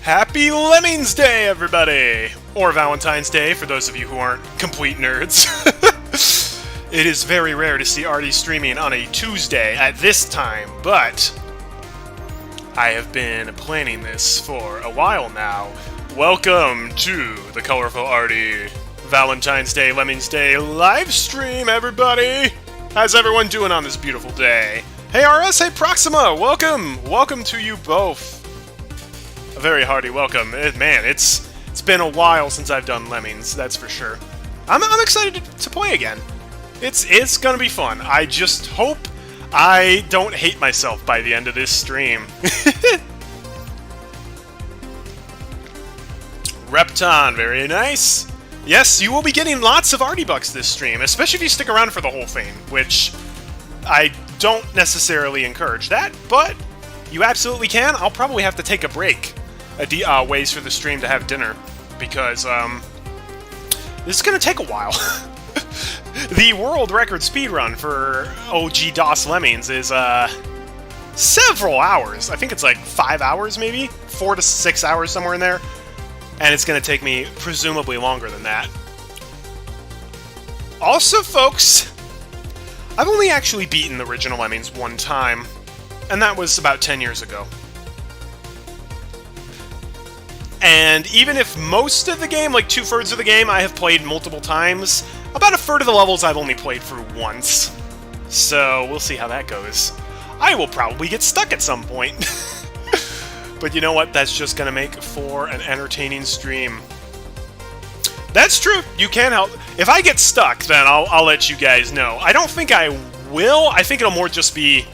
Happy Lemmings Day, everybody! Or Valentine's Day, for those of you who aren't complete nerds. It is very rare to see Artie streaming on a Tuesday at this time, but I have been planning this for a while now. Welcome to the Colorful Artie Valentine's Day, Lemmings Day live stream, everybody! How's everyone doing on this beautiful day? Hey RS, hey Proxima, welcome! Welcome to you both. A very hearty welcome. Man, it's been a while since I've done Lemmings, that's for sure. I'm excited to play again. It's gonna be fun. I just hope I don't hate myself by the end of this stream. Repton, very nice. Yes, you will be getting lots of Artie Bucks this stream, especially if you stick around for the whole thing, which I don't necessarily encourage that, but you absolutely can. I'll probably have to take a break, ways for the stream to have dinner, because this is going to take a while. The world record speedrun for OG DOS Lemmings is several hours. I think it's like 5 hours, maybe? 4 to 6 hours, somewhere in there. And it's going to take me presumably longer than that. Also, folks, I've only actually beaten the original Lemmings one time, and that was about 10 years ago. And even if most of the game, like 2/3 of the game, I have played multiple times, about 1/3 of the levels I've only played through once. So, we'll see how that goes. I will probably get stuck at some point. But you know what? That's just gonna make for an entertaining stream. That's true. You can help. If I get stuck, then I'll let you guys know. I don't think I will. I think it'll more just be...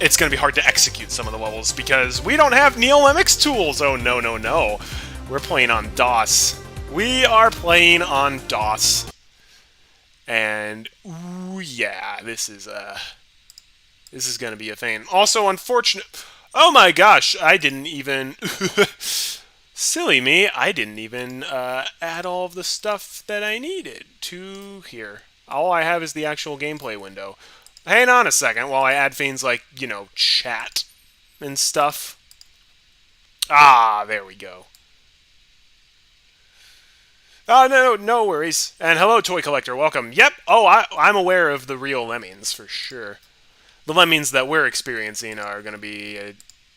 It's gonna be hard to execute some of the levels, because we don't have NeoLemmix tools! Oh, no, no, no. We're playing on DOS. We are playing on DOS. And, ooh, yeah, this is gonna be a thing. Also, unfortunate... Oh my gosh, I didn't even... Silly me, I didn't even add all of the stuff that I needed to here. All I have is the actual gameplay window. Hang on a second while I add things like, you know, chat and stuff. Ah, there we go. Oh, no worries. And hello, Toy Collector, welcome. Yep, oh, I'm aware of the real Lemmings, for sure. The Lemmings that we're experiencing are going to be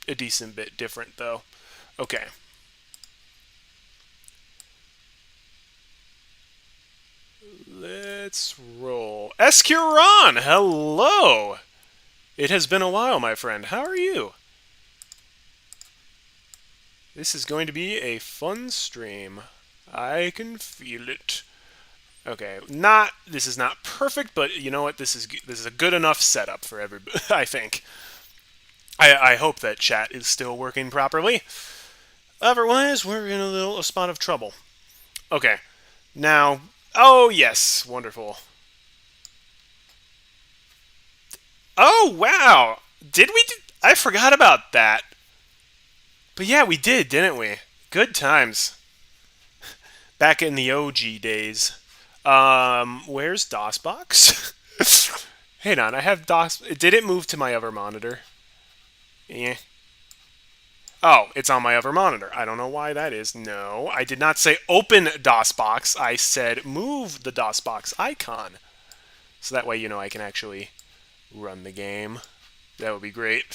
a decent bit different, though. Okay. Let's roll. Escuron, hello! It has been a while, my friend. How are you? This is going to be a fun stream. I can feel it. Okay, this is not perfect, but you know what? This is a good enough setup for everybody, I think. I hope that chat is still working properly. Otherwise, we're in a spot of trouble. Okay, now, oh yes, wonderful. Oh wow, did we? I forgot about that. But yeah, we did, didn't we? Good times. Back in the OG days. Where's DOSBox? Hang on, I have DOS... Did it move to my other monitor? Yeah. Oh, it's on my other monitor. I don't know why that is. No, I did not say open DOSBox. I said move the DOSBox icon. So that way, you know, I can actually run the game. That would be great.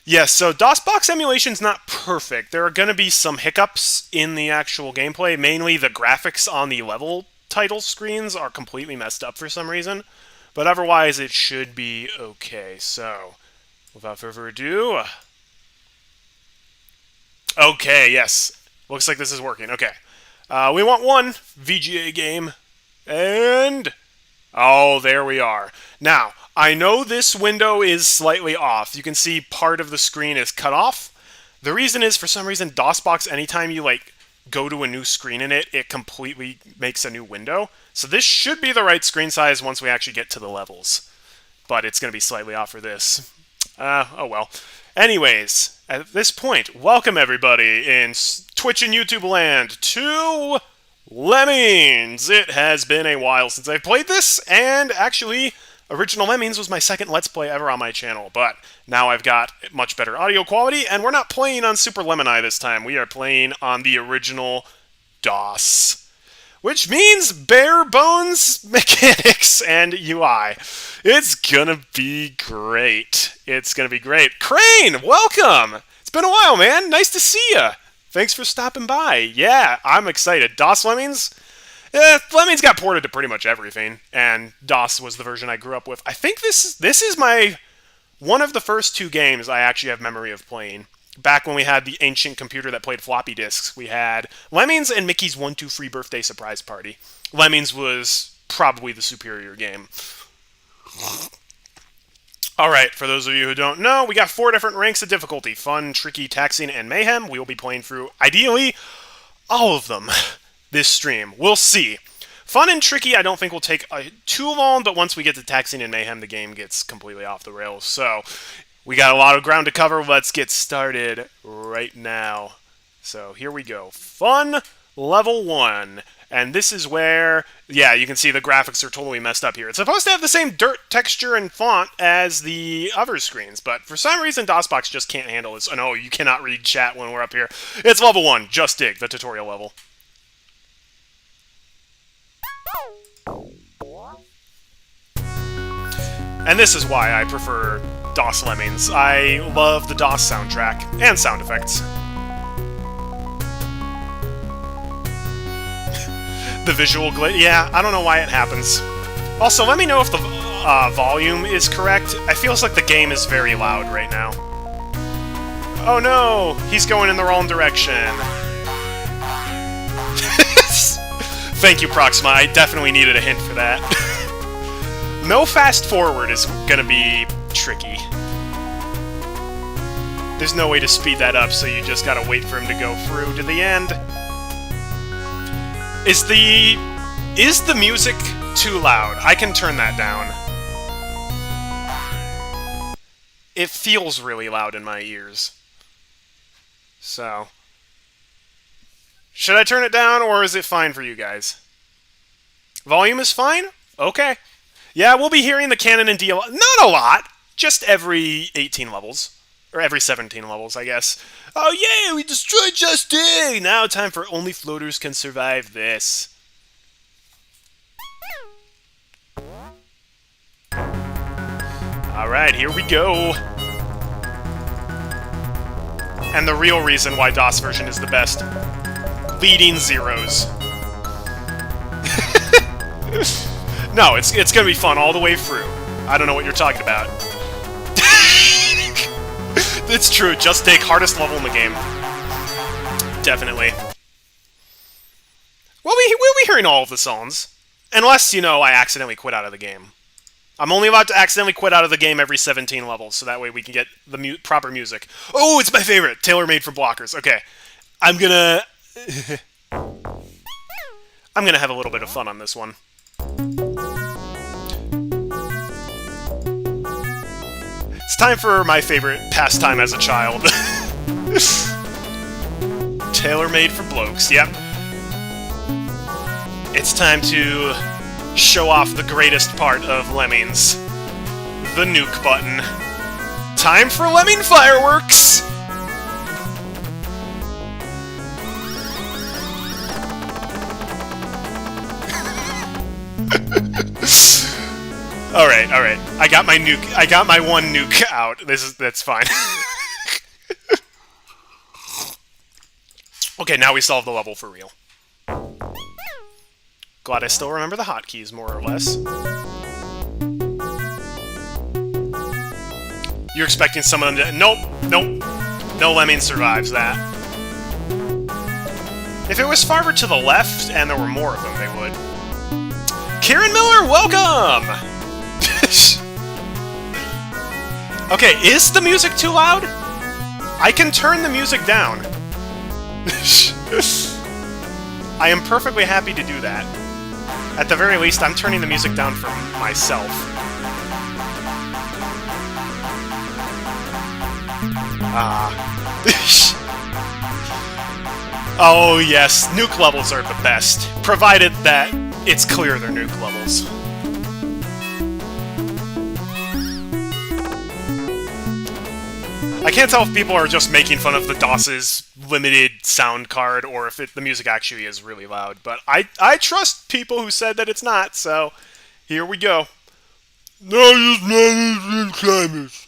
Yes, so DOSBox emulation's not perfect. There are going to be some hiccups in the actual gameplay. Mainly the graphics on the level title screens are completely messed up for some reason. But otherwise, it should be okay. So, without further ado... Okay, yes. Looks like this is working. Okay. We want one VGA game. And... Oh, there we are. Now, I know this window is slightly off. You can see part of the screen is cut off. The reason is, for some reason, DOSBox, anytime you, like, go to a new screen in it, it completely makes a new window. So this should be the right screen size once we actually get to the levels. But it's going to be slightly off for this. Oh well. Anyways, at this point, welcome everybody in Twitch and YouTube land to Lemmings! It has been a while since I've played this, and actually, Original Lemmings was my second Let's Play ever on my channel, but now I've got much better audio quality, and we're not playing on Super Lemon Eye this time. We are playing on the original DOS, which means bare bones mechanics and UI. It's gonna be great. It's gonna be great. Crane, welcome! It's been a while, man. Nice to see ya. Thanks for stopping by. Yeah, I'm excited. DOS Lemmings? Lemmings got ported to pretty much everything, and DOS was the version I grew up with. I think this is my one of the first two games I actually have memory of playing. Back when we had the ancient computer that played floppy disks, we had Lemmings and Mickey's 1-2 Free Birthday Surprise Party. Lemmings was probably the superior game. Alright, for those of you who don't know, we got 4 different ranks of difficulty. Fun, tricky, taxing, and mayhem. We will be playing through, ideally, all of them this stream. We'll see. Fun and tricky I don't think will take too long, but once we get to taxing and mayhem, the game gets completely off the rails. So, we got a lot of ground to cover. Let's get started right now. So, here we go. Fun, level 1. And this is where, yeah, you can see the graphics are totally messed up here. It's supposed to have the same dirt texture and font as the other screens, but for some reason DOSBox just can't handle this. Oh no, you cannot read chat when we're up here. It's level 1, Just Dig, the tutorial level. And this is why I prefer DOS Lemmings. I love the DOS soundtrack and sound effects. The visual glitch, yeah, I don't know why it happens. Also, let me know if the volume is correct. I feels like the game is very loud right now. Oh no, he's going in the wrong direction. Thank you, Proxima. I definitely needed a hint for that. No fast forward is gonna be tricky. There's no way to speed that up, so you just gotta wait for him to go through to the end. Is the music too loud? I can turn that down. It feels really loud in my ears. So, should I turn it down, or is it fine for you guys? Volume is fine? Okay. Yeah, we'll be hearing the canon and DL. Not a lot! Just every 18 levels. Or every 17 levels, I guess. Oh yeah, we destroyed Just Dig! Now time for Only Floaters Can Survive This. Alright, here we go. And the real reason why DOS version is the best. Leading zeros. No, it's gonna be fun all the way through. I don't know what you're talking about. It's true, Just Dig, hardest level in the game. Definitely. We'll be hearing all of the songs. Unless, you know, I accidentally quit out of the game. I'm only allowed to accidentally quit out of the game every 17 levels, so that way we can get the proper music. Oh, it's my favorite! Tailor-made for blockers. Okay. I'm gonna have a little bit of fun on this one. It's time for my favorite pastime as a child. Tailor-made for blokes, yep. It's time to show off the greatest part of Lemmings. The nuke button. Time for Lemming fireworks! Alright, alright. I got my nuke. I got my one nuke out. That's fine. Okay, now we solve the level for real. Glad I still remember the hotkeys, more or less. You're expecting someone to... Nope, nope. No Lemming survives that. If it was farther to the left, and there were more of them, they would. Kieran Miller, welcome! Okay, is the music too loud? I can turn the music down. I am perfectly happy to do that. At the very least, I'm turning the music down for myself. Oh yes, nuke levels are the best, provided that it's clear they're nuke levels. can't tell if people are just making fun of the DOS's limited sound card or if the music actually is really loud. But I trust people who said that it's not, so here we go. No, just managing climbers.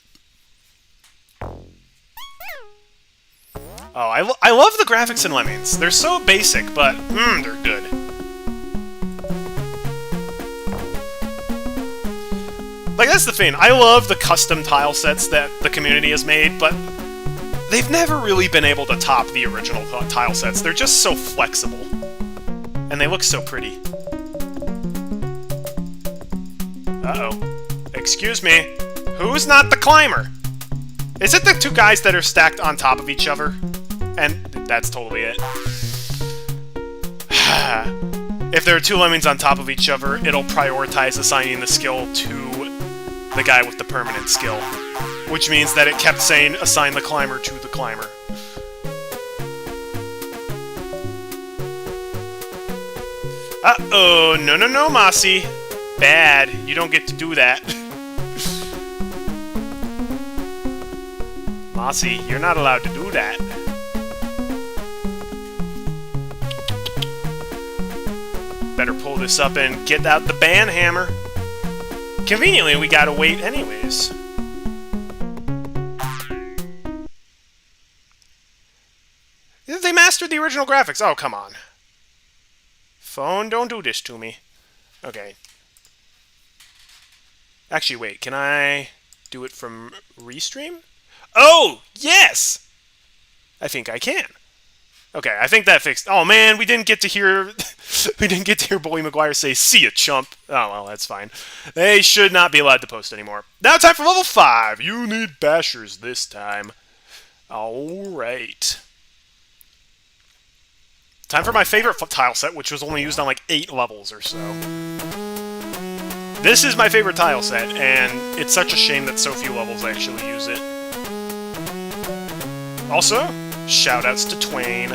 Oh, I love the graphics in Lemmings. They're so basic, but they're good. Like, that's the thing. I love the custom tile sets that the community has made, but they've never really been able to top the original tile sets. They're just so flexible. And they look so pretty. Uh-oh. Excuse me. Who's not the climber? Is it the two guys that are stacked on top of each other? And that's totally it. If there are two Lemmings on top of each other, it'll prioritize assigning the skill to the guy with the permanent skill. Which means that it kept saying, assign the climber to the climber. Uh-oh, no, Mossy. Bad. You don't get to do that. Mossy, you're not allowed to do that. Better pull this up and get out the ban hammer. Conveniently, we gotta wait anyways. They mastered the original graphics. Oh, come on. Phone, don't do this to me. Okay. Actually, wait. Can I do it from Restream? Oh, yes! I think I can. Okay, I think that fixed... Oh, man, we didn't get to hear... we didn't get to hear Bully McGuire say, see ya, chump. Oh, well, that's fine. They should not be allowed to post anymore. Now time for level 5. You need bashers this time. Alright. Time for my favorite tile set, which was only used on like 8 levels or so. This is my favorite tile set, and it's such a shame that so few levels actually use it. Also, shoutouts to Twain.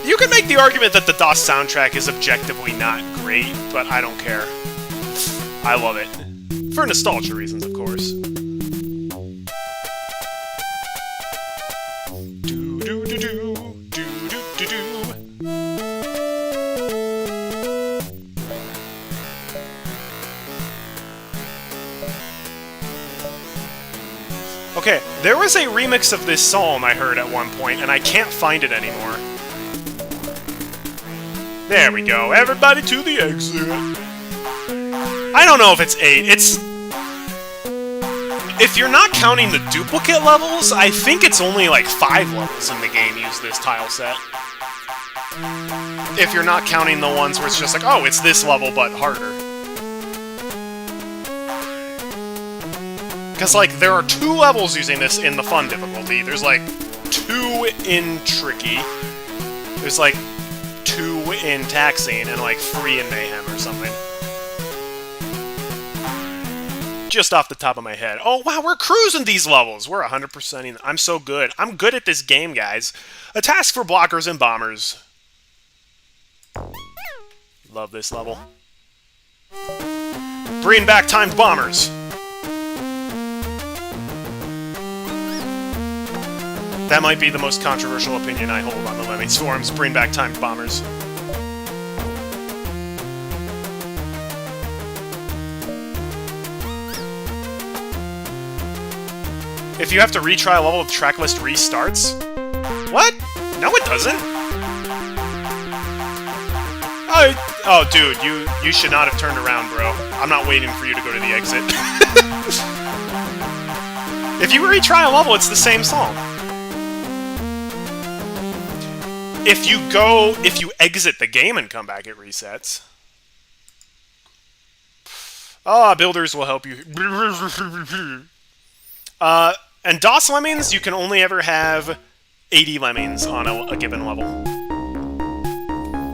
You can make the argument that the DOS soundtrack is objectively not great, but I don't care. I love it. For nostalgia reasons, of course. Okay, there was a remix of this song I heard at one point, and I can't find it anymore. There we go. Everybody to the exit. I don't know if it's 8. It's... If you're not counting the duplicate levels, I think it's only like 5 levels in the game use this tile set. If you're not counting the ones where it's just like, oh, it's this level, but harder. Because, like, there are 2 levels using this in the fun difficulty. There's, like, 2 in tricky. There's, like, 2 in taxing, and, like, 3 in mayhem or something. Just off the top of my head. Oh, wow, we're cruising these levels. We're 100%ing. I'm so good. I'm good at this game, guys. A task for blockers and bombers. Love this level. Bring back timed bombers. That might be the most controversial opinion I hold on the Lemmings forums. Bring back timed bombers. If you have to retry a level, the track list restarts? What? No, it doesn't. Oh, dude, you should not have turned around, bro. I'm not waiting for you to go to the exit. If you retry a level, it's the same song. If you exit the game and come back, it resets. Ah, builders will help you. And DOS Lemmings, you can only ever have 80 Lemmings on a given level.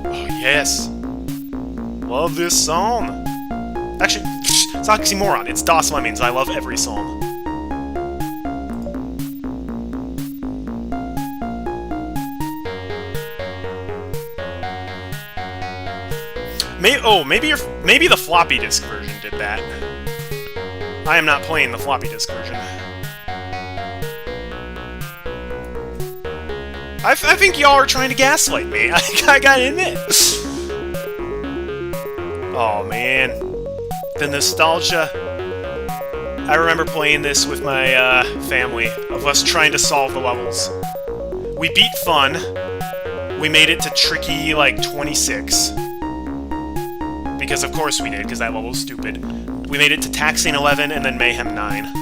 Oh, yes. Love this song. Actually, it's oxymoron. It's DOS Lemmings. I love every song. maybe the floppy disk version did that. I am not playing the floppy disk version. I think y'all are trying to gaslight me. I gotta admit. Oh man, the nostalgia. I remember playing this with my family, of us trying to solve the levels. We beat Fun. We made it to Tricky, like, 26. Because of course we did, because that level was stupid. We made it to Taxing 11, and then Mayhem 9.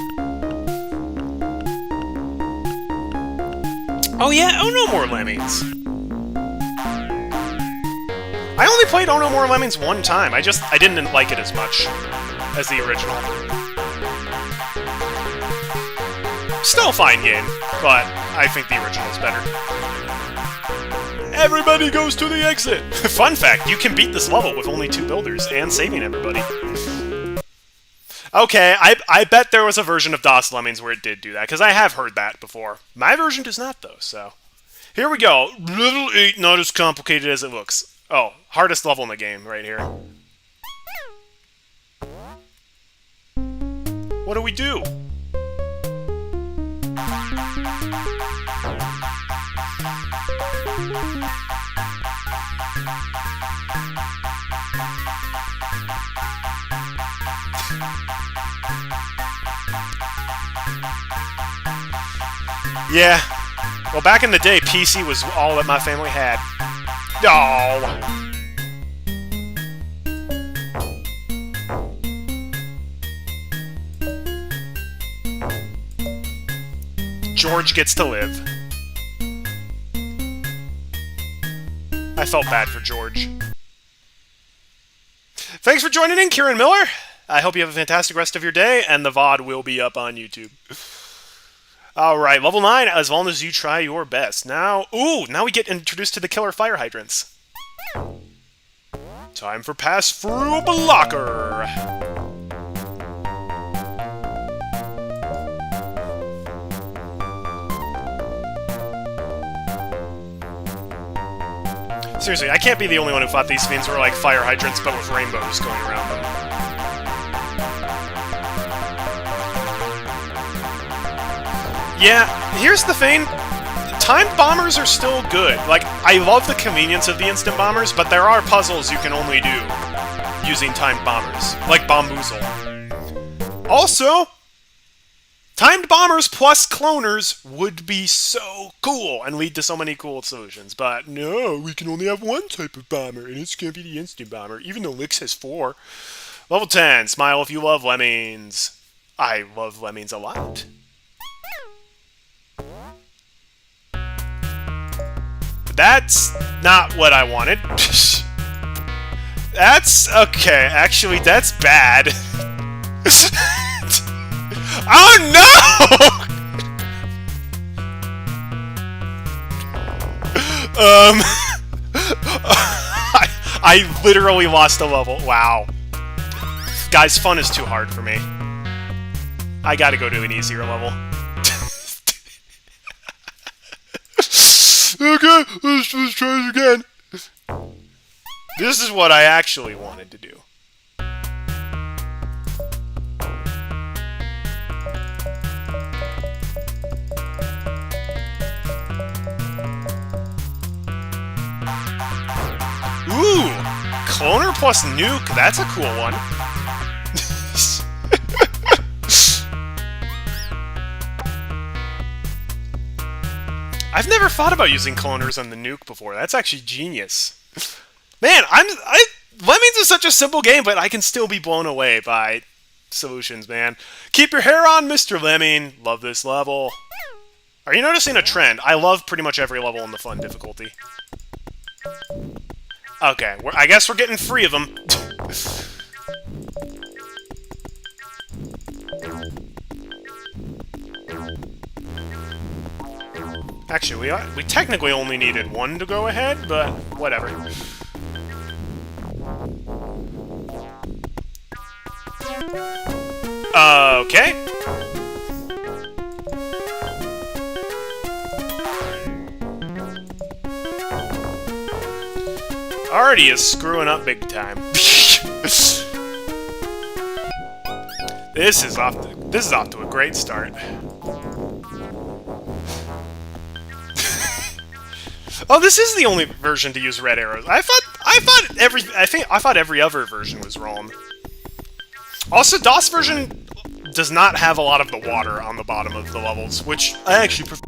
Oh yeah, Oh No More Lemmings! I only played Oh No More Lemmings one time. I didn't like it as much as the original. Still a fine game, but I think the original's better. Everybody goes to the exit! Fun fact, you can beat this level with only 2 builders and saving everybody. Okay, I bet there was a version of DOS Lemmings where it did do that, because I have heard that before. My version does not, though, so... Here we go. Level 8, not as complicated as it looks. Oh, hardest level in the game, right here. What do we do? Yeah. Well, back in the day, PC was all that my family had. Oh. George gets to live. I felt bad for George. Thanks for joining in, Kieran Miller. I hope you have a fantastic rest of your day, and the VOD will be up on YouTube. Alright, level 9, as long as you try your best. Now, now we get introduced to the killer fire hydrants. Time for pass-through blocker. Seriously, I can't be the only one who thought these things were like fire hydrants, but with rainbows going around them. Yeah, here's the thing. Timed bombers are still good. Like, I love the convenience of the instant bombers, but there are puzzles you can only do using timed bombers, like Bomboozle. Also, timed bombers plus cloners would be so cool and lead to so many cool solutions. But no, we can only have one type of bomber, and it's going to be the instant bomber, even though Lix has 4. Level 10, smile if you love Lemmings. I love Lemmings a lot. That's not what I wanted. That's... okay, actually, that's bad. Oh no! I literally lost a level. Wow. Guys, fun is too hard for me. I gotta go to an easier level. Okay, let's try it again. This is what I actually wanted to do. Ooh! Cloner plus nuke, that's a cool one. I've never thought about using cloners on the nuke before. That's actually genius. Man, Lemmings is such a simple game, but I can still be blown away by solutions, man. Keep your hair on, Mr. Lemming. Love this level. Are you noticing a trend? I love pretty much every level in the fun difficulty. Okay, I guess we're getting 3 of them. Actually, we technically only needed 1 to go ahead, but whatever. Okay. Already is screwing up big time. This is off to a great start. Oh, this is the only version to use red arrows. I thought every other version was wrong. Also, DOS version does not have a lot of the water on the bottom of the levels, which I actually prefer.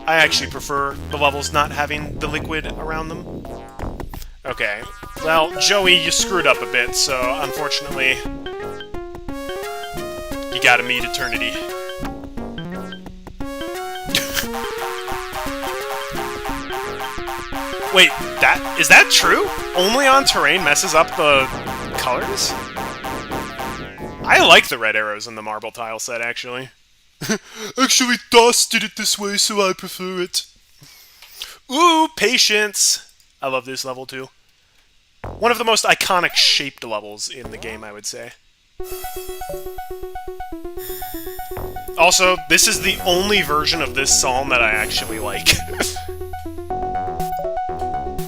I actually prefer the levels not having the liquid around them. Okay, well, Joey, you screwed up a bit, so unfortunately, you gotta meet eternity. Wait, is that true? Only on terrain messes up the colors? I like the red arrows in the marble tile set, actually. Actually, DOS did it this way, so I prefer it. Ooh, patience! I love this level, too. One of the most iconic shaped levels in the game, I would say. Also, this is the only version of this song that I actually like.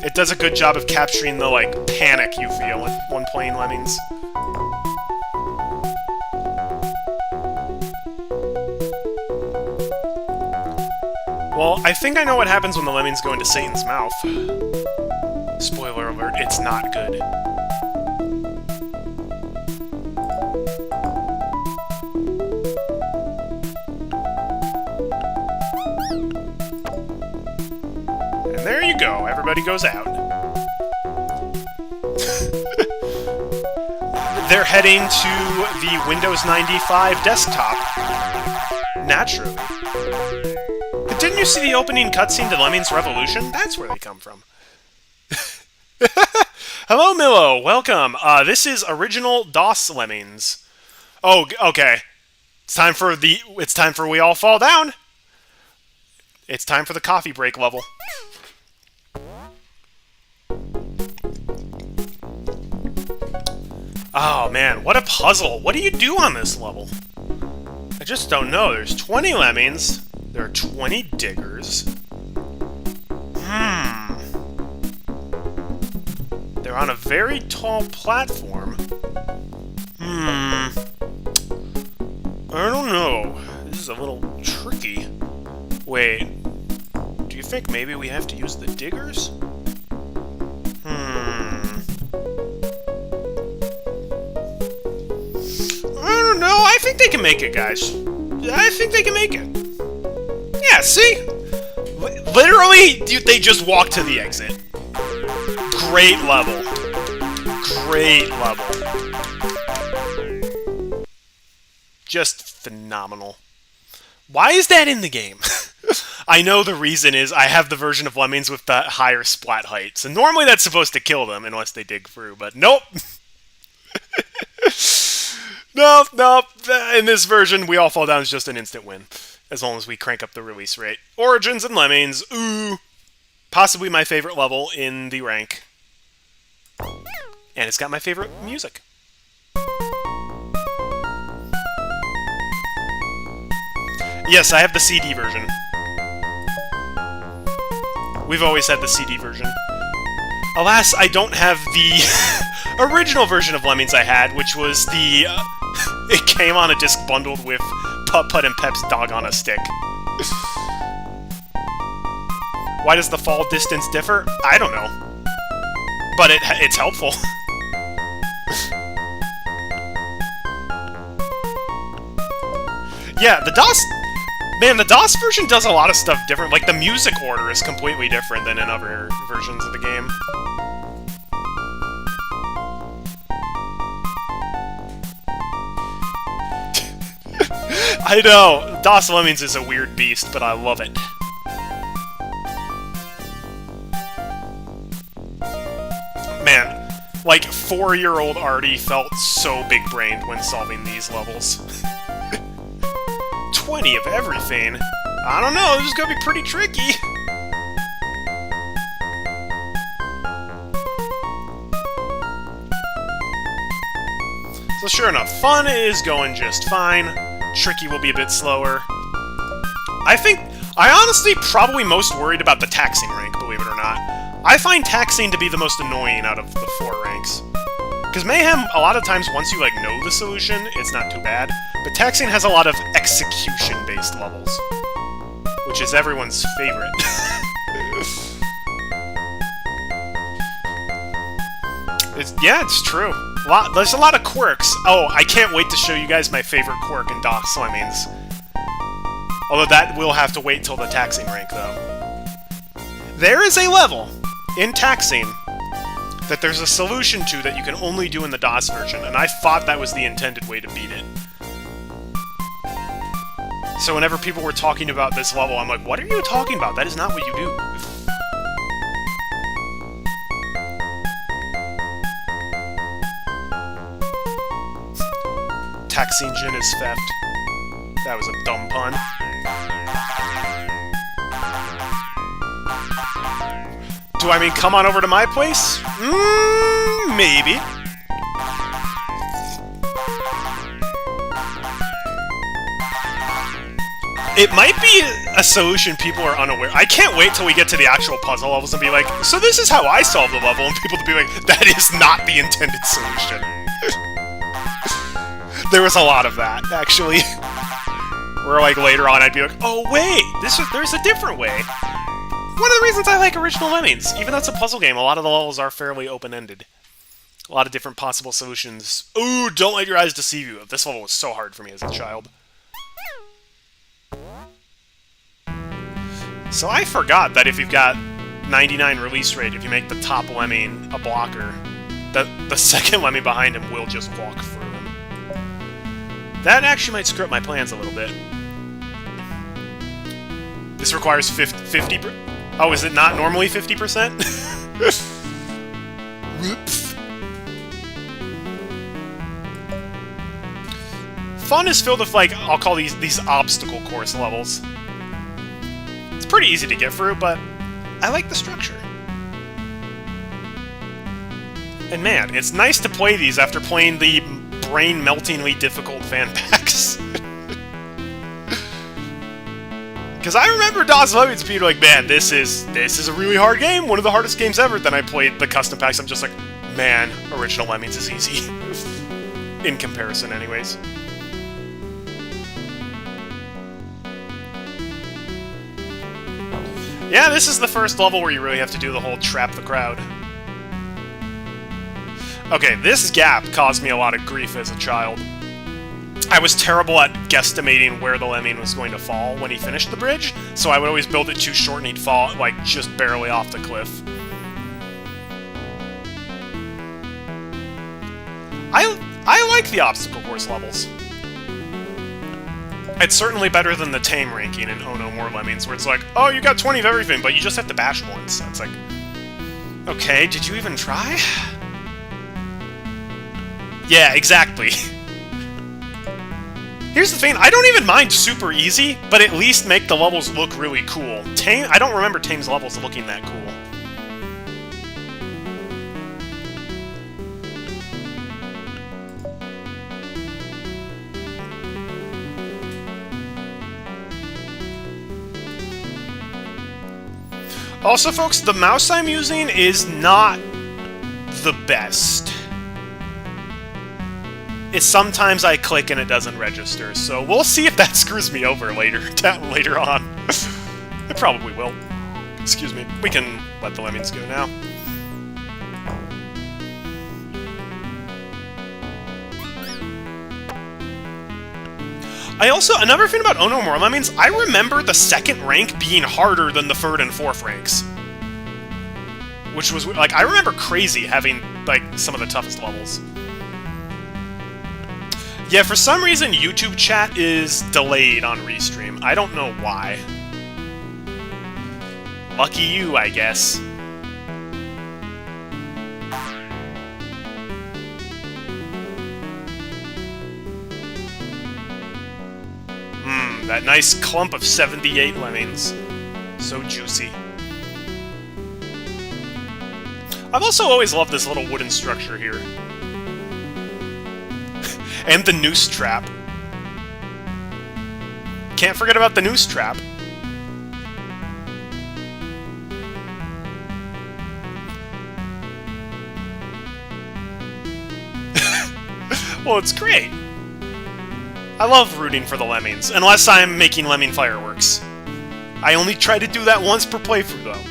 It does a good job of capturing the, like, panic you feel when playing Lemmings. Well, I think I know what happens when the Lemmings go into Satan's mouth. Spoiler alert, it's not good. And there you go, everybody goes out. They're heading to the Windows 95 desktop. Naturally. But didn't you see the opening cutscene to Lemmings Revolution? That's where they come from. Hello, Milo. Welcome. This is original DOS Lemmings. Oh, okay. It's time for We All Fall Down. It's time for the coffee break level. Oh, man. What a puzzle. What do you do on this level? I just don't know. There's 20 Lemmings. There are 20 diggers. They're on a very tall platform. I don't know. This is a little tricky. Wait. Do you think maybe we have to use the diggers? I don't know. I think they can make it, guys. I think they can make it. Yeah, see? Literally, they just walk to the exit. Great level. Great level. Just phenomenal. Why is that in the game? I know the reason is I have the version of Lemmings with the higher splat height. So normally that's supposed to kill them unless they dig through, but nope. Nope. In this version, We All Fall Down is just an instant win. As long as we crank up the release rate. Origins and Lemmings. Ooh. Possibly my favorite level in the rank. And it's got my favorite music. Yes, I have the CD version. We've always had the CD version. Alas, I don't have the original version of Lemmings I had, which was the... it came on a disc bundled with Putt-Putt and Pep's Dog on a Stick. Why does the fall distance differ? I don't know. But it's helpful. Yeah, the DOS... Man, the DOS version does a lot of stuff different. Like, the music order is completely different than in other versions of the game. I know, DOS Lemmings is a weird beast, but I love it. Man, like, 4-year-old Artie felt so big-brained when solving these levels. 20 of everything. I don't know, this is gonna be pretty tricky. So sure enough, fun is going just fine. Tricky will be a bit slower. I honestly probably most worried about the taxing rank, believe it not. I find Taxing to be the most annoying out of the 4 ranks. Because Mayhem, a lot of times, once you, like, know the solution, it's not too bad. But Taxing has a lot of execution-based levels. Which is everyone's favorite. Yeah, it's true. There's a lot of quirks. Oh, I can't wait to show you guys my favorite quirk in DOS Lemmings. Although that will have to wait till the Taxing rank, though. There is a level in Taxing that there's a solution to that you can only do in the DOS version, and I thought that was the intended way to beat it. So whenever people were talking about this level, I'm like, what are you talking about? That is not what you do. Taxingen is theft. That was a dumb pun. Do I mean come on over to my place? Maybe. It might be a solution people are unaware. I can't wait till we get to the actual puzzle levels and be like, so this is how I solve the level, and people to be like, that is not the intended solution. There was a lot of that, actually. Where, like, later on I'd be like, oh wait, there's a different way. One of the reasons I like original Lemmings, even though it's a puzzle game, a lot of the levels are fairly open-ended. A lot of different possible solutions. Ooh, don't let your eyes deceive you. This level was so hard for me as a child. So I forgot that if you've got 99 release rate, if you make the top Lemming a blocker, the second Lemming behind him will just walk through him. That actually might screw up my plans a little bit. This requires 50... Oh, is it not normally 50%? Whoops. Fun is filled with, like, I'll call these obstacle course levels. It's pretty easy to get through, but I like the structure. And man, it's nice to play these after playing the brain-meltingly difficult fan packs. Because I remember DOS Lemmings being like, man, this is a really hard game, one of the hardest games ever. Then I played the custom packs, I'm just like, man, original Lemmings is easy. In comparison, anyways. Yeah, this is the first level where you really have to do the whole trap the crowd. Okay, this gap caused me a lot of grief as a child. I was terrible at guesstimating where the Lemming was going to fall when he finished the bridge, so I would always build it too short and he'd fall, like, just barely off the cliff. I like the obstacle course levels. It's certainly better than the tame ranking in Oh No More Lemmings, where it's like, oh, you got 20 of everything, but you just have to bash once. It's like, okay, did you even try? Yeah, exactly. Here's the thing, I don't even mind super easy, but at least make the levels look really cool. Tame, I don't remember Tame's levels looking that cool. Also, folks, the mouse I'm using is not the best. It's sometimes I click and it doesn't register, so we'll see if that screws me over later on. It probably will. Excuse me. We can let the Lemmings go now. I also, another thing about Oh No More Lemmings, I remember the second rank being harder than the third and fourth ranks. Which was, like, I remember Crazy having, like, some of the toughest levels. Yeah, for some reason, YouTube chat is delayed on Restream. I don't know why. Lucky you, I guess. That nice clump of 78 Lemmings. So juicy. I've also always loved this little wooden structure here. And the noose trap. Can't forget about the noose trap. Well, it's great. I love rooting for the Lemmings, unless I'm making lemming fireworks. I only try to do that once per playthrough, though.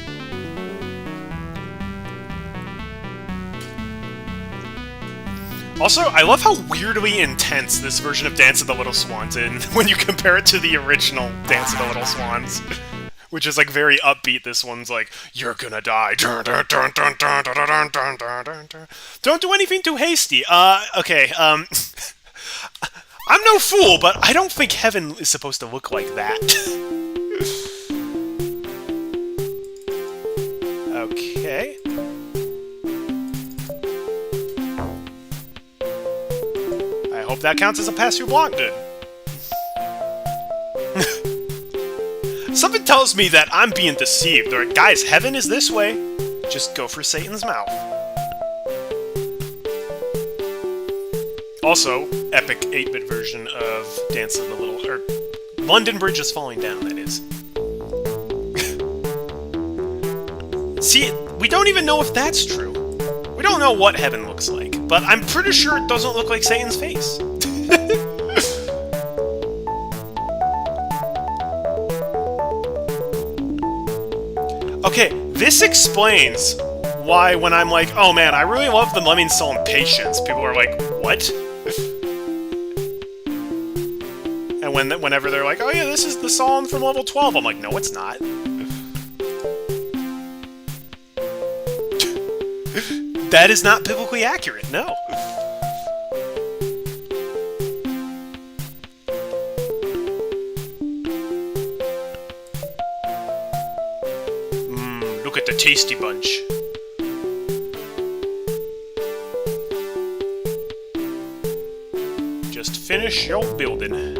Also, I love how weirdly intense this version of Dance of the Little Swans is when you compare it to the original Dance of the Little Swans. Which is, like, very upbeat. This one's like, you're gonna die. Don't do anything too hasty. Okay, I'm no fool, but I don't think heaven is supposed to look like that. Okay. I hope that counts as a pass-through block, dude. Something tells me that I'm being deceived. Or, guys, heaven is this way. Just go for Satan's mouth. Also, epic 8-bit version of Dance of the Little... or London Bridge is Falling Down, that is. See, we don't even know if that's true. We don't know what heaven looks like, but I'm pretty sure it doesn't look like Satan's face. Okay, this explains why when I'm like, oh man, I really love the Lemmings song Patience, people are like, what? And whenever they're like, oh yeah, this is the song from level 12, I'm like, no, it's not. That is not biblically accurate, no. Look at the tasty bunch. Just finish your building.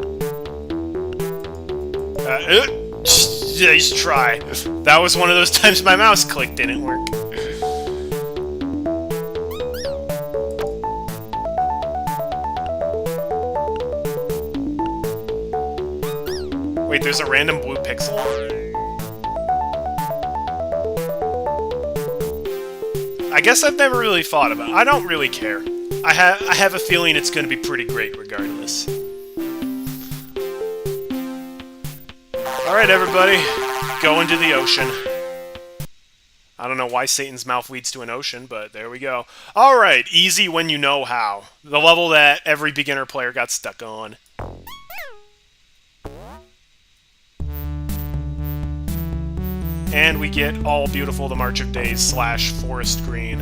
Nice try. That was one of those times my mouse click didn't work. Wait, there's a random blue pixel? I guess I've never really thought about it. I don't really care. I have a feeling it's going to be pretty great regardless. Alright, everybody. Go into the ocean. I don't know why Satan's mouth leads to an ocean, but there we go. Alright, easy when you know how. The level that every beginner player got stuck on. And we get all beautiful the March of Days / forest green.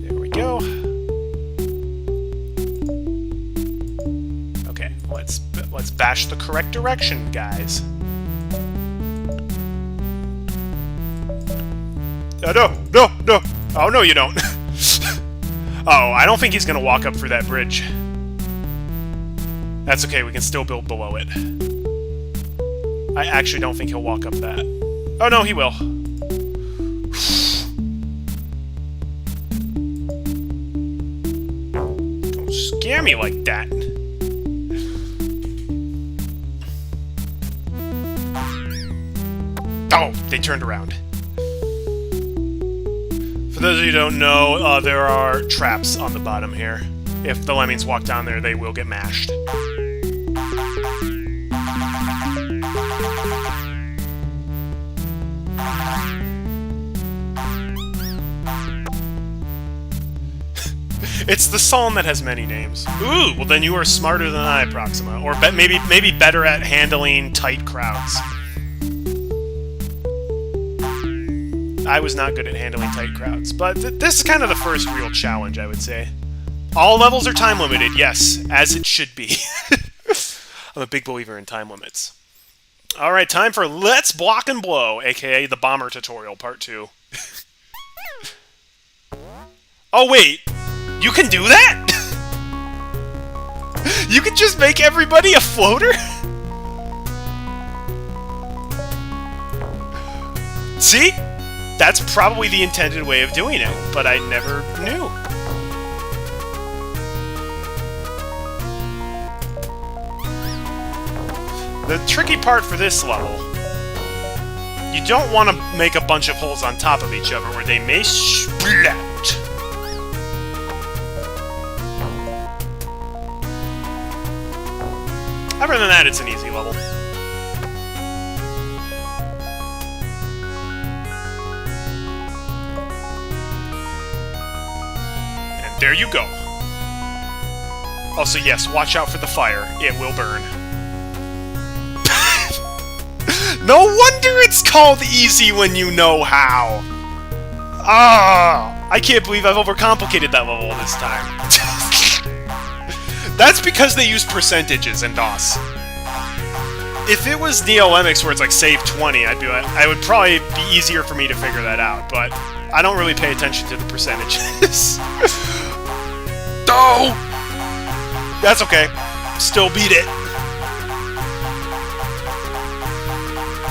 There we go. Okay, let's bash the correct direction, guys. No! Oh, no, you don't. Oh, I don't think he's gonna walk up through that bridge. That's okay, we can still build below it. I actually don't think he'll walk up that. Oh, no, he will. Don't scare me like that. Oh, they turned around. For those of you who don't know, there are traps on the bottom here. If the Lemmings walk down there, they will get mashed. It's the psalm that has many names. Ooh, well then you are smarter than I, Proxima. Or maybe better at handling tight crowds. I was not good at handling tight crowds, but this is kind of the first real challenge, I would say. All levels are time limited, yes, as it should be. I'm a big believer in time limits. Alright, time for Let's Block and Blow, aka the Bomber Tutorial, Part 2. Oh wait, you can do that?! You can just make everybody a floater?! See? that's probably the intended way of doing it, but I never knew. The tricky part for this level, you don't want to make a bunch of holes on top of each other where they may splat. Other than that, it's an easy level. And there you go. Also, yes, watch out for the fire. It will burn. No wonder it's called easy when you know how! Ah! I can't believe I've overcomplicated that level this time. That's because they use percentages in DOS. If it was Lemmings where it's like save 20, I'd be like, I would probably be easier for me to figure that out, but I don't really pay attention to the percentages. Oh! That's okay. Still beat it.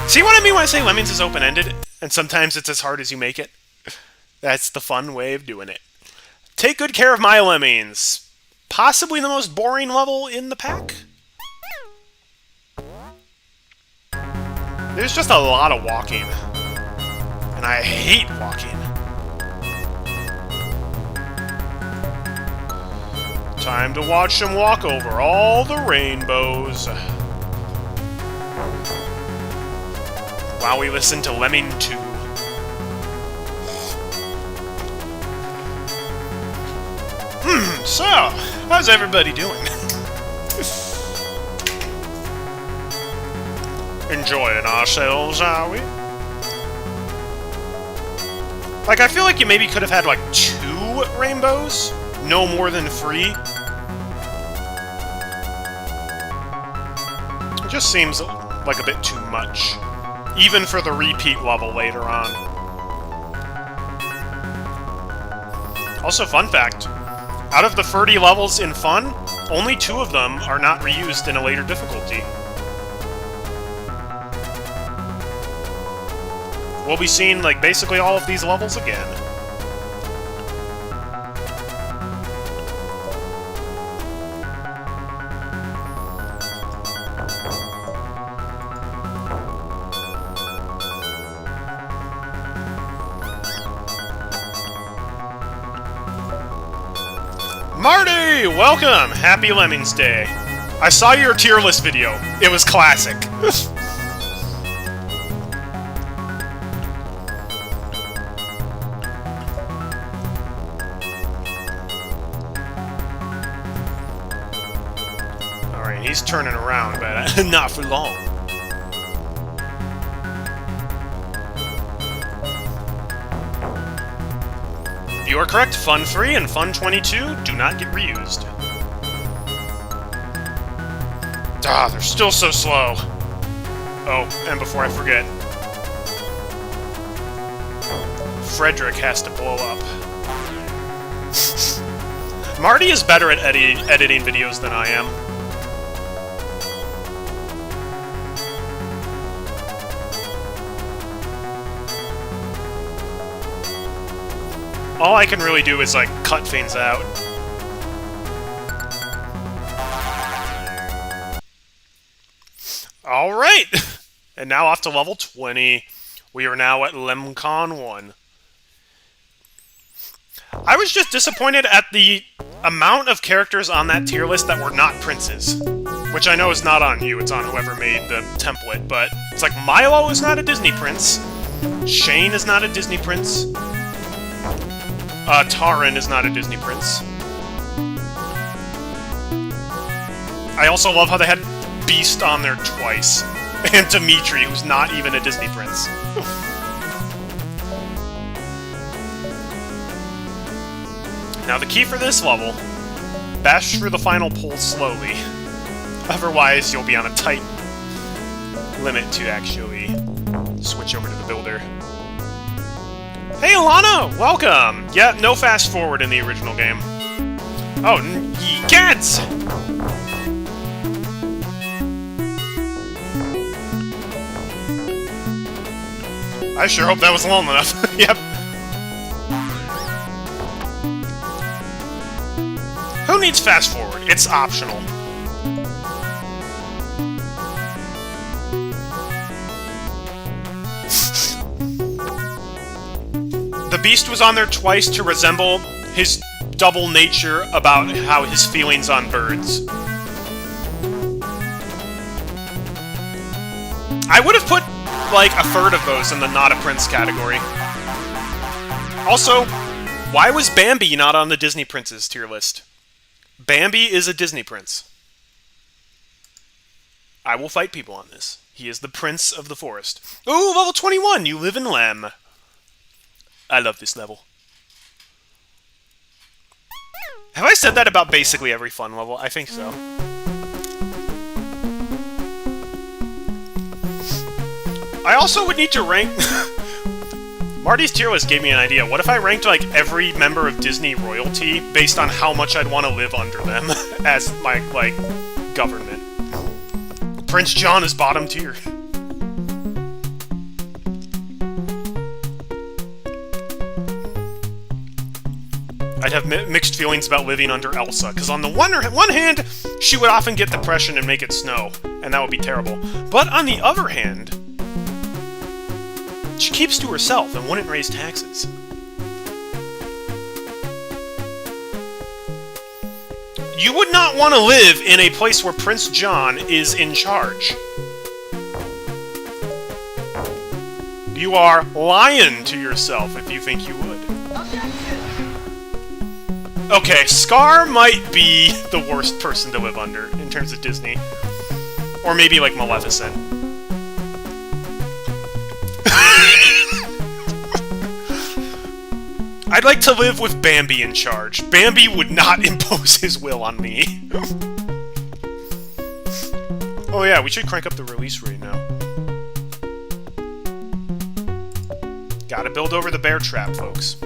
See what I mean when I say Lemmings is open-ended, and sometimes it's as hard as you make it? That's the fun way of doing it. Take good care of my Lemmings. Possibly the most boring level in the pack? There's just a lot of walking. And I hate walking. Time to watch them walk over all the rainbows. While we listen to Lemming 2. So, how's everybody doing? Enjoying ourselves, are we? Like, I feel like you maybe could have had, like, 2 rainbows? No more than 3? It just seems like a bit too much. Even for the repeat level later on. Also, fun fact. Out of the 30 levels in Fun, only 2 of them are not reused in a later difficulty. We'll be seeing, like, basically all of these levels again. Marty! Welcome! Happy Lemmings Day. I saw your tier list video. It was classic. Alright, he's turning around, but not for long. You are correct, Fun 3 and Fun 22 do not get reused. Ah, they're still so slow. Oh, and before I forget, Frederick has to blow up. Marty is better at editing videos than I am. All I can really do is, like, cut things out. Alright! And now off to level 20. We are now at Lemcon 1. I was just disappointed at the amount of characters on that tier list that were not princes. Which I know is not on you, it's on whoever made the template, but it's like Milo is not a Disney prince. Shane is not a Disney prince. Taran is not a Disney prince. I also love how they had Beast on there twice. And Dimitri, who's not even a Disney prince. Now the key for this level, bash through the final pole slowly. Otherwise, you'll be on a tight limit to actually switch over to the builder. Hey, Alana! Welcome! Yeah, no fast forward in the original game. Oh, ye cats! I sure hope that was long enough. Yep. Who needs fast forward? It's optional. The Beast was on there twice to resemble his double nature about how his feelings on birds. I would have put, like, a third of those in the not a prince category. Also, why was Bambi not on the Disney Princes tier list? Bambi is a Disney prince. I will fight people on this. He is the prince of the forest. Ooh, level 21! You live in Lem. I love this level. Have I said that about basically every fun level? I think so. I also would need to rank... Marty's tier list gave me an idea. What if I ranked, like, every member of Disney royalty based on how much I'd want to live under them as my, like, government? Prince John is bottom tier. I'd have mixed feelings about living under Elsa, because on the one hand, she would often get depression and make it snow, and that would be terrible. But on the other hand, she keeps to herself and wouldn't raise taxes. You would not want to live in a place where Prince John is in charge. You are lying to yourself if you think you would. Okay, Scar might be the worst person to live under in terms of Disney. Or maybe like Maleficent. I'd like to live with Bambi in charge. Bambi would not impose his will on me. Oh yeah, we should crank up the release rate now. Gotta build over the bear trap, folks.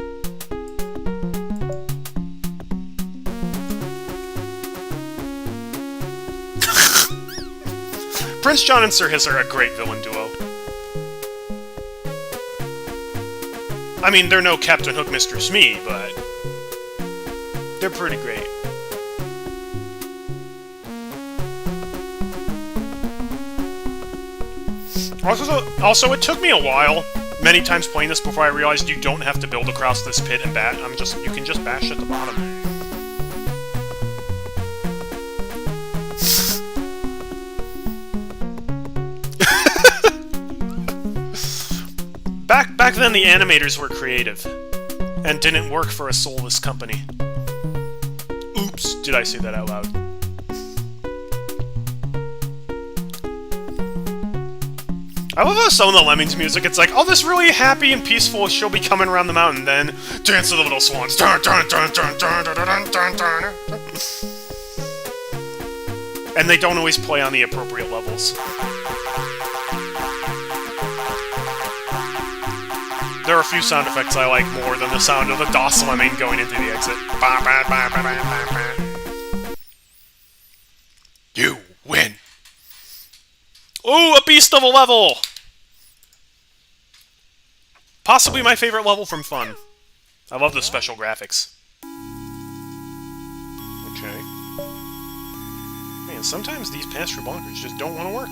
Prince John and Sir Hiss are a great villain duo. I mean, they're no Captain Hook, Mr. Smee, but they're pretty great. Also, it took me a while, many times playing this before I realized you don't have to build across this pit and bat. You can just bash at the bottom. Back then, the animators were creative, and didn't work for a soulless company. Oops, did I say that out loud? I love how some of the Lemmings music, it's like, oh, this really happy and peaceful, she'll be coming around the mountain, then Dance of the Little Swans. Dun, dun, dun, dun, dun, dun, dun, dun, dun. And they don't always play on the appropriate levels. There are a few sound effects I like more than the sound of the DOS lemming going into the exit. Bah, bah, bah, bah, bah, bah, bah. You win! Ooh, a beast of a level! Possibly my favorite level from Fun. I love the special graphics. Okay. Man, sometimes these pass-through bunkers just don't want to work.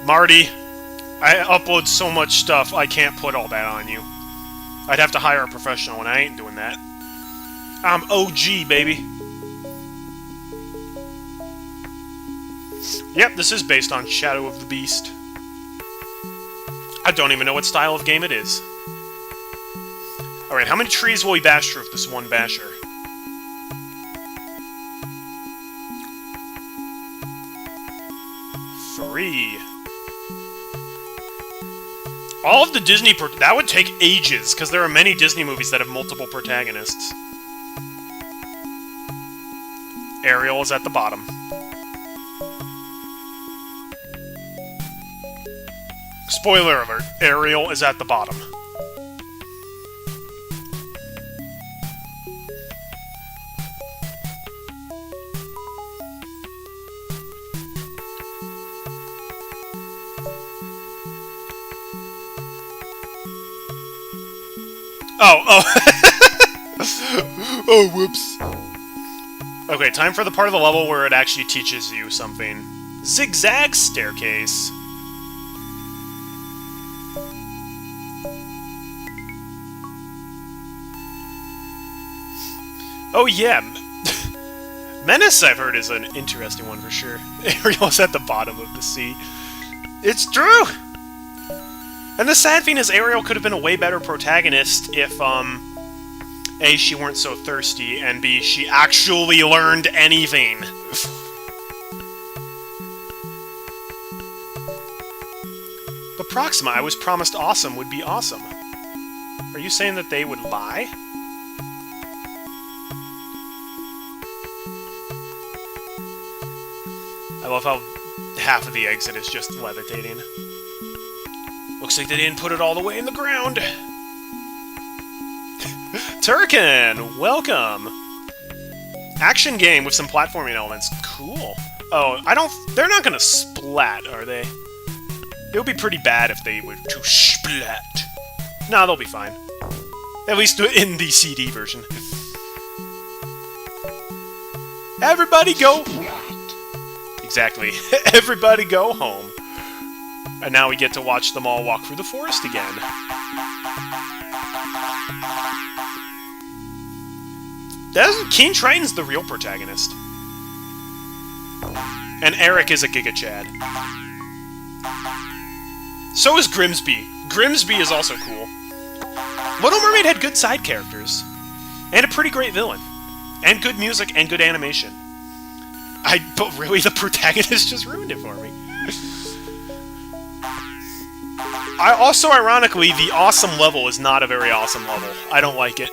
Marty, I upload so much stuff, I can't put all that on you. I'd have to hire a professional, and I ain't doing that. I'm OG, baby. Yep, this is based on Shadow of the Beast. I don't even know what style of game it is. Alright, how many trees will we bash through with this one basher? 3. All of the Disney... that would take ages, because there are many Disney movies that have multiple protagonists. Ariel is at the bottom. Spoiler alert, Ariel is at the bottom. Oh, oh, whoops. Okay, time for the part of the level where it actually teaches you something. Zigzag staircase. Oh yeah, Menace, I've heard, is an interesting one for sure. Ariel's at the bottom of the sea. It's true! And the sad thing is, Ariel could have been a way better protagonist if, A, she weren't so thirsty, and B, she actually learned anything. But Proxima, I was promised awesome would be awesome. Are you saying that they would lie? I love how half of the exit is just levitating. Looks like they didn't put it all the way in the ground. Turkin, welcome. Action game with some platforming elements. Cool. Oh, they're not gonna splat, are they? It would be pretty bad if they were to splat. Nah, they'll be fine. At least in the CD version. Everybody go... Exactly. Everybody go home. And now we get to watch them all walk through the forest again. King Triton's the real protagonist. And Eric is a Giga Chad. So is Grimsby. Grimsby is also cool. Little Mermaid had good side characters. And a pretty great villain. And good music and good animation. But really, the protagonist just ruined it for me. Also, ironically, the awesome level is not a very awesome level. I don't like it.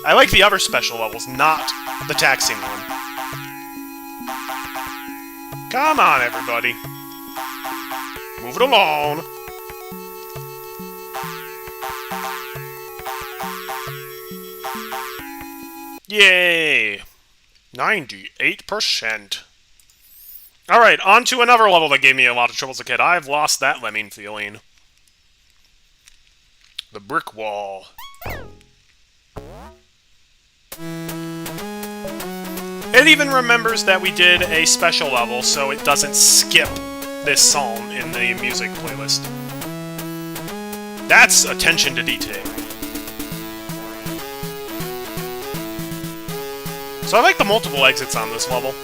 I like the other special levels, not the taxing one. Come on, everybody. Move it along. Yay! 98%. Alright, on to another level that gave me a lot of trouble as a kid. I've lost that lemming feeling. The brick wall. It even remembers that we did a special level, so it doesn't skip this song in the music playlist. That's attention to detail. So I like the multiple exits on this level.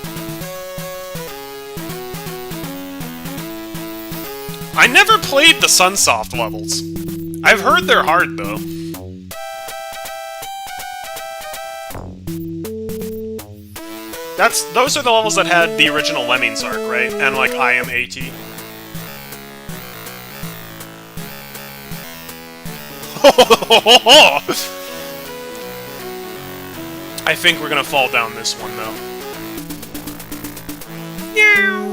I never played the Sunsoft levels. I've heard they're hard, though. Those are the levels that had the original Lemmings arc, right? And, like, I Am AT. I think we're gonna fall down this one, though. Meow!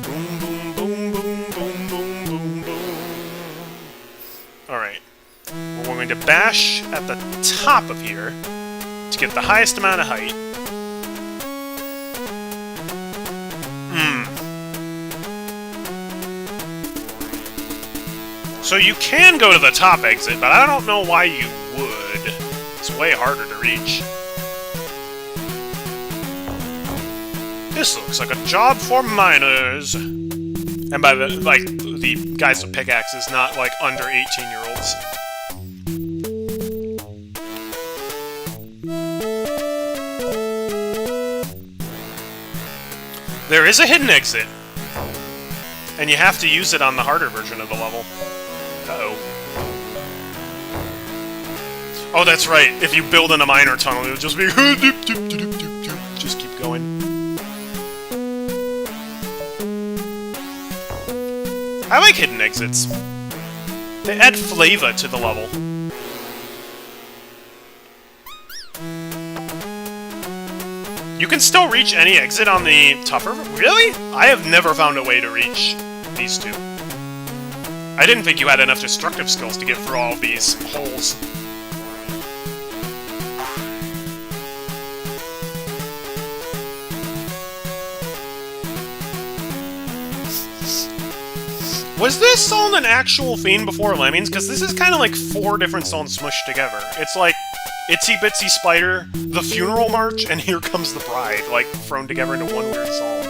Boom, boom, boom, boom, boom, boom, boom, boom. Alright. We're going to bash at the top of here to get the highest amount of height. So you can go to the top exit, but I don't know why you would. It's way harder to reach. This looks like a job for minors. And by the, like, the guys with pickaxes, not, like, under 18-year-olds. There is a hidden exit. And you have to use it on the harder version of the level. Uh-oh. Oh, that's right. If you build in a minor tunnel, it'll just be... Just keep going. I like hidden exits. They add flavor to the level. You can still reach any exit on the tougher... Really? I have never found a way to reach these two. I didn't think you had enough destructive skills to get through all of these holes. Was this song an actual theme before Lemmings? Because this is kind of like 4 different songs smushed together. It's like Itsy Bitsy Spider, The Funeral March, and Here Comes the Bride, like thrown together into one weird song.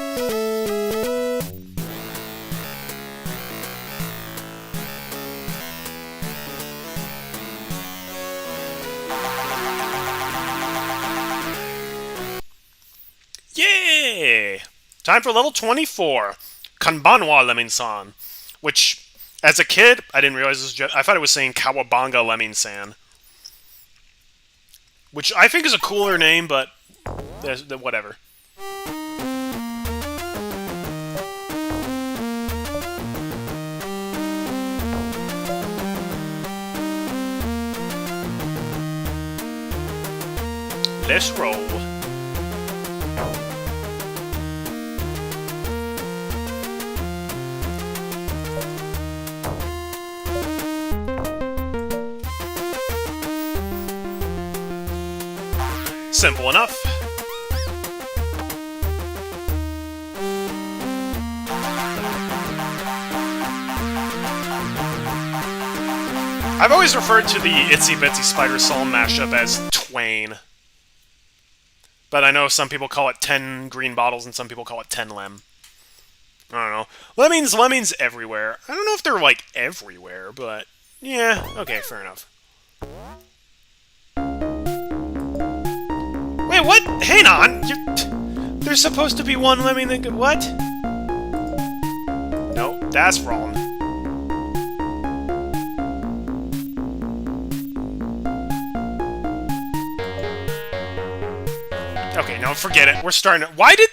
Yay! Time for level 24. Kanbanwa Lemming-san. Which, as a kid, I didn't realize this was just, I thought it was saying Kawabanga Lemming-san. Which I think is a cooler name, but whatever. Let's roll. Simple enough. I've always referred to the Itsy Bitsy Spider Psalm mashup as Twain. But I know some people call it 10 green bottles and some people call it 10 lem. I don't know. Lemmings everywhere. I don't know if they're, like, everywhere, but... yeah, okay, fair enough. Wait, what? Hang on! There's supposed to be one lemming that... what? No, that's wrong. Okay, no, forget it. We're starting to... why did...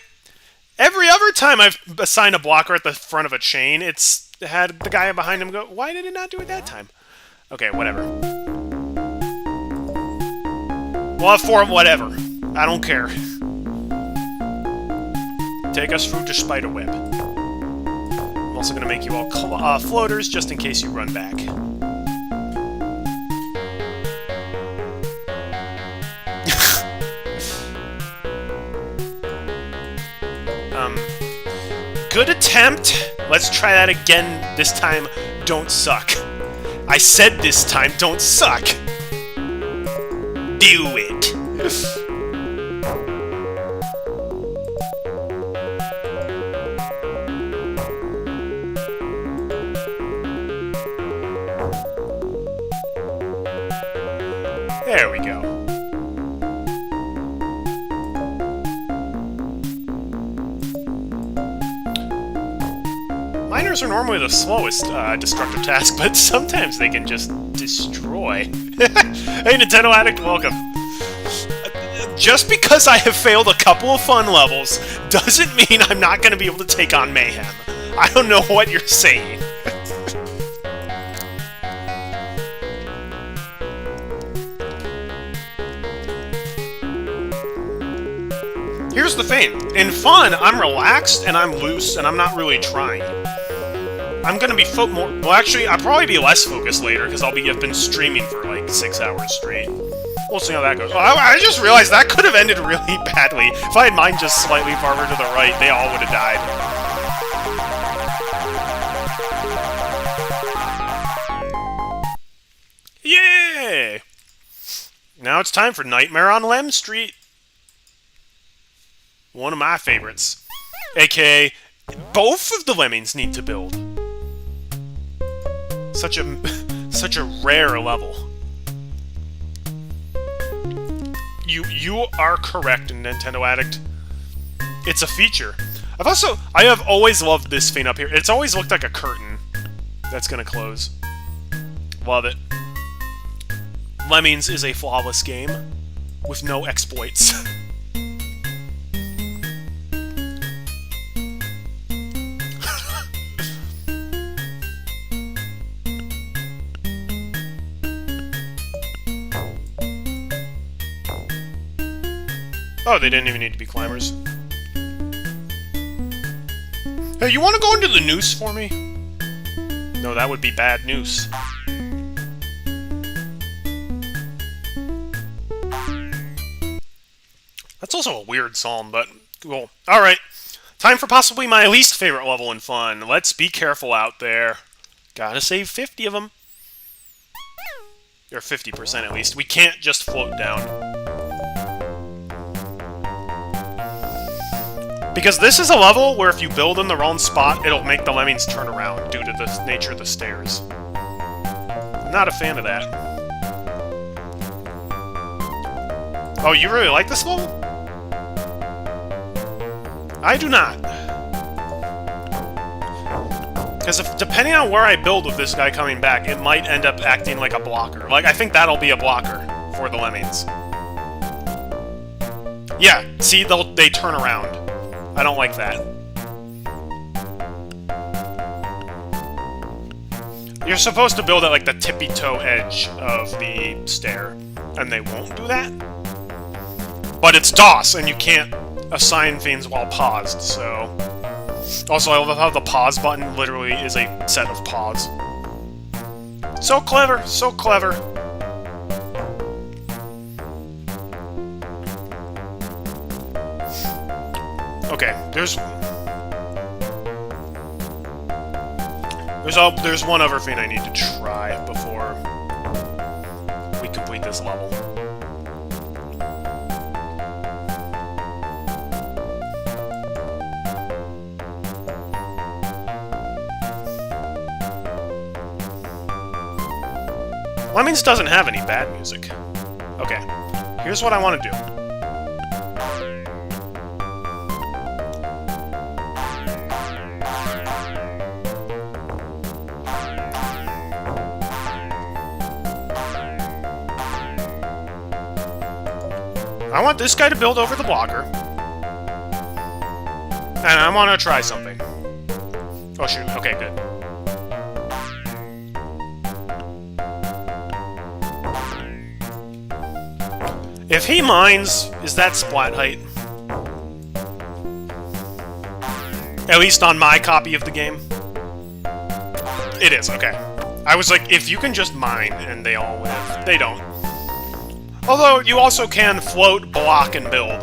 every other time I've assigned a blocker at the front of a chain, it's had the guy behind him go, why did it not do it that time? Okay, whatever. We'll have 4 whatever. I don't care. Take us through to Spiderweb. I'm also going to make you all floaters just in case you run back. Good attempt. Let's try that again. This time, don't suck. I said this time, don't suck. Do it. There we go. Miners are normally the slowest destructive task, but sometimes they can just destroy. Hey, Nintendo Addict, welcome. Just because I have failed a couple of fun levels doesn't mean I'm not going to be able to take on Mayhem. I don't know what you're saying. Here's the thing. In fun, I'm relaxed and I'm loose and I'm not really trying. I'm gonna be more... well, actually, I'll probably be less focused later because I've been streaming for like 6 hours straight. We'll see how that goes. Oh, I just realized that could have ended really badly. If I had mine just slightly farther to the right, they all would have died. Yay! Now it's time for Nightmare on Lem Street. One of my favorites. AKA, both of the Lemmings need to build. Such a rare level. You are correct, Nintendo Addict. It's a feature. I have always loved this thing up here. It's always looked like a curtain that's gonna close. Love it. Lemmings is a flawless game with no exploits. Oh, they didn't even need to be climbers. Hey, you want to go into the noose for me? No, that would be bad news. That's also a weird psalm, but cool. Alright, Time for possibly my least favorite level in Fun. Let's be careful out there. Gotta save 50 of them. Or 50% at least. We can't just float down. Because this is a level where if you build in the wrong spot, it'll make the lemmings turn around due to the nature of the stairs. Not a fan of that. Oh, you really like this level? I do not. Because depending on where I build with this guy coming back, it might end up acting like a blocker. Like, I think that'll be a blocker for the lemmings. Yeah, see, they turn around. I don't like that. You're supposed to build at, like, the tippy-toe edge of the stair, and they won't do that. But it's DOS, and you can't assign things while paused, so... Also, I love how the pause button literally is a set of pause. So clever, so clever. Okay, there's one other thing I need to try before we complete this level. Lemmings doesn't have any bad music. Okay, here's what I want to do. I want this guy to build over the blocker. And I want to try something. Oh shoot, okay, good. If he mines, is that splat height? At least on my copy of the game. It is, okay. I was like, if you can just mine and they all live. They don't. Although, you also can float, block, and build.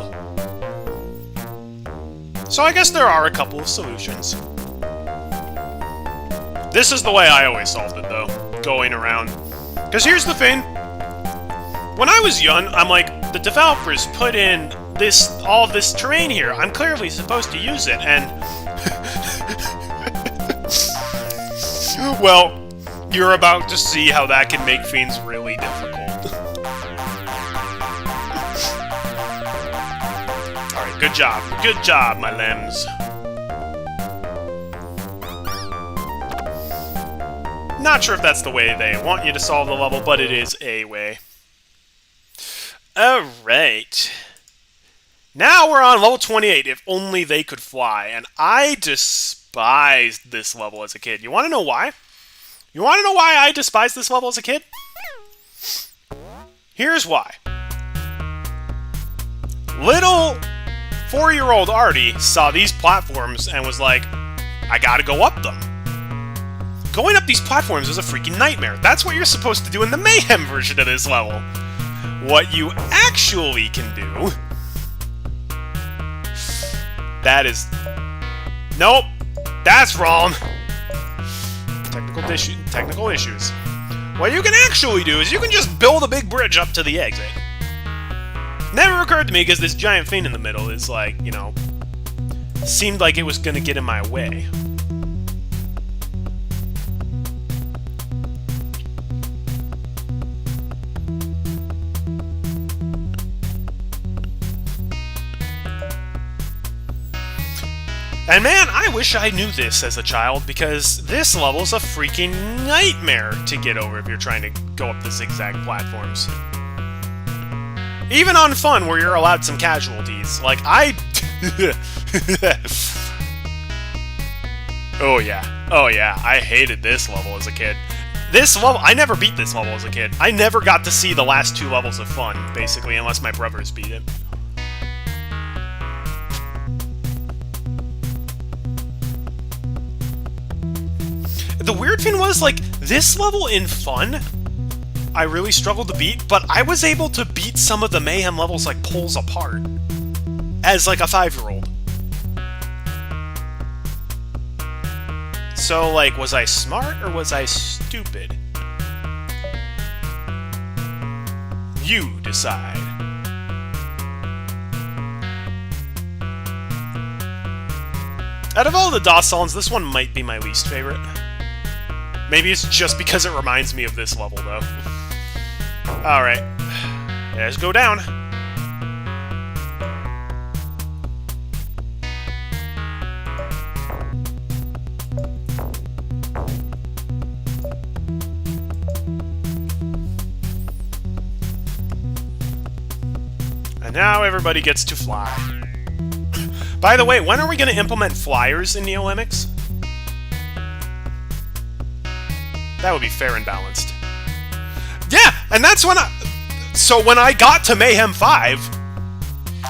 So I guess there are a couple of solutions. This is the way I always solved it, though. Going around. Because here's the thing. When I was young, I'm like, the developers put in all of this terrain here. I'm clearly supposed to use it, and... well, you're about to see how that can make things really difficult. Alright, good job. Good job, my lems. Not sure if that's the way they want you to solve the level, but it is a way. Alright. Now we're on level 28, if only they could fly. And I despised this level as a kid. You want to know why? You want to know why I despised this level as a kid? Here's why. Little 4-year-old Artie saw these platforms and was like, I gotta go up them. Going up these platforms is a freaking nightmare. That's what you're supposed to do in the Mayhem version of this level. What you actually can do... That is... Nope! That's wrong! Technical issues. What you can actually do is you can just build a big bridge up to the exit. Never occurred to me because this giant thing in the middle is like, you know... Seemed like it was gonna get in my way. And man, I wish I knew this as a child, because this level's a freaking nightmare to get over if you're trying to go up the zigzag platforms. Even on Fun, where you're allowed some casualties. Like, Oh yeah, I hated this level as a kid. This level, I never beat this level as a kid. I never got to see the last 2 levels of Fun, basically, unless my brothers beat it. The weird thing was, like, this level in Fun, I really struggled to beat, but I was able to beat some of the Mayhem levels, like, pulls apart. As, like, a 5-year-old. So, like, was I smart or was I stupid? You decide. Out of all the DOS songs, this one might be my least favorite. Maybe it's just because it reminds me of this level, though. Alright. Let's go down. And now everybody gets to fly. By the way, when are we going to implement flyers in Neo Lemmings? That would be fair and balanced. Yeah, and that's when So when I got to Mayhem 5...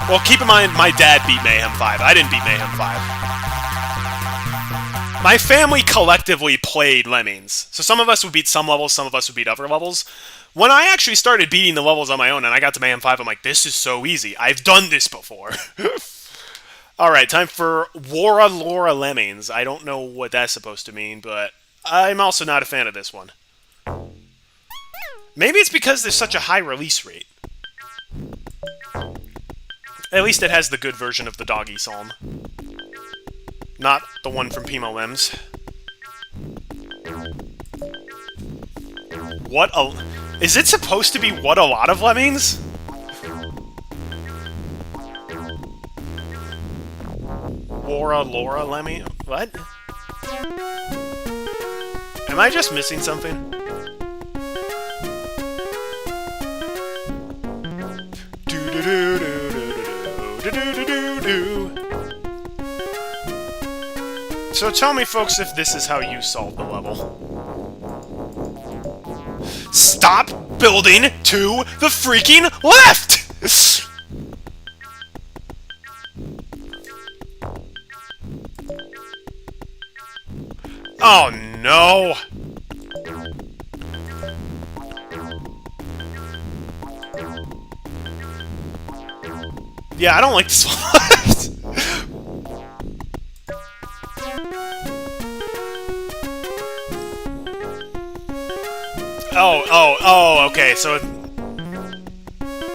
Well, keep in mind, my dad beat Mayhem 5. I didn't beat Mayhem 5. My family collectively played Lemmings. So some of us would beat some levels, some of us would beat other levels. When I actually started beating the levels on my own and I got to Mayhem 5, I'm like, this is so easy. I've done this before. Alright, time for Wara Lora Lemmings. I don't know what that's supposed to mean, but I'm also not a fan of this one. Maybe it's because there's such a high release rate. At least it has the good version of the Doggy Psalm. Not the one from Pimo Limbs. What a... Is it supposed to be what a lot of Lemmings? Wara Lora Lemming? What? Am I just missing something? So tell me, folks, if this is how you solve the level. Stop building to the freaking left! Oh no! Yeah, I don't like this one. Oh, okay, so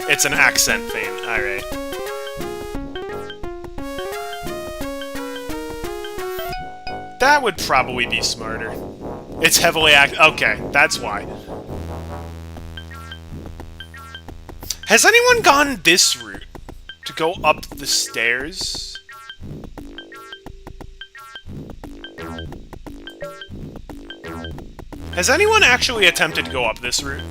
it's an accent thing, alright. That would probably be smarter. It's heavily okay, that's why. Has anyone gone this route? To go up the stairs? Has anyone actually attempted to go up this route?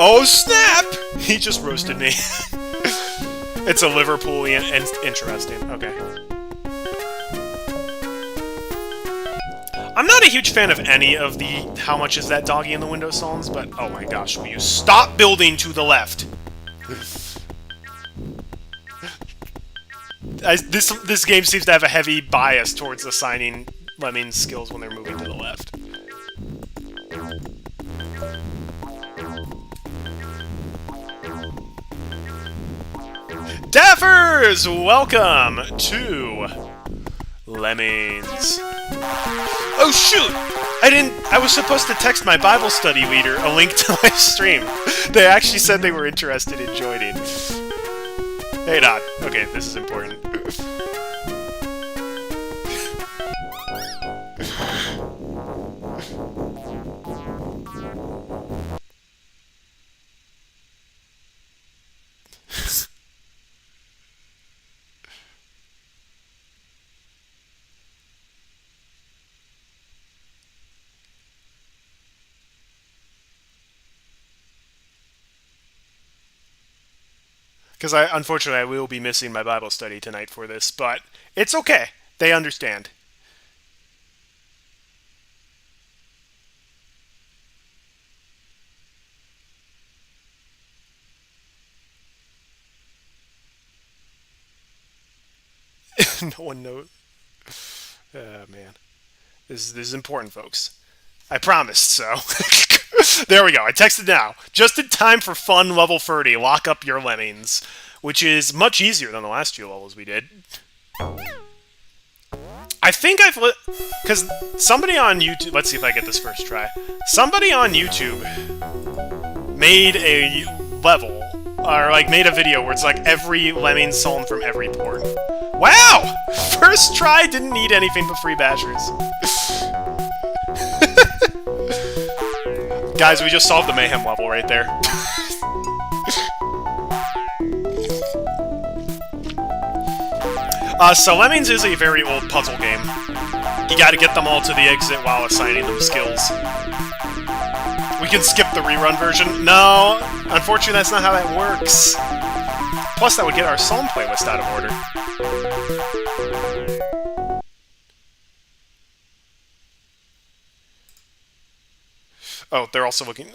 Oh snap! He just roasted me. It's a Liverpoolian and interesting. Okay. I'm not a huge fan of any of the how much is that doggy in the window songs, but oh my gosh, will you stop building to the left? This game seems to have a heavy bias towards assigning Lemmings skills when they're moving to the left. Daffers! Welcome to Lemmings. Oh shoot! I was supposed to text my Bible study leader a link to my stream. They actually said they were interested in joining. Hey Dot. Okay, this is important. Because unfortunately, I will be missing my Bible study tonight for this, but it's okay. They understand. No one knows. Man. This is important, folks. I promised, so. There we go. I texted now. Just in time for fun level 30. Lock up your lemmings. Which is much easier than the last few levels we did. I think I've... Because somebody on YouTube... Let's see if I get this first try. Somebody on YouTube made a level, or like made a video where it's like every lemming stolen from every port. Wow! First try, didn't need anything but free bashers. Guys, we just solved the mayhem level right there. So Lemmings is a very old puzzle game. You gotta get them all to the exit while assigning them skills. We can skip the rerun version. No, unfortunately that's not how that works. Plus that would get our Psalm playlist out of order. Oh, they're also looking...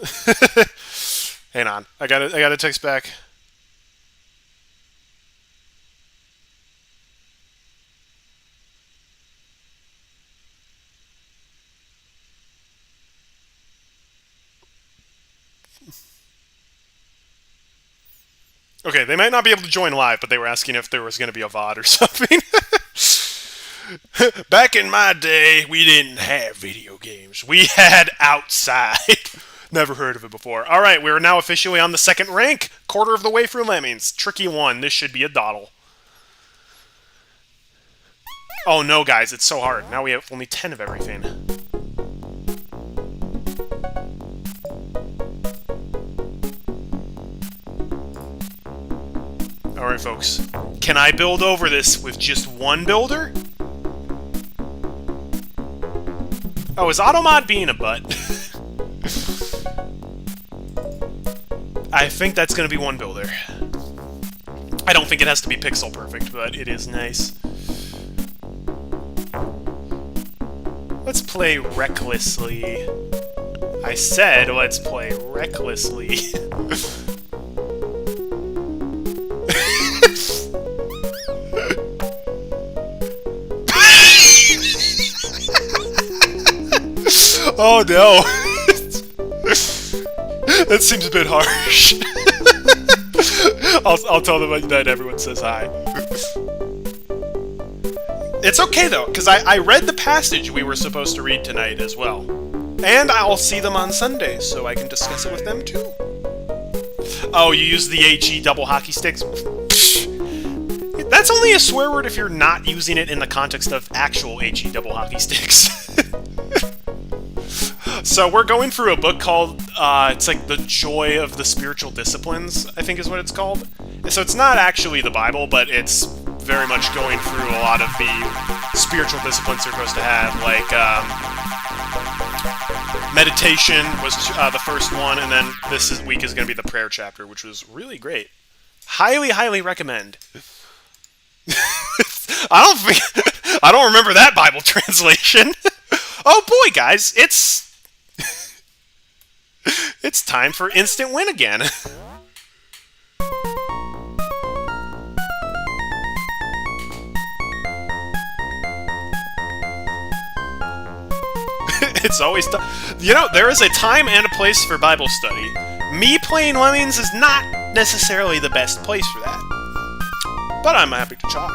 Hang on, I gotta text back. Okay, they might not be able to join live, but they were asking if there was going to be a VOD or something. Back in my day, we didn't have video games. We had Outside. Never heard of it before. Alright, we're now officially on the second rank. Quarter of the way through Lemmings. Tricky one. This should be a dawdle. Oh no, guys, it's so hard. Now we have only 10 of everything. Alright, folks. Can I build over this with just one builder? Oh, is Automod being a butt? I think that's going to be one builder. I don't think it has to be pixel perfect, but it is nice. Let's play recklessly. I said let's play recklessly. Oh no! That seems a bit harsh. I'll tell them that everyone says hi. It's okay though, because I read the passage we were supposed to read tonight as well. And I'll see them on Sunday, so I can discuss it with them too. Oh, you use the HE double hockey sticks? That's only a swear word if you're not using it in the context of actual HE double hockey sticks. So we're going through a book called, it's like The Joy of the Spiritual Disciplines, I think is what it's called. So it's not actually the Bible, but it's very much going through a lot of the spiritual disciplines you're supposed to have, like, meditation was the first one, and then this week is going to be the prayer chapter, which was really great. Highly, highly recommend. I don't remember that Bible translation. Oh boy, guys, it's time for instant win again. It's always you know, there is a time and a place for Bible study. Me playing Lemmings is not necessarily the best place for that. But I'm happy to talk.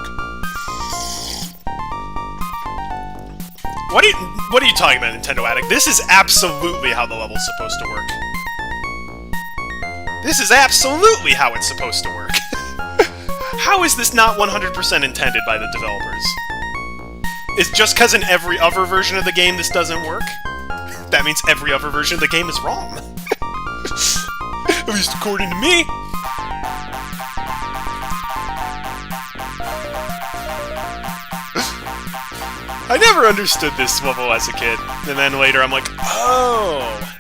What are you talking about, Nintendo Addict? This is absolutely how the level's supposed to work. This is absolutely how it's supposed to work. How is this not 100% intended by the developers? It's just because in every other version of the game this doesn't work? That means every other version of the game is wrong. At least according to me. I never understood this level as a kid, and then later I'm like, oh,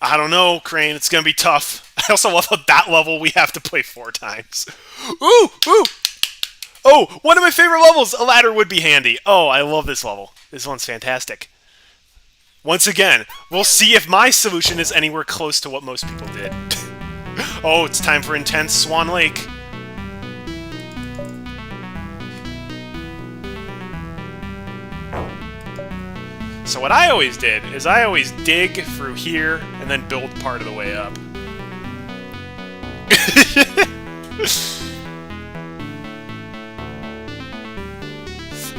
I don't know, Crane, it's gonna be tough. I also love how that level we have to play 4 times. Ooh, ooh! Oh, one of my favorite levels! A ladder would be handy. Oh, I love this level. This one's fantastic. Once again, we'll see if my solution is anywhere close to what most people did. Oh, it's time for intense Swan Lake. So what I always did is I always dig through here and then build part of the way up.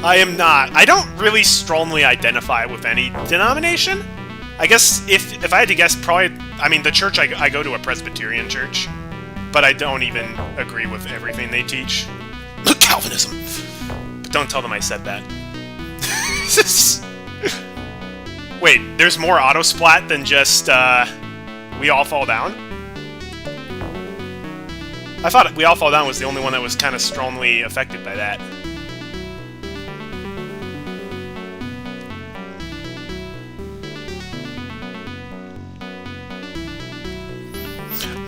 I am not. I don't really strongly identify with any denomination. I guess if I had to guess, probably, I mean, the church I go to a Presbyterian church, but I don't even agree with everything they teach. Calvinism. But don't tell them I said that. Wait, there's more auto-splat than just, We All Fall Down? I thought We All Fall Down was the only one that was kind of strongly affected by that.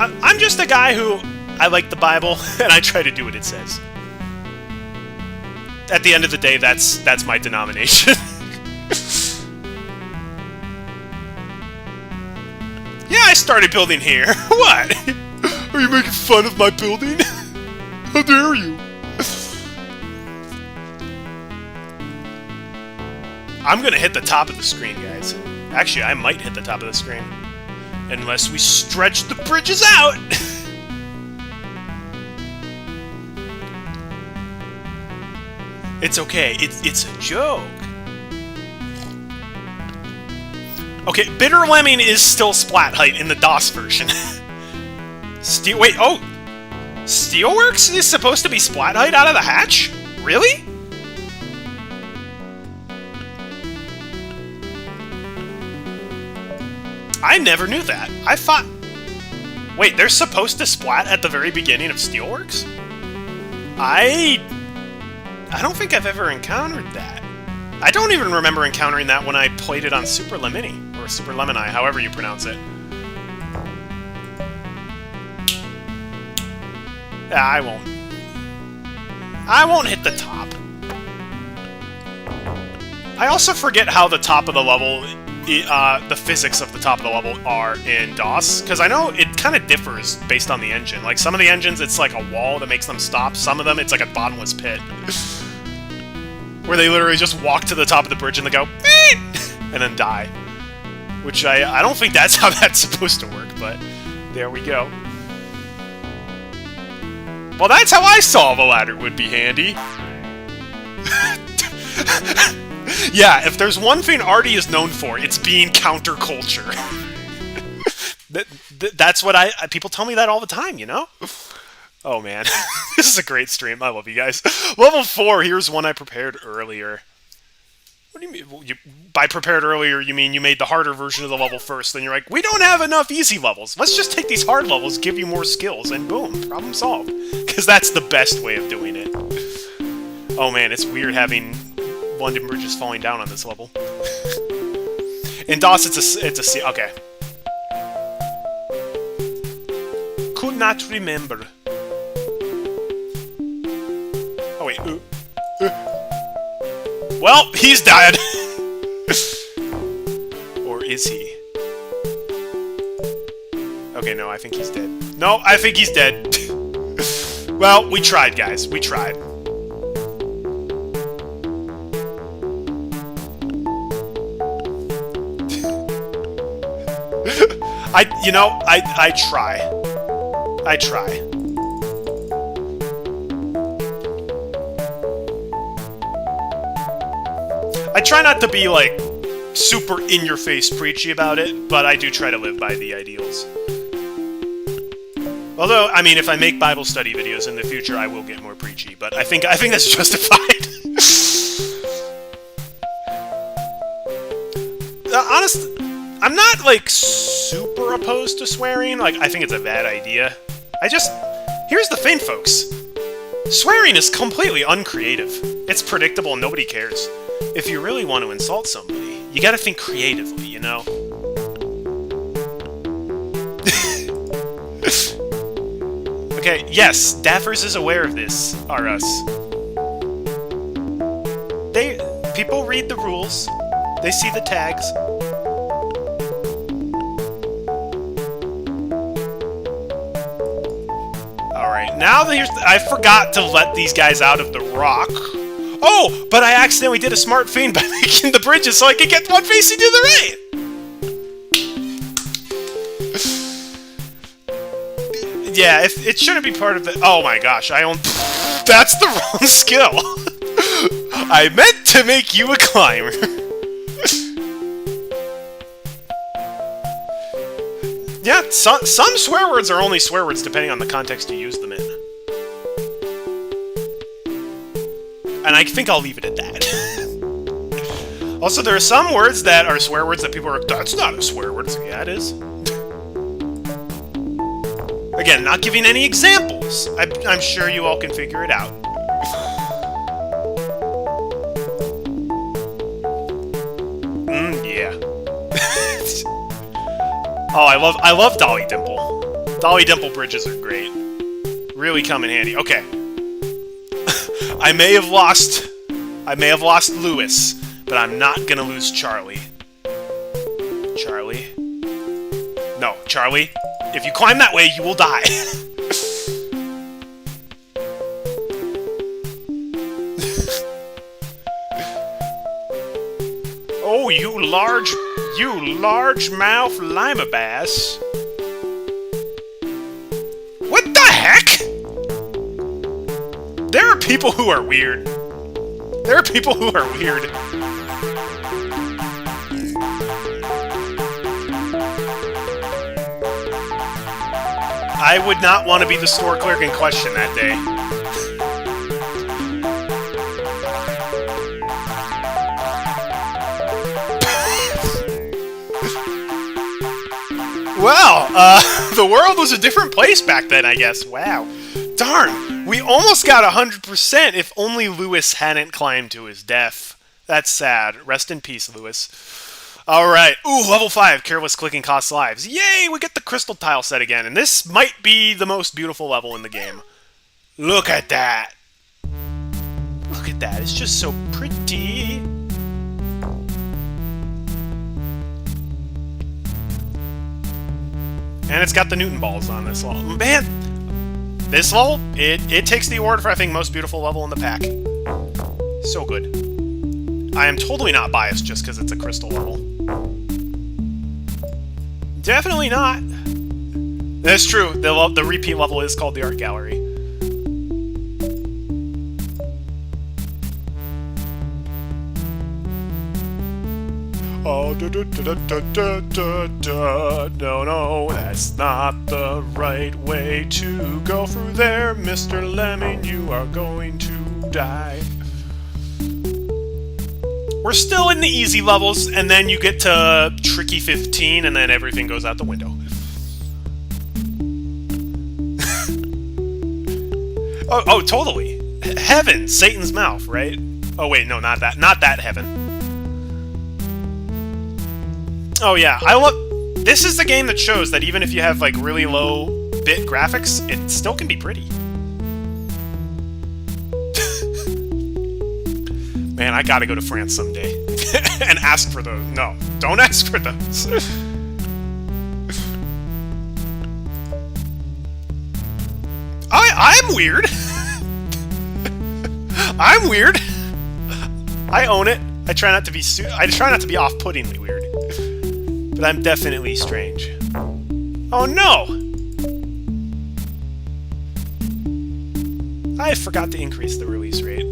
I'm just a guy who, I like the Bible, and I try to do what it says. At the end of the day, that's my denomination. Yeah, I started building here. What? Are you making fun of my building? How dare you? I'm gonna hit the top of the screen, guys. Actually, I might hit the top of the screen. Unless we stretch the bridges out! It's okay, it's a joke. Okay, Bitter Lemming is still splat height in the DOS version. Wait, oh! Steelworks is supposed to be splat height out of the hatch? Really? I never knew that. I thought... Wait, they're supposed to splat at the very beginning of Steelworks? I don't think I've ever encountered that. I don't even remember encountering that when I played it on Super Lemini, or Super Lemini, however you pronounce it. I won't hit the top. I also forget how the top of the level... the physics of the top of the level are in DOS, because I know it kind of differs based on the engine. Like, some of the engines, it's like a wall that makes them stop. Some of them, it's like a bottomless pit. Where they literally just walk to the top of the bridge and they go, beep! And then die. Which I don't think that's how that's supposed to work, but there we go. Well, that's how I solve a ladder would be handy. Yeah, if there's one thing Artie is known for, it's being counterculture. That's what people tell me that all the time, you know? Oh man, this is a great stream. I love you guys. Level 4, here's one I prepared earlier. What do you mean? By prepared earlier, you mean you made the harder version of the level first, then you're like, we don't have enough easy levels. Let's just take these hard levels, give you more skills, and boom, problem solved. Because that's the best way of doing it. Oh man, it's weird having London bridges falling down on this level. In DOS, it's a C. Okay. Could not remember. Oh wait. Well, he's dead. Or is he? Okay, no, I think he's dead. No, I think he's dead. Well, we tried, guys. We tried. I try. I try. I try not to be, like, super in-your-face preachy about it, but I do try to live by the ideals. Although, I mean, if I make Bible study videos in the future, I will get more preachy, but I think that's justified. Honestly, I'm not, like, super opposed to swearing. Like, I think it's a bad idea. Here's the thing, folks. Swearing is completely uncreative. It's predictable and nobody cares. If you really want to insult somebody, you gotta think creatively, you know? Okay, yes, Daffers is aware of this, are us. People read the rules. They see the tags. Alright, now I forgot to let these guys out of the rock. Oh, but I accidentally did a smart thing by making the bridges so I could get one facing to the right! Yeah, it shouldn't be part of the... Oh my gosh, I own... That's the wrong skill! I meant to make you a climber! Yeah, some swear words are only swear words depending on the context you use them in. And I think I'll leave it at that. Also, there are some words that are swear words that people are like, that's not a swear word. So, yeah, it is. Again, not giving any examples. I'm sure you all can figure it out. Yeah. Oh, I love Dolly Dimple. Dolly Dimple bridges are great. Really come in handy. Okay. I may have lost Lewis, but I'm not gonna lose Charlie. Charlie? No, Charlie. If you climb that way, you will die. Oh, you large-mouth lima bass. What the heck? There are people who are weird. There are people who are weird. I would not want to be the store clerk in question that day. Well, the world was a different place back then, I guess. Wow. Darn, we almost got 100% if only Lewis hadn't climbed to his death. That's sad. Rest in peace, Lewis. Alright. Ooh, level 5. Careless clicking costs lives. Yay, we get the crystal tile set again. And this might be the most beautiful level in the game. Look at that. Look at that. It's just so pretty. And it's got the Newton balls on this level. Man, this level, it takes the award for, I think, most beautiful level in the pack. So good. I am totally not biased just because it's a crystal level. Definitely not. That's true. The repeat level is called the Art Gallery. Oh, no, that's not the right way to go through there, Mr. Lemming, you are going to die. We're still in the easy levels, and then you get to Tricky 15, and then everything goes out the window. oh, totally. Heaven, Satan's mouth, right? Oh, wait, no, not that heaven. Oh yeah, this is the game that shows that even if you have like really low bit graphics, it still can be pretty. Man, I gotta go to France someday and ask for those. No, don't ask for those. I'm weird. I'm weird. I own it. I try not to be off-puttingly weird. But I'm definitely strange. Oh no! I forgot to increase the release rate.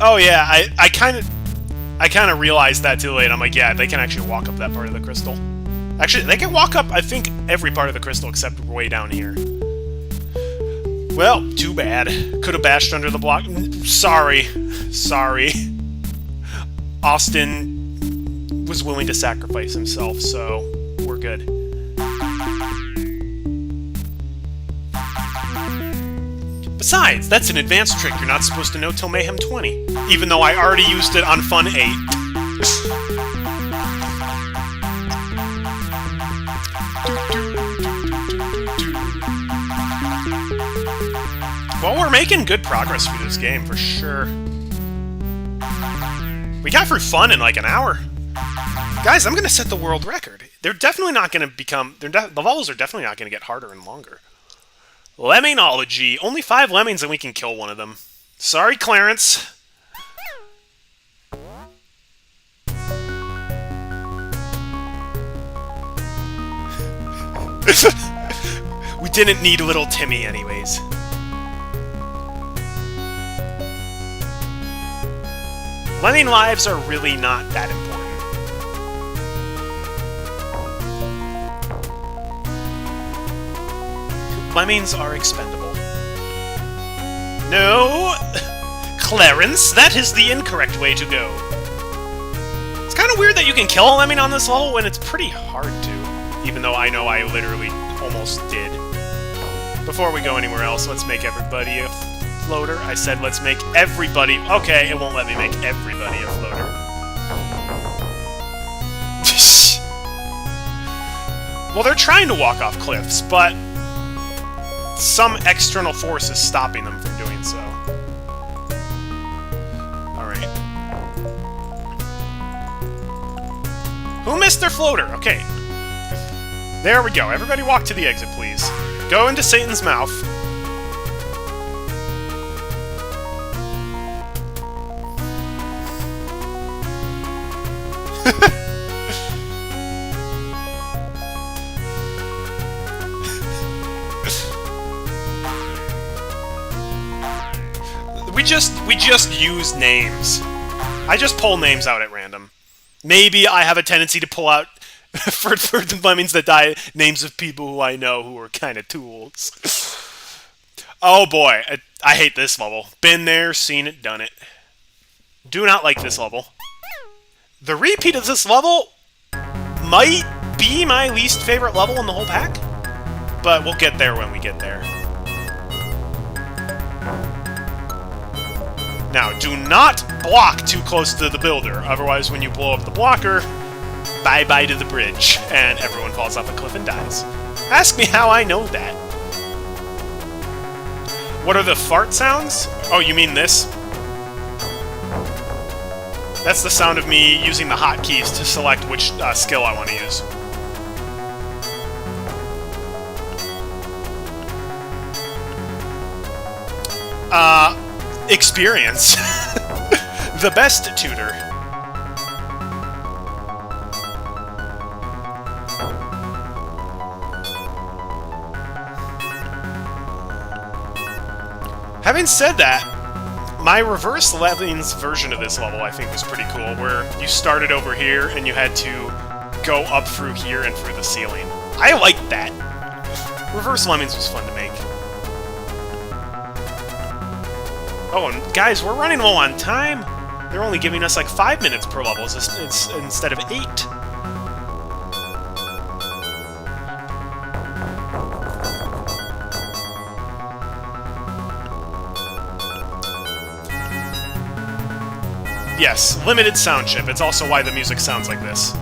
Oh yeah, I kind of realized that too late. I'm like, yeah, they can actually walk up that part of the crystal. Actually, they can walk up, I think, every part of the crystal except way down here. Well, too bad. Could have bashed under the block. Sorry. Austin was willing to sacrifice himself, so we're good. Besides, that's an advanced trick you're not supposed to know till Mayhem 20. Even though I already used it on Fun 8. Well, we're making good progress through this game, for sure. We got through Fun in like an hour. Guys, I'm gonna set the world record. They're definitely not gonna become... the levels are definitely not gonna get harder and longer. Lemmingology. Only 5 lemmings and we can kill one of them. Sorry, Clarence. We didn't need little Timmy anyways. Lemming lives are really not that important. Lemmings are expendable. No! Clarence, that is the incorrect way to go. It's kind of weird that you can kill a lemming on this level when it's pretty hard to. Even though I know I literally almost did. Before we go anywhere else, let's make everybody a floater. I said let's make everybody... Okay, it won't let me make everybody a floater. Well, they're trying to walk off cliffs, but... some external force is stopping them from doing so. Alright. Who missed their floater? Okay. There we go. Everybody walk to the exit, please. Go into Satan's mouth. We just use names. I just pull names out at random. Maybe I have a tendency to pull out for the lemmings that die names of people who I know who are kind of tools. Oh boy, I hate this level. Been there, seen it, done it. Do not like this level. The repeat of this level might be my least favorite level in the whole pack, but we'll get there when we get there. Now, do not block too close to the builder, otherwise when you blow up the blocker, bye-bye to the bridge, and everyone falls off a cliff and dies. Ask me how I know that. What are the fart sounds? Oh, you mean this? That's the sound of me using the hotkeys to select which skill I want to use. Experience. The best tutor. Having said that, my reverse Lemmings version of this level I think was pretty cool, where you started over here and you had to go up through here and through the ceiling. I liked that. Reverse Lemmings was fun to make. Oh, and guys, we're running low on time. They're only giving us like 5 minutes per level instead of 8. Yes, limited sound chip. It's also why the music sounds like this.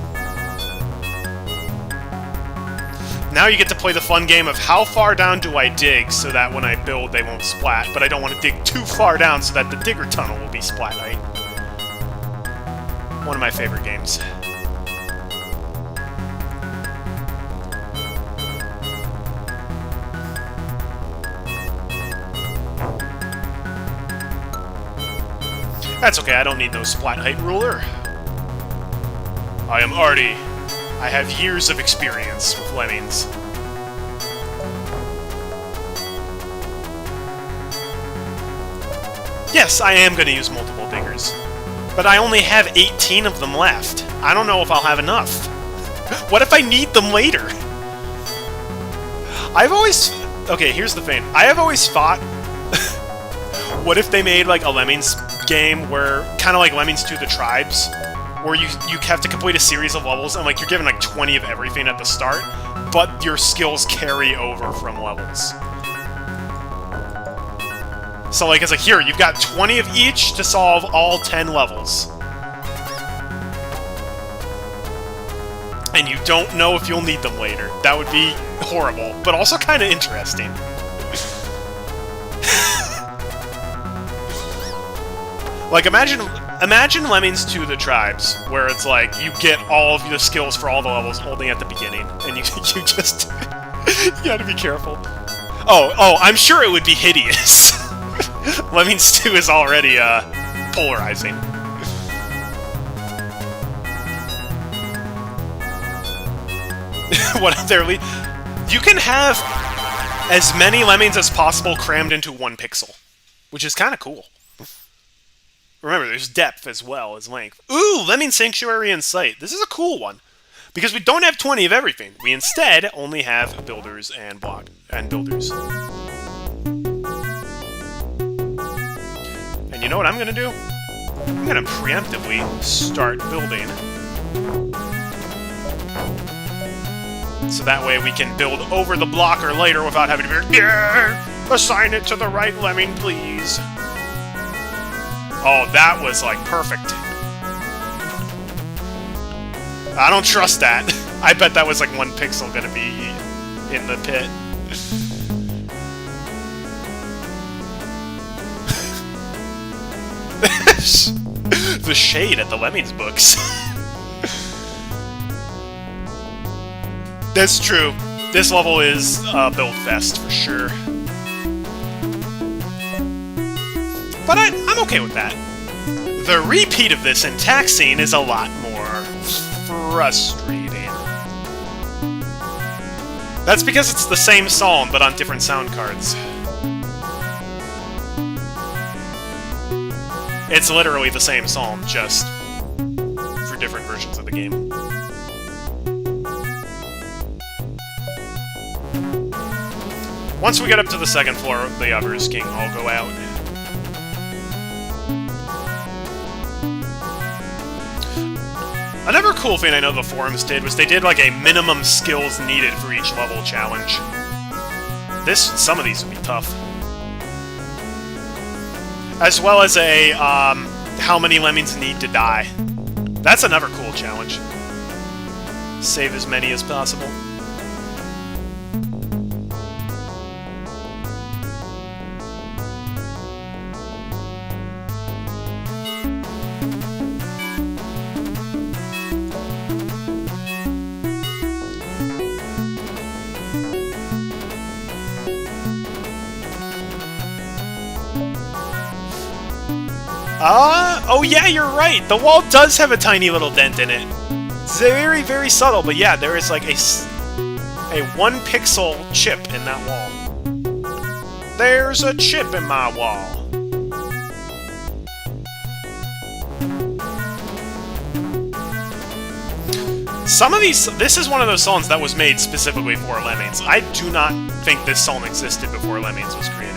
Now you get to play the fun game of how far down do I dig so that when I build they won't splat, but I don't want to dig too far down so that the digger tunnel will be splat height. One of my favorite games. That's okay, I don't need no splat height ruler. I am Artie. I have years of experience with lemmings. Yes, I am going to use multiple diggers. But I only have 18 of them left. I don't know if I'll have enough. What if I need them later? I've always... Okay, here's the thing. I have always thought... What if they made, like, a Lemmings game where... Kind of like Lemmings 2 The Tribes, where you have to complete a series of levels, and, like, you're given, like, 20 of everything at the start, but your skills carry over from levels. So, like, it's like, here, you've got 20 of each to solve all 10 levels. And you don't know if you'll need them later. That would be horrible, but also kind of interesting. Like, imagine Imagine Lemmings 2 The Tribes, where it's like, you get all of the skills for all the levels only at the beginning, and you just... you gotta be careful. Oh, I'm sure it would be hideous. Lemmings 2 is already, polarizing. What you can have as many lemmings as possible crammed into one pixel, which is kind of cool. Remember, there's depth as well as length. Ooh, Lemming Sanctuary in sight. This is a cool one. Because we don't have 20 of everything. We instead only have builders and builders. And you know what I'm going to do? I'm going to preemptively start building. So that way we can build over the blocker later without having to be like, yeah, assign it to the right lemming, please. Oh, that was, like, perfect. I don't trust that. I bet that was, like, 1 pixel gonna be in the pit. The shade at the Lemmings books. That's true. This level is build fest for sure. But I'm okay with that. The repeat of this in Taxing is a lot more frustrating. That's because it's the same song, but on different sound cards. It's literally the same song, just for different versions of the game. Once we get up to the second floor, the others can all go out. Another cool thing I know the forums did was they did like a minimum skills needed for each level challenge. Some of these would be tough. As well as a, how many lemmings need to die. That's another cool challenge. Save as many as possible. Oh yeah, you're right! The wall does have a tiny little dent in it. It's very, very subtle, but yeah, there is like a 1 pixel chip in that wall. There's a chip in my wall. Some of these... This is one of those songs that was made specifically for Lemmings. I do not think this song existed before Lemmings was created.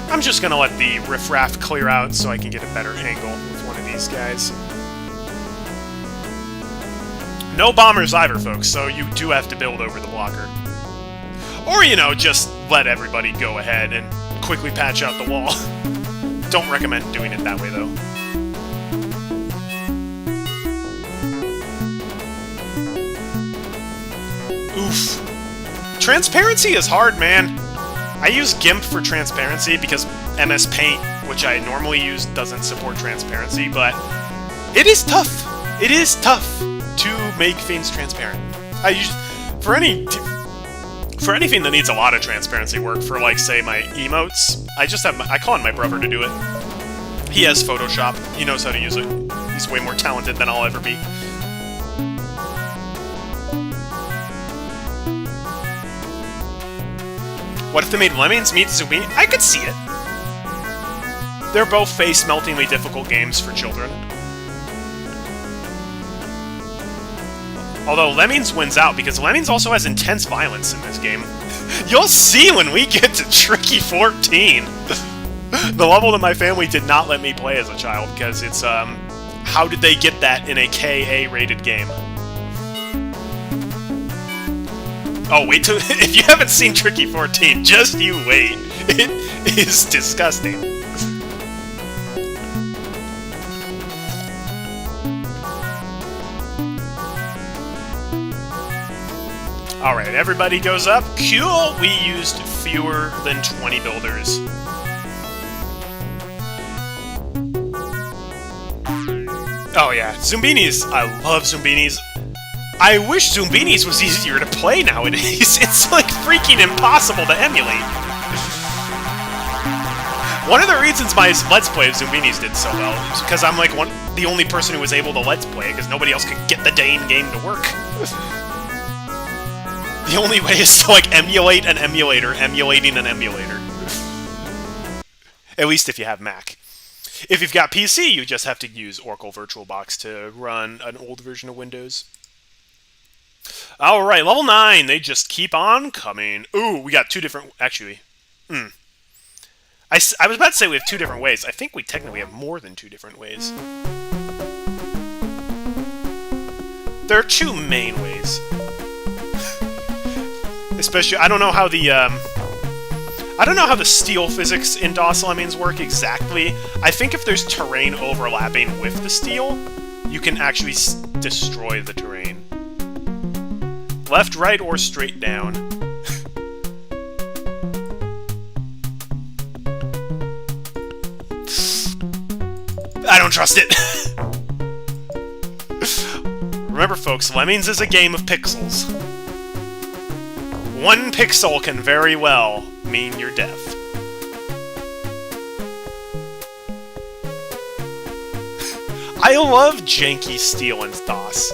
I'm just gonna let the riffraff clear out so I can get a better angle with one of these guys. No bombers either, folks, so you do have to build over the blocker. Or, you know, just let everybody go ahead and quickly patch out the wall. Don't recommend doing it that way, though. Oof. Transparency is hard, man. I use GIMP for transparency because MS Paint, which I normally use, doesn't support transparency, but it is tough. It is tough to make things transparent. For anything that needs a lot of transparency work, for like, say, my emotes, I call on my brother to do it. He has Photoshop. He knows how to use it. He's way more talented than I'll ever be. What if they made Lemmings meet Zumi? I could see it. They're both face-meltingly difficult games for children. Although Lemmings wins out, because Lemmings also has intense violence in this game. You'll see when we get to Tricky 14. The level that my family did not let me play as a child, because it's, how did they get that in a KA-rated game? Oh, wait till... If you haven't seen Tricky 14, just you wait. It is disgusting. Alright, everybody goes up. Cool! We used fewer than 20 builders. Oh yeah, Zumbinis. I love Zumbinis. I wish Zumbinis was easier to play nowadays. It's like freaking impossible to emulate. One of the reasons my Let's Play of Zumbinis did so well is because I'm like the only person who was able to Let's Play because nobody else could get the dang game to work. The only way is to like emulate an emulator, emulating an emulator. At least if you have Mac. If you've got PC, you just have to use Oracle VirtualBox to run an old version of Windows. Alright, level 9. They just keep on coming. Ooh, we got two different... Actually, I was about to say we have two different ways. I think we technically have more than two different ways. There are two main ways. Especially, I don't know how the steel physics in DOS Lemmings work exactly. I think if there's terrain overlapping with the steel, you can actually destroy the terrain. Left, right, or straight down. I don't trust it! Remember, folks, Lemmings is a game of pixels. One pixel can very well mean your death. I love janky steel in DOS.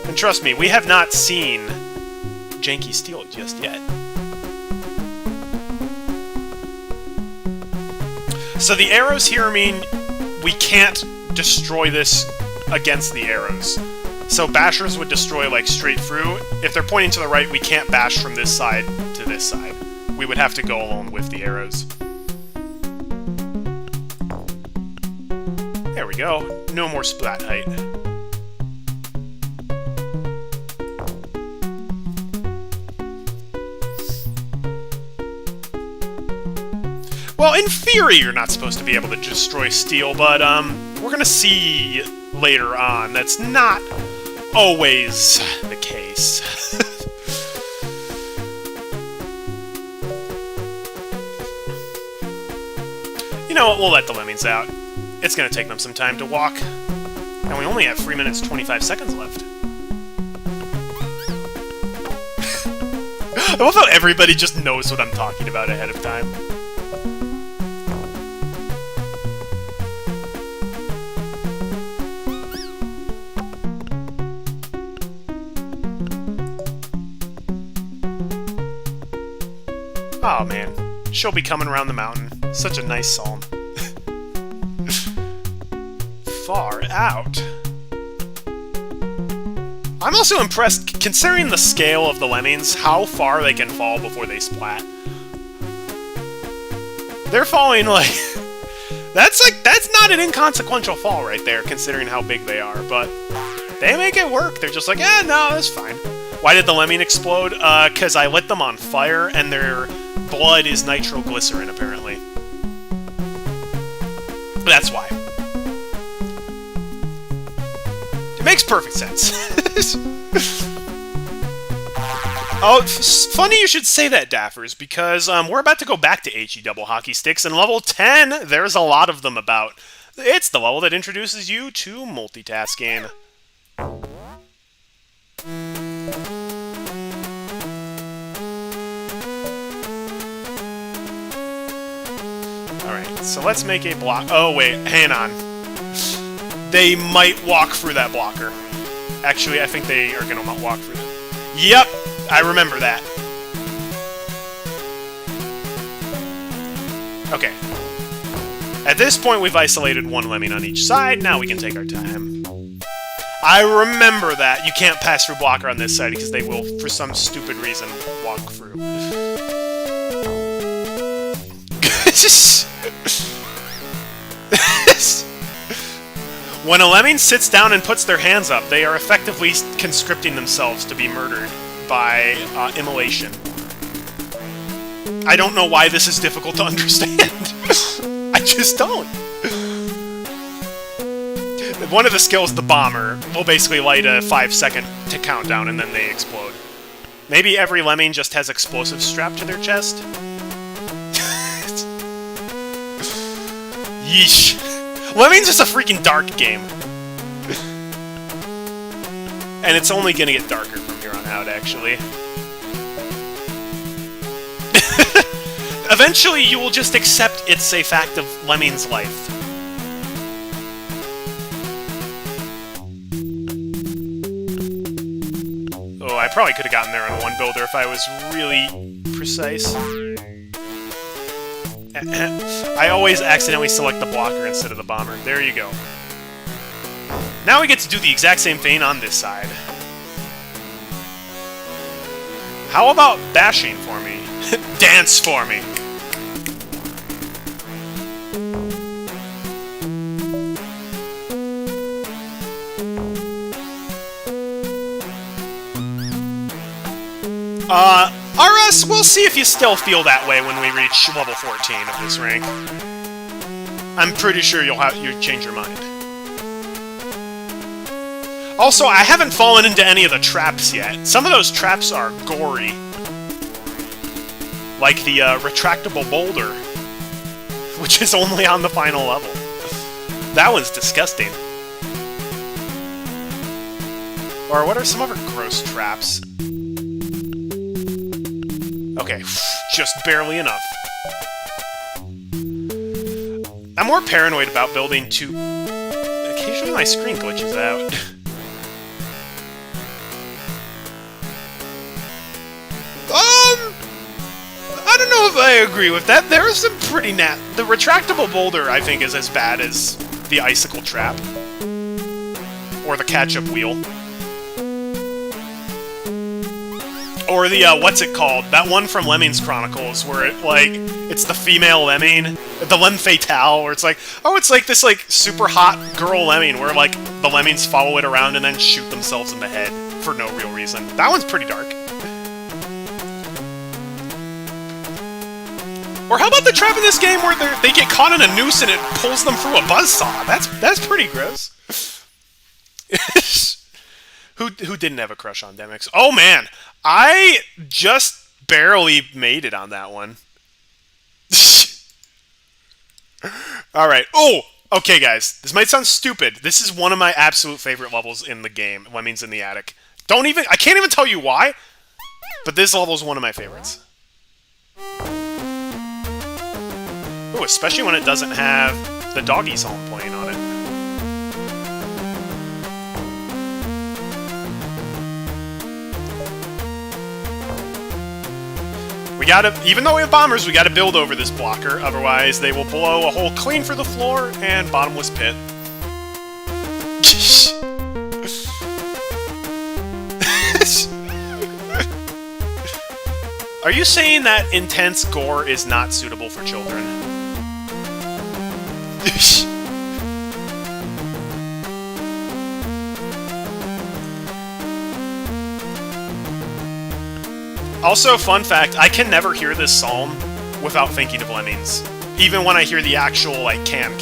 And trust me, we have not seen janky steel just yet. So the arrows here mean we can't destroy this against the arrows. So bashers would destroy, like, straight through. If they're pointing to the right, we can't bash from this side to this side. We would have to go along with the arrows. There we go. No more splat height. Well, in theory, you're not supposed to be able to destroy steel, but, we're gonna see later on that's not always the case. You know what, we'll let the Lemmings out. It's gonna take them some time to walk. And we only have 3 minutes 25 seconds left. I love how everybody just knows what I'm talking about ahead of time. Oh man, she'll be coming around the mountain. Such a nice psalm. Far out. I'm also impressed, considering the scale of the Lemmings, how far they can fall before they splat. They're falling like... That's not an inconsequential fall right there, considering how big they are, but they make it work. They're just like, eh, no, that's fine. Why did the Lemming explode? Because I lit them on fire, and their blood is nitroglycerin, apparently. That's why. It makes perfect sense. Oh, funny you should say that, Daffers, because we're about to go back to HE double hockey sticks, and level 10, there's a lot of them about. It's the level that introduces you to multitasking. Alright, so let's make a block. Oh, wait, hang on. They might walk through that blocker. Actually, I think they are going to walk through it. Yep, I remember that. Okay. At this point, we've isolated one Lemming on each side. Now we can take our time. I remember that. You can't pass through blocker on this side because they will, for some stupid reason, walk through. When a Lemming sits down and puts their hands up, they are effectively conscripting themselves to be murdered by immolation. I don't know why this is difficult to understand. I just don't. One of the skills, the bomber, will basically light a 5-second countdown and then they explode. Maybe every lemming just has explosives strapped to their chest? Yeesh. Lemmings is a freaking dark game. And it's only gonna get darker from here on out, actually. Eventually, you will just accept it's a fact of Lemmings' life. Oh, I probably could have gotten there on one builder if I was really precise. I always accidentally select the blocker instead of the bomber. There you go. Now we get to do the exact same thing on this side. How about bashing for me? Dance for me! RS, we'll see if you still feel that way when we reach level 14 of this rank. I'm pretty sure you'll change your mind. Also, I haven't fallen into any of the traps yet. Some of those traps are gory. Like the retractable boulder, which is only on the final level. That one's disgusting. Or what are some other gross traps? Okay, just barely enough. I'm more paranoid about building too... Occasionally my screen glitches out. I don't know if I agree with that. There is some pretty The retractable boulder, I think, is as bad as the icicle trap. Or the catch-up wheel. Or the, what's it called? That one from Lemmings Chronicles, where it, like, it's the female lemming, the Lemme Fatale, where it's like, oh, it's like this, like, super hot girl lemming, where, like, the lemmings follow it around and then shoot themselves in the head for no real reason. That one's pretty dark. Or how about the trap in this game where they get caught in a noose and it pulls them through a buzzsaw? That's pretty gross. Who didn't have a crush on Demix? Oh man, I just barely made it on that one. All right. Oh, okay, guys. This might sound stupid. This is one of my absolute favorite levels in the game. Lemmings in the Attic. I can't even tell you why, but this level is one of my favorites. Ooh, especially when it doesn't have the doggy song playing on it. Even though we have bombers, we gotta build over this blocker, otherwise they will blow a hole clean for the floor and bottomless pit. Are you saying that intense gore is not suitable for children? Also, fun fact, I can never hear this psalm without thinking of Lemmings. Even when I hear the actual, like, can.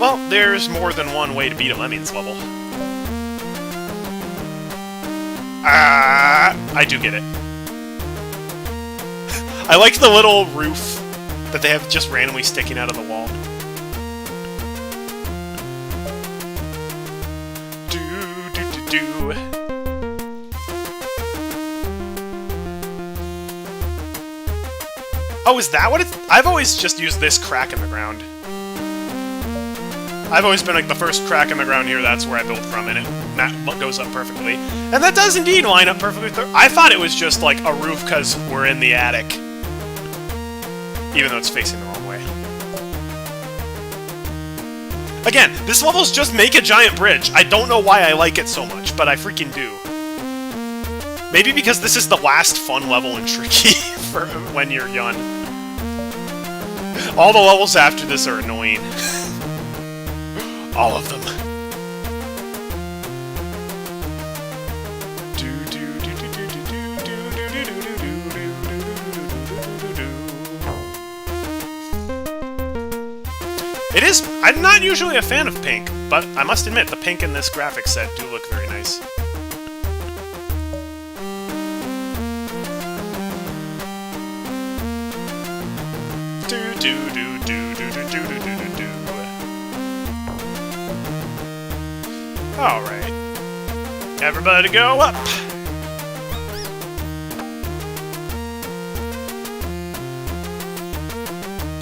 Well, there's more than one way to beat a Lemmings level. I do get it. I like the little roof that they have just randomly sticking out of the wall. Oh, is that what it's... I've always just used this crack in the ground. I've always been like, the first crack in the ground here, that's where I built from, and that goes up perfectly. And that does indeed line up perfectly. I thought it was just like a roof because we're in the attic. Even though it's facing the wrong way. Again, this level's just make a giant bridge. I don't know why I like it so much, but I freaking do. Maybe because this is the last fun level in Tricky for when you're young. All the levels after this are annoying. All of them. It is... I'm not usually a fan of pink, but I must admit, the pink in this graphic set do look very nice. Alright. Everybody go up!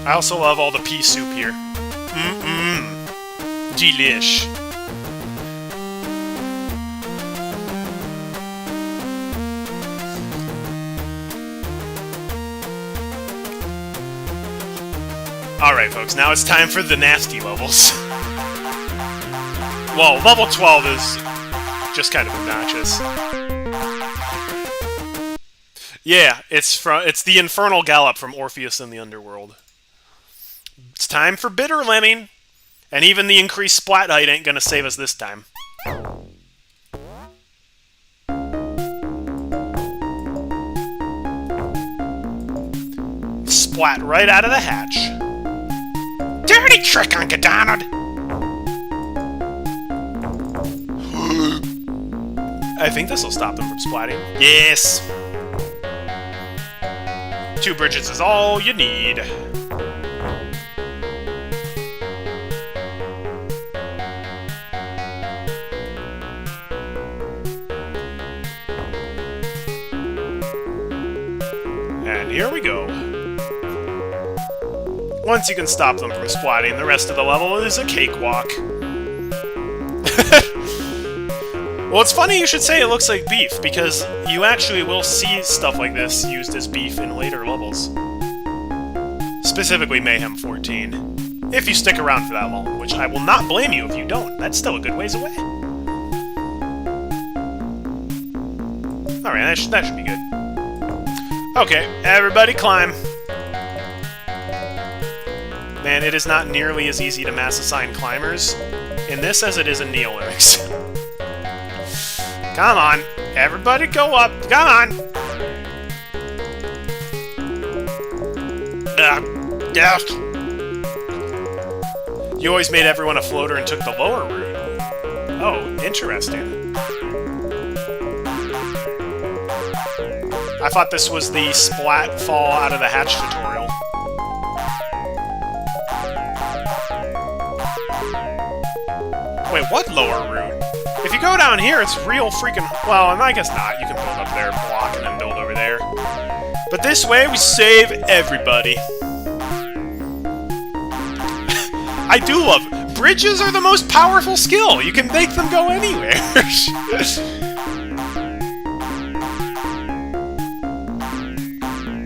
I also love all the pea soup here. Delish. Alright, folks, now it's time for the nasty levels. Well, level 12 is just kind of obnoxious. Yeah, it's the Infernal Gallop from Orpheus in the Underworld. It's time for Bitter Lemming, and even the increased splat height ain't gonna save us this time. Splat right out of the hatch. Dirty trick, Uncle Donald! I think this will stop them from splatting. Yes! 2 bridges is all you need. And here we go. Once you can stop them from splatting, the rest of the level is a cakewalk. Well, it's funny you should say it looks like beef, because you actually will see stuff like this used as beef in later levels. Specifically Mayhem 14. If you stick around for that long, which I will not blame you if you don't. That's still a good ways away. Alright, that should be good. Okay, everybody climb. Man, it is not nearly as easy to mass assign climbers in this as it is in Lemmings. Come on, everybody go up. Come on. Yeah. You always made everyone a floater and took the lower route. Oh, interesting. I thought this was the splat fall out of the hatch tutorial. Wait, what lower route? If you go down here, it's real freaking... Well, and I guess not. You can build up there, block, and then build over there. But this way, we save everybody. I do love... Bridges are the most powerful skill! You can make them go anywhere!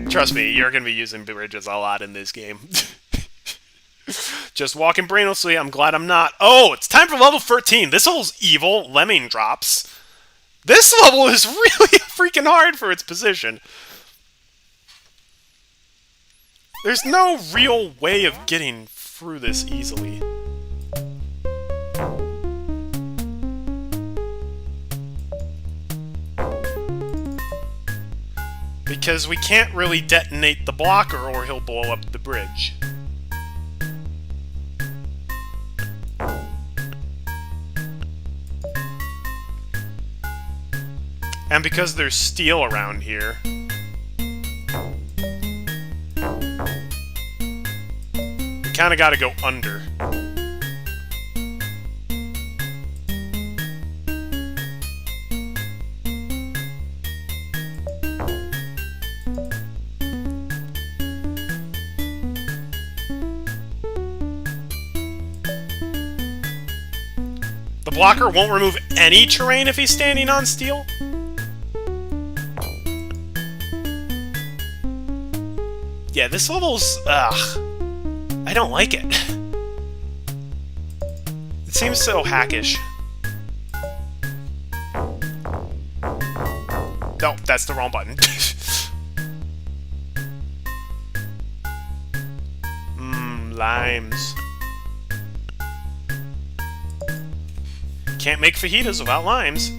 Trust me, you're gonna be using bridges a lot in this game. Just walking brainlessly, I'm glad I'm not. Oh, it's time for level 13. This level's evil. Lemming drops. This level is really freaking hard for its position. There's no real way of getting through this easily. Because we can't really detonate the blocker or he'll blow up the bridge. And because there's steel around here, we kinda gotta go under. The blocker won't remove any terrain if he's standing on steel? Yeah, this level's... ugh. I don't like it. It seems so hackish. No, that's the wrong button. Limes. Can't make fajitas without limes.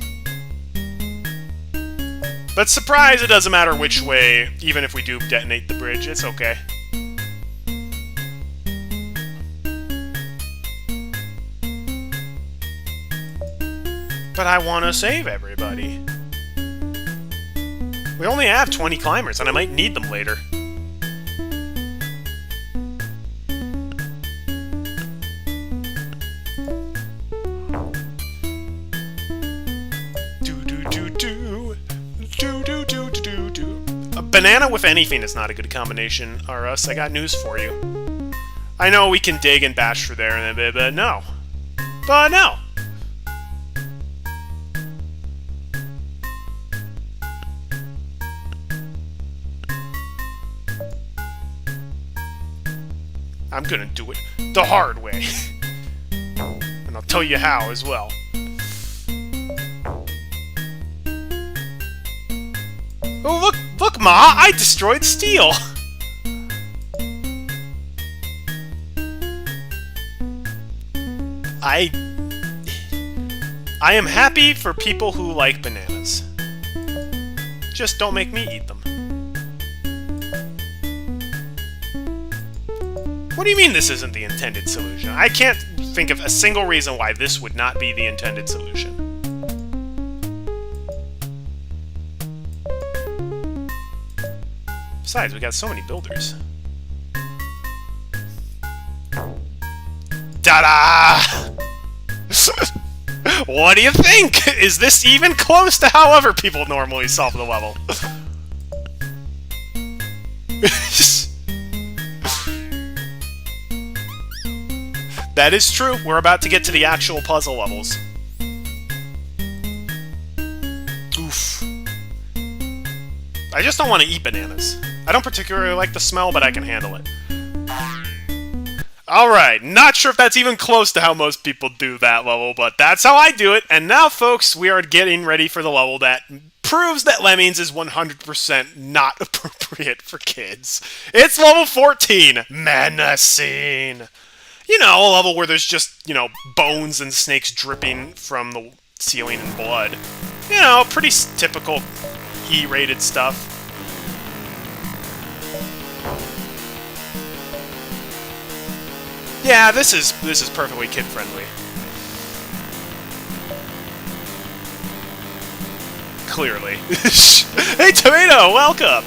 But surprise, it doesn't matter which way, even if we do detonate the bridge, it's okay. But I want to save everybody. We only have 20 climbers, and I might need them later. A banana with anything is not a good combination, R.Us. I got news for you. I know we can dig and bash for there and a bit, but no. But no. I'm gonna do it the hard way. And I'll tell you how as well. Oh, look, Ma! I destroyed steel! I am happy for people who like bananas. Just don't make me eat them. What do you mean this isn't the intended solution? I can't think of a single reason why this would not be the intended solution. Besides, we got so many builders. Ta-da! What do you think? Is this even close to however people normally solve the level? That is true. We're about to get to the actual puzzle levels. Oof. I just don't want to eat bananas. I don't particularly like the smell, but I can handle it. Alright, not sure if that's even close to how most people do that level, but that's how I do it. And now, folks, we are getting ready for the level that proves that Lemmings is 100% not appropriate for kids. It's level 14, Menacing. You know, a level where there's just, you know, bones and snakes dripping from the ceiling and blood. You know, pretty typical E-rated stuff. Yeah, this is perfectly kid-friendly. Clearly. Hey, Tomato, welcome!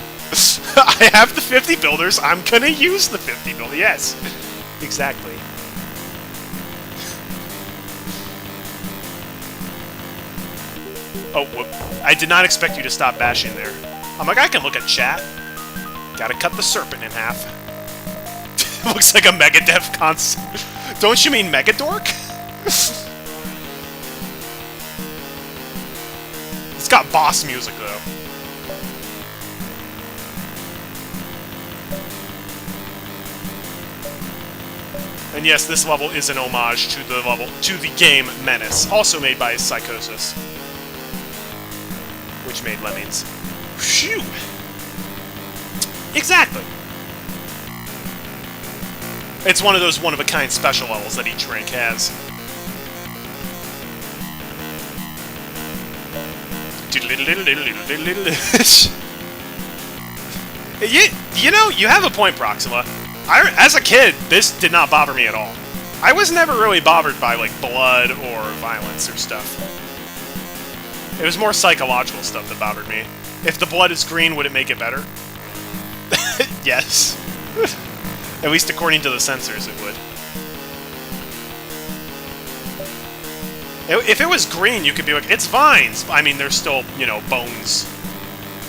I have the 50 builders, I'm gonna use the 50 builders, yes. Exactly. Oh, whoop. I did not expect you to stop bashing there. I'm like, I can look at chat. Gotta cut the serpent in half. Looks like a Megadeth concert. Don't you mean Megadork? It's got boss music, though. And yes, this level is an homage to the game Menace, also made by Psychosis, which made Lemmings. Phew! Exactly. It's one of those one-of-a-kind special levels that each rank has. You know, you have a point, Proxima. As a kid, this did not bother me at all. I was never really bothered by, like, blood or violence or stuff. It was more psychological stuff that bothered me. If the blood is green, would it make it better? Yes. At least according to the censors, it would. If it was green, you could be like, it's vines! I mean, there's still, you know, bones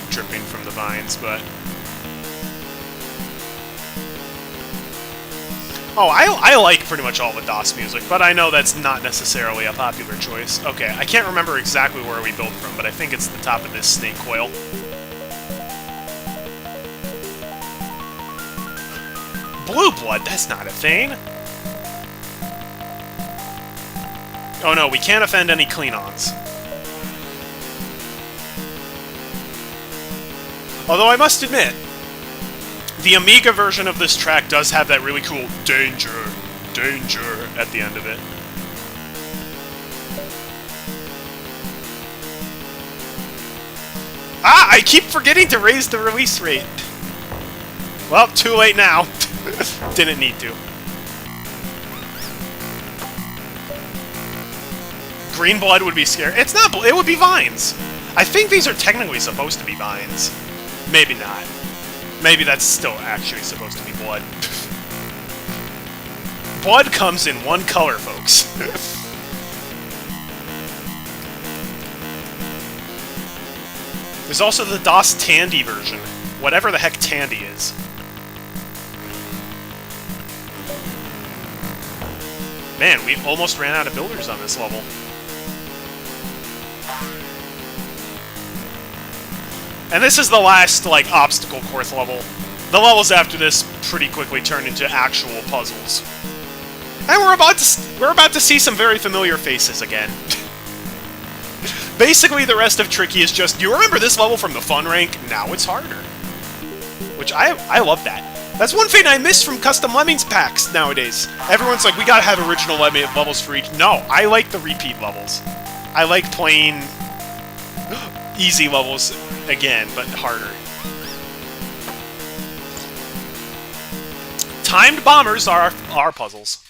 dripping from the vines, but... Oh, I like pretty much all the DOS music, but I know that's not necessarily a popular choice. Okay, I can't remember exactly where we built from, but I think it's the top of this snake coil. Blue blood? That's not a thing. Oh no, we can't offend any Klingons. Although I must admit, the Amiga version of this track does have that really cool danger, danger at the end of it. Ah, I keep forgetting to raise the release rate. Well, too late now. Didn't need to. Green blood would be scary. It's not. It would be vines. I think these are technically supposed to be vines. Maybe not. Maybe that's still actually supposed to be blood. Blood comes in one color, folks. There's also the DOS Tandy version. Whatever the heck Tandy is. Man, we almost ran out of builders on this level. And this is the last, like, obstacle course level. The levels after this pretty quickly turn into actual puzzles. And we're about to see some very familiar faces again. Basically, the rest of Tricky is just, you remember this level from the fun rank? Now it's harder. Which, I love that. That's one thing I miss from custom Lemmings packs nowadays. Everyone's like, we gotta have original levels for each. No, I like the repeat levels. I like playing easy levels again, but harder. Timed bombers are puzzles.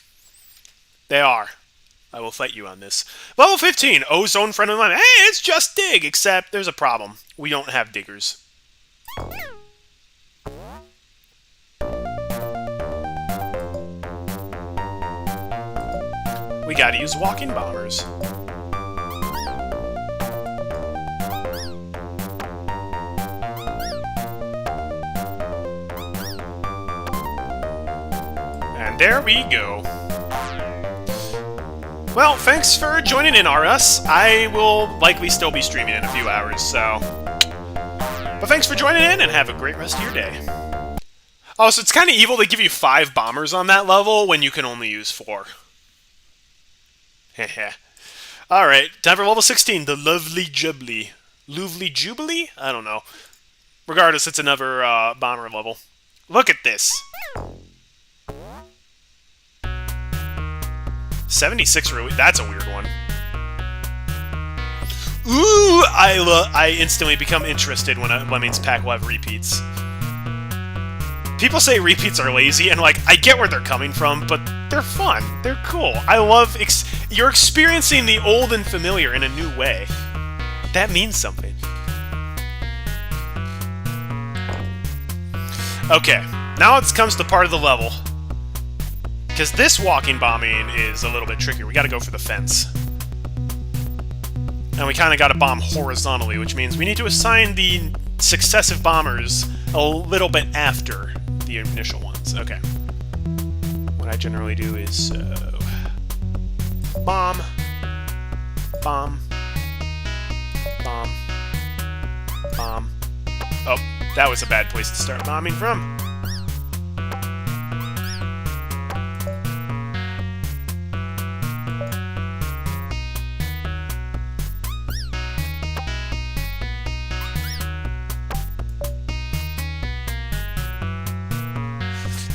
They are. I will fight you on this. Level 15, Ozone Friendly Lemon. Hey, it's just dig, except there's a problem. We don't have diggers. We gotta use walking bombers. And there we go. Well, thanks for joining in, RS. I will likely still be streaming in a few hours, so... But thanks for joining in, and have a great rest of your day. Oh, so it's kind of evil they give you 5 bombers on that level when you can only use 4. Heh. Alright, time for level 16, the Lovely Jubilee. Lovely Jubilee? I don't know. Regardless, it's another bomber level. Look at this. 76 really? That's a weird one. Ooh! I instantly become interested when a Lemmings pack will have repeats. People say repeats are lazy, and like, I get where they're coming from, but they're fun. They're cool. I love... You're experiencing the old and familiar in a new way. That means something. Okay, now it comes to part of the level. Because this walking bombing is a little bit trickier. We gotta go for the fence. And we kinda gotta bomb horizontally, which means we need to assign the successive bombers a little bit after the initial ones. Okay. What I generally do is, bomb, bomb, bomb, bomb. Oh, that was a bad place to start bombing from.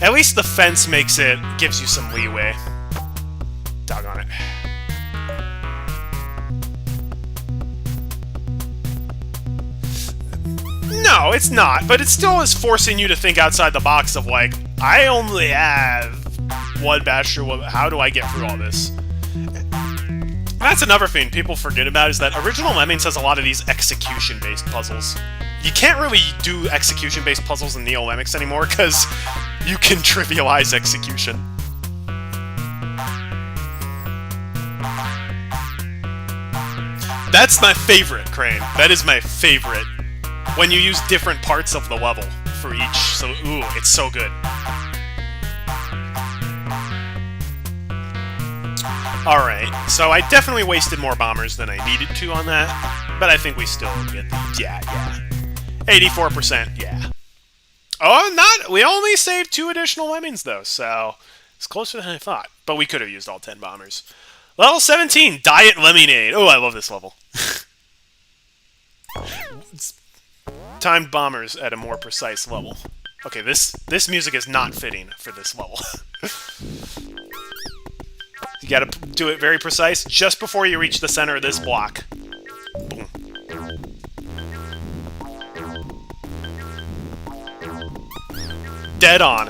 At least the fence gives you some leeway. Doggone it. No, it's not, but it still is forcing you to think outside the box of like, I only have one basher, how do I get through all this? That's another thing people forget about, is that original Lemmings has a lot of these execution-based puzzles. You can't really do execution-based puzzles in Neo Lemmings anymore, because you can trivialize execution. That's my favorite, Crane. That is my favorite. When you use different parts of the level for each, so ooh, it's so good. Alright, so I definitely wasted more bombers than I needed to on that, but I think we still get the... yeah. 84%, yeah. Oh, we only saved 2 additional Lemmings, though, so it's closer than I thought. But we could have used all 10 bombers. Level 17, Diet Lemonade. Oh, I love this level. Timed bombers at a more precise level. Okay, this music is not fitting for this level. You gotta do it very precise just before you reach the center of this block. Boom. Dead on.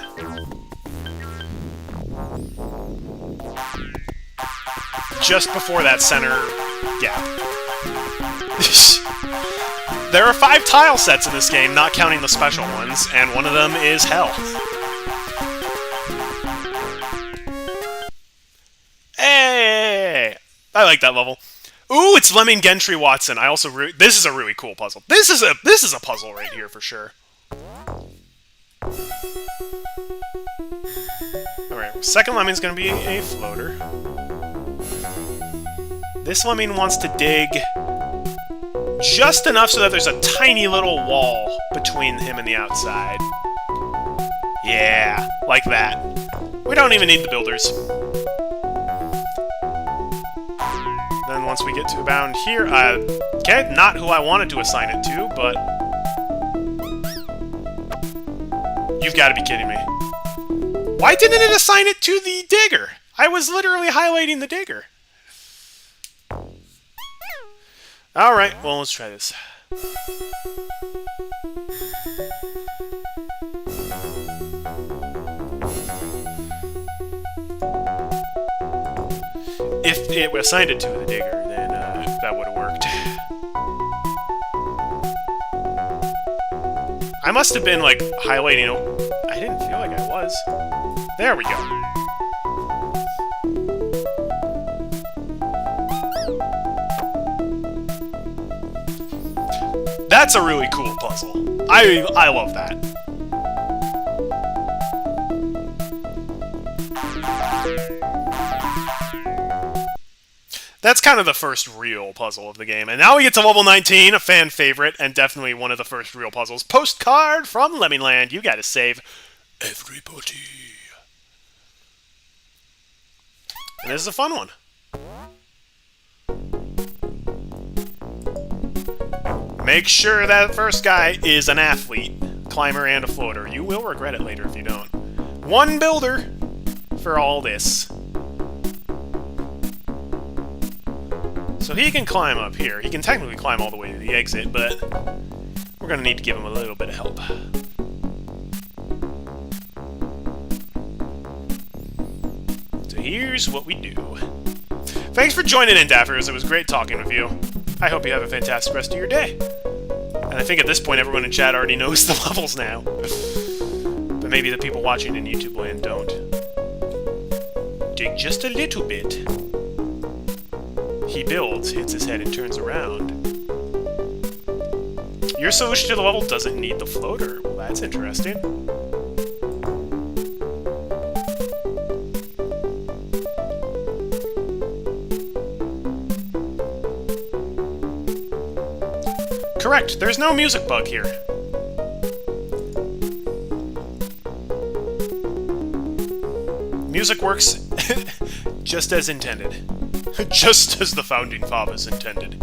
Just before that center Yeah. There are 5 tile sets in this game, not counting the special ones, and one of them is hell. Hey! I like that level. Ooh, it's Lemming Gentry Watson. I also this is a really cool puzzle. This is a puzzle right here for sure. Alright, second Lemming's gonna be a floater. This Lemming wants to dig just enough so that there's a tiny little wall between him and the outside. Yeah, like that. We don't even need the builders. Then once we get to about here, okay, not who I wanted to assign it to, but... You've got to be kidding me. Why didn't it assign it to the digger? I was literally highlighting the digger. Alright, well, let's try this. If it assigned it to the digger, then that would have worked. I must have been, like, highlighting... I didn't feel like I was. There we go. That's a really cool puzzle. I love that. That's kind of the first real puzzle of the game. And now we get to level 19, a fan favorite, and definitely one of the first real puzzles. Postcard from Lemmingland. You gotta save everybody. And this is a fun one. Make sure that first guy is an athlete, climber, and a floater. You will regret it later if you don't. One builder for all this. So he can climb up here. He can technically climb all the way to the exit, but we're going to need to give him a little bit of help. So here's what we do. Thanks for joining in, Daffers. It was great talking with you. I hope you have a fantastic rest of your day. And I think at this point everyone in chat already knows the levels now. But maybe the people watching in YouTube land don't. Dig just a little bit. He builds, hits his head, and turns around. Your solution to the level doesn't need the floater. Well, that's interesting. Correct, there's no music bug here. Music works just as intended. Just as the Founding Fathers intended.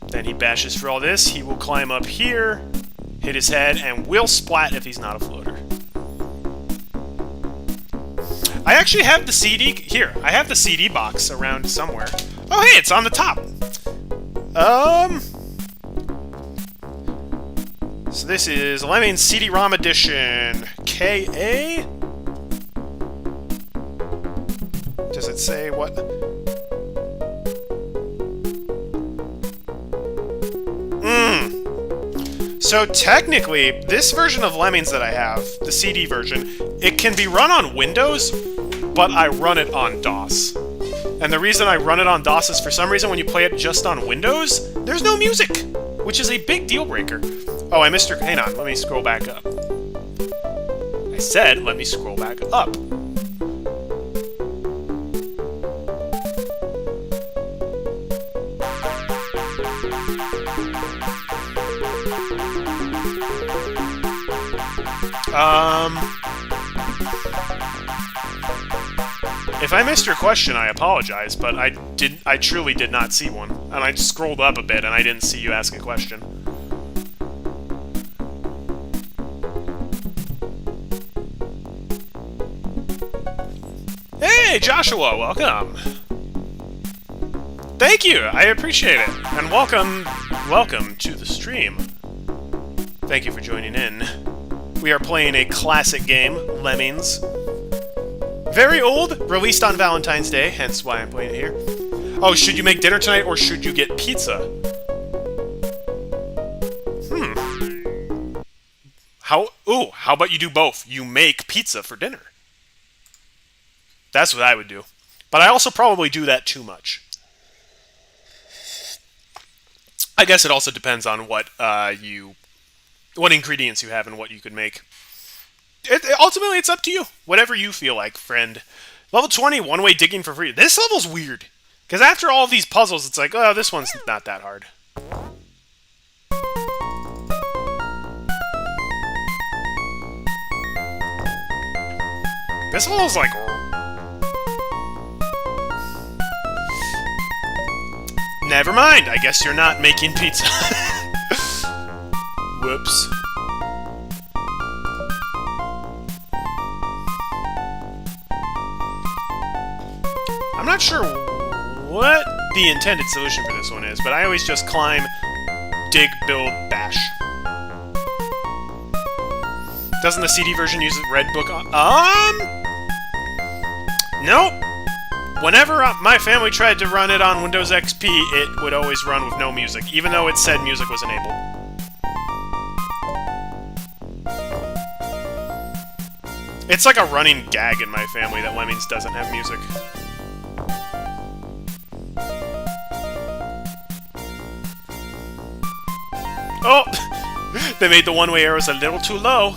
Then he bashes for all this. He will climb up here, hit his head, and will splat if he's not a floater. I actually have the CD... Here, I have the CD box around somewhere. Oh, hey, it's on the top! So this is Lemmings CD-ROM Edition KA? Does it say what? So technically, this version of Lemmings that I have, the CD version, it can be run on Windows, but I run it on DOS. And the reason I run it on DOS is for some reason when you play it just on Windows, there's no music, which is a big deal breaker. Oh, I missed your... Hang on, let me scroll back up. I said, let me scroll back up. If I missed your question, I apologize, but I truly did not see one. And I scrolled up a bit, and I didn't see you ask a question. Hey, Joshua, welcome! Thank you, I appreciate it. And welcome to the stream. Thank you for joining in. We are playing a classic game, Lemmings. Very old, released on Valentine's Day, hence why I'm playing it here. Oh, should you make dinner tonight or should you get pizza? How about you do both? You make pizza for dinner. That's what I would do. But I also probably do that too much. I guess it also depends on what ingredients you have and what you could make. Ultimately, it's up to you. Whatever you feel like, friend. Level 20, one-way digging for free. This level's weird. Because after all of these puzzles, it's like, oh, this one's not that hard. This level's like... Never mind, I guess you're not making pizza. Whoops. I'm not sure what the intended solution for this one is, but I always just climb, dig, build, bash. Doesn't the CD version use the red book on? Nope. Whenever my family tried to run it on Windows XP, it would always run with no music, even though it said music was enabled. It's like a running gag in my family that Lemmings doesn't have music. Oh! They made the one-way arrows a little too low.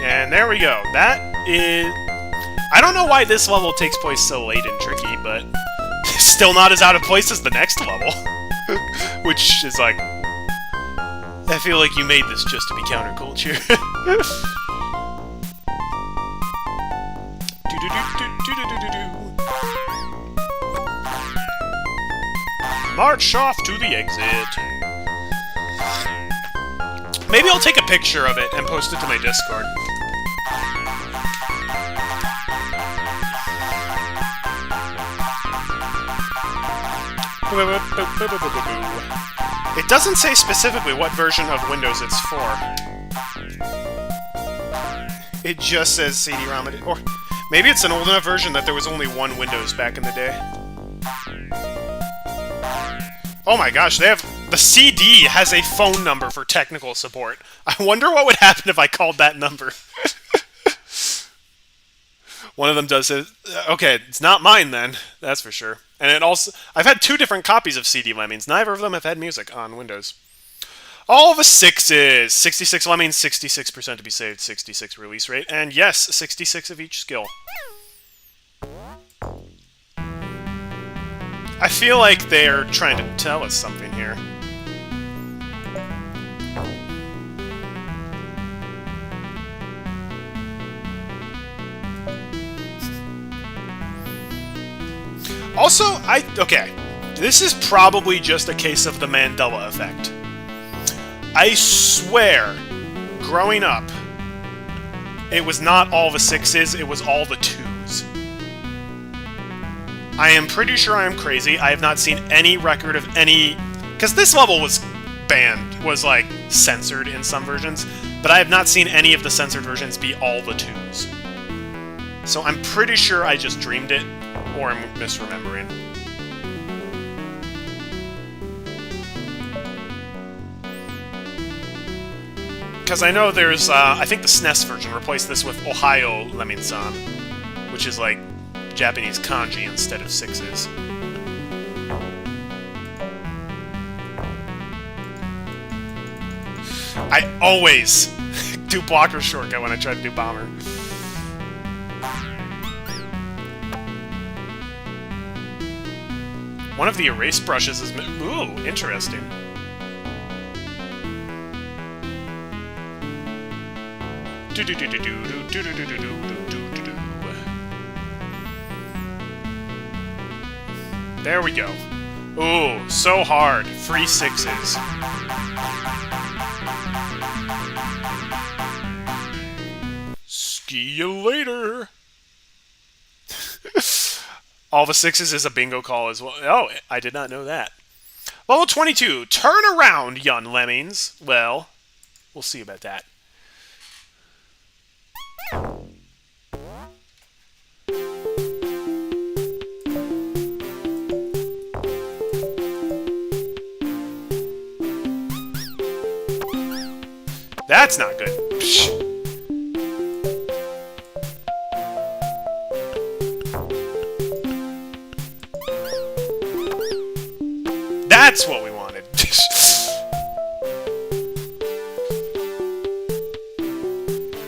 And there we go. That is... I don't know why this level takes place so late and tricky, but... still not as out of place as the next level. Which is like... I feel like you made this just to be counterculture. March off to the exit. Maybe I'll take a picture of it and post it to my Discord. It doesn't say specifically what version of Windows it's for. It just says CD-ROM, or maybe it's an old enough version that there was only one Windows back in the day. Oh my gosh, they have... The CD has a phone number for technical support. I wonder what would happen if I called that number. One of them does it. Okay, it's not mine then, that's for sure. And it also... I've had 2 different copies of CD Lemmings. Neither of them have had music on Windows. All the 6s. 66 Lemmings, 66% to be saved, 66 release rate, and yes, 66 of each skill. I feel like they're trying to tell us something here. Also, okay, this is probably just a case of the Mandela effect. I swear, growing up, it was not all the 6s, it was all the 2s. I am pretty sure I am crazy. I have not seen any record of any... Because this level was banned, was, like, censored in some versions, but I have not seen any of the censored versions be all the 2s. So I'm pretty sure I just dreamed it, or I'm misremembering. Because I know there's, I think the SNES version replaced this with Ohio Lemming-san, which is, like, Japanese kanji instead of 6s. I always do blocker shortcut when I try to do bomber. One of the erase brushes is... Ooh, interesting. There we go. Ooh, so hard. Free 6s. See you later. All the 6s is a bingo call as well. Oh, I did not know that. Level 22. Turn around, young lemmings. Well, we'll see about that. That's not good. Psh. That's what we wanted.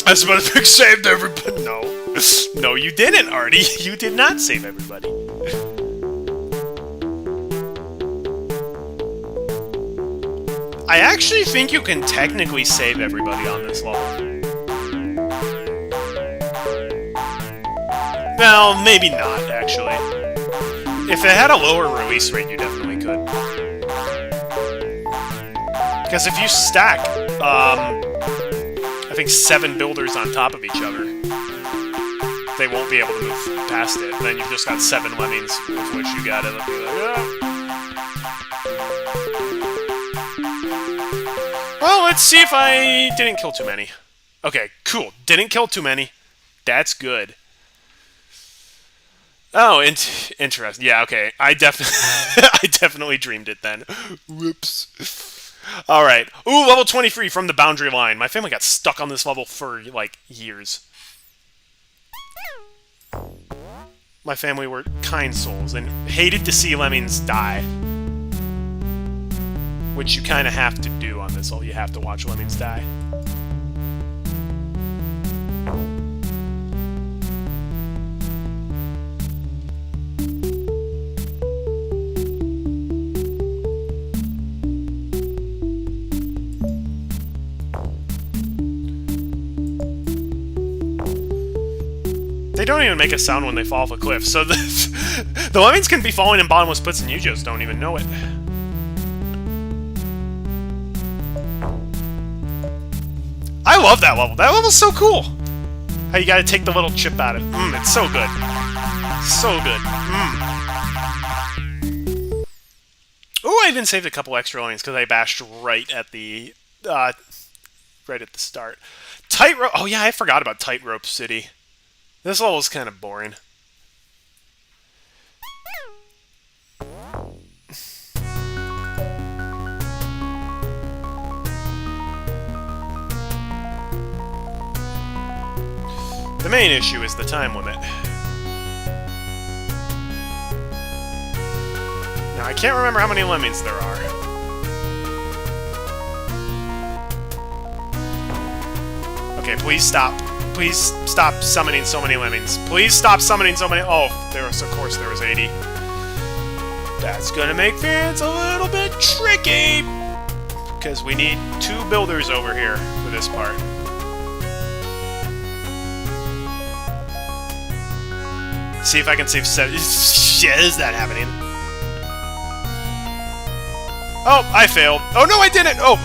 I was about to save everybody. No. No, you didn't, Artie. You did not save everybody. I actually think you can technically save everybody on this level. Well, maybe not, actually. If it had a lower release rate, you definitely could. Because if you stack, I think 7 builders on top of each other, they won't be able to move past it. And then you've just got 7 lemmings with which you gotta be like, ah. Well, let's see if I didn't kill too many. Okay, cool. Didn't kill too many. That's good. Oh, interesting. Yeah, okay. I definitely dreamed it then. Whoops. All right. Ooh, level 23 from the boundary line. My family got stuck on this level for, like, years. My family were kind souls and hated to see lemmings die. Which you kind of have to do on this level. You have to watch lemmings die. They don't even make a sound when they fall off a cliff, so the lemmings can be falling in bottomless pits and you just don't even know it. I love that level. That level's so cool. How you gotta take the little chip out of it. It's so good. So good. Ooh, I even saved a couple extra lemmings because I bashed right at the start. Tightrope. Oh yeah, I forgot about Tightrope City. This level's kind of boring. The main issue is the time limit. Now, I can't remember how many lemmings there are. Okay, please stop. Please stop summoning so many lemmings. Please stop summoning so many... Oh, of course there was 80. That's gonna make things a little bit tricky. Because we need 2 builders over here for this part. See if I can save 7. Shit, is that happening? Oh, I failed. Oh, no, I didn't! Oh!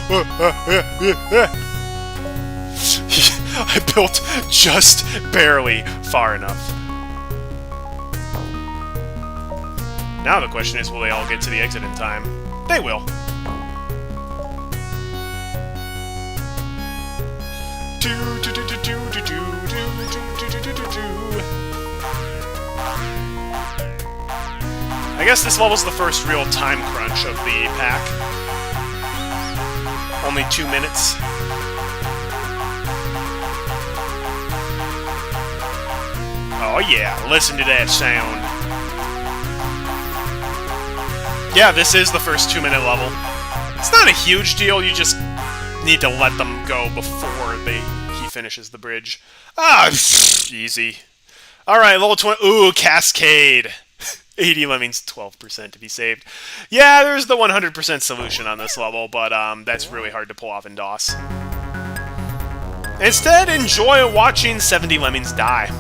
I built just barely far enough. Now the question is, will they all get to the exit in time? They will. I guess this level's the first real time crunch of the pack. Only 2 minutes. Oh yeah, listen to that sound. Yeah, this is the first 2-minute level. It's not a huge deal, you just need to let them go before he finishes the bridge. Ah, easy. Alright, level 20. Ooh, Cascade. 80 lemmings, 12% to be saved. Yeah, there's the 100% solution on this level, but that's really hard to pull off in DOS. Instead, enjoy watching 70 lemmings die.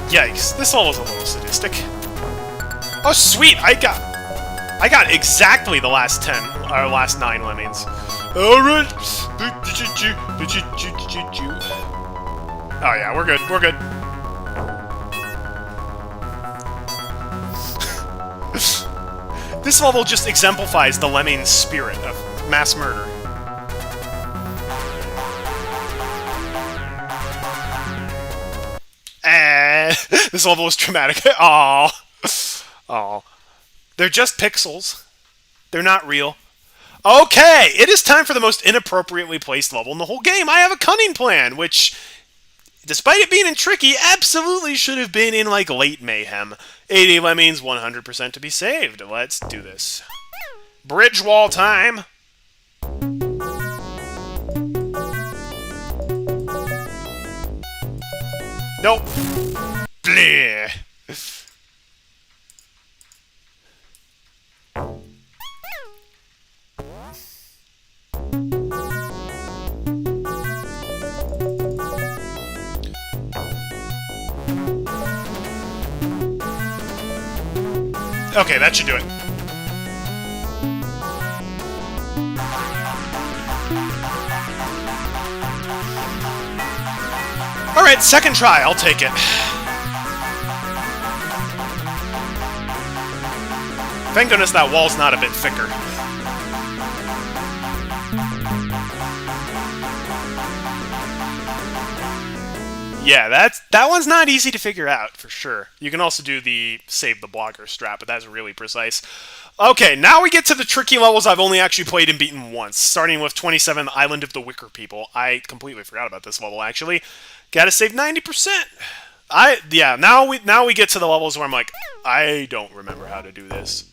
Yikes, this level's a little sadistic. Oh sweet, I got exactly the last 9 lemmings. Alright! Oh yeah, we're good, we're good. This level just exemplifies the Lemmings spirit of mass murder. This level is traumatic. Aww. Aww. They're just pixels. They're not real. Okay, it is time for the most inappropriately placed level in the whole game. I have a cunning plan, which, despite it being in tricky, absolutely should have been in, like, late mayhem. 80 lemmings, 100% to be saved. Let's do this. Bridge wall time. Nope. Bleh. Okay, that should do it. Alright, second try, I'll take it. Thank goodness that wall's not a bit thicker. Yeah, that one's not easy to figure out, for sure. You can also do the save the blogger strat, but that's really precise. Okay, now we get to the tricky levels I've only actually played and beaten once, starting with 27, Island of the Wicker People. I completely forgot about this level, actually. Gotta save 90%. Yeah, now we get to the levels where I'm like, I don't remember how to do this.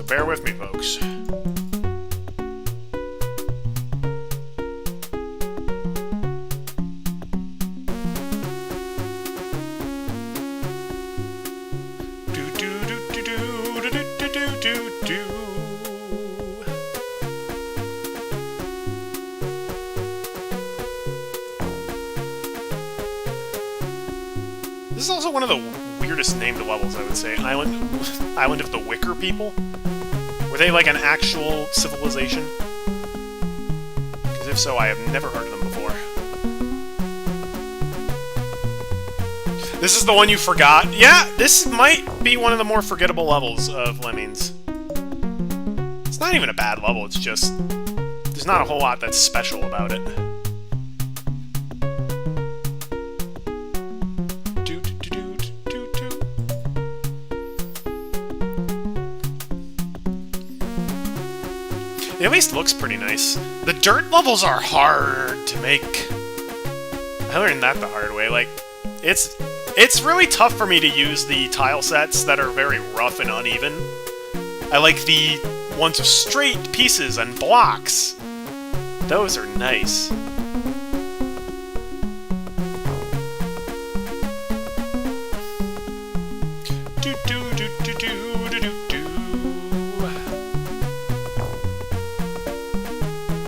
Bear with me, folks. This is also one of the weirdest named levels, I would say. Island of the Wicker People? Were they like an actual civilization? Because if so, I have never heard of them before. This is the one you forgot? Yeah, this might be one of the more forgettable levels of Lemmings. It's not even a bad level, it's just... there's not a whole lot that's special about it. It at least looks pretty nice. The dirt levels are hard to make. I learned that the hard way. Like, it's really tough for me to use the tile sets that are very rough and uneven. I like the ones with straight pieces and blocks. Those are nice.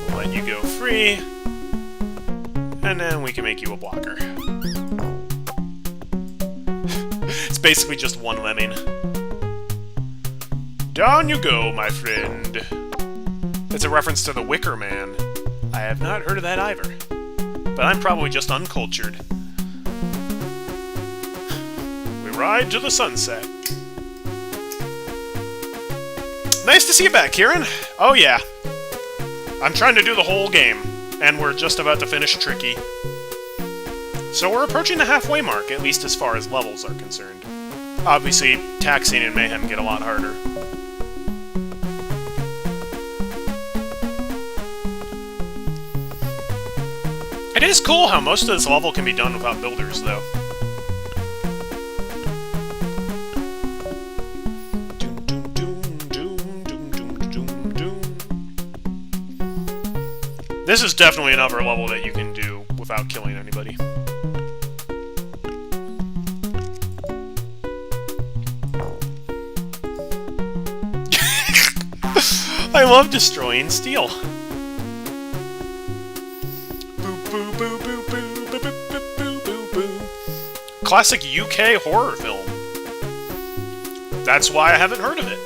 Let you go free, and then we can make you a blocker. It's basically just one lemming. Down you go, my friend. It's a reference to the Wicker Man. I have not heard of that either, but I'm probably just uncultured. We ride to the sunset. Nice to see you back, Kieran. Oh yeah. I'm trying to do the whole game, and we're just about to finish Tricky. So we're approaching the halfway mark, at least as far as levels are concerned. Obviously, Taxing and Mayhem get a lot harder. It is cool how most of this level can be done without builders, though. This is definitely another level that you can do without killing anybody. I love destroying steel. Classic UK horror film. That's why I haven't heard of it.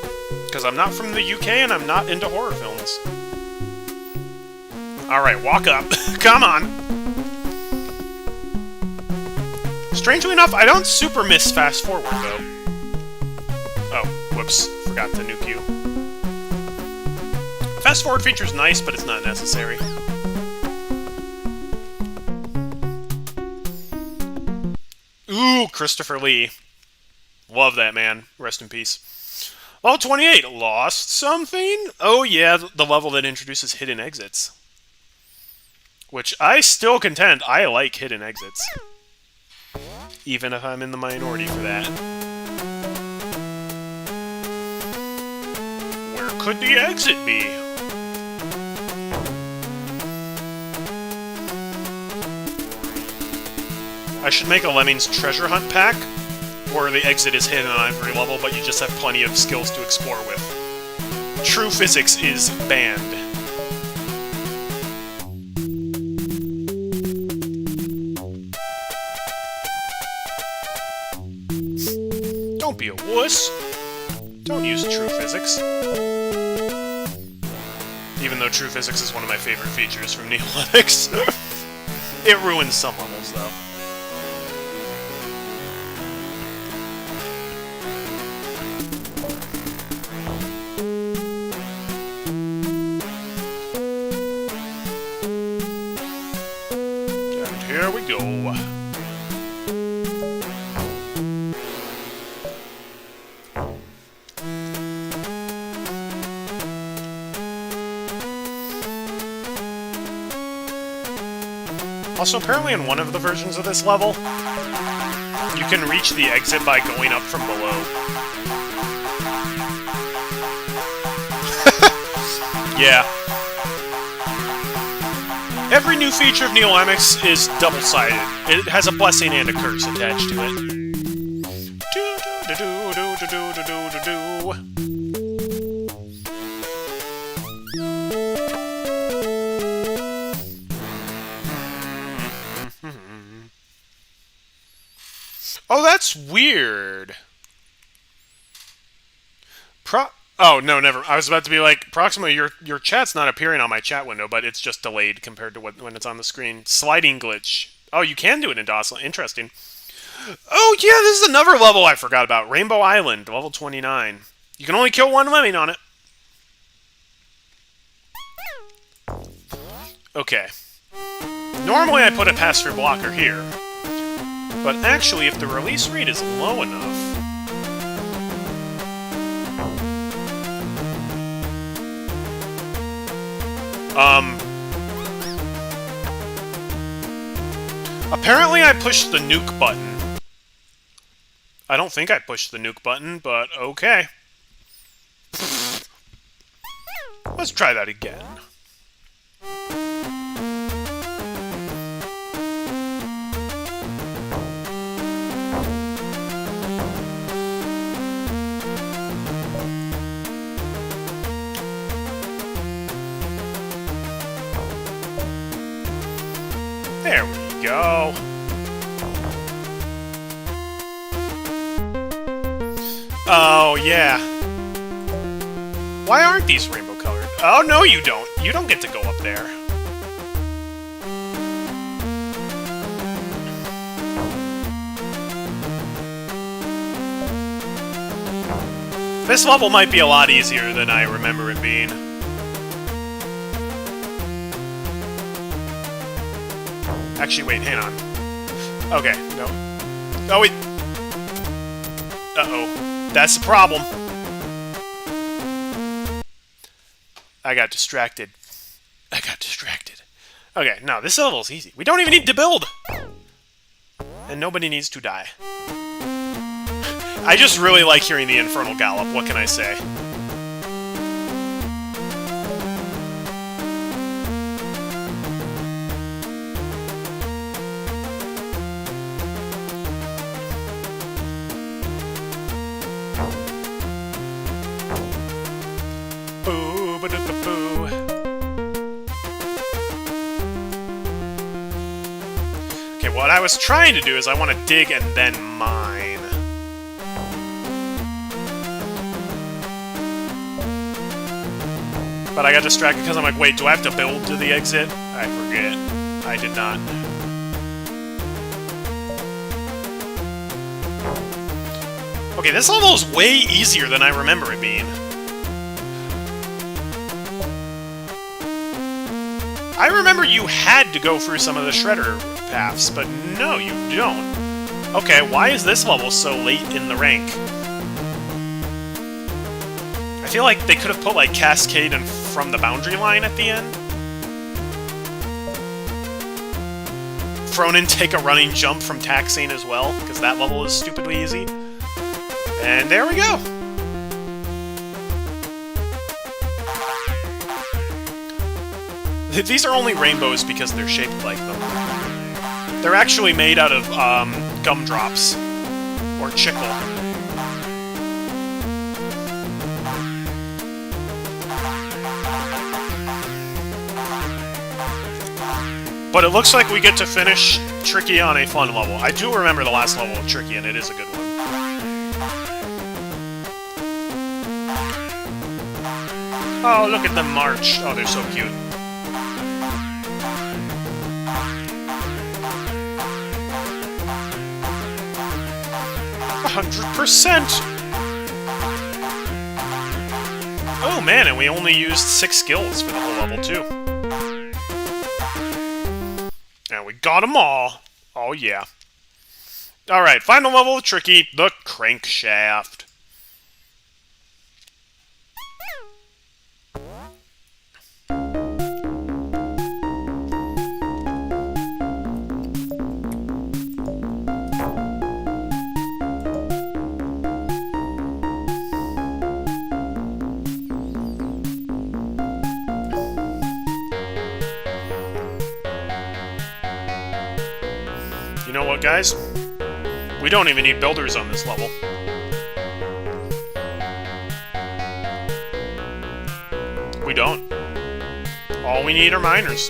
Because I'm not from the UK and I'm not into horror films. Alright, walk up. Come on! Strangely enough, I don't super miss fast forward, though. Oh, whoops. Forgot to nuke you. Fast forward feature's nice, but it's not necessary. Ooh, Christopher Lee. Love that man. Rest in peace. Level 28. Lost something? Oh yeah, the level that introduces hidden exits. Which I still contend I like hidden exits. Even if I'm in the minority for that. Where could the exit be? I should make a Lemmings treasure hunt pack, where the exit is hidden on every level, but you just have plenty of skills to explore with. True physics is banned. Don't be a wuss. Don't use true physics. Even though true physics is one of my favorite features from Lemmings. It ruins some levels, though. And here we go. Also, apparently in one of the versions of this level, you can reach the exit by going up from below. Yeah. Every new feature of Lemmings is double-sided. It has a blessing and a curse attached to it. Oh, that's weird. Oh, no, never. I was about to be like, Proxima, your chat's not appearing on my chat window, but it's just delayed compared to when it's on the screen. Sliding glitch. Oh, you can do it in DOS. Interesting. Oh, yeah, this is another level I forgot about. Rainbow Island, level 29. You can only kill one lemming on it. Okay. Normally I put a pass-through blocker here. But actually, if the release rate is low enough... Apparently I pushed the nuke button. I don't think I pushed the nuke button, but okay. Let's try that again. There we go. Oh, yeah. Why aren't these rainbow colored? Oh, no, you don't. You don't get to go up there. This level might be a lot easier than I remember it being. Actually, wait, hang on. Okay, no. Oh, wait. Uh-oh. That's the problem. I got distracted. Okay, no, this level's easy. We don't even need to build! And nobody needs to die. I just really like hearing the Infernal Gallop, what can I say? Okay, what I was trying to do is I want to dig and then mine. But I got distracted because I'm like, wait, do I have to build to the exit? I forget. I did not. Okay, this level is way easier than I remember it being. I remember you had to go through some of the shredder paths, but no, you don't. Okay, why is this level so late in the rank? I feel like they could have put, like, Cascade and From the Boundary Line at the end. Thrown in Take a Running Jump from Taxing as well, because that level is stupidly easy. And there we go! These are only rainbows because they're shaped like them. They're actually made out of gumdrops, or chicle. But it looks like we get to finish Tricky on a fun level. I do remember the last level of Tricky, and it is a good one. Oh, look at them march. Oh, they're so cute. %! Oh man, and we only used 6 skills for the whole level, too. And we got them all! Oh yeah. Alright, final level of Tricky, the Crankshaft. You know what, guys? We don't even need builders on this level. We don't. All we need are miners.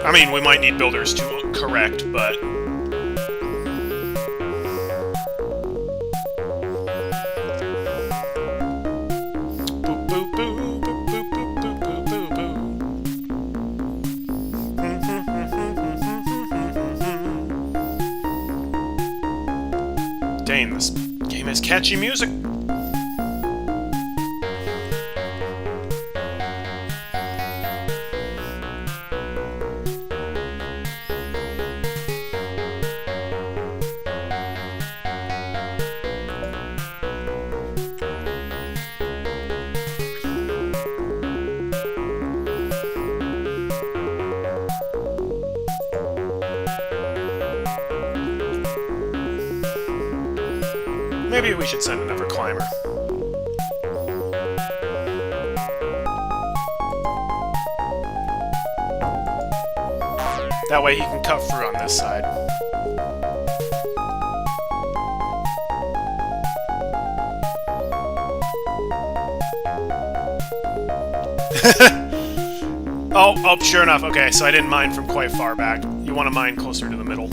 I mean, we might need builders to correct, but... Dang, this game has catchy music. Maybe we should send another climber. That way he can cut through on this side. Oh, sure enough. Okay, so I didn't mine from quite far back. You want to mine closer to the middle.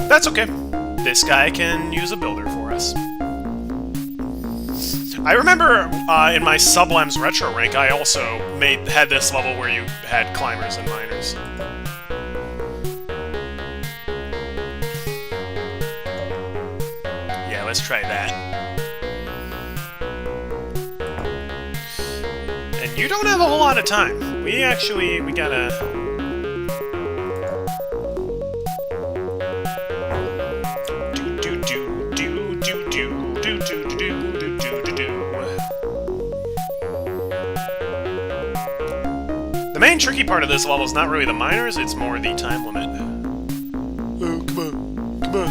That's okay. This guy can use a builder for us. I remember in my Sublems Retro rank, I also had this level where you had climbers and miners. Yeah, let's try that. And you don't have a whole lot of time. We gotta... The main tricky part of this level is not really the miners, it's more the time limit. Oh, come on. Come on.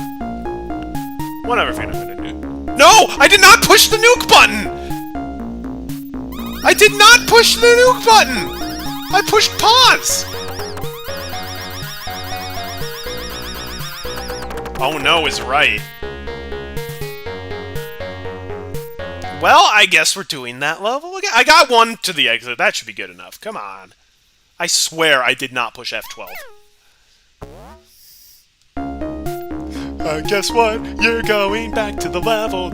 Whatever, if you're not gonna do it. No! I did not push the nuke button! I did not push the nuke button! I pushed pause! Oh no is right. Well, I guess we're doing that level again. I got one to the exit. That should be good enough. Come on. I swear I did not push F12. Guess what? You're going back to the level.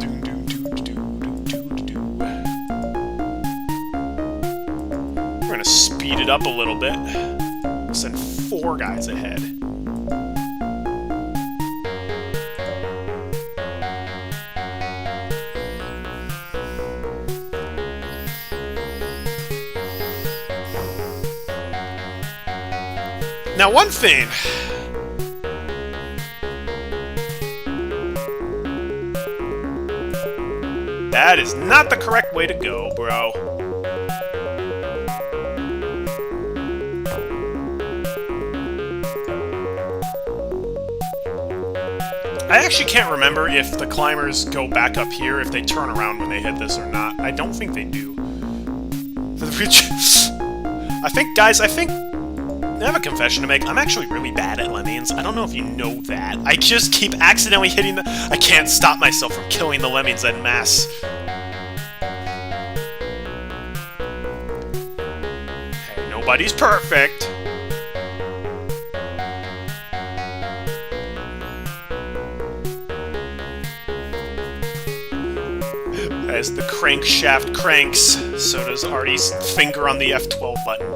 We're gonna speed it up a little bit. We'll send 4 guys ahead. Now, one thing. That is not the correct way to go, bro. I actually can't remember if the climbers go back up here, if they turn around when they hit this or not. I don't think they do. I think, guys, I have a confession to make. I'm actually really bad at Lemmings. I don't know if you know that. I just keep accidentally hitting the... I can't stop myself from killing the Lemmings en masse. Hey, nobody's perfect. As the crankshaft cranks, so does Artie's finger on the F12 button.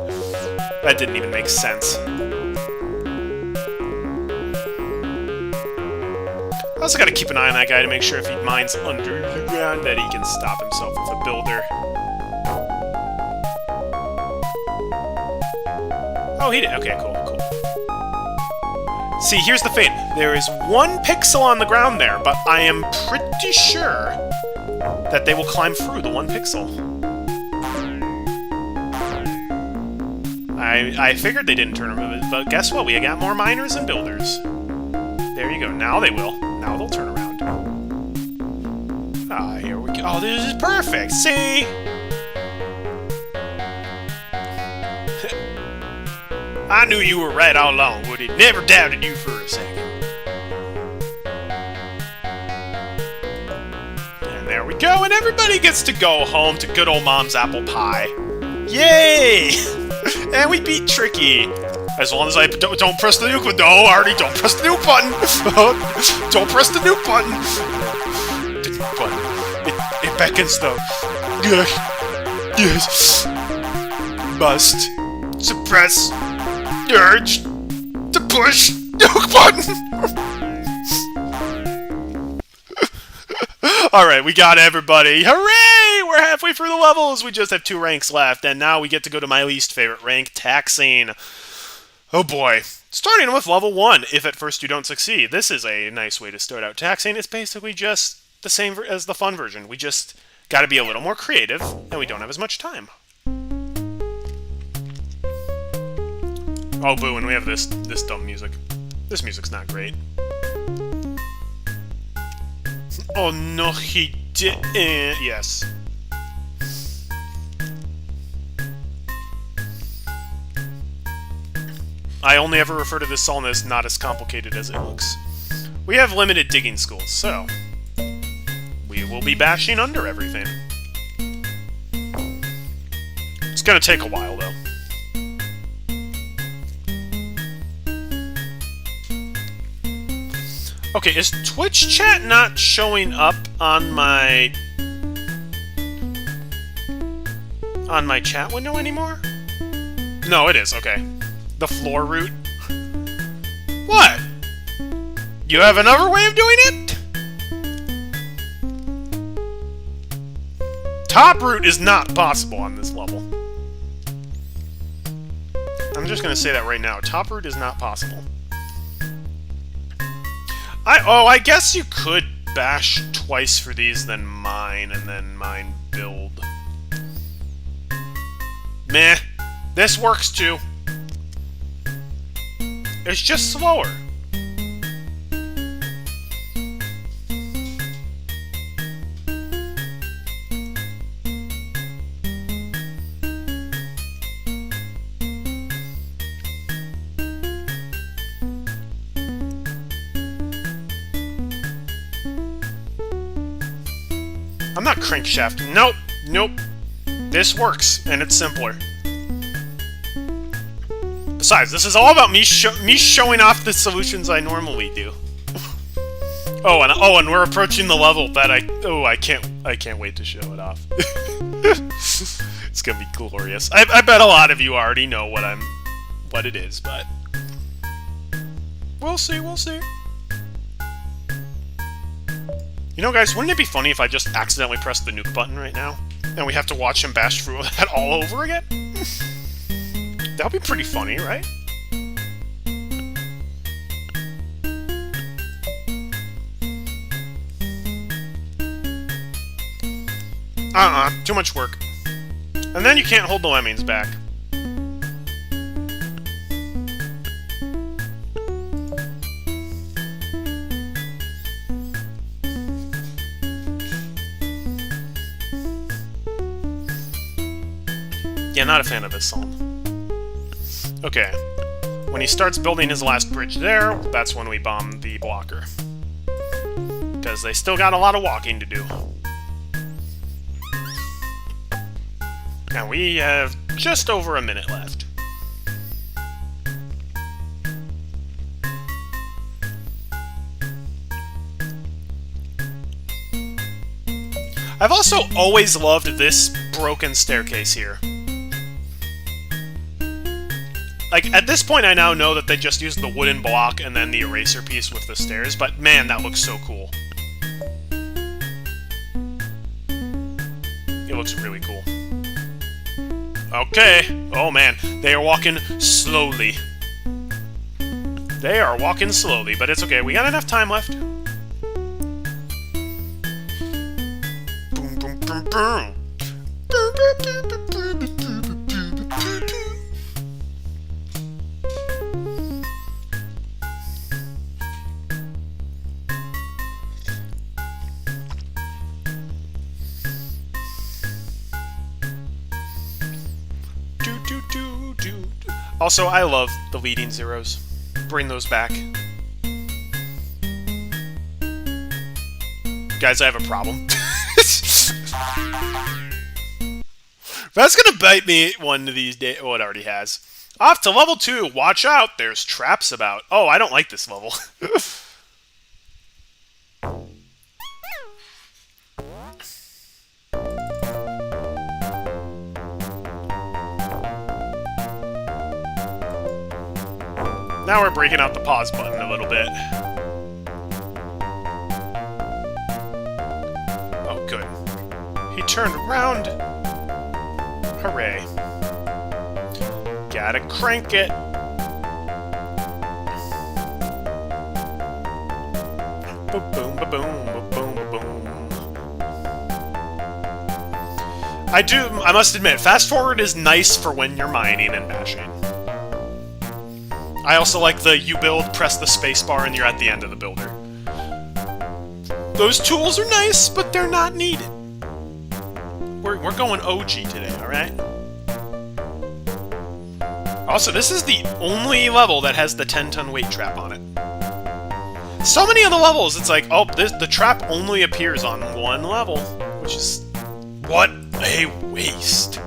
That didn't even make sense. I also gotta keep an eye on that guy to make sure if he mines underground that he can stop himself with a builder. Oh, he did. Okay, cool, cool. See, here's the thing. There is 1 pixel on the ground there, but I am pretty sure that they will climb through the 1 pixel. I figured they didn't turn around, but guess what? We got more miners and builders. There you go. Now they will. Now they'll turn around. Ah, here we go. Oh, this is perfect. See? I knew you were right all along, Woody. Never doubted you for a second. And there we go, and everybody gets to go home to good old Mom's apple pie. Yay! And we beat Tricky. As long as I don't press the nuke button. No, Artie, don't press the nuke button. Don't press the nuke button. The nuke button. It beckons though. Yes. Yes. Must suppress urge to push nuke button. Alright, we got everybody. Hooray! We're halfway through the levels. We just have 2 ranks left, and now we get to go to my least favorite rank, taxing. Oh boy. Starting with level 1, if at first you don't succeed. This is a nice way to start out taxing. It's basically just the same as the fun version. We just gotta be a little more creative, and we don't have as much time. Oh boo, and we have this dumb music. This music's not great. Oh no, he didn't. Yes. I only ever refer to this song as not as complicated as it looks. We have limited digging schools, so we will be bashing under everything. It's gonna take a while, though. Okay, is Twitch chat not showing up on my chat window anymore? No, it is. Okay. The floor route. What? You have another way of doing it? Top route is not possible on this level. I'm just gonna say that right now. Top route is not possible. I guess you could bash twice for these, then mine, and then mine build. Meh. This works too. It's just slower. I'm not crankshafting. Nope. Nope. This works, and it's simpler. Besides, this is all about me showing off the solutions I normally do. and we're approaching the level that I can't wait to show it off. It's gonna be glorious. I bet a lot of you already know what it is, but we'll see. You know, guys, wouldn't it be funny if I just accidentally pressed the nuke button right now, and we have to watch him bash through that all over again? That would be pretty funny, right? Too much work. And then you can't hold the Lemmings back. Yeah, not a fan of this song. Okay. When he starts building his last bridge there, that's when we bomb the blocker. Because they still got a lot of walking to do. Now we have just over a minute left. I've also always loved this broken staircase here. Like, at this point I now know that they just used the wooden block and then the eraser piece with the stairs, but man, that looks so cool. It looks really cool. Okay. Oh man, they are walking slowly. They are walking slowly, but it's okay. We got enough time left. Boom, boom, boom, boom. Also, I love the leading zeros. Bring those back. Guys, I have a problem. That's gonna bite me one of these days. Oh, it already has. Off to level 2. Watch out, there's traps about. Oh, I don't like this level. Now we're breaking out the pause button a little bit. Oh, good. He turned around. Hooray. Gotta crank it. Ba-boom, ba-boom, ba-boom, ba-boom. I must admit, fast forward is nice for when you're mining and bashing. I also like the you build, press the spacebar, and you're at the end of the builder. Those tools are nice, but they're not needed. We're going OG today, alright? Also, this is the only level that has the 10-ton weight trap on it. So many of the levels, it's like, oh, the trap only appears on one level, which is... what a waste.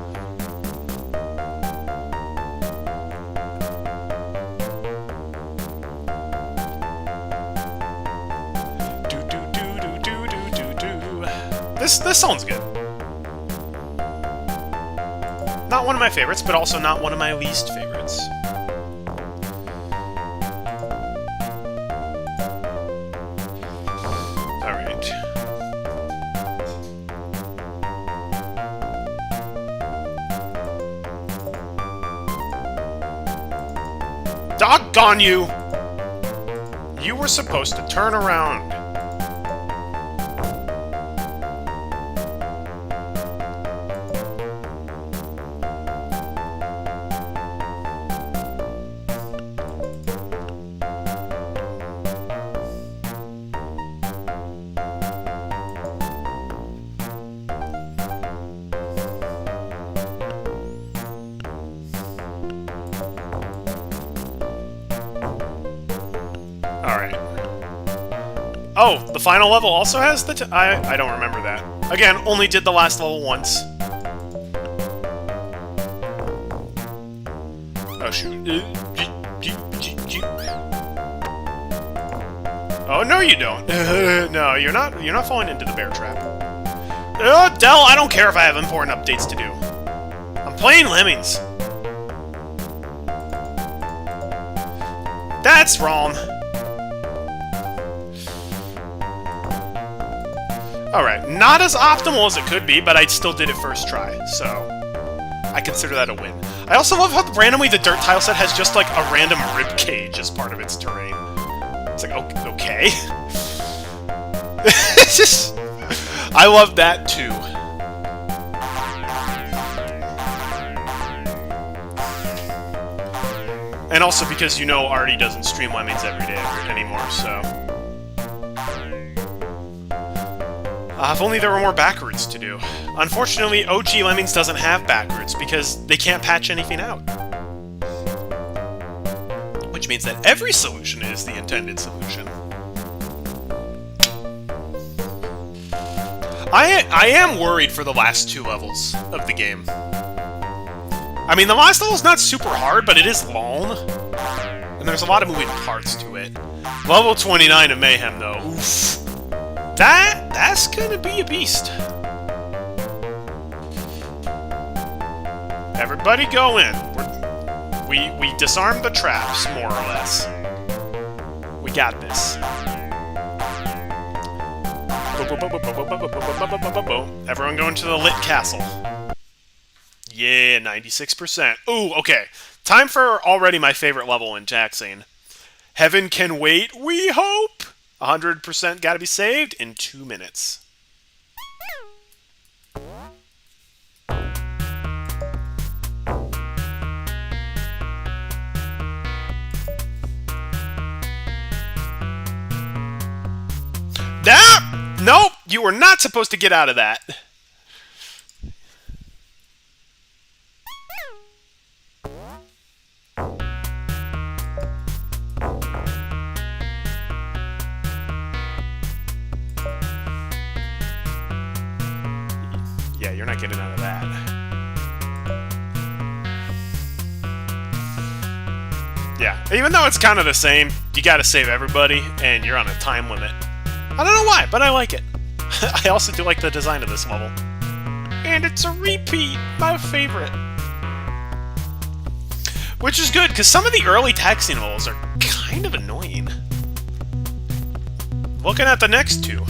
This sounds good. Not one of my favorites, but also not one of my least favorites. Alright. Doggone you! You were supposed to turn around. Oh, the final level also has the I don't remember that. Again, only did the last level once. Oh shoot. Oh no, you don't. No, you're not. You're not falling into the bear trap. Oh, Del, I don't care if I have important updates to do. I'm playing Lemmings. That's wrong. Alright, not as optimal as it could be, but I still did it first try, so I consider that a win. I also love how randomly the dirt tile set has just like a random rib cage as part of its terrain. It's like, okay. It's just... I love that too. And also because, you know, Artie doesn't stream Lemmings every day anymore, so... if only there were more back routes to do. Unfortunately, OG Lemmings doesn't have back routes because they can't patch anything out. Which means that every solution is the intended solution. I am worried for the last 2 levels of the game. I mean, the last level's not super hard, but it is long. And there's a lot of moving parts to it. Level 29 of Mayhem, though. Oof. That's gonna be a beast. Everybody go in. We disarmed the traps, more or less. We got this. Everyone go into the lit castle. Yeah, 96%. Ooh, okay. Time for already my favorite level in Taxing. Heaven can wait, we hope! 100% gotta be saved in 2 minutes. Nope! You were not supposed to get out of that. Yeah, you're not getting out of that. Yeah, even though it's kind of the same, you gotta save everybody, and you're on a time limit. I don't know why, but I like it. I also do like the design of this level. And it's a repeat! My favorite! Which is good, because some of the early taxing levels are kind of annoying. Looking at the next 2.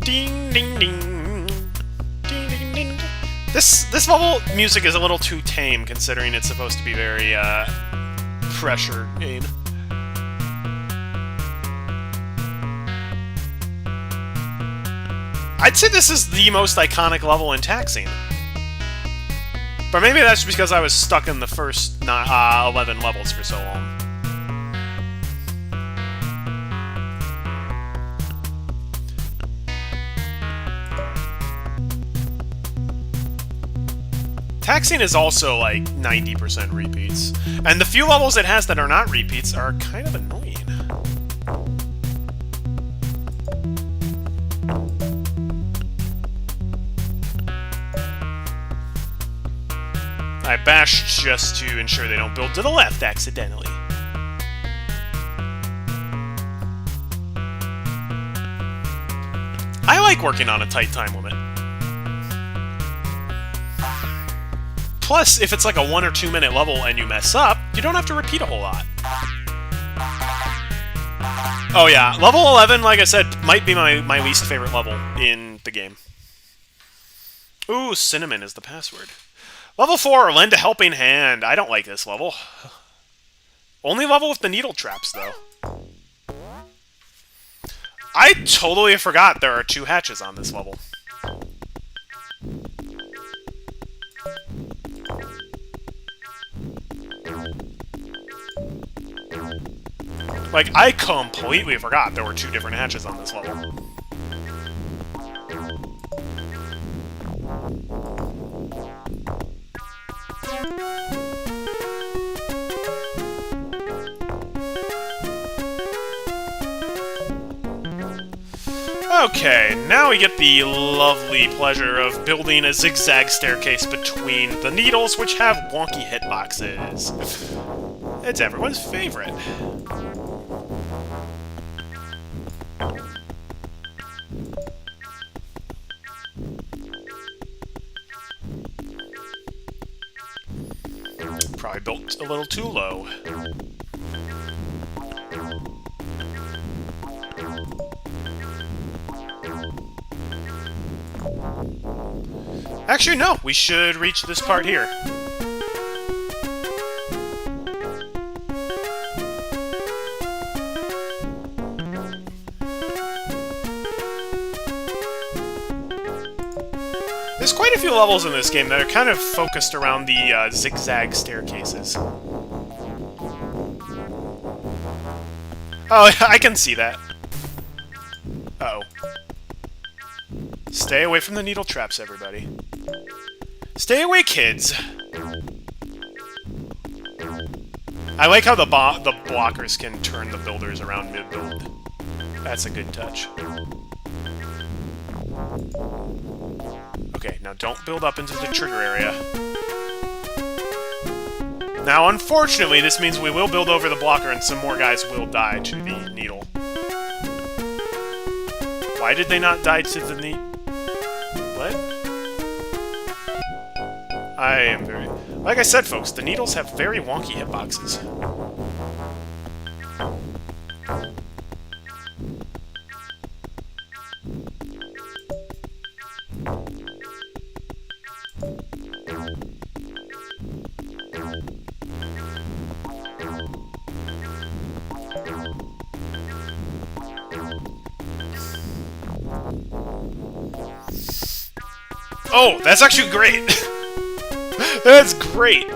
Ding, ding, ding. This level music is a little too tame, considering it's supposed to be very, pressuring. I'd say this is the most iconic level in Taxing. But maybe that's because I was stuck in the first 11 levels for so long. Taxing is also like 90% repeats. And the few levels it has that are not repeats are kind of annoying. I bashed just to ensure they don't build to the left accidentally. I like working on a tight time limit. Plus, if it's like a 1 or 2 minute level and you mess up, you don't have to repeat a whole lot. Oh yeah, level 11, like I said, might be my least favorite level in the game. Ooh, cinnamon is the password. Level 4, lend a helping hand. I don't like this level. Only level with the needle traps, though. I totally forgot there are 2 hatches on this level. Like, I completely forgot there were 2 different hatches on this level. Okay, now we get the lovely pleasure of building a zigzag staircase between the needles, which have wonky hitboxes. It's everyone's favorite. Probably built a little too low. Actually, no, we should reach this part here. There's quite a few levels in this game that are kind of focused around the zigzag staircases. Oh, I can see that. Uh-oh. Stay away from the needle traps, everybody. Stay away, kids! I like how the blockers can turn the builders around mid-build. That's a good touch. Okay, now don't build up into the trigger area. Now, unfortunately, this means we will build over the blocker and some more guys will die to the needle. Why did they not die to the needle? What? I am very... Like I said, folks, the needles have very wonky hitboxes. Oh, that's actually great! That's great!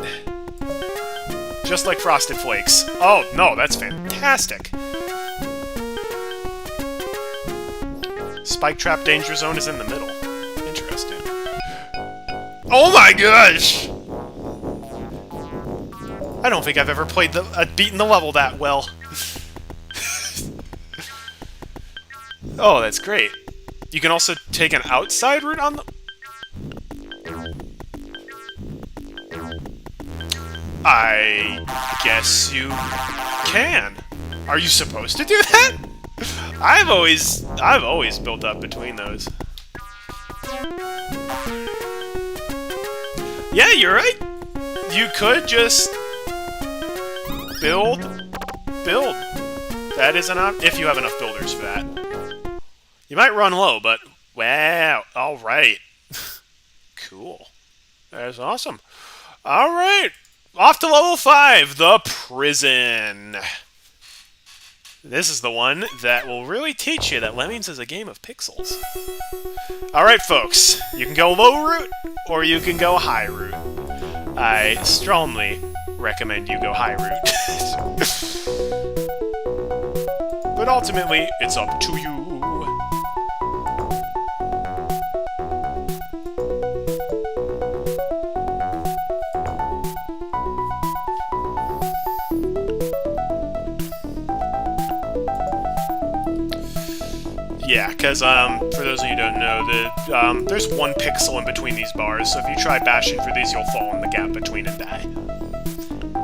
Just like Frosted Flakes. Oh, no, that's fantastic! Spike Trap Danger Zone is in the middle. Interesting. Oh my gosh! I don't think I've ever played beaten the level that well. Oh, that's great. You can also take an outside route on the... I guess you can. Are you supposed to do that? I've always built up between those. Yeah, you're right. You could just build. That is an option if you have enough builders for that. You might run low, but wow, all right. Cool. That's awesome. All right. Off to level 5, the prison. This is the one that will really teach you that Lemmings is a game of pixels. Alright, folks. You can go low route, or you can go high route. I strongly recommend you go high route. But ultimately, it's up to you. Yeah, because, for those of you who don't know, there's one pixel in between these bars, so if you try bashing for these, you'll fall in the gap between and die.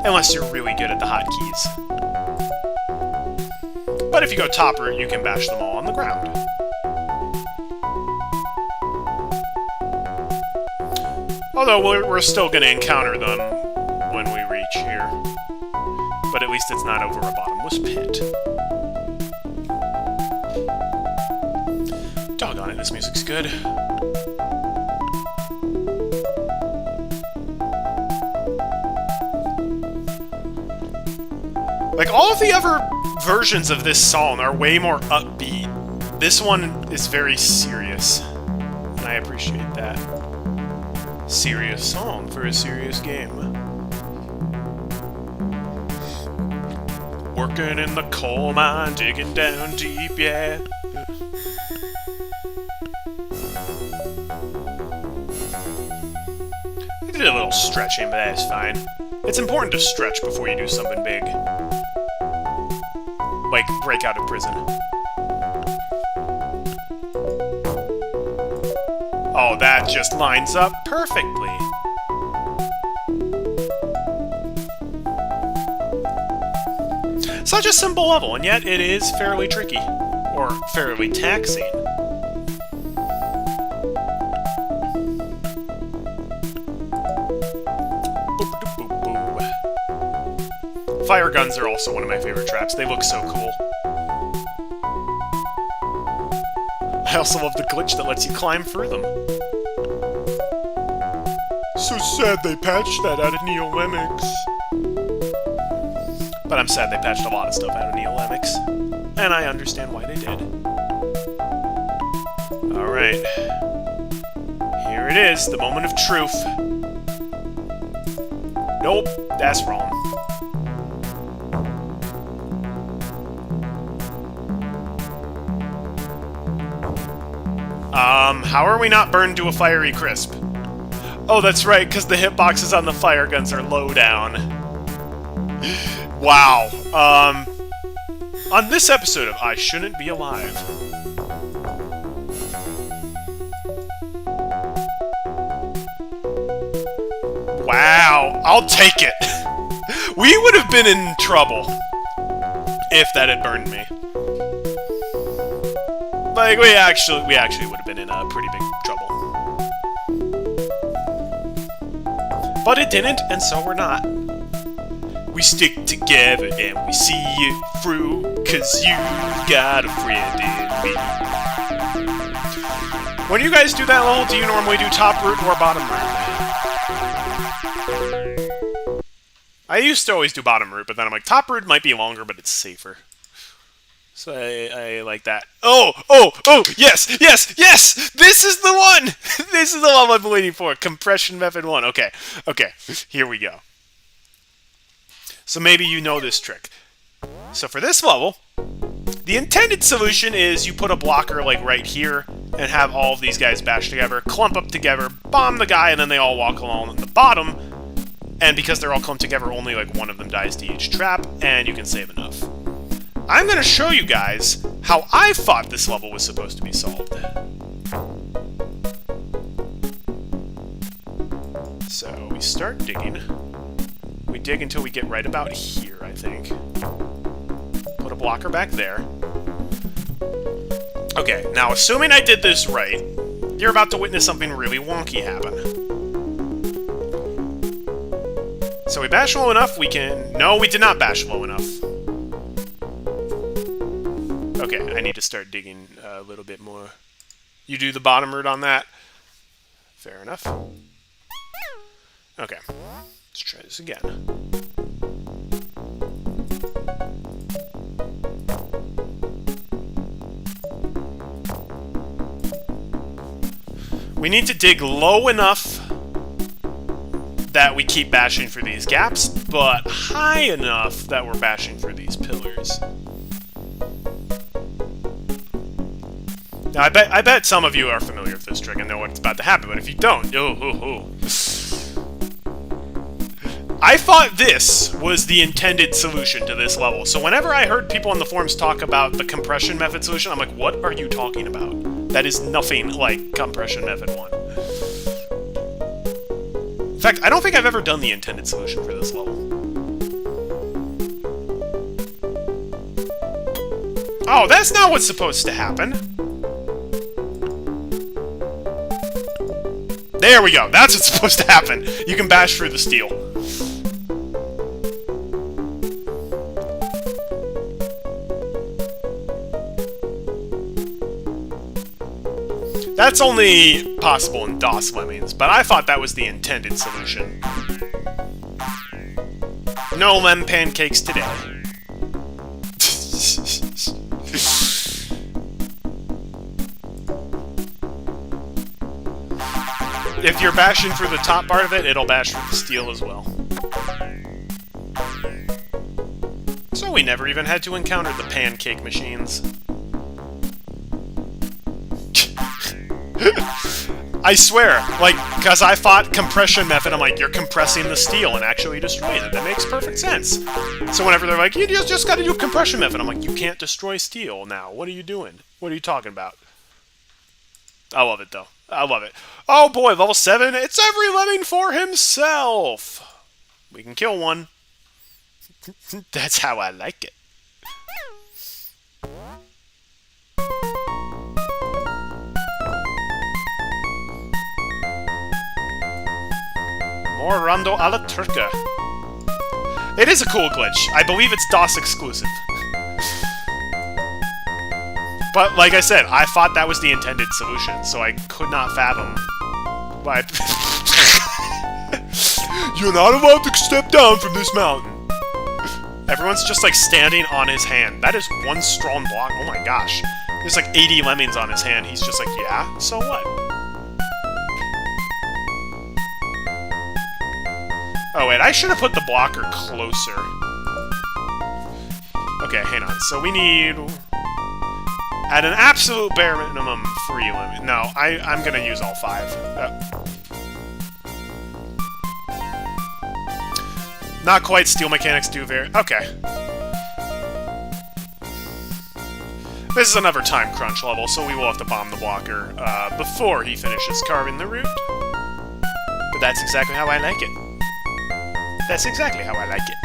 Unless you're really good at the hotkeys. But if you go top route, you can bash them all on the ground. Although, we're still going to encounter them when we reach here. But at least it's not over a bottomless pit. Doggone it, this music's good. Like, all of the other versions of this song are way more upbeat. This one is very serious, and I appreciate that. Serious song for a serious game. Working in the coal mine, digging down deep, yeah. I did a little stretching, but that is fine. It's important to stretch before you do something big. Like, break out of prison. Oh, that just lines up perfectly. Such a simple level, and yet it is fairly tricky. Or fairly taxing. Fire guns are also one of my favorite traps. They look so cool. I also love the glitch that lets you climb through them. So sad they patched that out of Neo Lemmings. But I'm sad they patched a lot of stuff out of Neo Lemmings. And I understand why they did. Alright. Here it is, the moment of truth. Nope, that's wrong. How are we not burned to a fiery crisp? Oh, that's right, because the hitboxes on the fire guns are low down. Wow. On this episode of I Shouldn't Be Alive. Wow, I'll take it. We would have been in trouble if that had burned me. Like, we actually would have been in pretty big trouble. But it didn't, and so we're not. We stick together and we see it through, 'cause you got a friend in me. When you guys do that level, do you normally do top route or bottom route? I used to always do bottom route, but then I'm like, top route might be longer, but it's safer. So I like that. Oh, yes! This is the one! This is the one I've been waiting for. Compression method 1. Okay, here we go. So maybe you know this trick. So for this level, the intended solution is you put a blocker like right here and have all of these guys bash together, clump up together, bomb the guy, and then they all walk along at the bottom. And because they're all clumped together, only like one of them dies to each trap, and you can save enough. I'm going to show you guys how I thought this level was supposed to be solved. So we start digging. We dig until we get right about here, I think. Put a blocker back there. Okay, now assuming I did this right, you're about to witness something really wonky happen. So we bash low enough, we can... No, we did not bash low enough. Okay, I need to start digging a little bit more. You do the bottom route on that? Fair enough. Okay, let's try this again. We need to dig low enough that we keep bashing through these gaps, but high enough that we're bashing through these pillars. Now, I bet some of you are familiar with this trick and know what's about to happen, but if you don't, I thought this was the intended solution to this level. So whenever I heard people on the forums talk about the compression method solution, I'm like, what are you talking about? That is nothing like compression method 1. In fact, I don't think I've ever done the intended solution for this level. Oh, that's not what's supposed to happen. There we go. That's what's supposed to happen. You can bash through the steel. That's only possible in DOS Lemmings, but I thought that was the intended solution. No lem pancakes today. If you're bashing through the top part of it, it'll bash through the steel as well. So we never even had to encounter the pancake I swear, like, because I fought compression method, I'm like, you're compressing the steel and actually destroying it. That makes perfect sense. So whenever they're like, you just gotta do compression method, I'm like, you can't destroy steel now. What are you doing? What are you talking about? I love it, though. I love it. Oh boy, level 7. It's every lemming for himself. We can kill one. That's how I like it. More Rondo alla Turca. It is a cool glitch. I believe it's DOS exclusive. But, like I said, I thought that was the intended solution, so I could not fathom why... You're not allowed to step down from this mountain. Everyone's just, like, standing on his hand. That is one strong block. Oh my gosh. There's, like, 80 lemmings on his hand. He's just like, yeah, so what? Oh, wait, I should have put the blocker closer. Okay, hang on. So we need... At an absolute bare minimum, 3 lemon. No, I'm gonna use all 5. Not quite steel mechanics do very... Okay. This is another time crunch level, so we will have to bomb the blocker before he finishes carving the root. But that's exactly how I like it. That's exactly how I like it.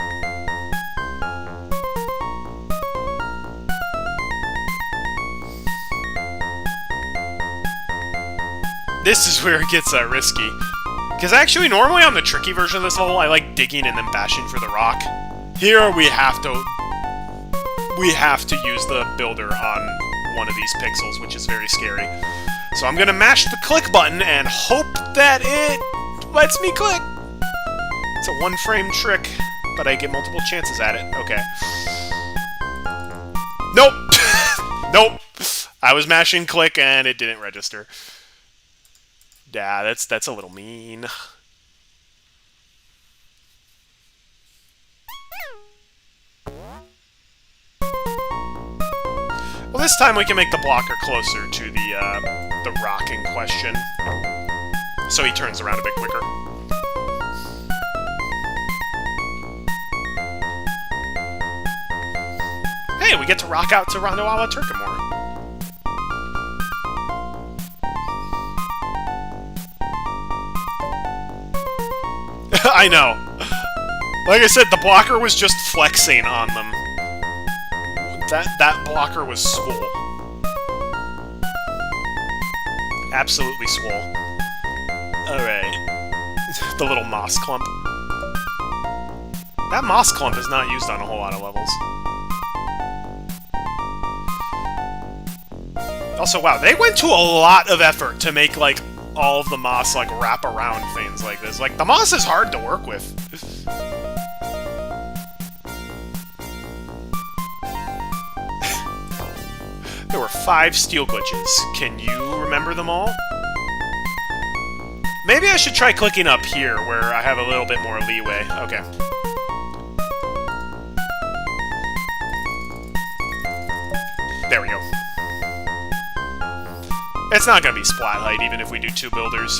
This is where it gets risky. Because actually, normally on the tricky version of this level, I like digging and then bashing for the rock. Here, we have to use the builder on one of these pixels, which is very scary. So I'm gonna mash the click button and hope that it lets me click. It's a one-frame trick, but I get multiple chances at it. Okay. Nope! Nope! I was mashing click and it didn't register. Yeah, that's a little mean. Well, this time we can make the blocker closer to the rock in question, so he turns around a bit quicker. Hey, we get to rock out to Rondo alla Turca more. I know. Like I said, the blocker was just flexing on them. That blocker was swole. Absolutely swole. Alright. The little moss clump. That moss clump is not used on a whole lot of levels. Also, wow, they went to a lot of effort to make, like, all of the moss, like, wrap around things like this. Like, the moss is hard to work with. There were 5 steel glitches. Can you remember them all? Maybe I should try clicking up here, where I have a little bit more leeway. Okay. There we go. It's not gonna be splat height, even if we do 2 builders.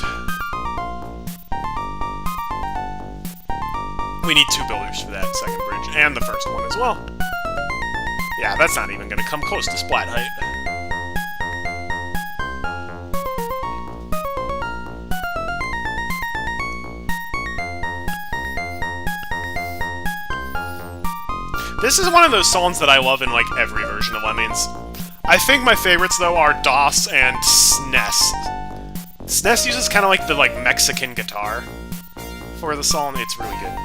We need 2 builders for that second bridge, and the first one as well. Yeah, that's not even gonna come close to splat height. This is one of those songs that I love in, like, every version of Lemmings. I think my favorites, though, are DOS and SNES. SNES uses kind of like the, like, Mexican guitar for the song. It's really good.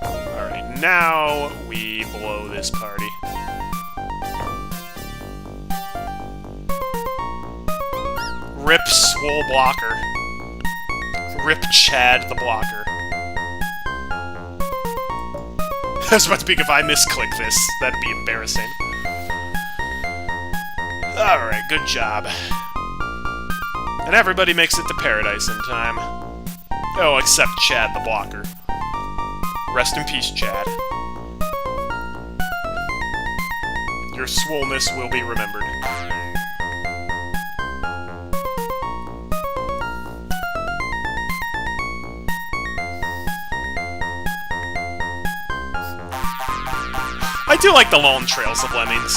Alright, now we blow this party. Rip Swole Blocker. Rip Chad the Blocker. I was about to speak if I misclick this. That'd be embarrassing. Alright, good job. And everybody makes it to paradise in time. Oh, except Chad the Blocker. Rest in peace, Chad. Your swollenness will be remembered. I do like the long trails of Lemmings.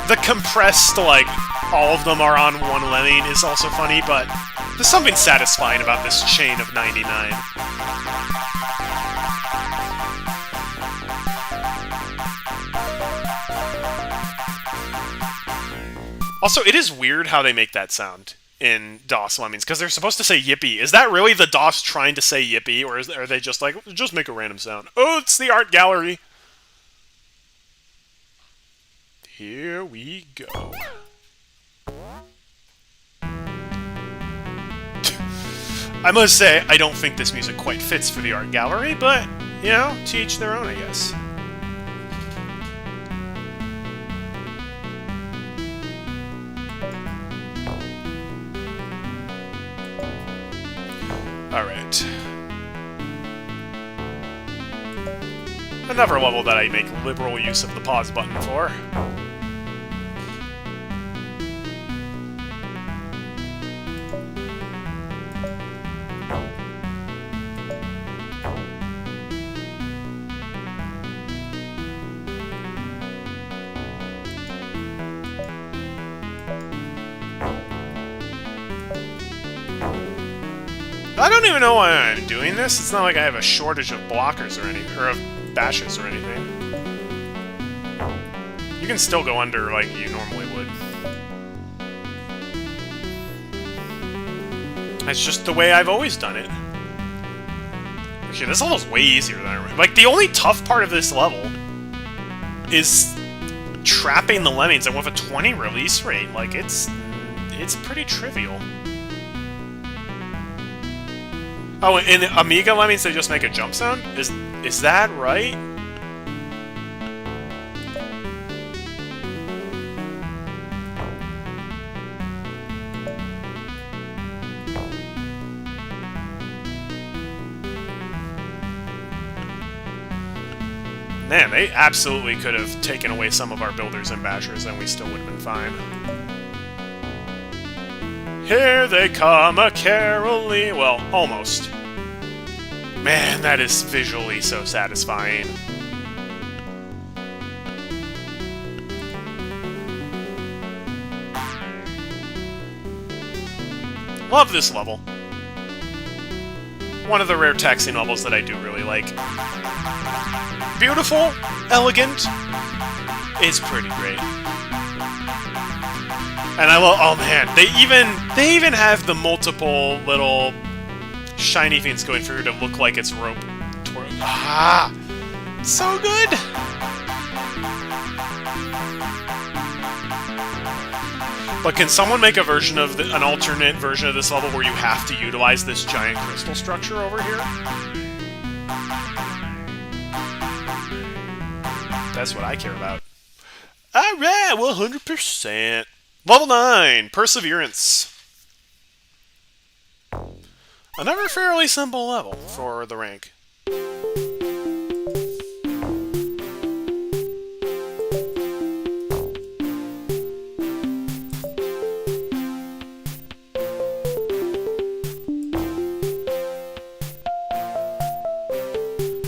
The compressed, like, all of them are on one Lemming is also funny, but there's something satisfying about this chain of 99. Also, it is weird how they make that sound in DOS Lemmings, because they're supposed to say yippee. Is that really the DOS trying to say yippee, or are they just like, just make a random sound? Oh, it's the art gallery! Here we go. I must say, I don't think this music quite fits for the art gallery, but, you know, to each their own, I guess. Alright. Another level that I make liberal use of the pause button for. I don't even know why I'm doing this. It's not like I have a shortage of blockers or anything, or of bashes or anything. You can still go under like you normally would. That's just the way I've always done it. Actually, this level's way easier than I remember. Like, the only tough part of this level is trapping the Lemmings, and with a 20 release rate, like, it's pretty trivial. Oh, in Amiga Lemmings, they just make a jump sound? Is that right? Man, they absolutely could have taken away some of our builders and bashers, and we still would have been fine. Here they come a-caroling. Well, almost. Man, that is visually so satisfying. Love this level. One of the rare taxing levels that I do really like. Beautiful, elegant, it's pretty great. And I love, oh man, they even have the multiple little shiny things going through to look like it's rope. Ah, so good. But can someone make a version of an alternate version of this level where you have to utilize this giant crystal structure over here? That's what I care about. Alright, 100%. Level 9, Perseverance. Another fairly simple level for the rank.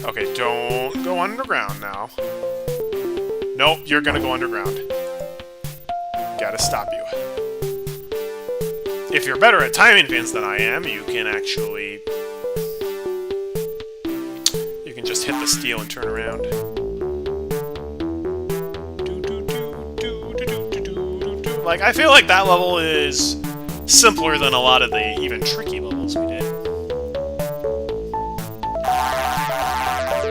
Okay, don't go underground now. Nope, you're gonna go underground. Gotta stop you. If you're better at timing pins than I am, you can actually... You can just hit the steel and turn around. Like, I feel like that level is simpler than a lot of the even tricky levels we did.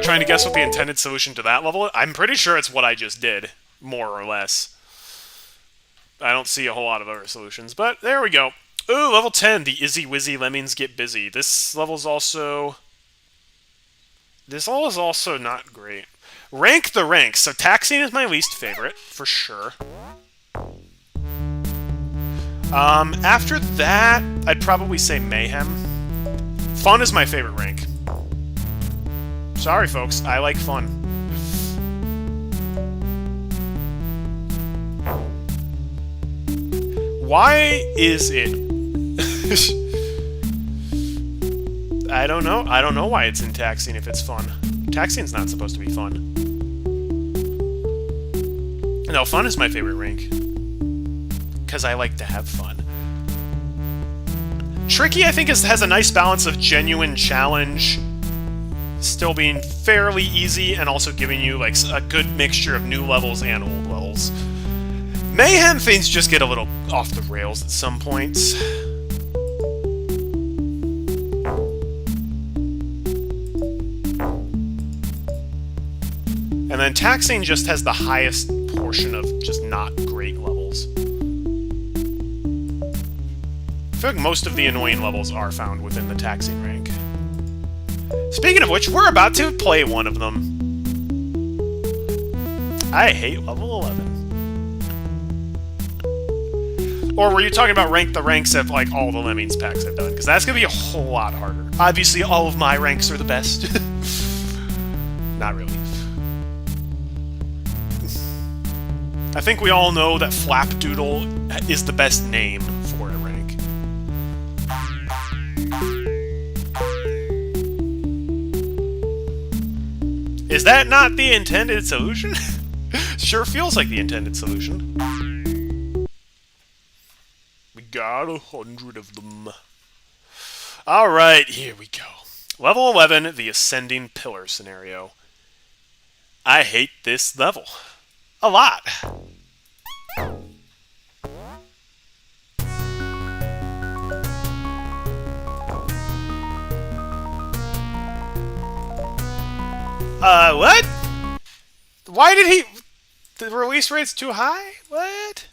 Trying to guess what the intended solution to that level is? I'm pretty sure it's what I just did, more or less. I don't see a whole lot of other solutions, but there we go. Ooh, level 10, the Izzy Wizzy Lemmings Get Busy. This level's also... This level is also not great. Rank the ranks. So Taxing is my least favorite, for sure. After that, I'd probably say Mayhem. Fun is my favorite rank. Sorry, folks. I like fun. Why is it... I don't know. I don't know why it's in Taxing if it's fun. Taxing's not supposed to be fun. No, fun is my favorite rank. Because I like to have fun. Tricky, I think, has a nice balance of genuine challenge, still being fairly easy, and also giving you like a good mixture of new levels and old levels. Mayhem, things just get a little off the rails at some points. And then Taxing just has the highest portion of just not great levels. I feel like most of the annoying levels are found within the Taxing rank. Speaking of which, we're about to play one of them. I hate level 11. Or were you talking about rank the ranks of like all the Lemmings packs I've done? Because that's going to be a whole lot harder. Obviously, all of my ranks are the best. Not really. I think we all know that Flapdoodle is the best name for a rank. Is that not the intended solution? Sure feels like the intended solution. We got 100 of them. Alright, here we go. Level 11, the Ascending Pillar scenario. I hate this level. A lot. What? Why did he... The release rate's too high? What?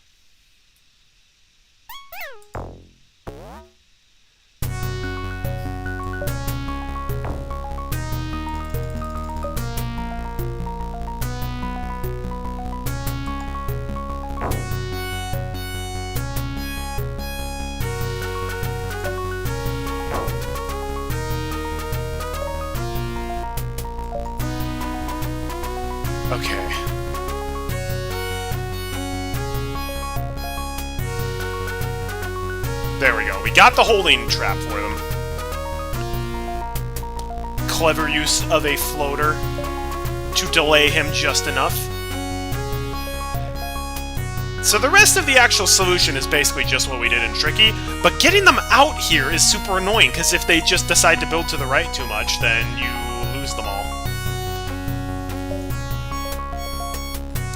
Okay. There we go. We got the holding trap for them. Clever use of a floater to delay him just enough. So the rest of the actual solution is basically just what we did in Tricky, but getting them out here is super annoying, because if they just decide to build to the right too much, then you lose them all.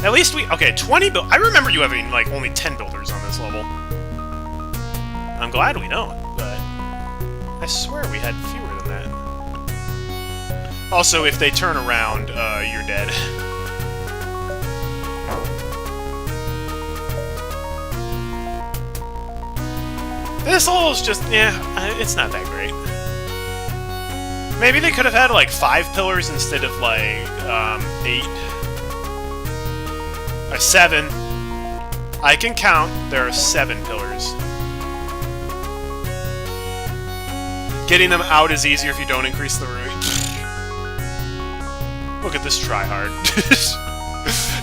At least we... Okay, 20 build... I remember you having, like, only 10 builders on this level. I'm glad we don't, but... I swear we had fewer than that. Also, if they turn around, you're dead. This level's just... yeah, it's not that great. Maybe they could have had, like, 5 pillars instead of, like, 8. 7. I can count. There are 7 pillars. Getting them out is easier if you don't increase the route. Look at this tryhard.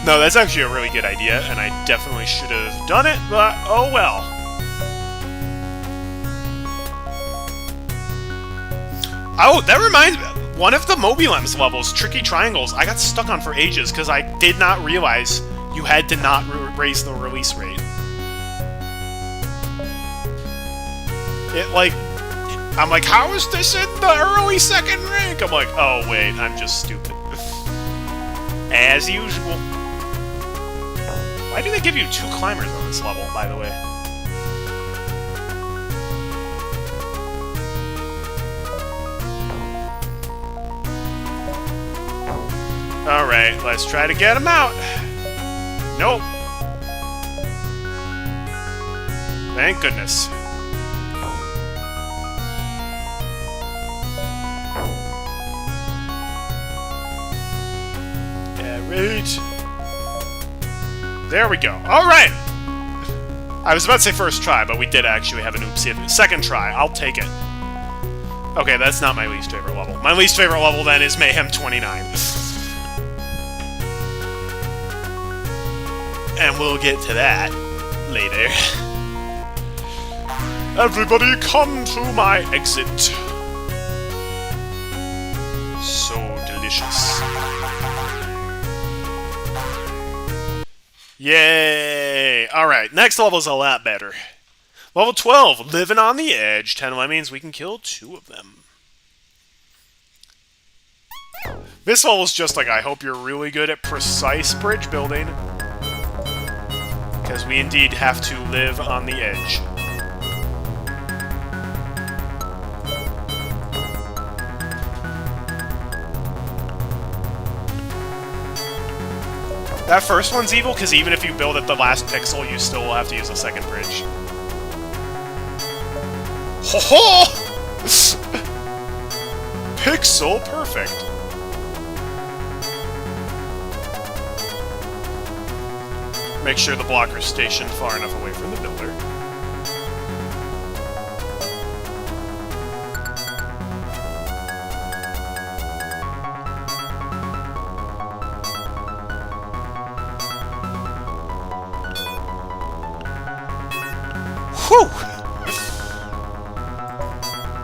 No, that's actually a really good idea, and I definitely should have done it, but oh well. Oh, that reminds me. One of the Mobilems levels, Tricky Triangles, I got stuck on for ages because I did not realize you had to not raise the release rate. I'm like, how is this in the early second rank? I'm like, oh wait, I'm just stupid. As usual. Why do they give you 2 climbers on this level, by the way? Alright, let's try to get him out. Nope. Thank goodness. Yeah, right. There we go. Alright! I was about to say first try, but we did actually have an oopsie. Second try, I'll take it. Okay, that's not my least favorite level. My least favorite level, then, is Mayhem 29. And we'll get to that later. Everybody come to my exit. So delicious. Yay! Alright, next level's a lot better. Level 12, living on the edge. 10 lemmings, we can kill 2 of them. This level's just like, I hope you're really good at precise bridge building. Because we indeed have to live on the edge. That first one's evil, because even if you build at the last pixel, you still will have to use a second bridge. Ho ho! Pixel perfect. Make sure the blocker's stationed far enough away from the builder. Whew!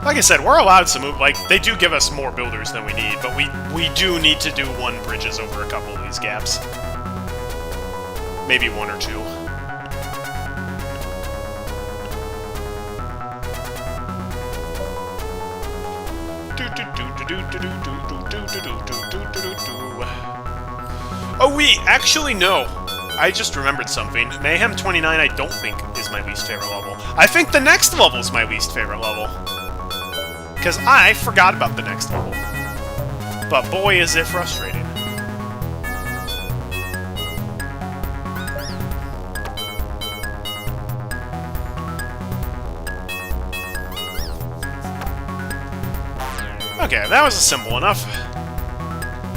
Like I said, we're allowed to move. Like, they do give us more builders than we need, but we do need to do 1 bridges over a couple of these gaps. Maybe 1 or 2. Oh, wait, actually, no. I just remembered something. Mayhem 29 I don't think is my least favorite level. I think the next level is my least favorite level. Because I forgot about the next level. But boy, is it frustrating. Okay, that was simple enough.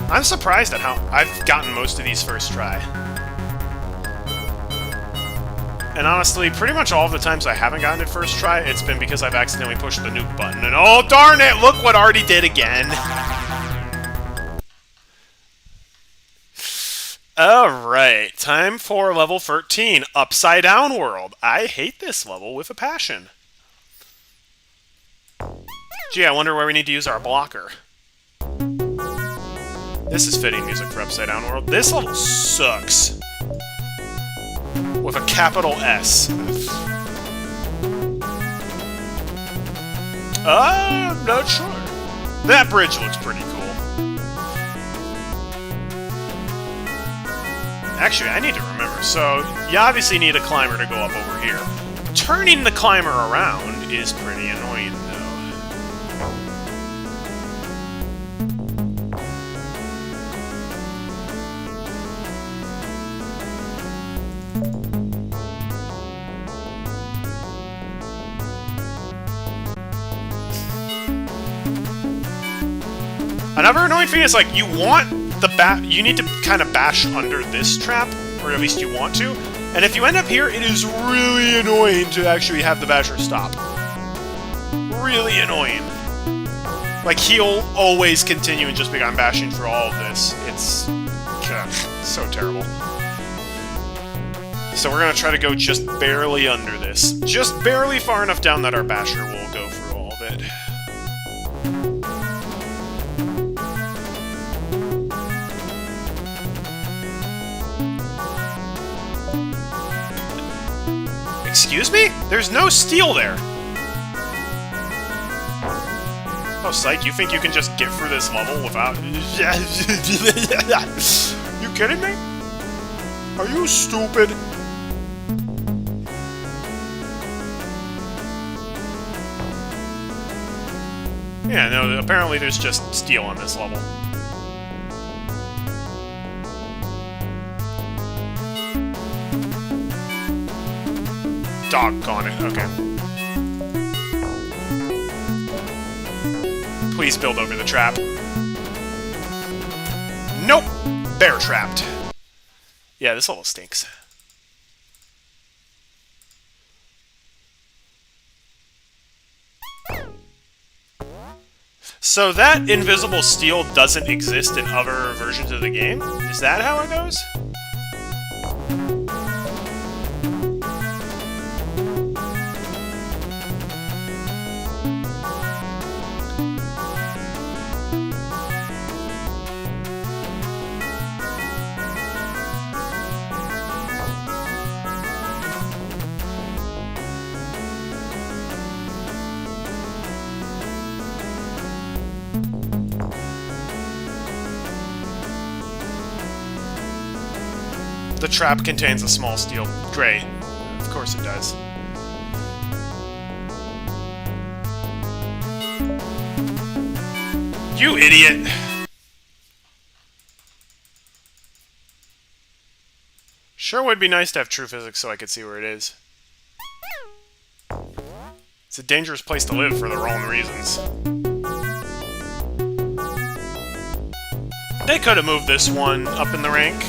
I'm surprised at how I've gotten most of these first try. And honestly, pretty much all of the times I haven't gotten it first try, it's been because I've accidentally pushed the nuke button, and oh darn it, look what Artie did again! Alright, time for level 13, Upside Down World. I hate this level with a passion. Gee, I wonder where we need to use our blocker. This is fitting music for Upside Down World. This level sucks. With a capital S. I'm not sure. That bridge looks pretty cool. Actually, I need to remember. So, you obviously need a climber to go up over here. Turning the climber around is pretty annoying, though. Another annoying thing is, like, you want the you need to kind of bash under this trap, or at least you want to, and if you end up here, it is really annoying to actually have the basher stop. Really annoying. Like, he'll always continue and just be, I'm bashing for all of this. It's so terrible. So we're gonna try to go just barely under this. Just barely far enough down that our basher will go through all of it. Excuse me? There's no steel there! Oh, psych, you think you can just get through this level without... You kidding me? Are you stupid? Yeah, no, apparently there's just steel on this level. Doggone it, okay. Please build over the trap. Nope! Bear trapped. Yeah, this level stinks. So that invisible steel doesn't exist in other versions of the game? Is that how it goes? The trap contains a small steel. Great. Of course it does. You idiot! Sure would be nice to have true physics so I could see where it is. It's a dangerous place to live for the wrong reasons. They could have moved this one up in the rank.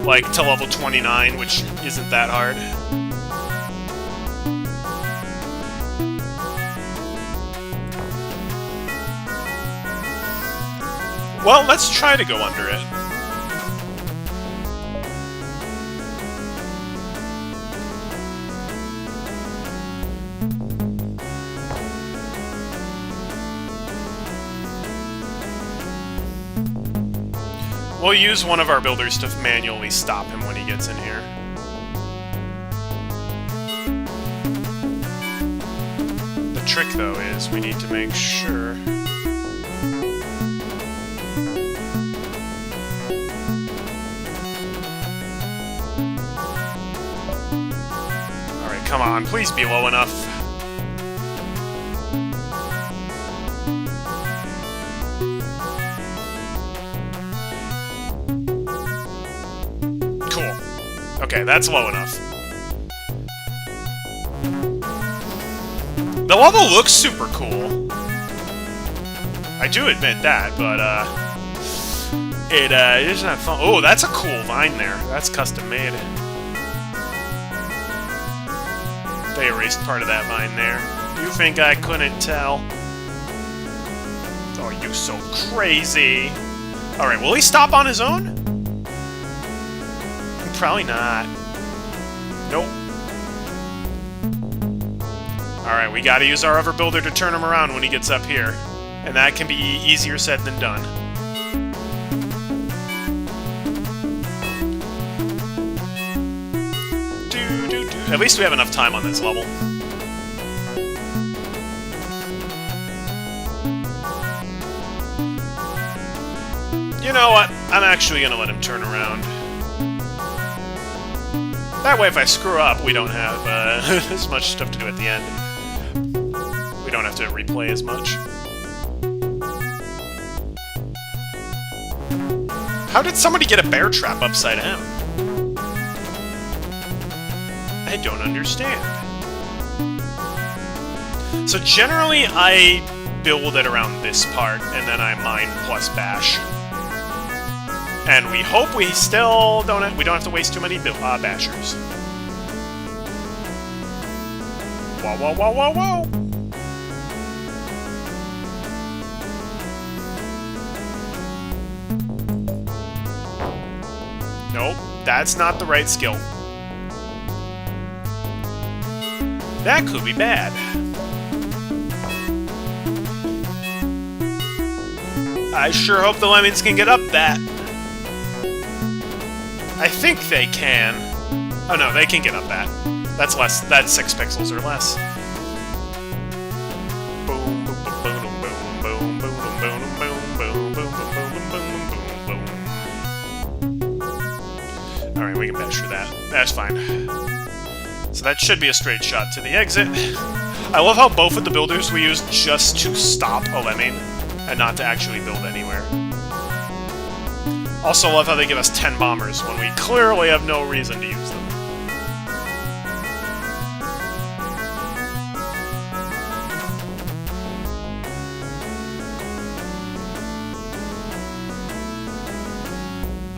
Like, to level 29, which isn't that hard. Well, let's try to go under it. We'll use one of our builders to manually stop him when he gets in here. The trick, though, is we need to make sure... Alright, come on, please be low enough. Okay, that's low enough. The level looks super cool. I do admit that, but, it is not fun. Oh, that's a cool vine there. That's custom made. They erased part of that vine there. You think I couldn't tell? Oh, you so crazy. Alright, will he stop on his own? Probably not. Nope. Alright, we gotta use our other builder to turn him around when he gets up here. And that can be easier said than done. At least we have enough time on this level. You know what? I'm actually gonna let him turn around. That way, if I screw up, we don't have as much stuff to do at the end. We don't have to replay as much. How did somebody get a bear trap upside down? I don't understand. So generally, I build it around this part, and then I mine plus bash. And we hope we still don't have to waste too many bashers. Whoa, whoa, whoa, whoa, whoa! Nope, that's not the right skill. That could be bad. I sure hope the Lemmings can get up that. I think they can. Oh no, they can get up that. That's less. That's 6 pixels or less. Boom, boom, boom, boom, boom, boom, boom, boom, boom, boom, boom, boom. All right, we can bash through that. That's fine. So that should be a straight shot to the exit. I love how both of the builders we used just to stop a lemming and not to actually build anywhere. Also love how they give us 10 bombers when we clearly have no reason to use them.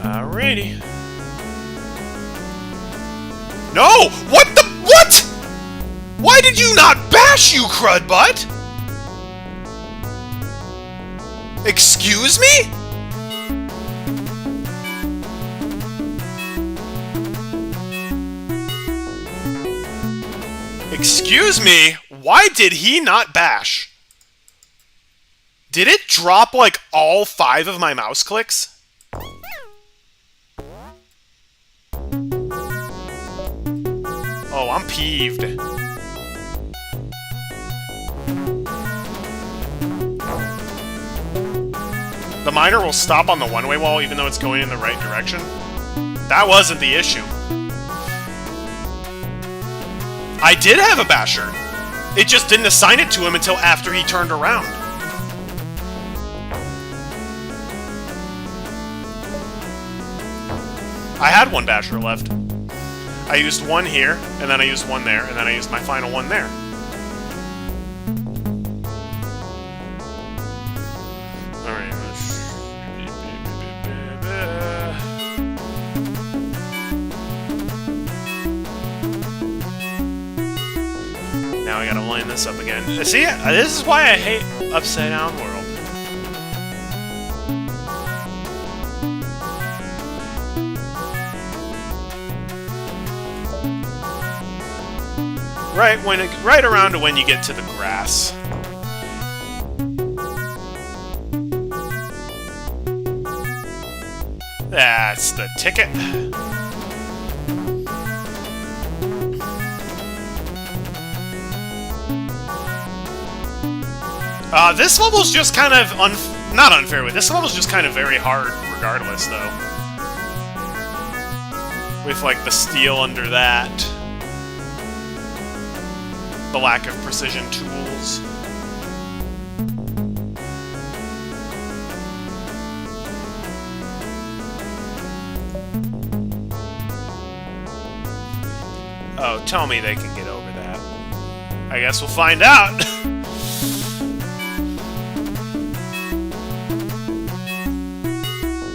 Alrighty. No! What the— what?! Why did you not bash, you crud butt?! Excuse me?! Excuse me? Why did he not bash? Did it drop, like, all 5 of my mouse clicks? Oh, I'm peeved. The miner will stop on the one-way wall even though it's going in the right direction? That wasn't the issue. I did have a basher. It just didn't assign it to him until after he turned around. I had one basher left. I used one here, and then I used one there, and then I used my final one there. Alright, now I gotta line this up again. See, this is why I hate Upside Down World. Right around to when you get to the grass. That's the ticket. This level's just kind of not unfair. This level's just kind of very hard, regardless, though. With like the steel under that. The lack of precision tools. Oh, tell me they can get over that. I guess we'll find out.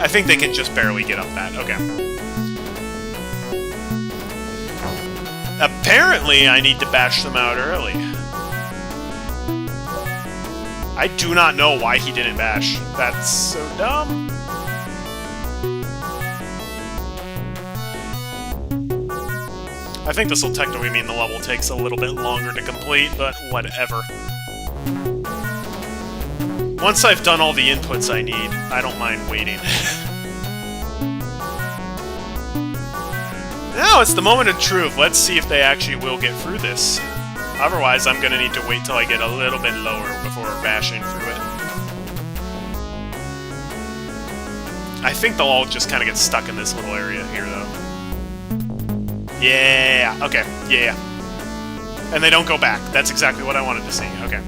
I think they can just barely get up that. Okay. Apparently, I need to bash them out early. I do not know why he didn't bash. That's so dumb. I think this will technically mean the level takes a little bit longer to complete, but whatever. Once I've done all the inputs I need, I don't mind waiting. Now it's the moment of truth. Let's see if they actually will get through this. Otherwise, I'm gonna need to wait till I get a little bit lower before bashing through it. I think they'll all just kind of get stuck in this little area here, though. Yeah, okay, yeah. And they don't go back. That's exactly what I wanted to see. Okay.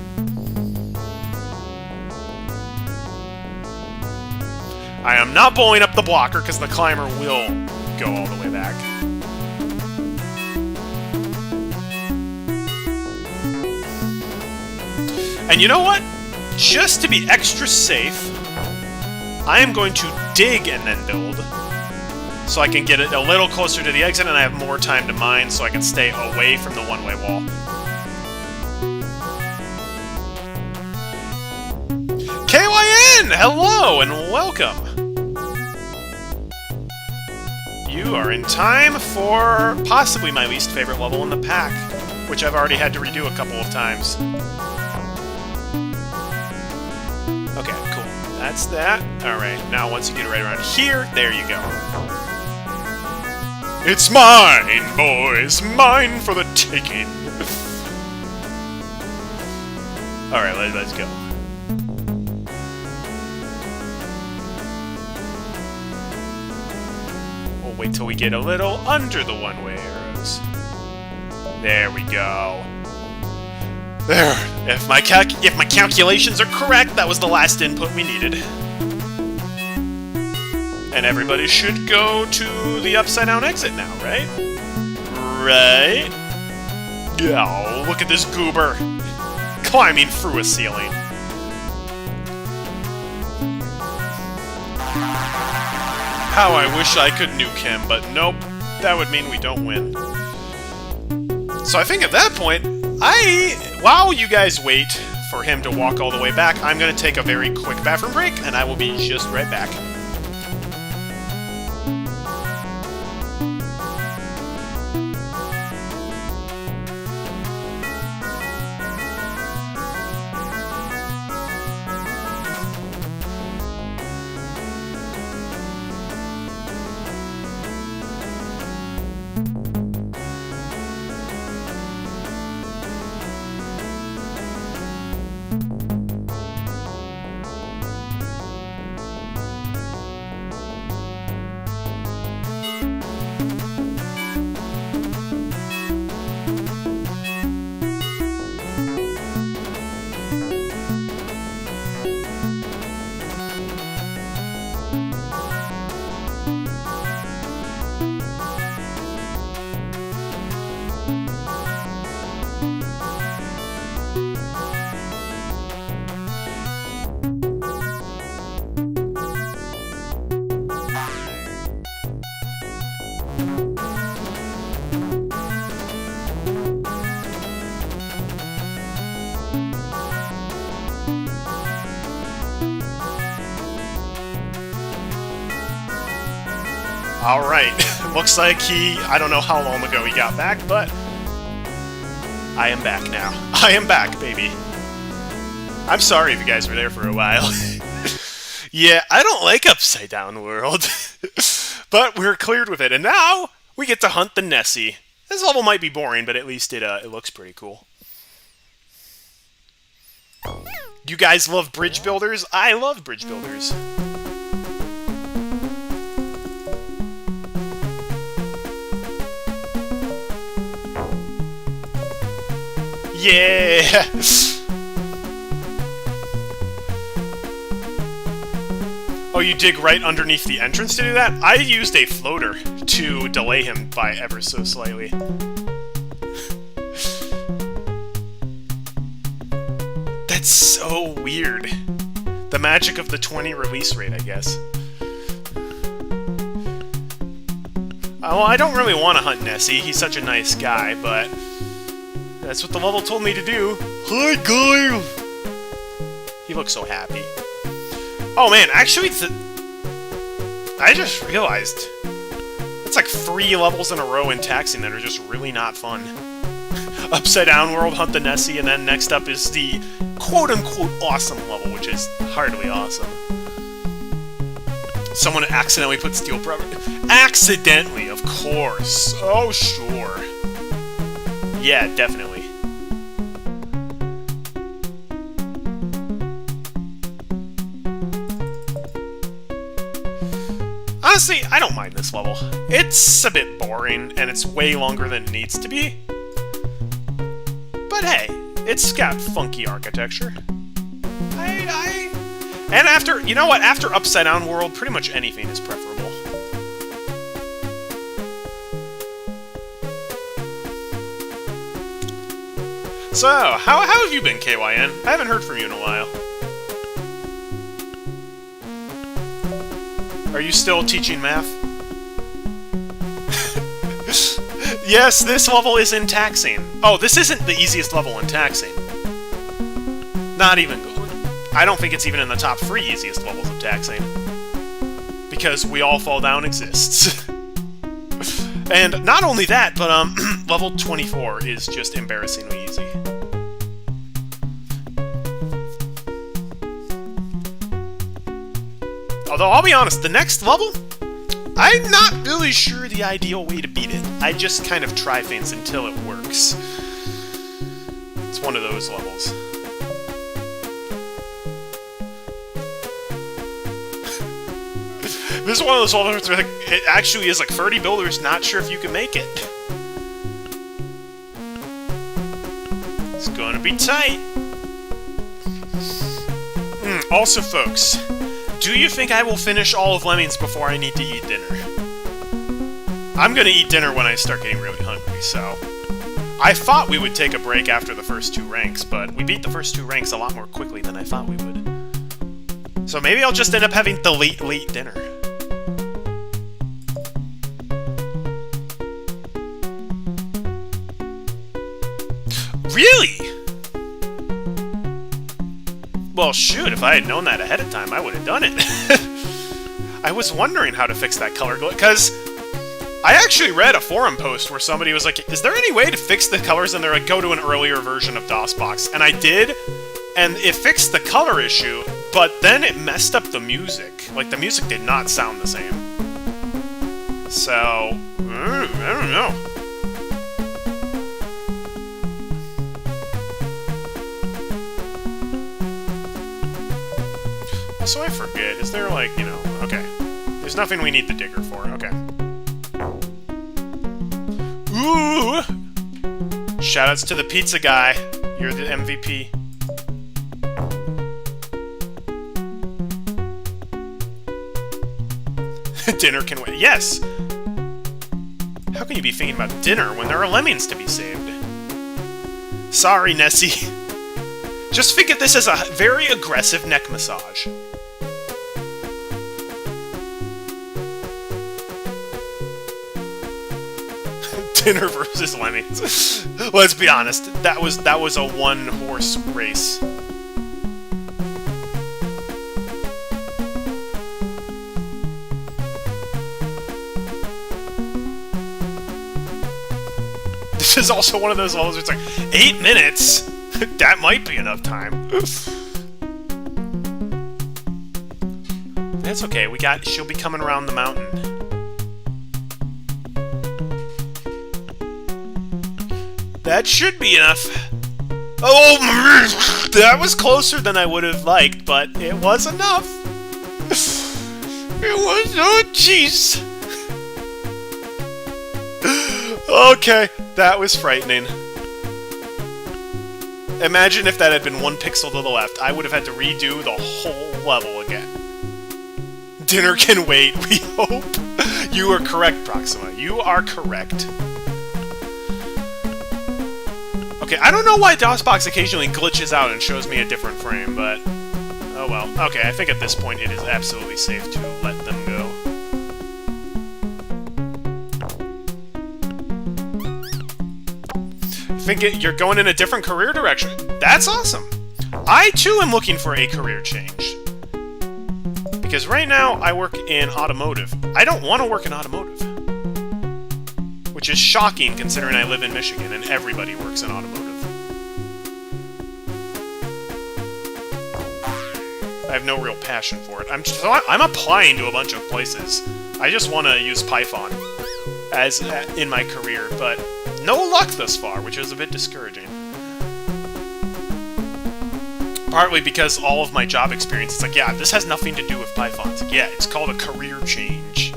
I am not blowing up the blocker, because the climber will go all the way back. And you know what? Just to be extra safe, I am going to dig and then build, so I can get it a little closer to the exit and I have more time to mine so I can stay away from the one-way wall. KYN! Hello and welcome! You are in time for possibly my least favorite level in the pack, which I've already had to redo a couple of times. Okay, cool. That's that. Alright, now once you get right around here, there you go. It's mine, boys! Mine for the taking! Alright, let's go. We'll wait till we get a little under the one-way arrows. There we go. There. If my calculations are correct, that was the last input we needed. And everybody should go to the upside-down exit now, right? Right? Oh, look at this goober. Climbing through a ceiling. How I wish I could nuke him, but nope. That would mean we don't win. So I think at that point, while you guys wait for him to walk all the way back, I'm going to take a very quick bathroom break, and I will be just right back. Alright, looks like I don't know how long ago he got back, but I am back now. I am back, baby. I'm sorry if you guys were there for a while. Yeah, I don't like Upside Down World. But we're cleared with it, and now we get to hunt the Nessie. This level might be boring, but at least it looks pretty cool. You guys love bridge builders? I love bridge builders. Yeah! Oh, you dig right underneath the entrance to do that? I used a floater to delay him by ever so slightly. That's so weird. The magic of the 20 release rate, I guess. Well, I don't really want to hunt Nessie. He's such a nice guy, but that's what the level told me to do. Hi, guys! He looks so happy. Oh man, actually, I just realized it's like 3 levels in a row in Taxing that are just really not fun. Upside Down World, hunt the Nessie, and then next up is the quote-unquote awesome level, which is hardly awesome. Someone accidentally put steel rubber. Accidentally, of course. Oh, sure. Yeah, definitely. Honestly, I don't mind this level. It's a bit boring, and it's way longer than it needs to be. But hey, it's got funky architecture. And after, you know what, after Upside Down World, pretty much anything is preferable. So, how have you been, KYN? I haven't heard from you in a while. Are you still teaching math? Yes, this level is in Taxing. Oh, this isn't the easiest level in Taxing. Not even... I don't think it's even in the top 3 easiest levels of Taxing. Because We All Fall Down exists. And not only that, but level 24 is just embarrassingly easy. Although, I'll be honest, the next level, I'm not really sure the ideal way to beat it. I just kind of try things until it works. It's one of those levels. This is one of those levels where it actually is like 30 builders not sure if you can make it. It's gonna be tight. Also, folks, do you think I will finish all of Lemmings before I need to eat dinner? I'm gonna eat dinner when I start getting really hungry, so... I thought we would take a break after the first 2 ranks, but we beat the first 2 ranks a lot more quickly than I thought we would. So maybe I'll just end up having the late dinner. Really? Well, shoot, if I had known that ahead of time, I would have done it. I was wondering how to fix that color glitch, because I actually read a forum post where somebody was like, is there any way to fix the colors? And they're like, go to an earlier version of DOSBox. And I did, and it fixed the color issue, but then it messed up the music. Like, the music did not sound the same. So, I don't know. So I forget, is there like, you know, okay. There's nothing we need the digger for, okay. Ooh! Shoutouts to the pizza guy. You're the MVP. Dinner can wait. Yes! How can you be thinking about dinner when there are lemmings to be saved? Sorry, Nessie. Just think of this as a very aggressive neck massage. Dinner versus Lemmings. Let's be honest, that was a one-horse race. is also one of those levels where it's like, 8 minutes? That might be enough time. That's okay, she'll be coming around the mountain. That should be enough. Oh, that was closer than I would have liked, but it was enough. It was, oh jeez. Okay, that was frightening. Imagine if that had been 1 pixel to the left. I would have had to redo the whole level again. Dinner can wait, we hope. You are correct, Proxima. You are correct. Okay, I don't know why DOSBox occasionally glitches out and shows me a different frame, but... oh well. Okay, I think at this point it is absolutely safe to let them go. You're going in a different career direction. That's awesome. I, too, am looking for a career change. Because right now, I work in automotive. I don't want to work in automotive. Which is shocking, considering I live in Michigan and everybody works in automotive. I have no real passion for it. I'm applying to a bunch of places. I just want to use Python as in my career, but no luck thus far, which is a bit discouraging. Partly because all of my job experience is like, yeah, this has nothing to do with Python. It's like, yeah, it's called a career change.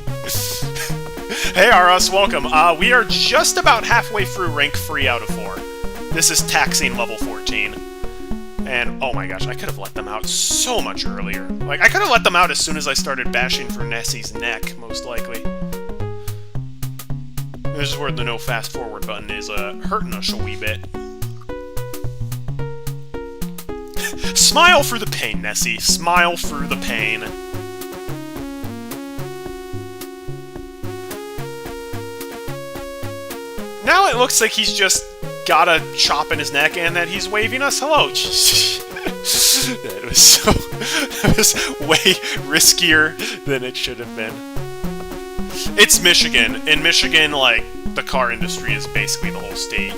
Hey, RS, welcome. We are just about halfway through rank 3 out of 4. This is taxing level 14. And, oh my gosh, I could have let them out so much earlier. Like, I could have let them out as soon as I started bashing for Nessie's neck, most likely. This is where the no fast forward button is hurting us a wee bit. Smile through the pain, Nessie. Smile through the pain. Now it looks like he's just got a chop in his neck and that he's waving us hello. That was way riskier than it should have been. It's Michigan. In Michigan, like, the car industry is basically the whole state.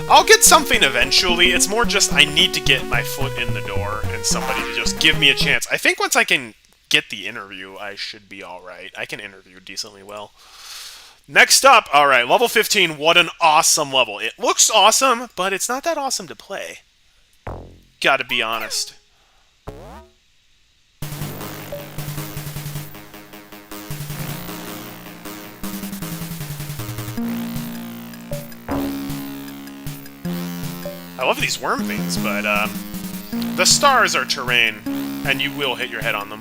I'll get something eventually. It's more just I need to get my foot in the door and somebody to just give me a chance. I think once I can get the interview, I should be alright. I can interview decently well. Next up, alright, level 15. What an awesome level. It looks awesome, but it's not that awesome to play. Gotta be honest. I love these worm things, but, the stars are terrain, and you will hit your head on them.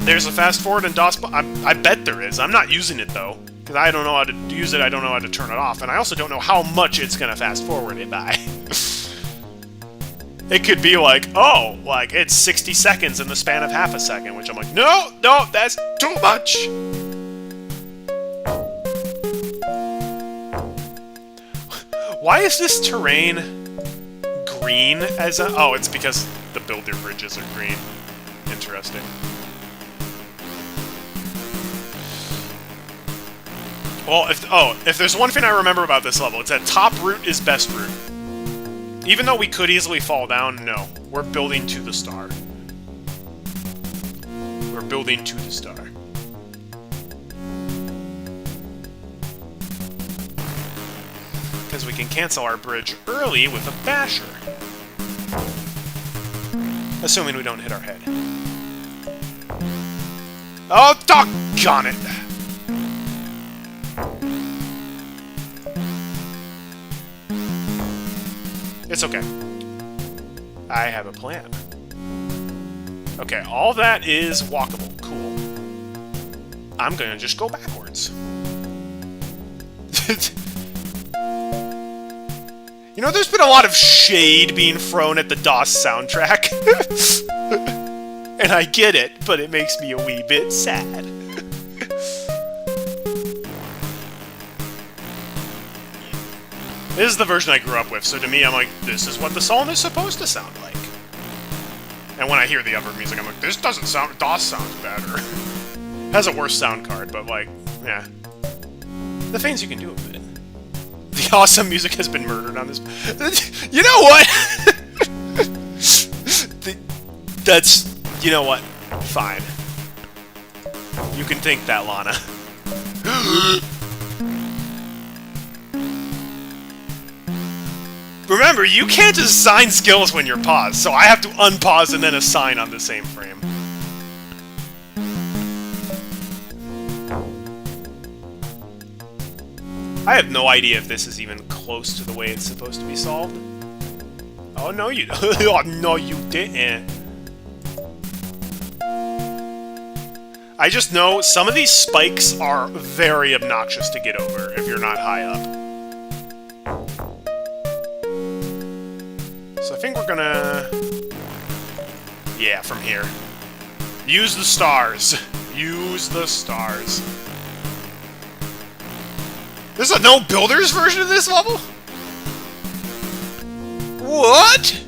There's a fast forward in DOS. I bet there is. I'm not using it, though, because I don't know how to use it, I don't know how to turn it off, and I also don't know how much it's gonna fast forward it by. It could be like, oh, like, it's 60 seconds in the span of half a second, which I'm like, no, that's too much! Why is this terrain green as a... oh, it's because the builder bridges are green. Interesting. Well, if there's one thing I remember about this level, it's that top route is best route. Even though we could easily fall down, no. We're building to the star. We're building to the star. Because we can cancel our bridge early with a basher. Assuming we don't hit our head. Oh, doggone it! It's okay. I have a plan. Okay, all that is walkable. Cool. I'm gonna just go backwards. You know, there's been a lot of shade being thrown at the DOS soundtrack. And I get it, but it makes me a wee bit sad. This is the version I grew up with, so to me, I'm like, this is what the song is supposed to sound like. And when I hear the other music, I'm like, this doesn't sound... DOS sounds better. Has a worse sound card, but, like, Yeah. The things you can do with it. The awesome music has been murdered on this. You know what? That's... You know what? Fine. You can think that, Lana. Remember, you can't assign skills when you're paused, so I have to unpause and then assign on the same frame. I have no idea if this is even close to the way it's supposed to be solved. Oh, no, you... oh, no, you didn't. I just know some of these spikes are very obnoxious to get over if you're not high up. So I think we're gonna... Yeah, from here. Use the stars. Use the stars. There's a no-builders version of this level? What?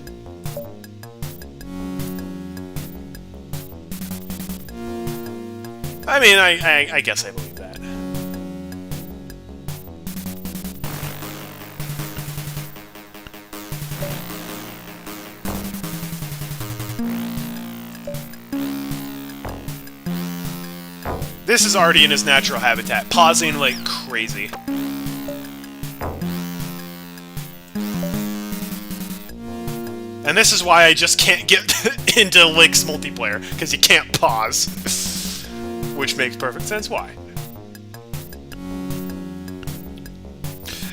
I mean, I guess I believe that. This is already in his natural habitat, pausing like crazy. And this is why I just can't get into Link's multiplayer, because you can't pause. Which makes perfect sense why.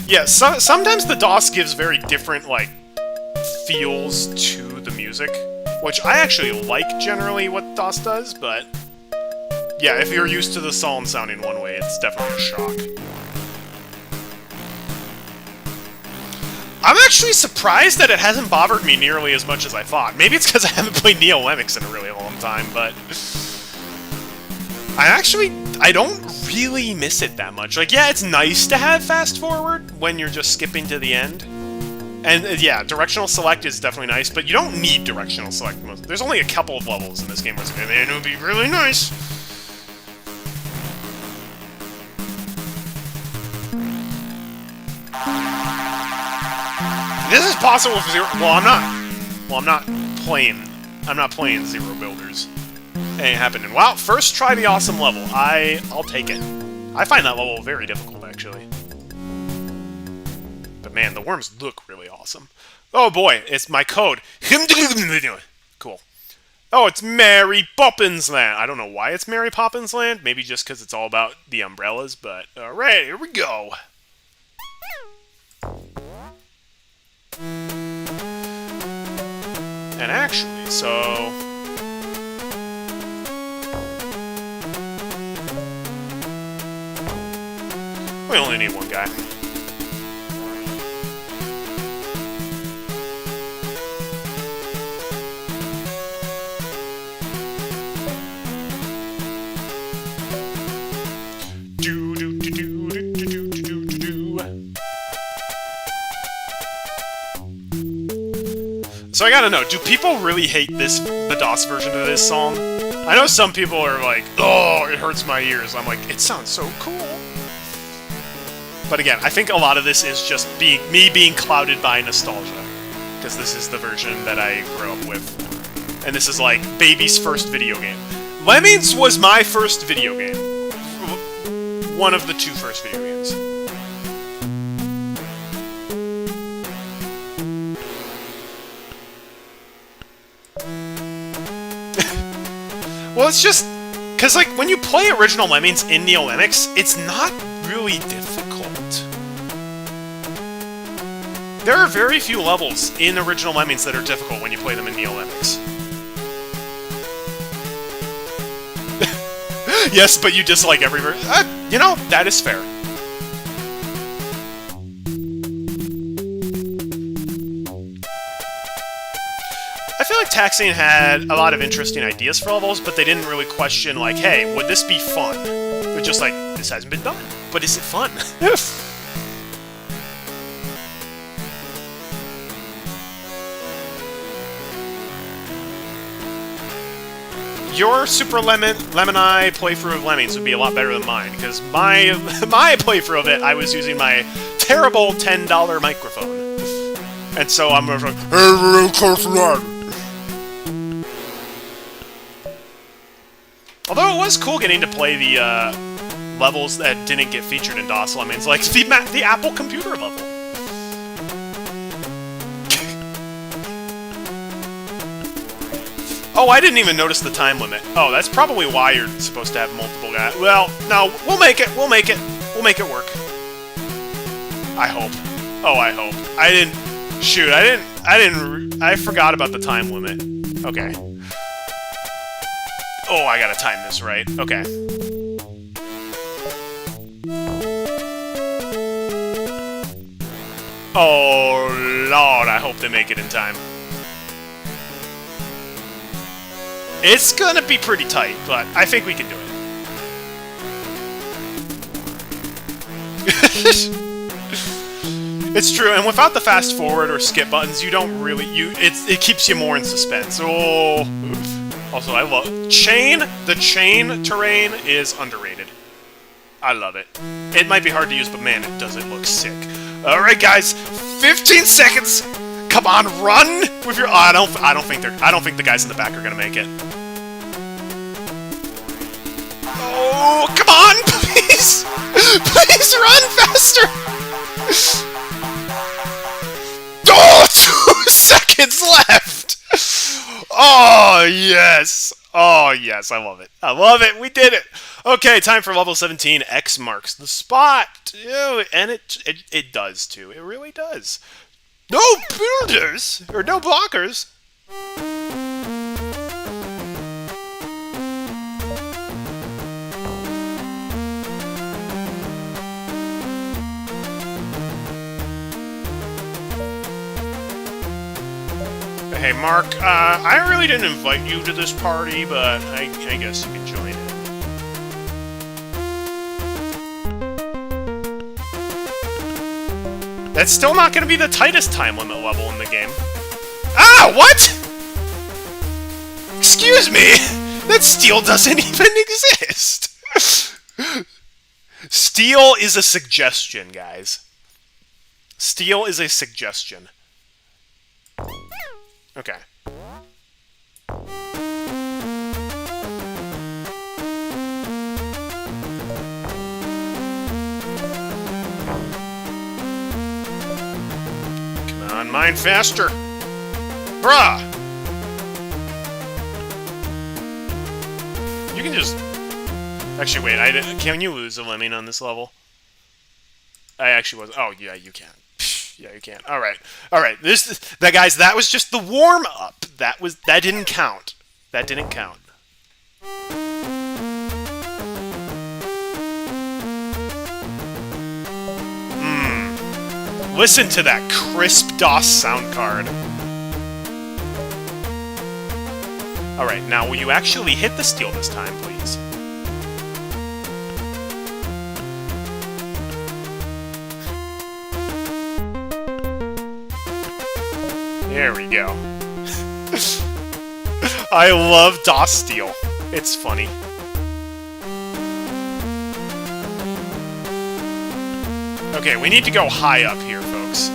Yeah, sometimes the DOS gives very different, like, feels to the music, which I actually like generally what DOS does, but... Yeah, if you're used to the psalm sounding one way, it's definitely a shock. I'm actually surprised that it hasn't bothered me nearly as much as I thought. Maybe it's because I haven't played Neo Lemmings in a really long time, but... I don't really miss it that much. Like, yeah, it's nice to have fast forward when you're just skipping to the end. And, yeah, directional select is definitely nice, but you don't need directional select. There's only a couple of levels in this game where it's like, man, it would be really nice. This is possible for Zero... Well, I'm not playing Zero Builders. It ain't happening. Wow, first try the awesome level. I'll take it. I find that level very difficult, actually. But man, the worms look really awesome. Oh boy, it's my code. Cool. Oh, it's Mary Poppins Land. I don't know why it's Mary Poppins Land. Maybe just because it's all about the umbrellas, but... Alright, here we go. And actually, so... We only need one guy. So I gotta know, do people really hate the DOS version of this song? I know some people are like, oh, it hurts my ears. I'm like, it sounds so cool. But again, I think a lot of this is just me being clouded by nostalgia. Because this is the version that I grew up with. And this is like baby's first video game. Lemmings was my first video game. One of the two first video games. Well, it's just... Because, like, when you play original Lemmings in Neo Lemmings, it's not really difficult. There are very few levels in original Lemmings that are difficult when you play them in Neo Lemmings. Yes, but you dislike every version. You know, that is fair. I feel like Taxing had a lot of interesting ideas for levels, but they didn't really question, like, hey, would this be fun? They're just like, this hasn't been done, but is it fun? your Super Lemon-Eye playthrough of Lemmings would be a lot better than mine, because my playthrough of it, I was using my terrible $10 microphone. And so I'm like, although it was cool getting to play the levels that didn't get featured in DOS Lemmings, like the Apple computer level. Oh, I didn't even notice the time limit. Oh, that's probably why you're supposed to have multiple guys. Well, no, we'll make it. We'll make it. We'll make it work. I hope. Oh, I hope. I didn't... Shoot, I forgot about the time limit. Okay. Oh, I gotta time this right. Okay. Oh, Lord, I hope they make it in time. It's gonna be pretty tight, but I think we can do it. It's true, and without the fast forward or skip buttons, you don't really... It keeps you more in suspense. Oh. Also, I love... The chain terrain is underrated. I love it. It might be hard to use, but man, it does. It look sick. Alright, guys. 15 seconds! Come on, run with your... I don't think the guys in the back are gonna make it. Oh, come on, please! Please run faster! Oh, 2 seconds left! Oh, yes! Oh, yes, I love it. I love it! We did it! Okay, time for level 17. X marks the spot! Ew, and it does, too. It really does. No builders! Or no blockers! Hey, Mark, I really didn't invite you to this party, but I guess you can join in. That's still not going to be the tightest time limit level in the game. Ah, what?! Excuse me! That steel doesn't even exist! Steel is a suggestion, guys. Steel is a suggestion. Okay. Come on, mine faster! Bruh! You can just... Actually, wait, can you lose a lemming on this level? I actually was... Oh, yeah, you can. Yeah, you can. Alright. Alright, guys, that was just the warm-up. That didn't count. That didn't count. Listen to that crisp DOS sound card. Alright, now will you actually hit the steel this time, please? There we go. I love DOS steel. It's funny. Okay, we need to go high up here, folks.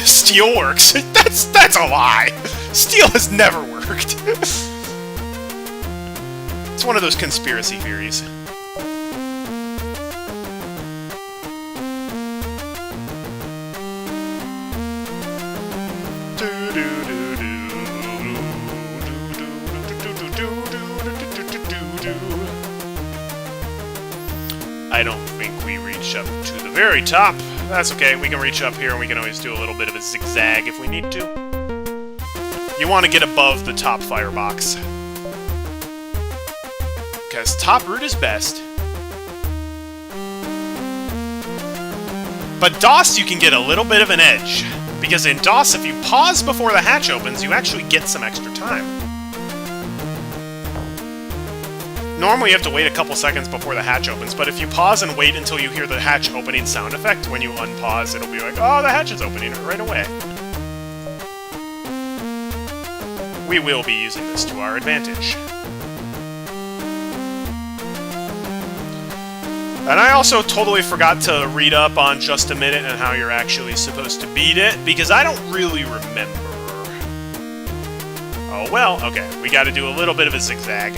Steel works. That's a lie. Steel has never worked. It's one of those conspiracy theories. I don't think we reach up to the very top. That's okay, we can reach up here and we can always do a little bit of a zigzag if we need to. You want to get above the top firebox. Because top route is best. But DOS, you can get a little bit of an edge. Because in DOS, if you pause before the hatch opens, you actually get some extra time. Normally you have to wait a couple seconds before the hatch opens, but if you pause and wait until you hear the hatch opening sound effect, when you unpause, it'll be like, oh, the hatch is opening right away. we will be using this to our advantage. And I also totally forgot to read up on Just a Minute and how you're actually supposed to beat it, because I don't really remember. Oh well, okay, we gotta do a little bit of a zigzag.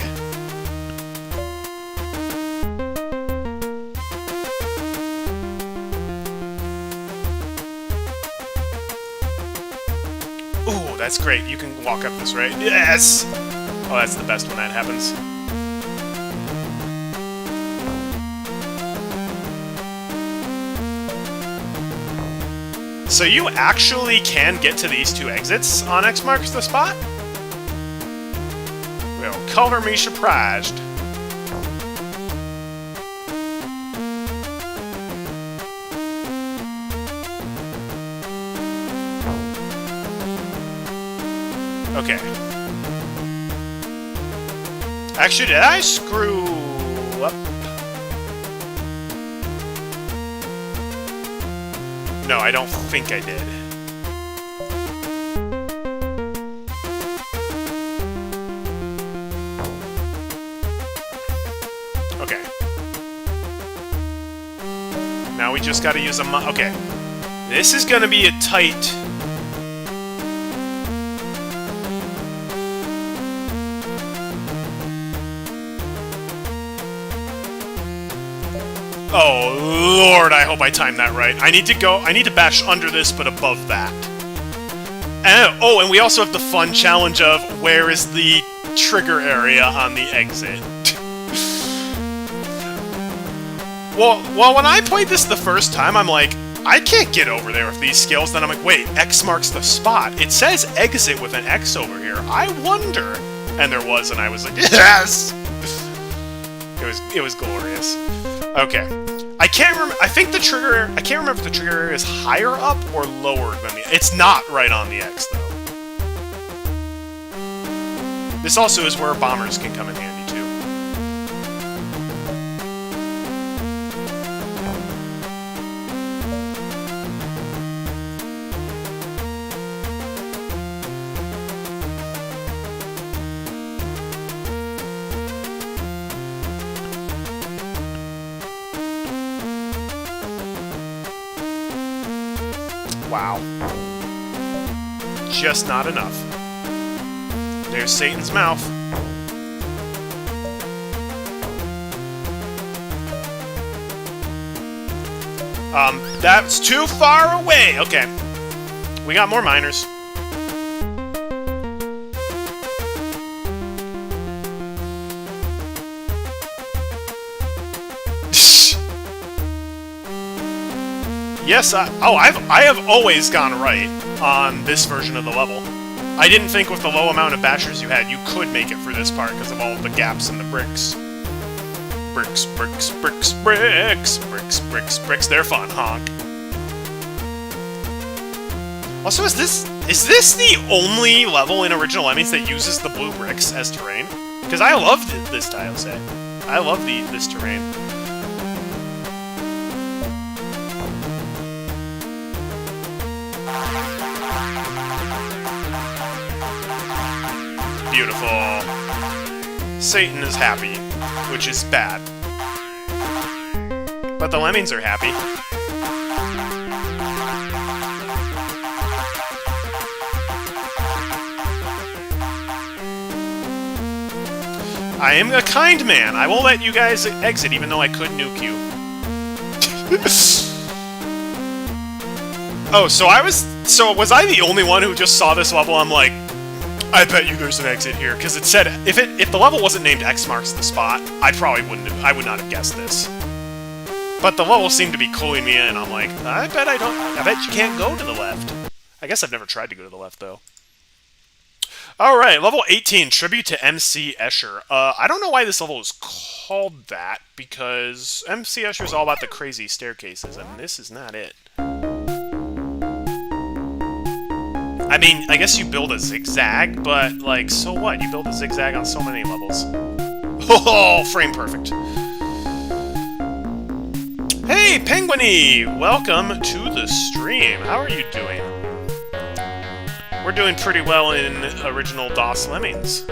Ooh, that's great, you can walk up this, right? Yes! Oh, that's the best when that happens. So you actually can get to these two exits on X marks the spot? Well, color me surprised. Okay. Actually, did I screw up? No, I don't think I did. Okay. Now we just gotta use a okay. This is gonna be a tight... Oh, Lord, I hope I timed that right. I need to bash under this, but above that. And, oh, and we also have the fun challenge of where is the trigger area on the exit. well, when I played this the first time, I'm like, I can't get over there with these skills. Then I'm like, wait, X marks the spot. It says exit with an X over here. I wonder. And there was, and I was like, yes! It was glorious. Okay. I can't remember. I think the trigger. I can't remember if the trigger area is higher up or lower than the. It's not right on the X though. This also is where bombers can come in handy too. Wow. Just not enough. There's Satan's mouth. That's too far away! Okay. We got more miners. Yes, I have always gone right on this version of the level. I didn't think with the low amount of bashers you had, you could make it for this part because of all of the gaps in the bricks. Bricks, bricks, bricks, bricks, bricks, bricks, bricks. They're fun, honk. Also, is this the only level in Original Lemmings that uses the blue bricks as terrain? Because I love this tile set. I love this terrain. Beautiful. Satan is happy, which is bad. But the Lemmings are happy. I am a kind man. I will let you guys exit, even though I could nuke you. Oh, so was I the only one who just saw this level? I'm like, I bet you there's an exit here, because it said if the level wasn't named X marks the spot, I would not have guessed this. But the level seemed to be cluing me in. I'm like, I bet you can't go to the left. I guess I've never tried to go to the left though. All right, level 18, tribute to MC Escher. I don't know why this level is called that, because MC Escher is all about the crazy staircases, and this is not it. I mean, I guess you build a zigzag, but, like, so what? You build a zigzag on so many levels. Oh, frame perfect. Hey, Penguiny! Welcome to the stream. How are you doing? We're doing pretty well in original DOS Lemmings.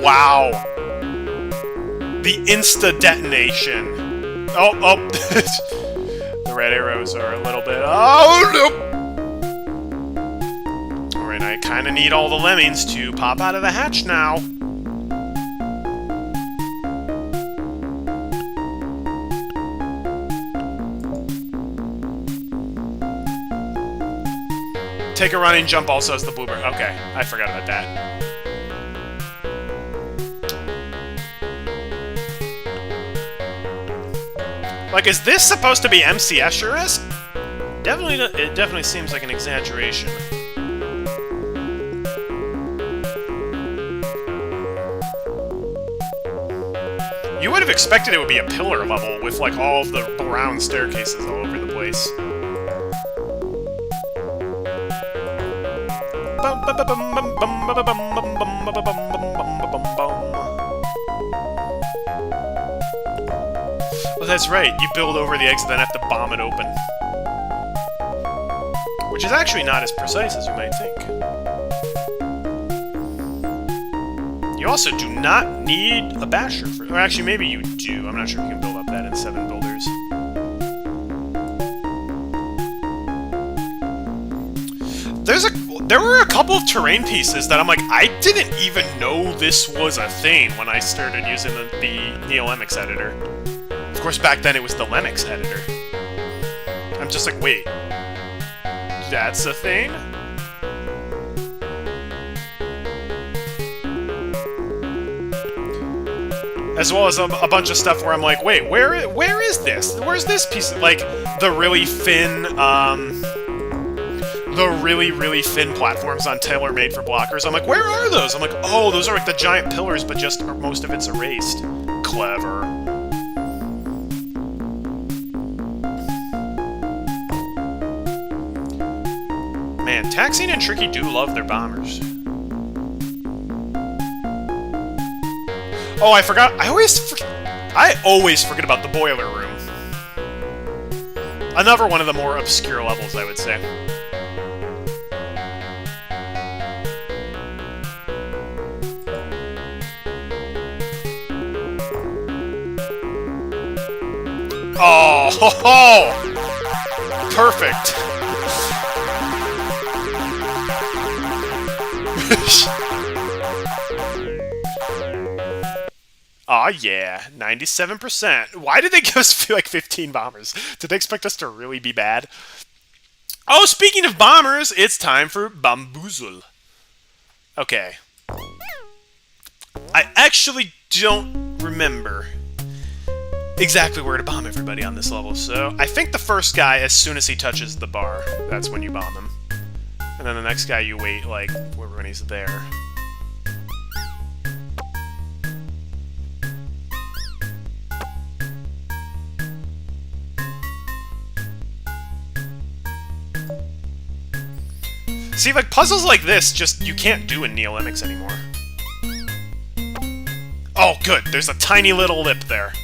Wow. The insta-detonation. Oh. The red arrows are a little bit... Oh, no! Alright, I kind of need all the lemmings to pop out of the hatch now. Take a running jump also as the bluebird. Okay, I forgot about that. Like, is this supposed to be MC Escher-esque? It definitely seems like an exaggeration. You would have expected it would be a pillar level with, like, all of the brown staircases all over the place. Well, that's right. You build over the exit, then have to bomb it open. Which is actually not as precise as you might think. You also do not need a basher for... Or actually, maybe you do. I'm not sure if you can build up that in 7 builders. There were a couple of terrain pieces that I'm like, I didn't even know this was a thing when I started using the NeoLemmix editor. Of course, back then it was the Lemmings editor. I'm just like, wait, that's a thing? As well as a bunch of stuff where I'm like, wait, where is this? Where's this piece? Like, the really thin, really thin platforms on tailor-made for blockers. I'm like, where are those? I'm like, oh, those are like the giant pillars, but just most of it's erased. Clever. Man, Taxine and Tricky do love their bombers. Oh, I forgot. I always forget about the boiler room. Another one of the more obscure levels, I would say. Oh, ho, ho! Perfect. Aw, yeah, 97%. Why did they give us, like, 15 bombers? Did they expect us to really be bad? Oh, speaking of bombers, it's time for Bamboozle. Okay. I actually don't remember exactly where to bomb everybody on this level, so I think the first guy, as soon as he touches the bar, that's when you bomb him. And then the next guy you wait, like, when he's there. See, like, puzzles like this, just, you can't do in NeoLemmix anymore. Oh, good, there's a tiny little lip there.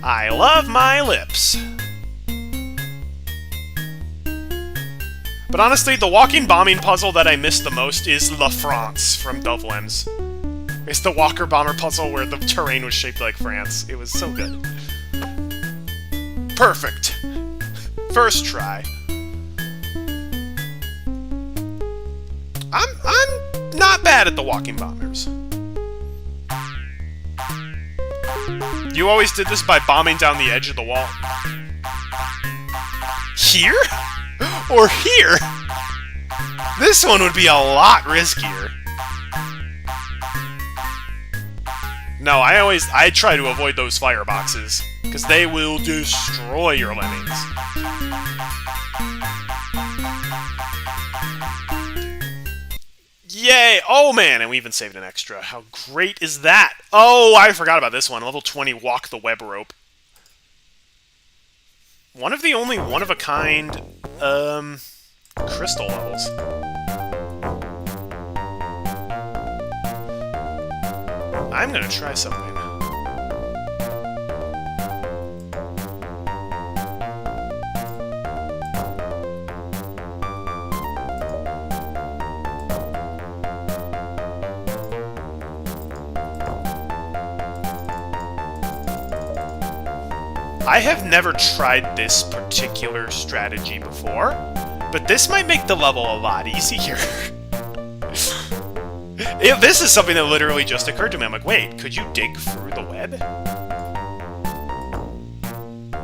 I love my lips. But honestly, the walking bombing puzzle that I miss the most is La France from Dovelems. It's the walker bomber puzzle where the terrain was shaped like France. It was so good. Perfect. First try. I'm not bad at the walking bombers. You always did this by bombing down the edge of the wall. Here? Or here? This one would be a lot riskier. No, I try to avoid those fireboxes, because they will destroy your lemmings. Yay! Oh man, and we even saved an extra. How great is that? Oh, I forgot about this one. Level 20, walk the web rope. One of the only one-of-a-kind Crystal levels. I'm gonna try something. I have never tried this particular strategy before, but this might make the level a lot easier. This is something that literally just occurred to me. I'm like, wait, could you dig through the web?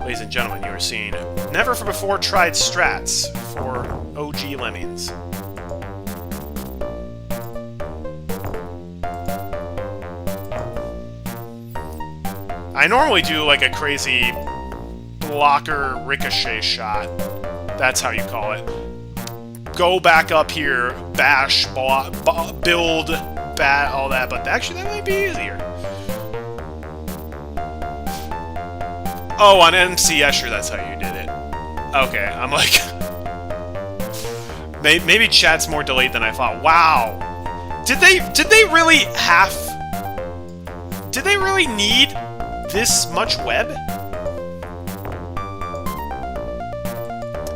Ladies and gentlemen, you are seeing never-before tried strats for OG Lemmings. I normally do like a crazy blocker ricochet shot. That's how you call it. Go back up here, bash, build, bat, all that, but actually that might be easier. Oh, on MC Escher, that's how you did it. Okay, I'm like... maybe chat's more delayed than I thought. Wow! Did they really Did they really need this much web?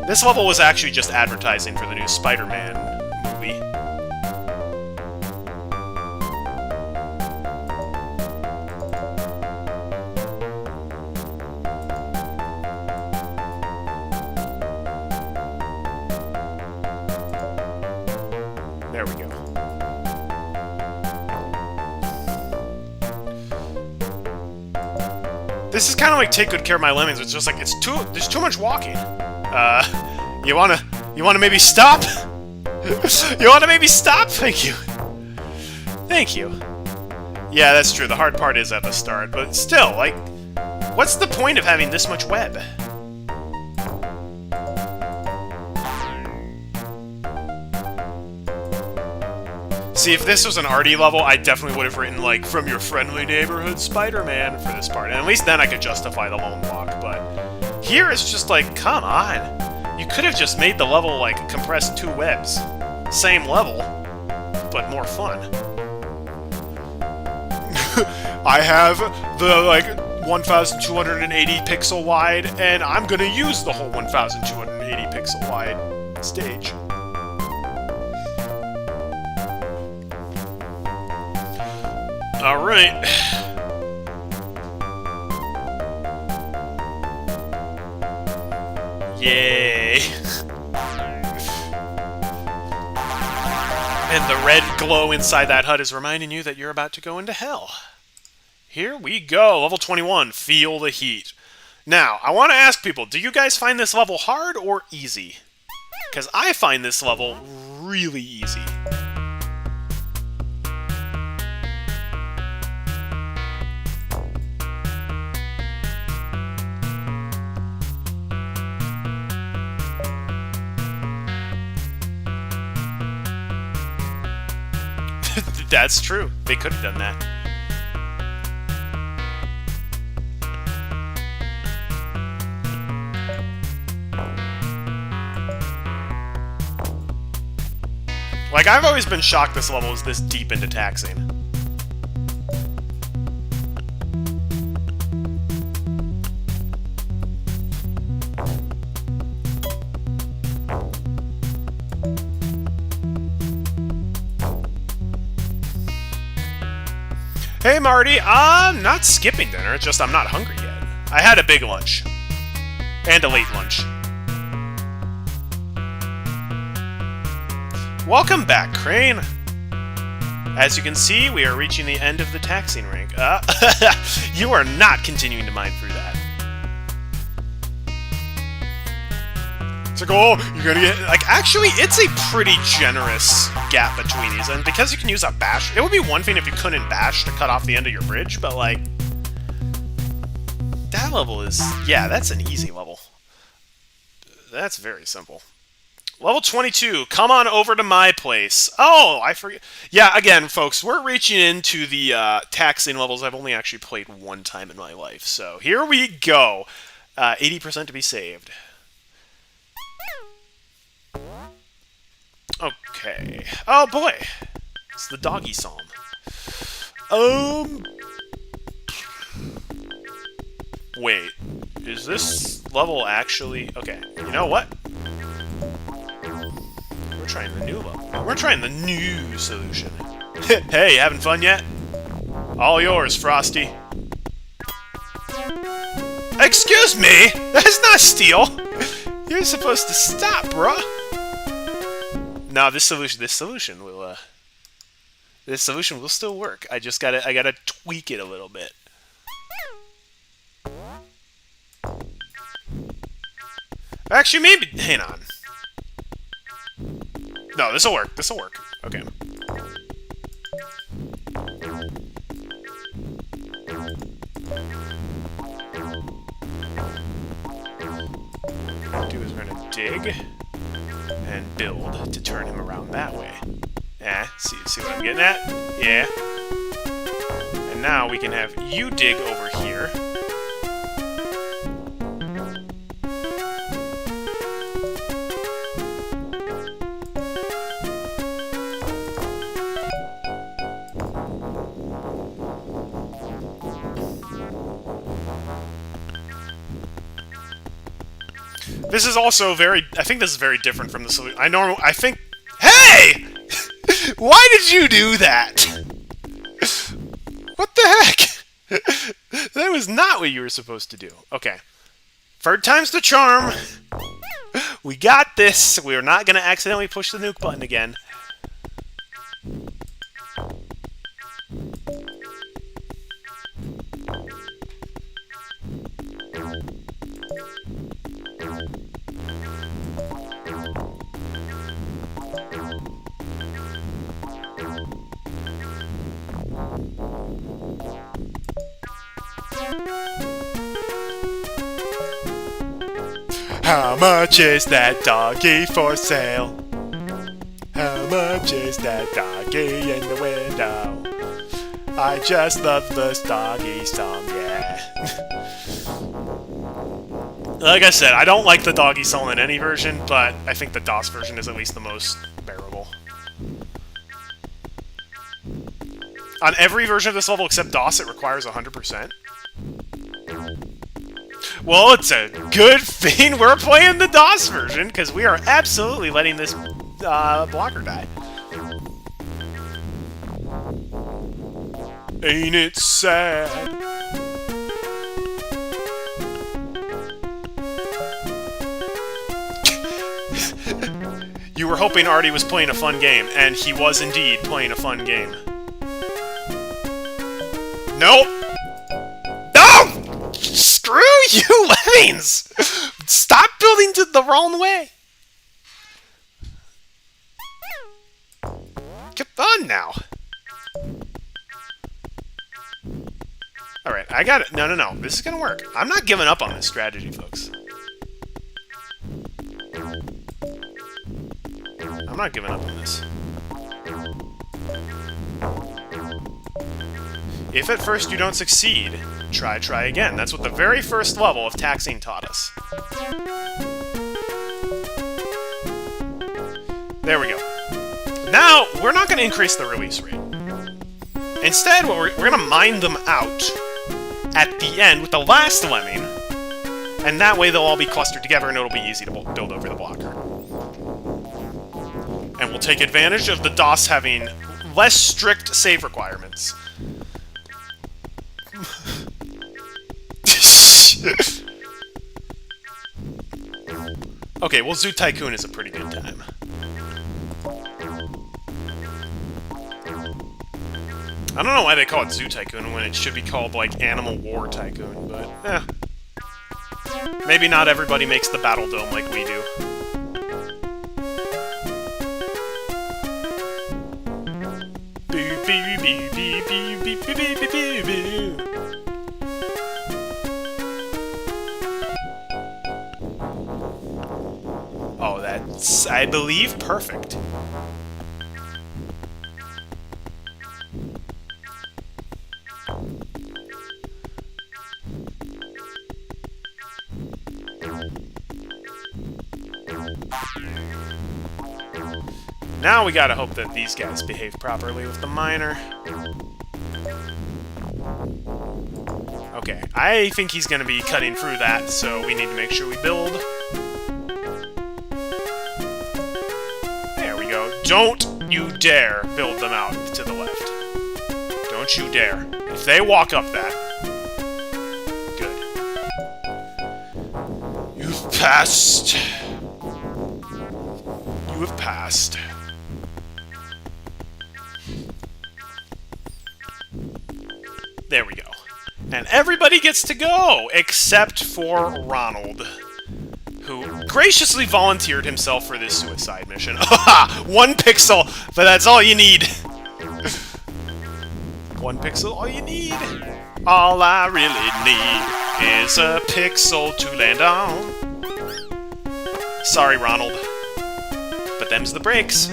This level was actually just advertising for the new Spider-Man movie. There we go. This is kind of like Take Good Care of My Lemmings. It's just like there's too much walking. You wanna maybe stop? You wanna maybe stop? Thank you. Thank you. Yeah, that's true. The hard part is at the start, but still, like, what's the point of having this much web? See, if this was an arty level, I definitely would have written, like, from your friendly neighborhood Spider-Man for this part. And at least then I could justify the lone walk, but here it's just like, come on. You could have just made the level, like, compressed 2 webs. Same level, but more fun. I have the, like, 1,280 pixel wide, and I'm gonna use the whole 1,280 pixel wide stage. Alright. Yay! And the red glow inside that hut is reminding you that you're about to go into hell. Here we go, level 21, Feel the Heat. Now, I want to ask people, do you guys find this level hard or easy? Because I find this level really easy. That's true. They could have done that. Like, I've always been shocked this level is this deep into taxing. Hey, Marty, I'm not skipping dinner, it's just I'm not hungry yet. I had a big lunch. And a late lunch. Welcome back, Crane. As you can see, we are reaching the end of the taxing rank. You are not continuing to mine through that. It's like, oh, you're gonna get... Like, actually, it's a pretty generous gap between these, and because you can use a bash, it would be one thing if you couldn't bash to cut off the end of your bridge, but, like... That level is... Yeah, that's an easy level. That's very simple. Level 22, come on over to my place. Oh, I forget. Yeah, again, folks, we're reaching into the taxing levels I've only actually played one time in my life. So here we go. 80% to be saved. Okay. Oh boy! It's the doggy psalm. Wait. Is this level actually... Okay, you know what? We're trying the new level. We're trying the new solution. Hey, having fun yet? All yours, Frosty. Excuse me! That's not steal! You're supposed to stop, bruh! No, this solution will still work. I gotta tweak it a little bit. Actually, maybe... Hang on. No, this'll work. This'll work. Okay. What we're gonna do is we're gonna dig and build to turn him around that way. See what I'm getting at? Yeah. And now we can have you dig over here. This is also very... I think this is very different from the solution. I think... Hey! Why did you do that? What the heck? That was not what you were supposed to do. Okay. Third time's the charm. We got this. We're not going to accidentally push the nuke button again. How much is that doggy for sale? How much is that doggy in the window? I just love this doggy song, yeah. Like I said, I don't like the doggy song in any version, but I think the DOS version is at least the most bearable. On every version of this level except DOS, it requires 100%. Well, it's a good thing we're playing the DOS version, because we are absolutely letting this blocker die. Ain't it sad? You were hoping Artie was playing a fun game, and he was indeed playing a fun game. Nope! No! Screw you, Lemmings! Stop building to the wrong way! Get on now! Alright, I got it. No. This is gonna work. I'm not giving up on this strategy, folks. I'm not giving up on this. If at first you don't succeed, try again. That's what the very first level of Taxing taught us. There we go. Now, we're not going to increase the release rate. Instead, we're going to mine them out at the end with the last Lemming, and that way they'll all be clustered together and it'll be easy to build over the blocker. And we'll take advantage of the DOS having less strict save requirements. Okay, well, Zoo Tycoon is a pretty good time. I don't know why they call it Zoo Tycoon when it should be called, like, Animal War Tycoon, but, eh. Maybe not everybody makes the Battle Dome like we do. Oh, that's, I believe, perfect. Now we gotta hope that these guys behave properly with the miner. Okay, I think he's gonna be cutting through that, so we need to make sure we build. There we go. Don't you dare build them out to the left. Don't you dare. If they walk up that... Good. You've passed. You have passed. There we go. And everybody gets to go, except for Ronald, who graciously volunteered himself for this suicide mission. 1 pixel, but that's all you need. 1 pixel, all you need. All I really need is a pixel to land on. Sorry, Ronald, but them's the breaks.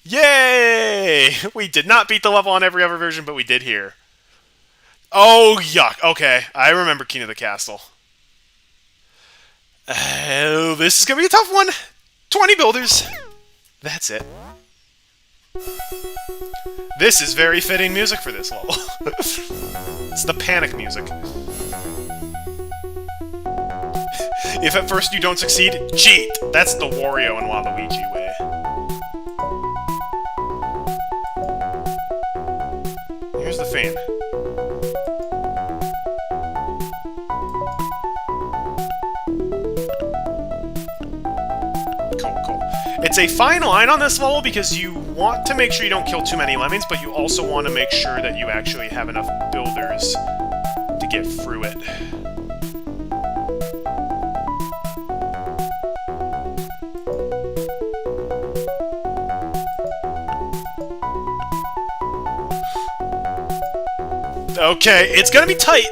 Yay! We did not beat the level on every other version, but we did here. Oh, yuck. Okay, I remember King of the Castle. This is going to be a tough one. 20 builders. That's it. This is very fitting music for this level. It's the panic music. If at first you don't succeed, cheat. That's the Wario and Waluigi way. Here's the fan. It's a fine line on this level because you want to make sure you don't kill too many lemmings, but you also want to make sure that you actually have enough builders to get through it. Okay, it's gonna be tight,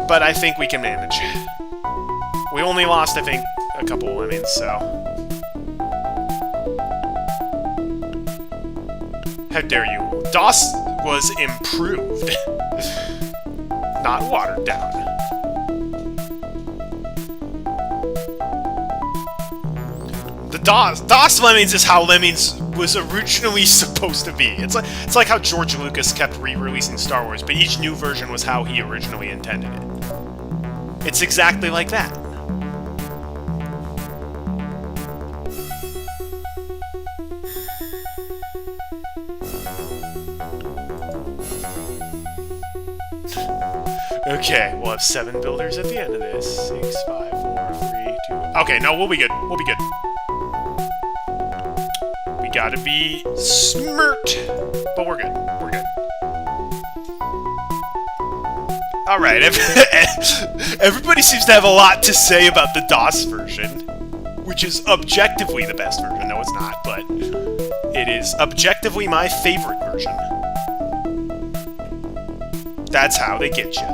but I think we can manage. We only lost, I think, a couple of lemmings, so... How dare you? DOS was improved, not watered down. The DOS Lemmings is how Lemmings was originally supposed to be. It's like how George Lucas kept re-releasing Star Wars, but each new version was how he originally intended it. It's exactly like that. Okay, we'll have 7 builders at the end of this. 6, 5, 4, 3, 2... Okay, no, we'll be good. We'll be good. We gotta be smirt, but we're good. We're good. Alright, everybody seems to have a lot to say about the DOS version, which is objectively the best version. No, it's not, but it is objectively my favorite version. That's how they get you.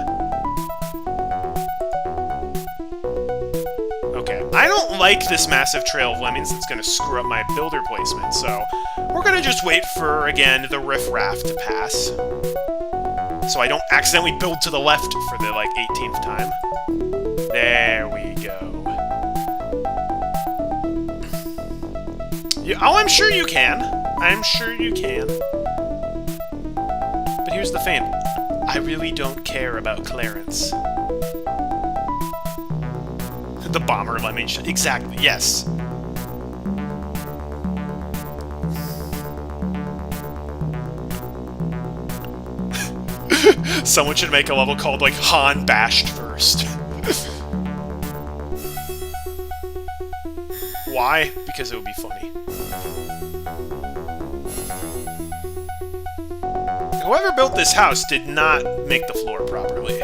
Okay, I don't like this massive trail of lemmings that's going to screw up my builder placement, so we're going to just wait for, again, the riffraff to pass. So I don't accidentally build to the left for the, 18th time. There we go. Yeah, oh, I'm sure you can. I'm sure you can. But here's the thing. I really don't care about Clarence. The bomber lemming. Exactly, yes. Someone should make a level called, Han Bashed First. Why? Because it would be funny. Whoever built this house did not make the floor properly.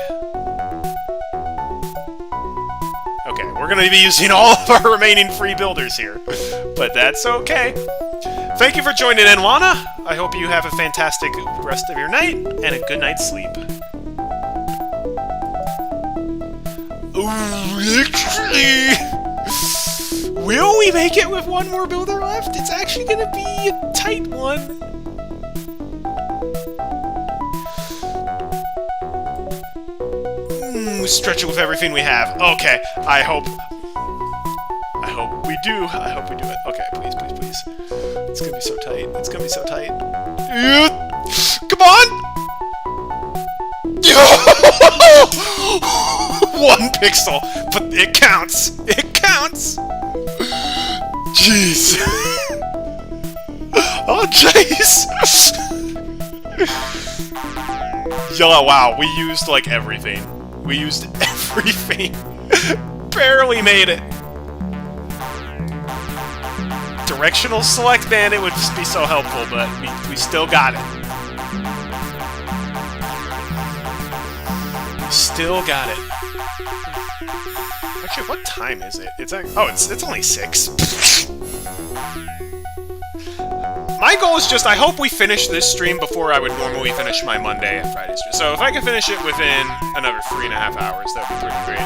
Okay, we're going to be using all of our remaining free builders here, but that's okay. Thank you for joining in, Lana. I hope you have a fantastic rest of your night and a good night's sleep. Will we make it with one more builder left? It's actually going to be a tight one. Stretch it with everything we have. Okay, I hope we do. I hope we do it. Okay, please, please, please. be so tight. Come on! One pixel, but it counts. It counts. Jeez. Oh, jeez. Yo, wow, we used, like, everything. We used everything. Barely made it. Directional select, man, it would just be so helpful, but we still got it. We still got it. Actually, what time is it? It's like, oh, it's only 6. My goal is just, I hope we finish this stream before I would normally finish my Monday and Friday stream. So if I can finish it within another 3.5 hours, that would be pretty great.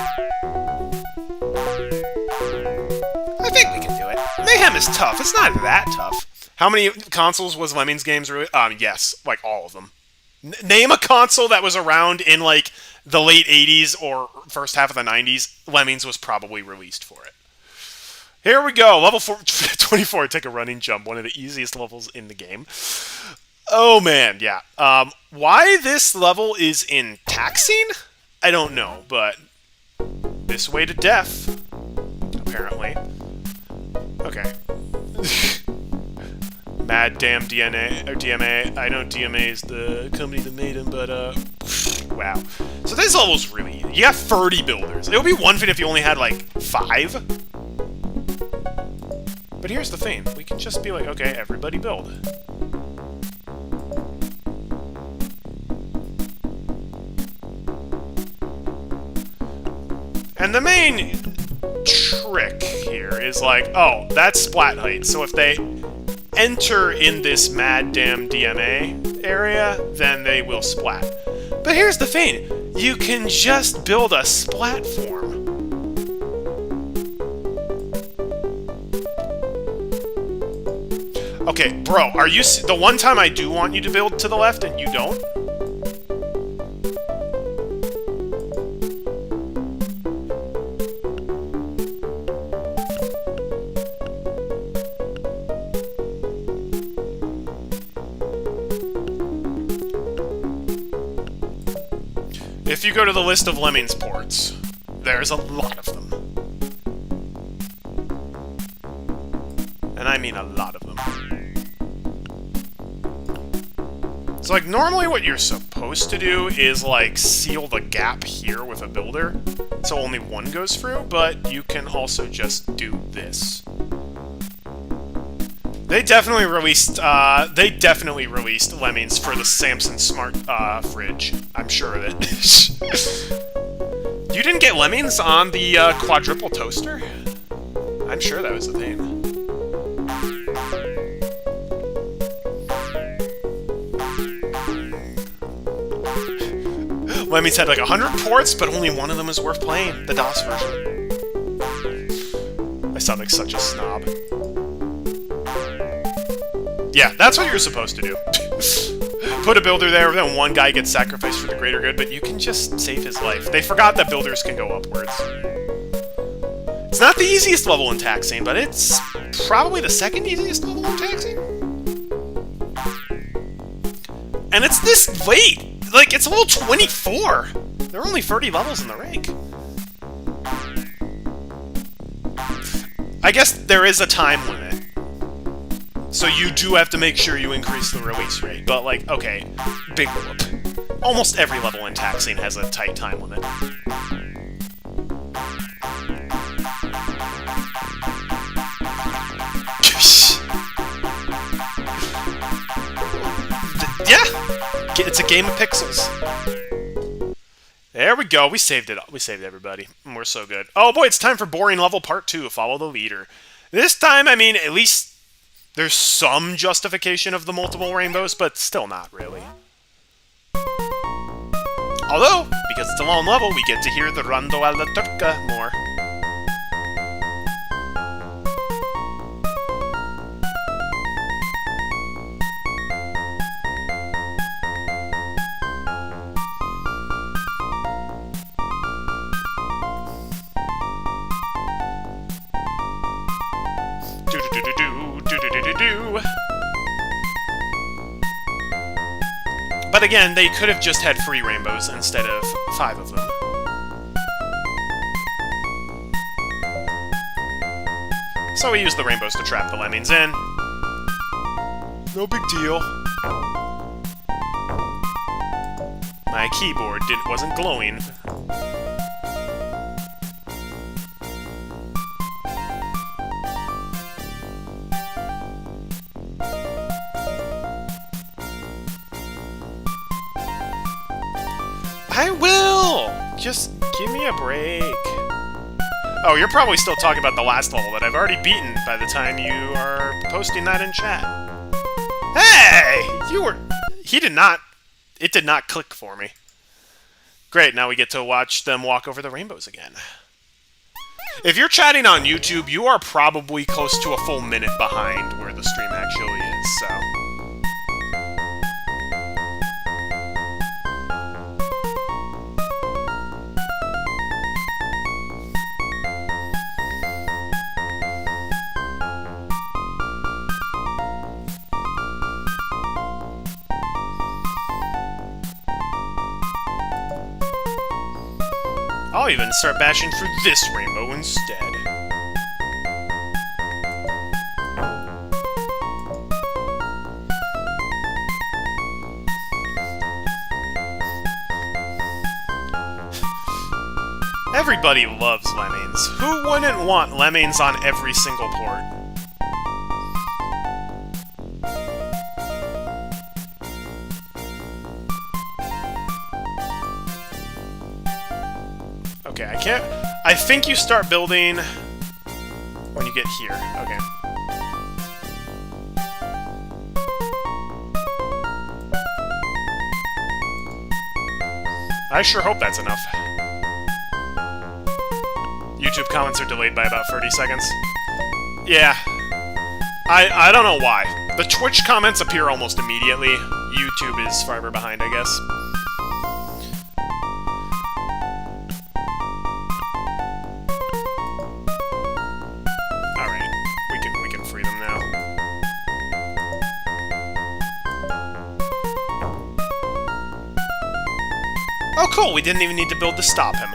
I think we can do it. Mayhem is tough. It's not that tough. How many consoles was Lemmings games really? Yes, like all of them. Name a console that was around in like the late 80s or first half of the 90s. Lemmings was probably released for it. Here we go. Level 24, take a running jump. One of the easiest levels in the game. Oh, man, yeah. Why this level is in taxing? I don't know, but this way to death, apparently. Okay. Mad damn DNA, or DMA. I know DMA is the company that made him, but, wow. So this level's really easy. You got 30 builders. It would be one thing if you only had, like, 5. But here's the thing. We can just be like, okay, everybody build. And the main trick here is like, oh, that's splat height. So if they enter in this mad damn DMA area, then they will splat. But here's the thing. You can just build a splat form. Okay, bro, are you... The one time I do want you to build to the left and you don't? If you go to the list of Lemmings ports, there's a lot of them. And I mean a lot of them. So, like, normally what you're supposed to do is, like, seal the gap here with a builder, so only one goes through, but you can also just do this. They definitely released Lemmings for the Samsung Smart, fridge. I'm sure of it. You didn't get Lemmings on the, quadruple toaster? I'm sure that was a thing. Lemmings had like 100 ports, but only one of them is worth playing, the DOS version. I sound like such a snob. Yeah, that's what you're supposed to do. Put a builder there, then one guy gets sacrificed for the greater good, but you can just save his life. They forgot that builders can go upwards. It's not the easiest level in taxing, but it's probably the second easiest level in taxing. And it's this late! Like, it's level 24! There are only 30 levels in the rank. I guess there is a time limit. So you do have to make sure you increase the release rate. But, like, okay, big whoop. Almost every level in taxing has a tight time limit. Yeah! It's a game of pixels. There we go. We saved it. We saved everybody. We're so good. Oh boy, it's time for boring level part 2. Follow the leader. This time, I mean, at least there's some justification of the multiple rainbows, but still not really. Although, because it's a long level, we get to hear the Rondo alla Turca more. But again, they could have just had free rainbows instead of 5 of them. So we used the rainbows to trap the lemmings in. No big deal. My keyboard wasn't glowing. I will! Just give me a break. Oh, you're probably still talking about the last level that I've already beaten by the time you are posting that in chat. Hey! You were... He did not... It did not click for me. Great, now we get to watch them walk over the rainbows again. If you're chatting on YouTube, you are probably close to a full minute behind where the stream actually is, so... I'll even start bashing through this rainbow instead. Everybody loves Lemmings. Who wouldn't want Lemmings on every single port? Okay, I can't... I think you start building when you get here. Okay. I sure hope that's enough. YouTube comments are delayed by about 30 seconds. Yeah. I don't know why. The Twitch comments appear almost immediately. YouTube is farther behind, I guess. Alright. We can free them now. Oh, cool! We didn't even need to build to stop him.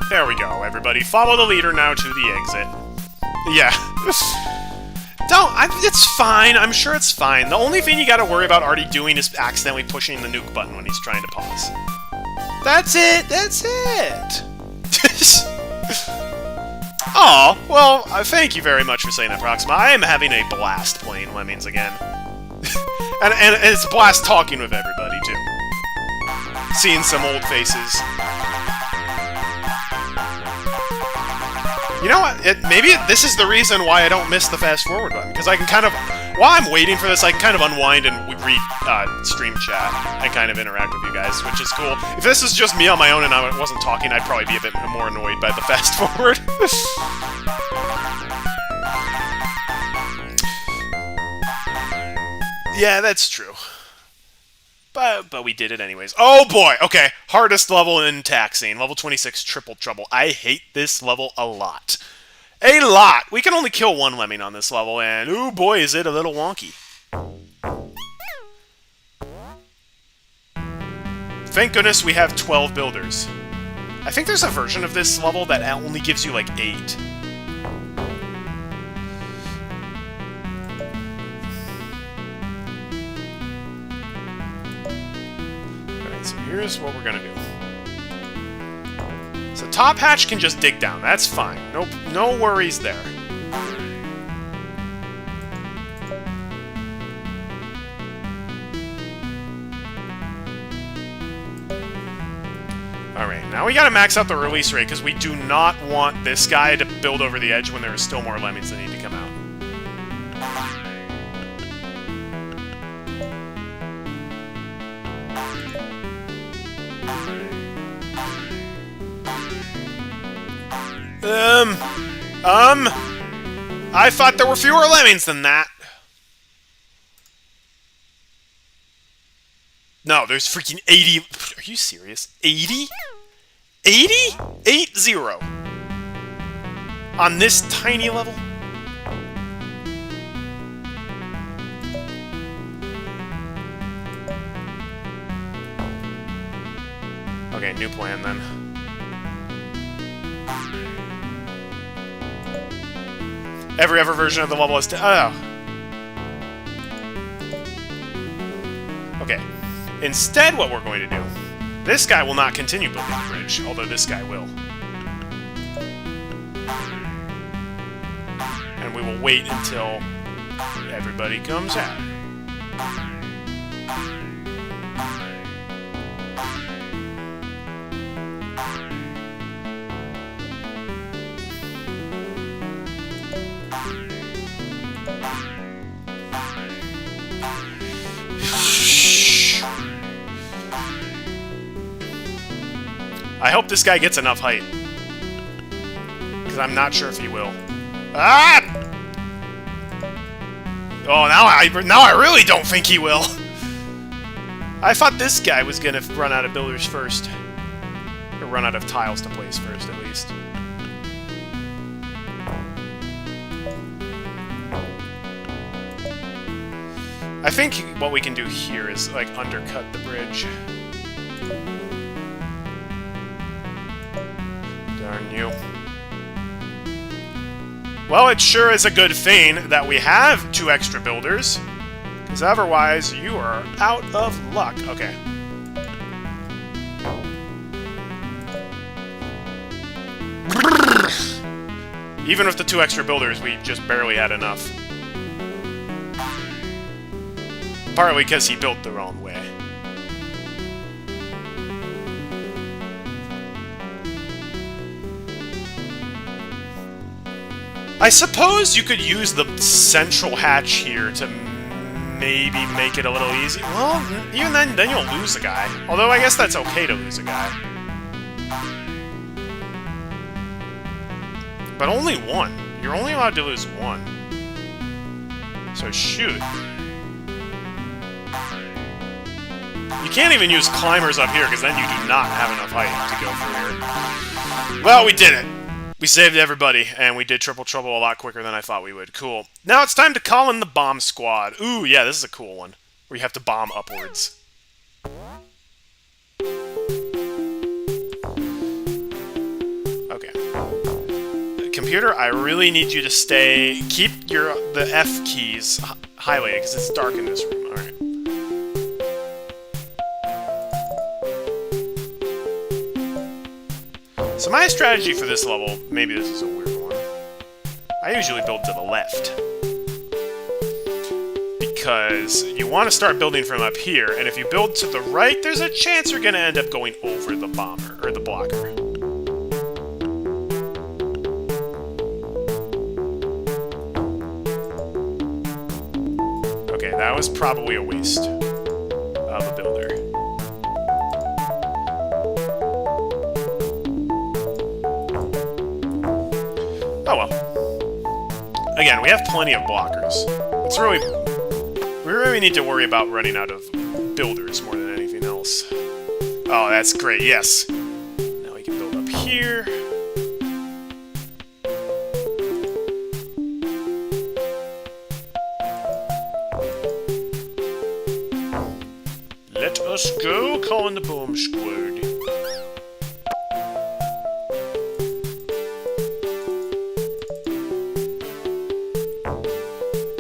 There we go, everybody. Follow the leader now to the exit. Yeah. It's fine. I'm sure it's fine. The only thing you gotta worry about Artie doing is accidentally pushing the nuke button when he's trying to pause. That's it! That's it! Aw, well, thank you very much for saying that, Proxima. I am having a blast playing Lemmings again. and it's a blast talking with everybody, too. Seeing some old faces. You know what? Maybe this is the reason why I don't miss the fast forward button, because I can kind of, while I'm waiting for this, I can kind of unwind and read stream chat and kind of interact with you guys, which is cool. If this is just me on my own and I wasn't talking, I'd probably be a bit more annoyed by the fast forward. Yeah, that's true. But we did it anyways. Oh boy! Okay, hardest level in Taxing. Level 26, Triple Trouble. I hate this level a lot. A lot! We can only kill one lemming on this level, and ooh boy, is it a little wonky. Thank goodness we have 12 builders. I think there's a version of this level that only gives you like 8. So here's what we're gonna do. So Top Hatch can just dig down. That's fine. Nope, no worries there. Alright, now we gotta max out the release rate, because we do not want this guy to build over the edge when there are still more lemmings that need to come out. I thought there were fewer lemmings than that. No, there's freaking 80. Are you serious? 80? 80? 80? On this tiny level? Okay, new plan then. Every other version of the level is... Oh. Okay. Instead, what we're going to do... This guy will not continue building the bridge, although this guy will. And we will wait until everybody comes out. I hope this guy gets enough height. Because I'm not sure if he will. Ah! Oh, now I really don't think he will. I thought this guy was gonna run out of builders first. Or run out of tiles to place first, at least. I think what we can do here is, like, undercut the bridge. Darn you. Well, it sure is a good thing that we have 2 extra builders, because otherwise you are out of luck. Okay. Even with the 2 extra builders, we just barely had enough. Partly because he built the wrong way. I suppose you could use the central hatch here to maybe make it a little easy. Well, even then you'll lose a guy. Although I guess that's okay to lose a guy. But only 1. You're only allowed to lose 1. So shoot. You can't even use climbers up here, because then you do not have enough height to go through here. Well, we did it! We saved everybody, and we did Triple Trouble a lot quicker than I thought we would. Cool. Now it's time to call in the bomb squad. Ooh, yeah, this is a cool one. Where you have to bomb upwards. Okay. Computer, I really need you to keep the F keys highlighted, because it's dark in this room. Alright. So my strategy for this level, maybe this is a weird one, I usually build to the left. Because you want to start building from up here, and if you build to the right, there's a chance you're going to end up going over the bomber, or the blocker. Okay, that was probably a waste of a builder. Oh well. Again, we have plenty of blockers. We really need to worry about running out of builders more than anything else. Oh, that's great, yes. Now we can build up here. Let us go, calling the bomb squad.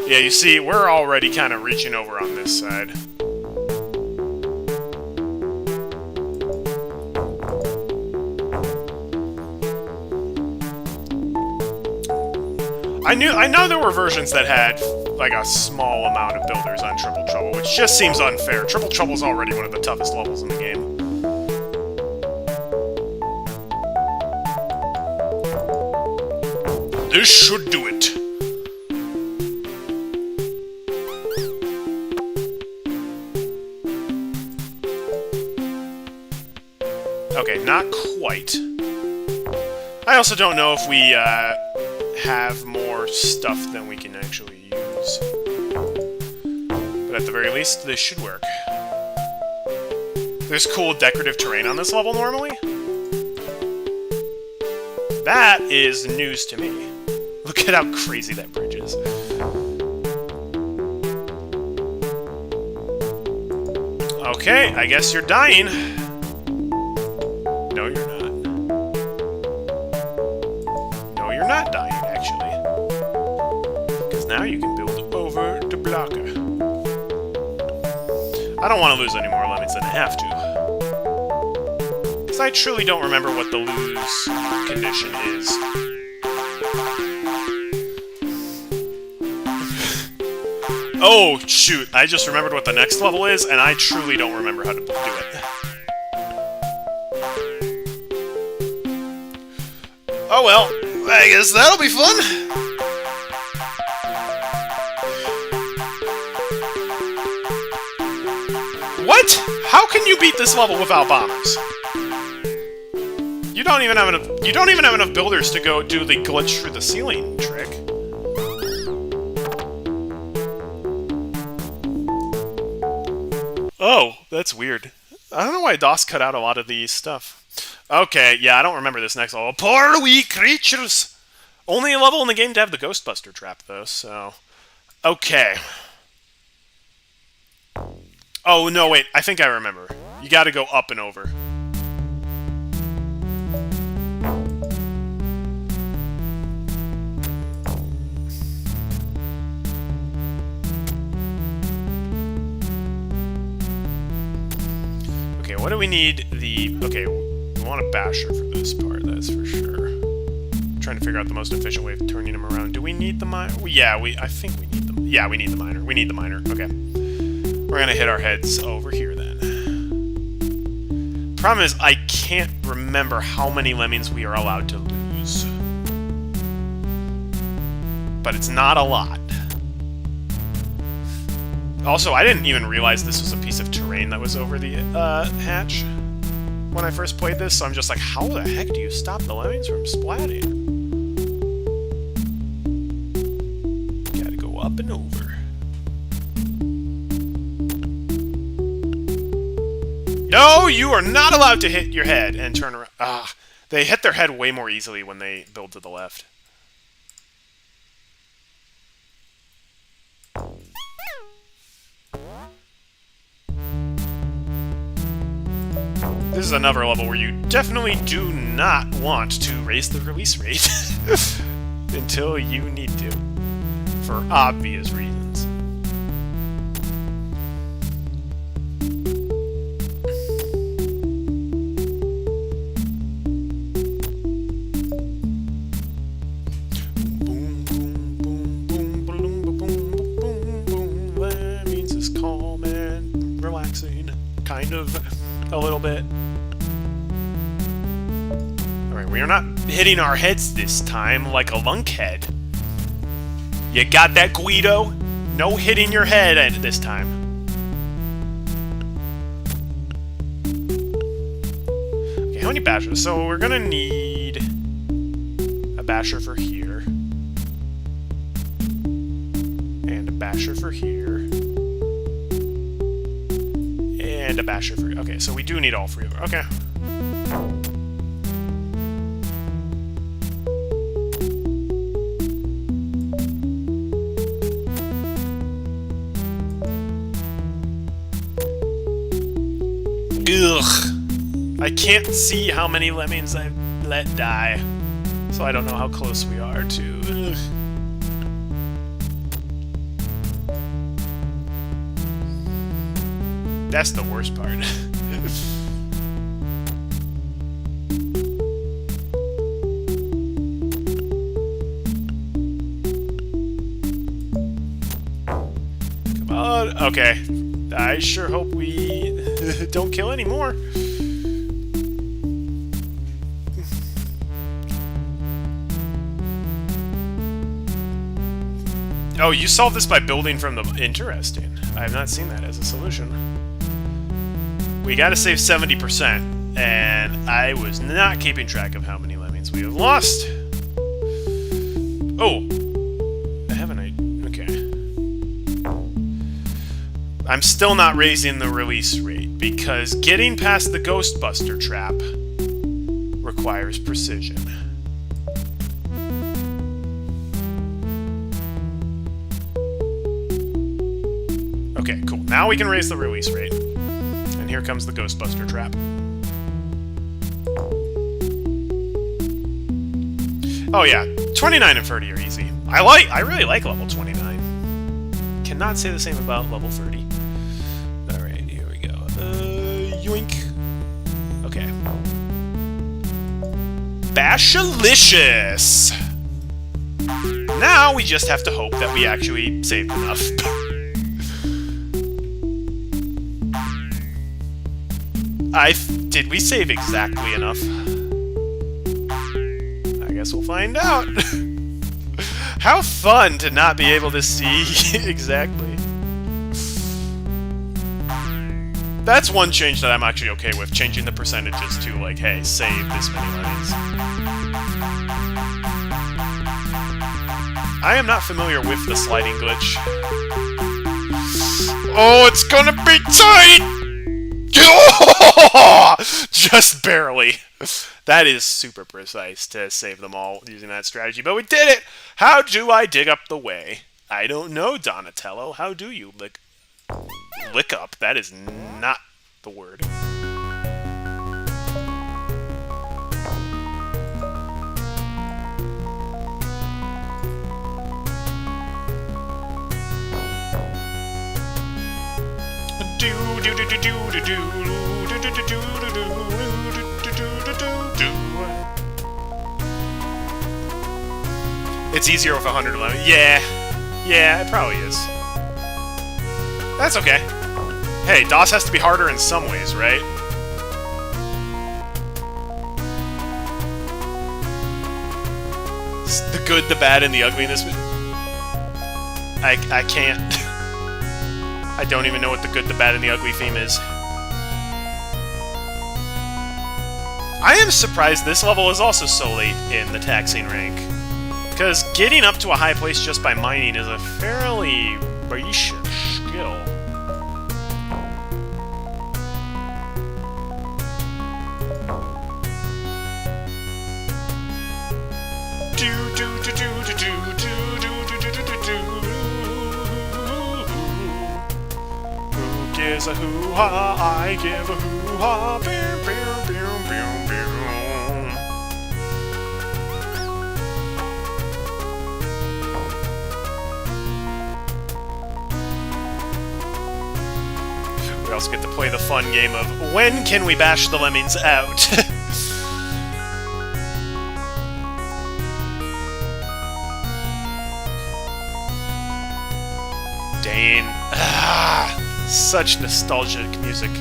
Yeah, you see, we're already kind of reaching over on this side. I know there were versions that had, like, a small amount of builders on Triple Trouble, which just seems unfair. Triple Trouble's already one of the toughest levels in the game. This should do it. Okay, not quite. I also don't know if we have more stuff than we can actually use. But at the very least, this should work. There's cool decorative terrain on this level normally. That is news to me. Look at how crazy that bridge is. Okay, I guess you're dying. No, you're not. No, you're not dying, actually. Because now you can build over to blocker. I don't want to lose any more lemmings than I have to. Because I truly don't remember what the lose condition is. Oh, shoot. I just remembered what the next level is, and I truly don't remember how to do it. Oh well, I guess that'll be fun. What? How can you beat this level without bombers? You don't even have enough builders to go do the glitch through the ceiling trick. Oh, that's weird. I don't know why DOS cut out a lot of the stuff. Okay, yeah, I don't remember this next level. Poor wee creatures! Only a level in the game to have the Ghostbuster trap, though, so... Okay. Oh, no, wait, I think I remember. You gotta go up and over. Okay, what do we need? Okay, we want a basher for this part, that's for sure. Trying to figure out the most efficient way of turning them around. Do we need the miner? Yeah, I think we need them. Yeah, we need the miner. We need the miner. Okay. We're gonna hit our heads over here then. Problem is, I can't remember how many lemmings we are allowed to lose. But it's not a lot. Also, I didn't even realize this was a piece of terrain that was over the hatch when I first played this, so I'm just like, how the heck do you stop the lemmings from splatting? Gotta go up and over. No, you are not allowed to hit your head and turn around. Ah, they hit their head way more easily when they build to the left. This is another level where you definitely do not want to raise the release rate until you need to, for obvious reasons. Boom, boom, boom, boom, boom, boom, boom, boom, boom. That means it's calm and relaxing, kind of, a little bit. We are not hitting our heads this time like a lunkhead. You got that, Guido? No hitting your head at this time. Okay, how many bashers? So we're gonna need a basher for here. And a basher for here. And a basher for... Okay, so we do need all three of them. Okay. Ugh. I can't see how many lemmings I've let die, so I don't know how close we are to... Ugh. That's the worst part. Come on. Okay. I sure hope we don't kill any more. Oh, you solved this by building from the... Interesting. I have not seen that as a solution. We gotta save 70%, and I was not keeping track of how many lemmings we have lost. Oh. Haven't I... Okay. I'm still not raising the release rate, because getting past the Ghostbuster trap requires precision. Okay, cool. Now we can raise the release rate. And here comes the Ghostbuster trap. Oh yeah, 29 and 30 are easy. I really like level 29. Cannot say the same about level 30. Alright, here we go. Yoink. Okay. Bashalicious! Now we just have to hope that we actually saved enough. Did we save exactly enough? I guess we'll find out. How fun to not be able to see exactly. That's one change that I'm actually okay with, changing the percentages to, like, hey, save this many lines. I am not familiar with the sliding glitch. Oh, it's gonna be tight! Just barely. That is super precise to save them all using that strategy, but we did it! How do I dig up the way? I don't know, Donatello. How do you lick up? That is not the word. It's easier with 111. Yeah, it probably is. That's okay. Hey, DOS has to be harder in some ways, right? The good, the bad, and the ugliness. I can't. I don't even know what the good, the bad, and the ugly theme is. I am surprised this level is also so late in the taxing rank. Because getting up to a high place just by mining is a fairly basic skill. Who gives a hoo-ha? I give a hoo-ha. We also get to play the fun game of when can we bash the Lemmings out? Dane. Such nostalgic music.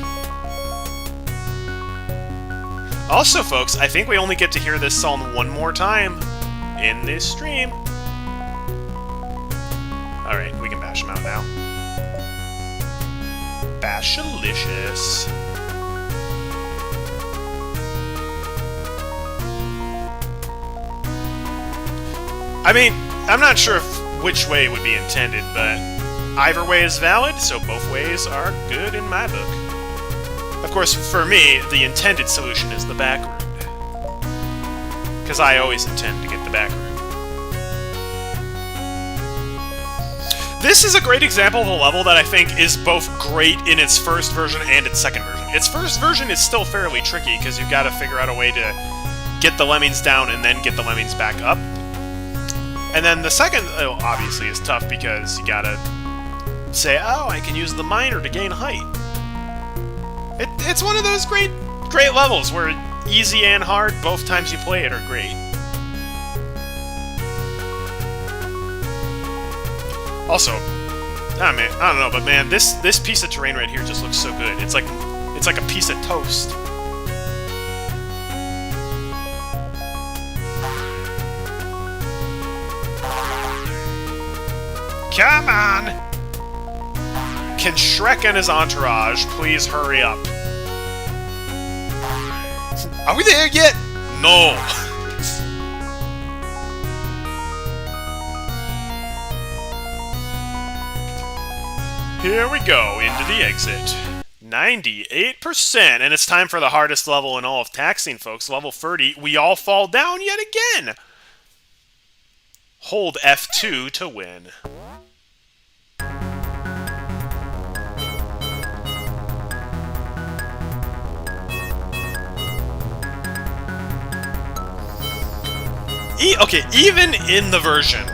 Also, folks, I think we only get to hear this song one more time in this stream. Alright, we can bash him out now. Bashalicious. I mean, I'm not sure which way would be intended, but either way is valid, so both ways are good in my book. Of course, for me, the intended solution is the back route. Because I always intend to get the back route. This is a great example of a level that I think is both great in its first version and its second version. Its first version is still fairly tricky, because you've got to figure out a way to get the Lemmings down and then get the Lemmings back up. And then the second, obviously, is tough because you gotta say, oh, I can use the miner to gain height. It's one of those great levels where easy and hard, both times you play it, are great. Also, I don't know, but man, this piece of terrain right here just looks so good. It's like a piece of toast. Come on! Can Shrek and his entourage please hurry up? Are we there yet? No! Here we go, into the exit. 98%, and it's time for the hardest level in all of taxing, folks. Level 30. We all fall down yet again! Hold F2 to win. Okay, even in the version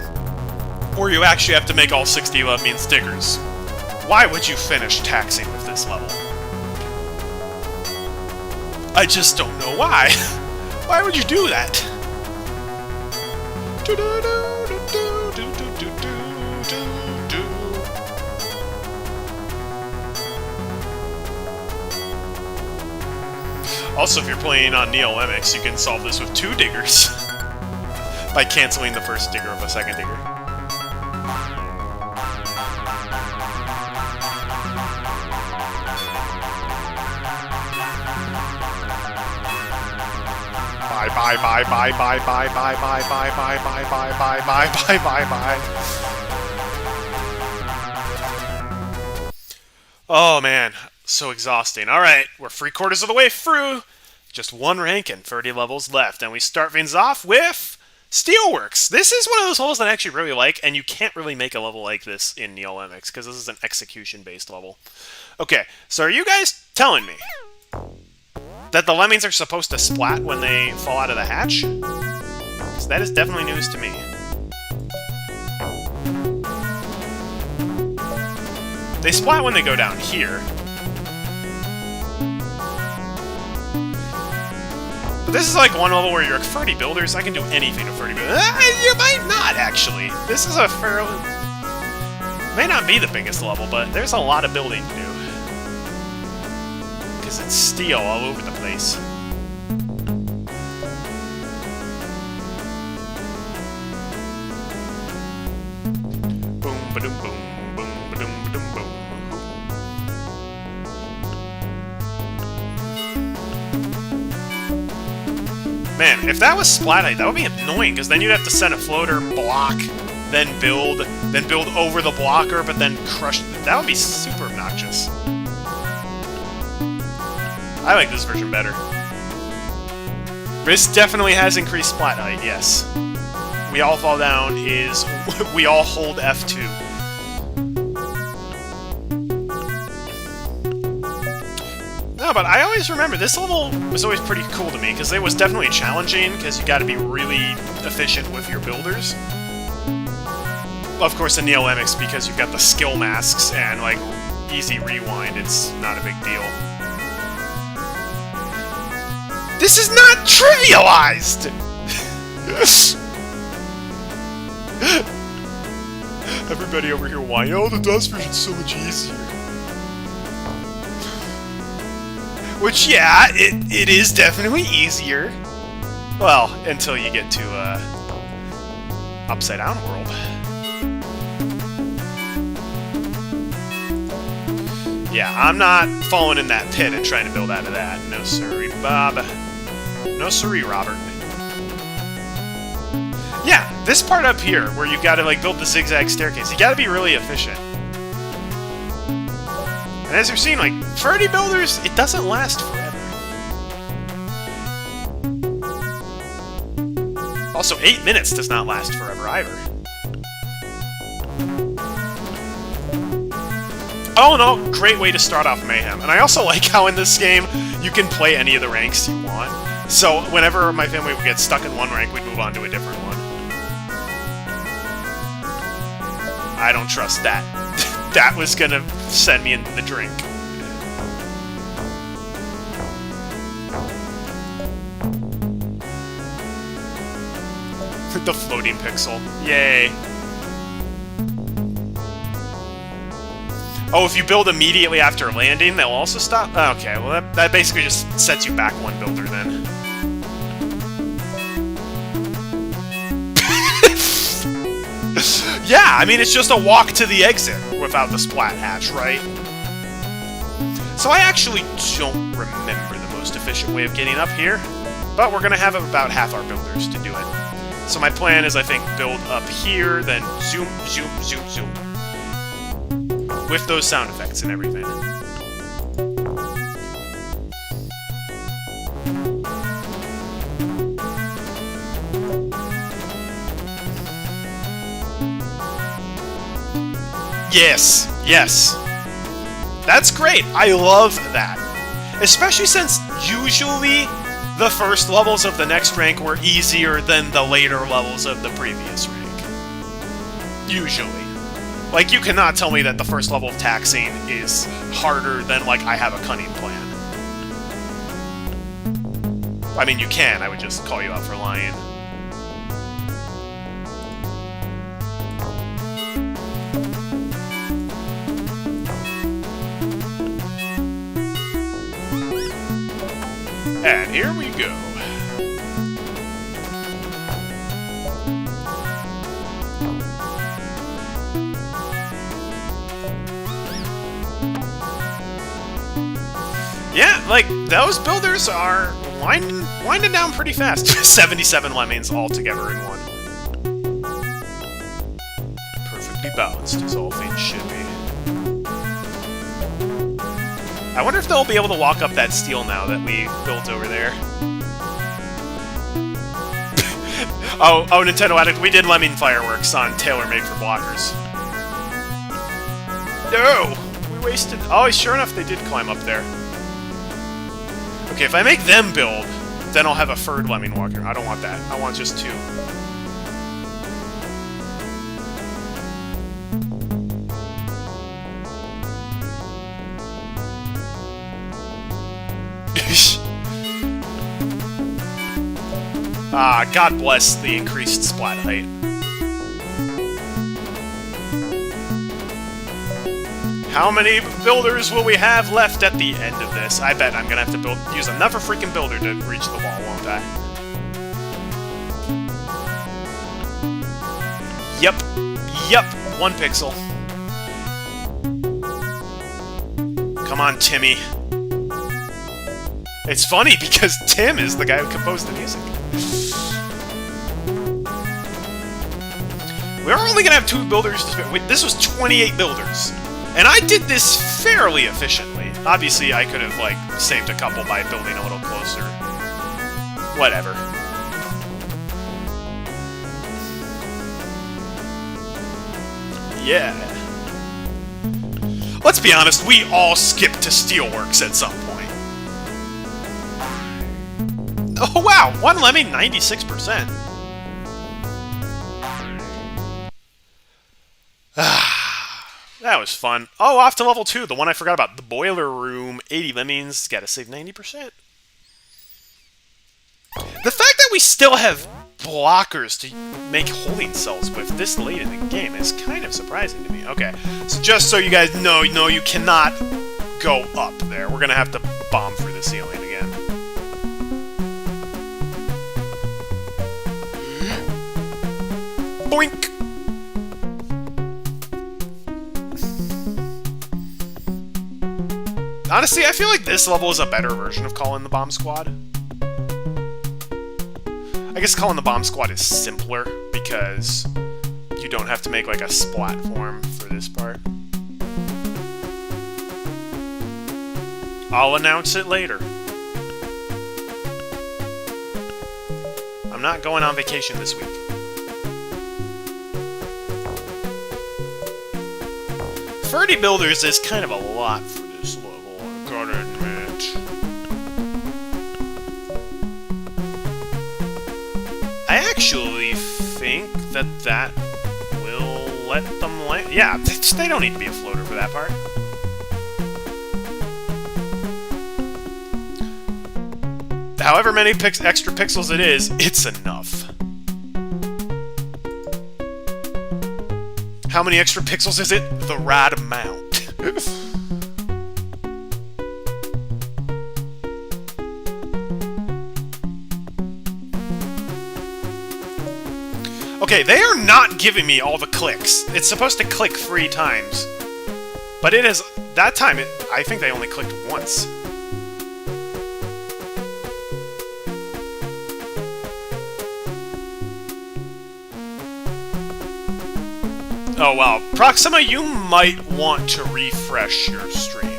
where you actually have to make all 60 Lemmings diggers, why would you finish taxing with this level? I just don't know why. Why would you do that? Also, if you're playing on Lemmings, you can solve this with 2 diggers by canceling the first digger of a second digger. Bye bye bye bye bye bye bye bye bye bye bye bye bye bye bye bye. Oh man, so exhausting. Alright, we're 3/4 of the way through. Just 1 rank and 30 levels left. And we start things off with Steelworks. This is one of those levels that I actually really like, and you can't really make a level like this in Lemmings, because this is an execution-based level. Okay, so are you guys telling me that the Lemmings are supposed to splat when they fall out of the hatch? Because that is definitely news to me. They splat when they go down here. But this is like one level where you're 30 builders. I can do anything with 30 builders. You might not, actually. This is a fairly... May not be the biggest level, but there's a lot of building to do. Because it's steel all over the place. Boom, ba-doom, boom, boom, ba-doom, ba-doom, boom. Man, if that was splat height, that would be annoying, because then you'd have to send a floater, block, then build over the blocker, but then crush... That would be super obnoxious. I like this version better. This definitely has increased splat height, yes. We all fall down is... we all hold F2. No, but I always remember, this level was always pretty cool to me, because it was definitely challenging, because you gotta be really efficient with your builders. Of course, in Lemmings, because you've got the skill masks and, like, easy rewind, it's not a big deal. This is not trivialized! Everybody over here whining, oh, the dust version's so much easier. Which, yeah, it is definitely easier. Well, until you get to, Upside Down World. Yeah, I'm not falling in that pit and trying to build out of that. No siree, Bob. No siree, Robert. Yeah, this part up here, where you've got to, like, build the zigzag staircase, you gotta be really efficient. And as you're seeing, like, 30 builders, it doesn't last forever. Also, 8 minutes does not last forever either. Oh no, great way to start off Mayhem. And I also like how in this game, you can play any of the ranks you want. So whenever my family would get stuck in one rank, we'd move on to a different one. I don't trust that. That was gonna send me in the drink. The floating pixel. Yay. Oh, if you build immediately after landing, they'll also stop? Okay, well that basically just sets you back 1 builder then. Yeah, I mean, it's just a walk to the exit without the splat hatch, right? So I actually don't remember the most efficient way of getting up here, but we're gonna have about half our builders to do it. So my plan is, I think, build up here, then zoom, zoom, zoom, zoom. With those sound effects and everything. Yes, yes. That's great. I love that. Especially since usually the first levels of the next rank were easier than the later levels of the previous rank. Usually. Like, you cannot tell me that the first level of taxing is harder than, like, I have a cunning plan. I mean, you can. I would just call you out for lying. And here we go. Yeah, like, those builders are winding down pretty fast. 77 lemmings all together in one. Perfectly balanced, as all things should be. I wonder if they'll be able to walk up that steel now that we built over there. oh, Nintendo Addict, we did lemming fireworks on Tailor-Made for Blockers. No! We wasted... Oh, sure enough, they did climb up there. Okay, if I make them build, then I'll have a third lemming walker. I don't want that. I want just two. God bless the increased splat height. How many builders will we have left at the end of this? I bet I'm gonna have to use another freaking builder to reach the wall, won't I? Yep, 1 pixel. Come on, Timmy. It's funny because Tim is the guy who composed the music. We're only gonna have 2 builders to spare. Wait, this was 28 builders. And I did this fairly efficiently. Obviously, I could have, like, saved a couple by building a little closer. Whatever. Yeah. Let's be honest, we all skipped to Steelworks at some point. Oh, wow! 1 lemming, 96%. That was fun. Oh, off to level 2, the one I forgot about. The boiler room, 80 lemmings, gotta save 90%. The fact that we still have blockers to make holding cells with this late in the game is kind of surprising to me. Okay, so just so you guys know, no, you cannot go up there. We're gonna have to bomb through the ceiling again. Boink! Honestly, I feel like this level is a better version of Calling the Bomb Squad. I guess Calling the Bomb Squad is simpler because you don't have to make like a splat form for this part. I'll announce it later. I'm not going on vacation this week. 30 builders is kind of a lot for this level. Gotta admit. I actually think that will let them land. Yeah, they don't need to be a floater for that part. However many extra pixels it is, it's enough. How many extra pixels is it? The right amount. Okay, they are not giving me all the clicks. It's supposed to click 3 times. But it is... That time, I think they only clicked once. Oh, wow. Proxima, you might want to refresh your stream.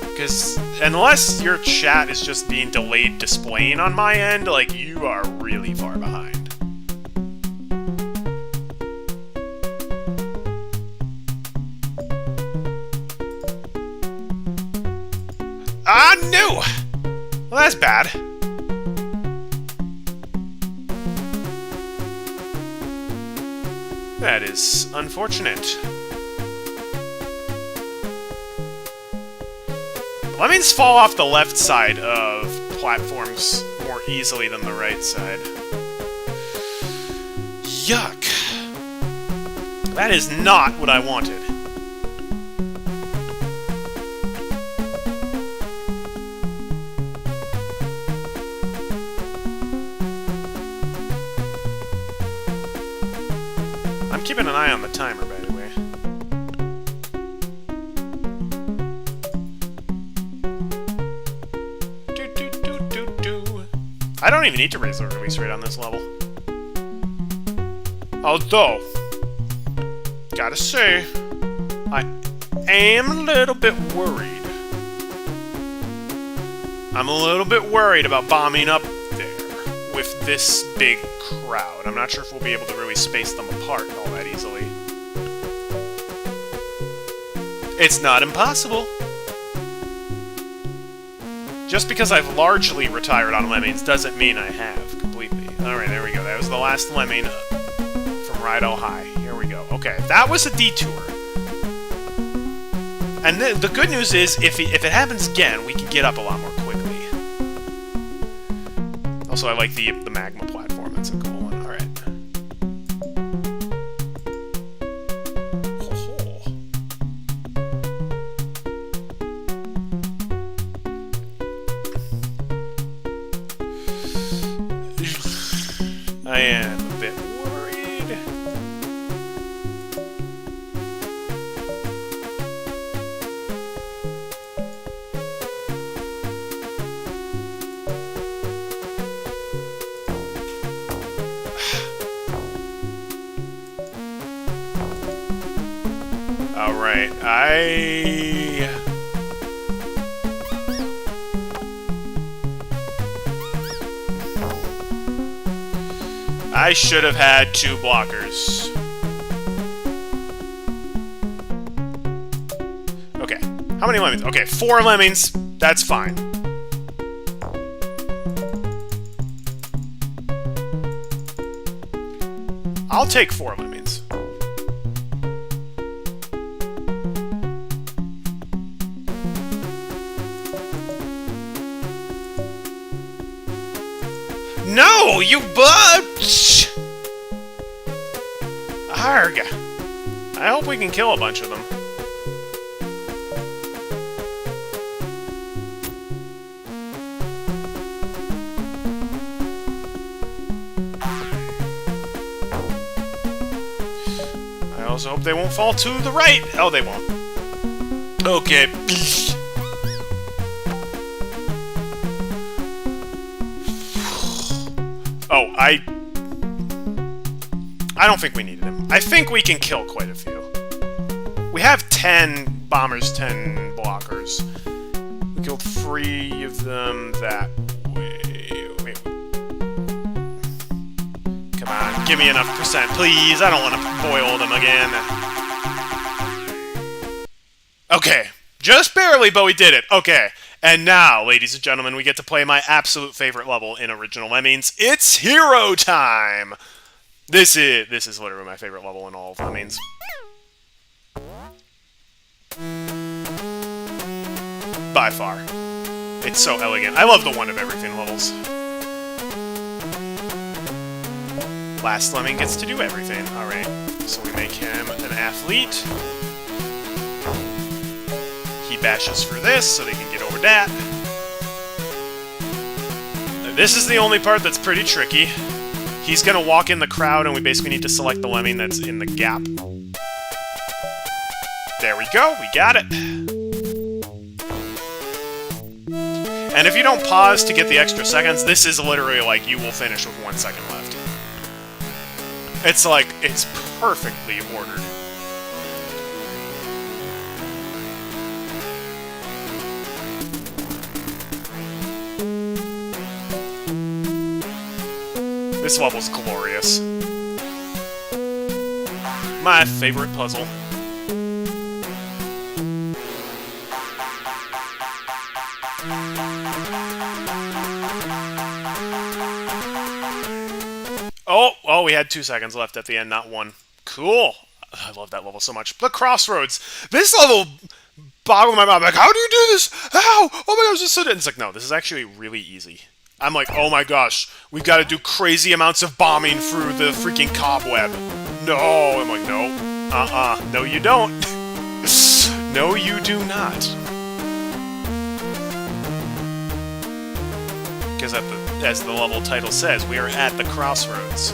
Because unless your chat is just being delayed displaying on my end, like, you are really far behind. no! Well, that's bad. That is unfortunate. Lemmings fall off the left side of platforms more easily than the right side. Yuck. That is not what I wanted. I'm keeping an eye on the timer, by the way. I don't even need to raise the release rate on this level. Although, gotta say, I am a little bit worried. I'm a little bit worried about bombing up there with this big crowd. I'm not sure if we'll be able to really space them apart all that easily. It's not impossible. Just because I've largely retired on Lemmings doesn't mean I have completely. Alright, there we go. That was the last Lemming from Rydell High. Here we go. Okay, that was a detour. And the good news is, if it happens again, we can get up a lot more quickly. Also, I like the magma platform. That's a cool one. Alright. I am a bit worried. Alright, I should have had 2 blockers. Okay. How many Lemmings? Okay, 4 Lemmings. That's fine. I'll take 4 Lemmings. No, you butch! Arg! I hope we can kill a bunch of them. I also hope they won't fall to the right. Oh, they won't. Okay. Oh, I don't think we needed him. I think we can kill quite a few. We have 10 bombers, 10 blockers. We killed 3 of them that way. Wait. Come on, give me enough percent, please. I don't want to boil them again. Okay, just barely, but we did it. Okay. And now, ladies and gentlemen, we get to play my absolute favorite level in original Lemmings. It's hero time! This is literally my favorite level in all of Lemmings. By far. It's so elegant. I love the one of everything levels. Last Lemming gets to do everything. Alright, so we make him an athlete. He bashes for this, so they can get over that. This is the only part that's pretty tricky. He's gonna walk in the crowd, and we basically need to select the Lemming that's in the gap. There we go, we got it. And if you don't pause to get the extra seconds, this is literally like you will finish with 1 second left. It's like, it's perfectly ordered. This level's glorious. My favorite puzzle. Oh, we had 2 seconds left at the end, not 1. Cool. I love that level so much. The crossroads. This level boggled my mind. Like, how do you do this? How? Oh my gosh, this is so... It's like, no, this is actually really easy. I'm like, oh my gosh, we've got to do crazy amounts of bombing through the freaking cobweb. No. I'm like, no. No, you don't. No, you do not. Because as the level title says, we are at the crossroads.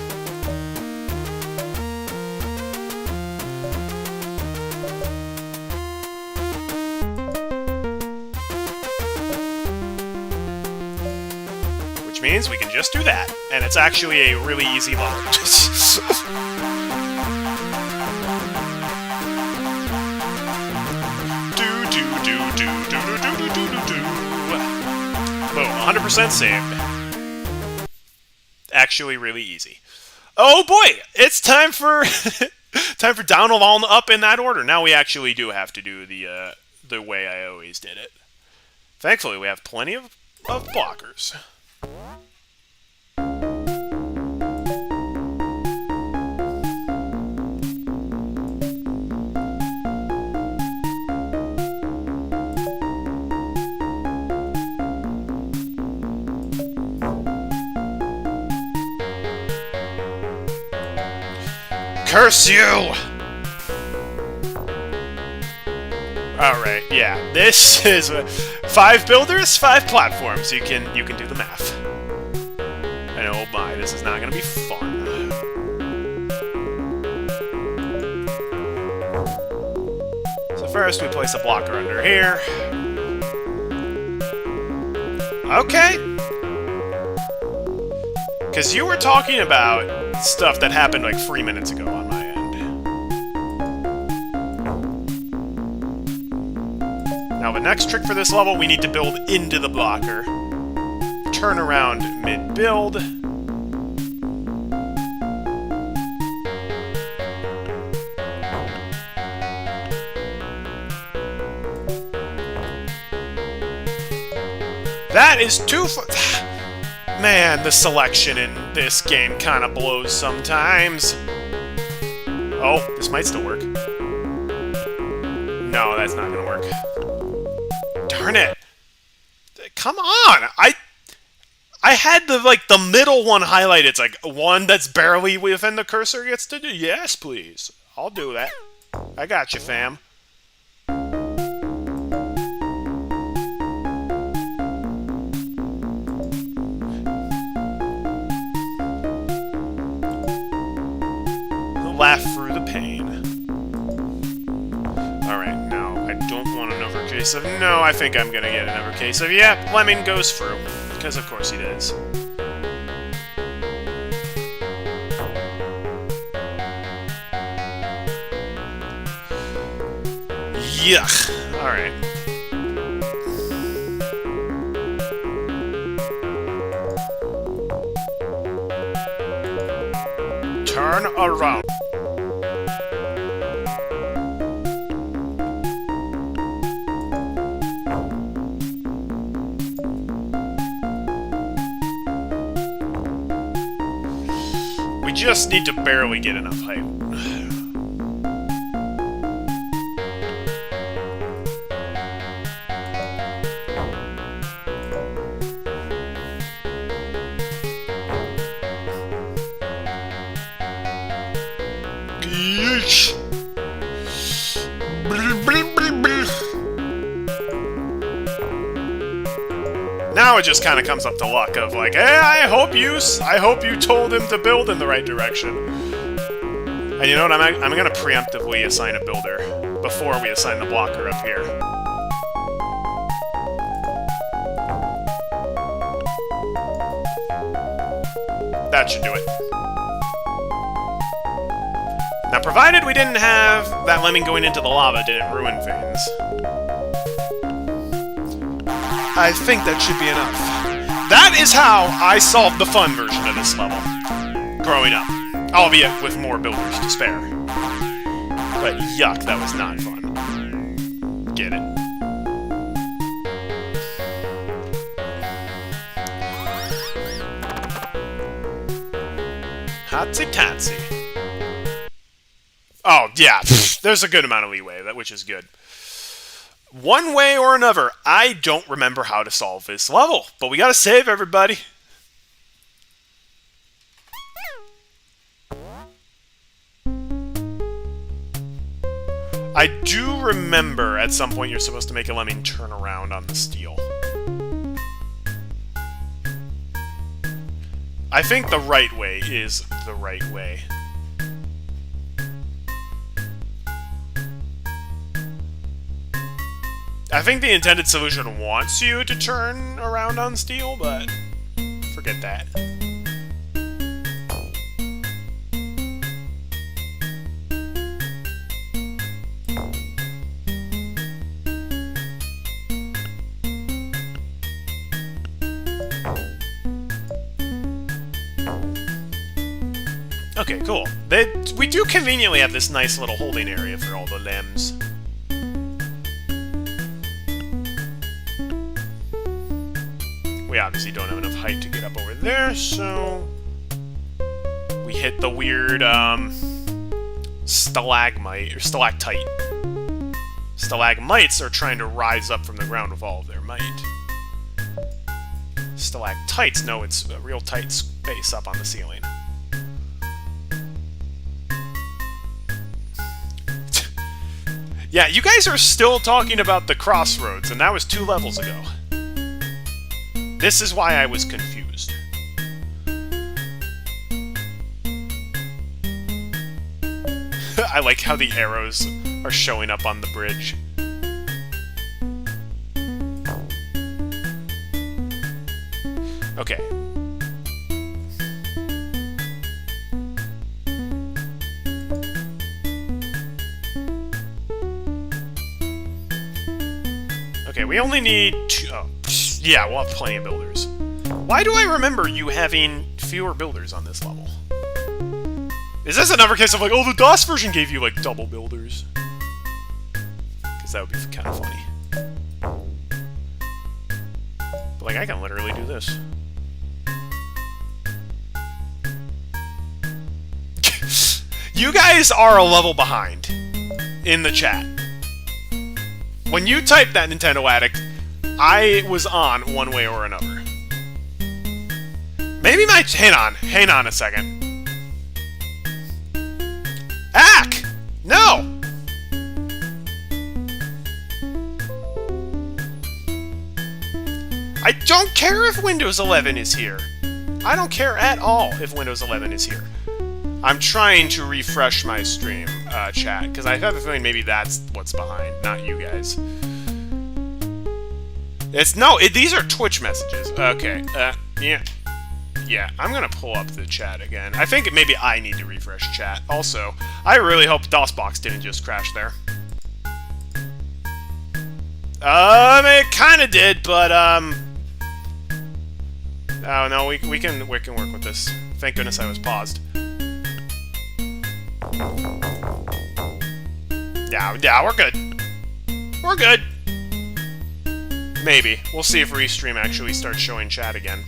Which means we can just do that. And it's actually a really easy level. Boom, 100% saved. Actually really easy. Oh boy, it's time for time for down, along, up in that order. Now we actually do have to do the way I always did it. Thankfully, we have plenty of blockers. Curse you! Alright, yeah. This is 5 builders, 5 platforms. You can do the math. And oh my, this is not gonna be fun. So first we place a blocker under here. Okay. Because you were talking about stuff that happened like 3 minutes ago on my end. Now the next trick for this level, we need to build into the blocker. Turn around mid-build. That is too Man, the selection in this game kind of blows sometimes. Oh, this might still work. No, that's not gonna work. Darn it! Come on! I had the middle one highlighted. It's like one that's barely within the cursor gets to do. Yes, please. I'll do that. I got you, fam. Laugh through the pain. Alright, no, I don't want another case of... No, I think I'm gonna get another case of... Yep, Lemming goes through. Because of course he does. Yuck. Alright. Turn around. We just need to barely get enough height. Now it just kind of comes up to luck of like, hey, I hope you told him to build in the right direction. And you know what? I'm gonna preemptively assign a builder before we assign the blocker up here. That should do it. Now, provided we didn't have that Lemming going into the lava didn't ruin things, I think that should be enough. That is how I solved the fun version of this level, growing up. Albeit with more builders to spare. But yuck, that was not fun. Get it? Yatsy tatsy. Oh, yeah. There's a good amount of leeway, which is good. One way or another, I don't remember how to solve this level, but we gotta save everybody. I do remember at some point you're supposed to make a lemming turn around on the steel. I think the right way is the right way. I think the intended solution wants you to turn around on steel, but forget that. Okay, cool. We do conveniently have this nice little holding area for all the limbs. We obviously don't have enough height to get up over there, so we hit the weird stalagmite or stalactite. Stalagmites are trying to rise up from the ground with all of their might. Stalactites know it's a real tight space up on the ceiling. Yeah, you guys are still talking about the crossroads, and that was 2 levels ago. This is why I was confused. I like how the arrows are showing up on the bridge. Okay. Okay, we only need 2... Oh, yeah, we'll have plenty of builders. Why do I remember you having fewer builders on this level? Is this another case of like, oh, the DOS version gave you, like, double builders? Because that would be kind of funny. But, like, I can literally do this. You guys are a level behind in the chat. When you typed that, Nintendo Addict, I was on one way or another. Maybe my... Hang on a second. Ack! No! I don't care if Windows 11 is here. I don't care at all if Windows 11 is here. I'm trying to refresh my stream, chat, because I have a feeling maybe that's what's behind, not you guys. These are Twitch messages. Okay, yeah. Yeah, I'm gonna pull up the chat again. I think maybe I need to refresh chat. Also, I really hope DOSBox didn't just crash there. It kinda did, but, oh, no, we can work with this. Thank goodness I was paused. Yeah, we're good. We're good. Maybe. We'll see if Restream actually starts showing chat again.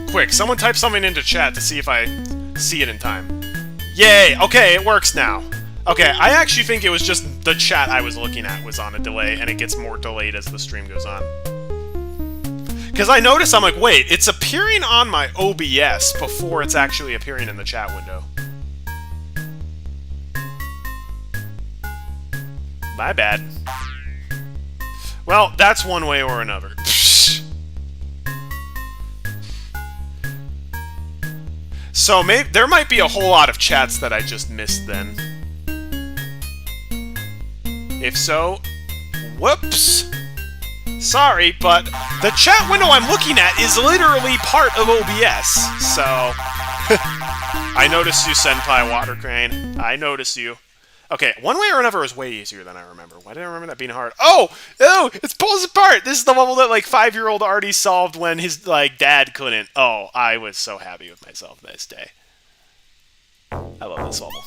Quick, someone type something into chat to see if I see it in time. Yay! Okay, it works now. Okay, I actually think it was just the chat I was looking at was on a delay, and it gets more delayed as the stream goes on. Because I noticed, I'm like, wait, it's appearing on my OBS before it's actually appearing in the chat window. My bad. Well, that's one way or another. So there might be a whole lot of chats that I just missed then. If so, whoops. Sorry, but the chat window I'm looking at is literally part of OBS, so... I noticed you, Senpai Water Crane. I noticed you. Okay, one way or another is way easier than I remember. Why did I remember that being hard? Oh! Oh! It pulls apart! This is the level that, like, 5-year-old Artie solved when his, like, dad couldn't. Oh, I was so happy with myself this day. I love this level.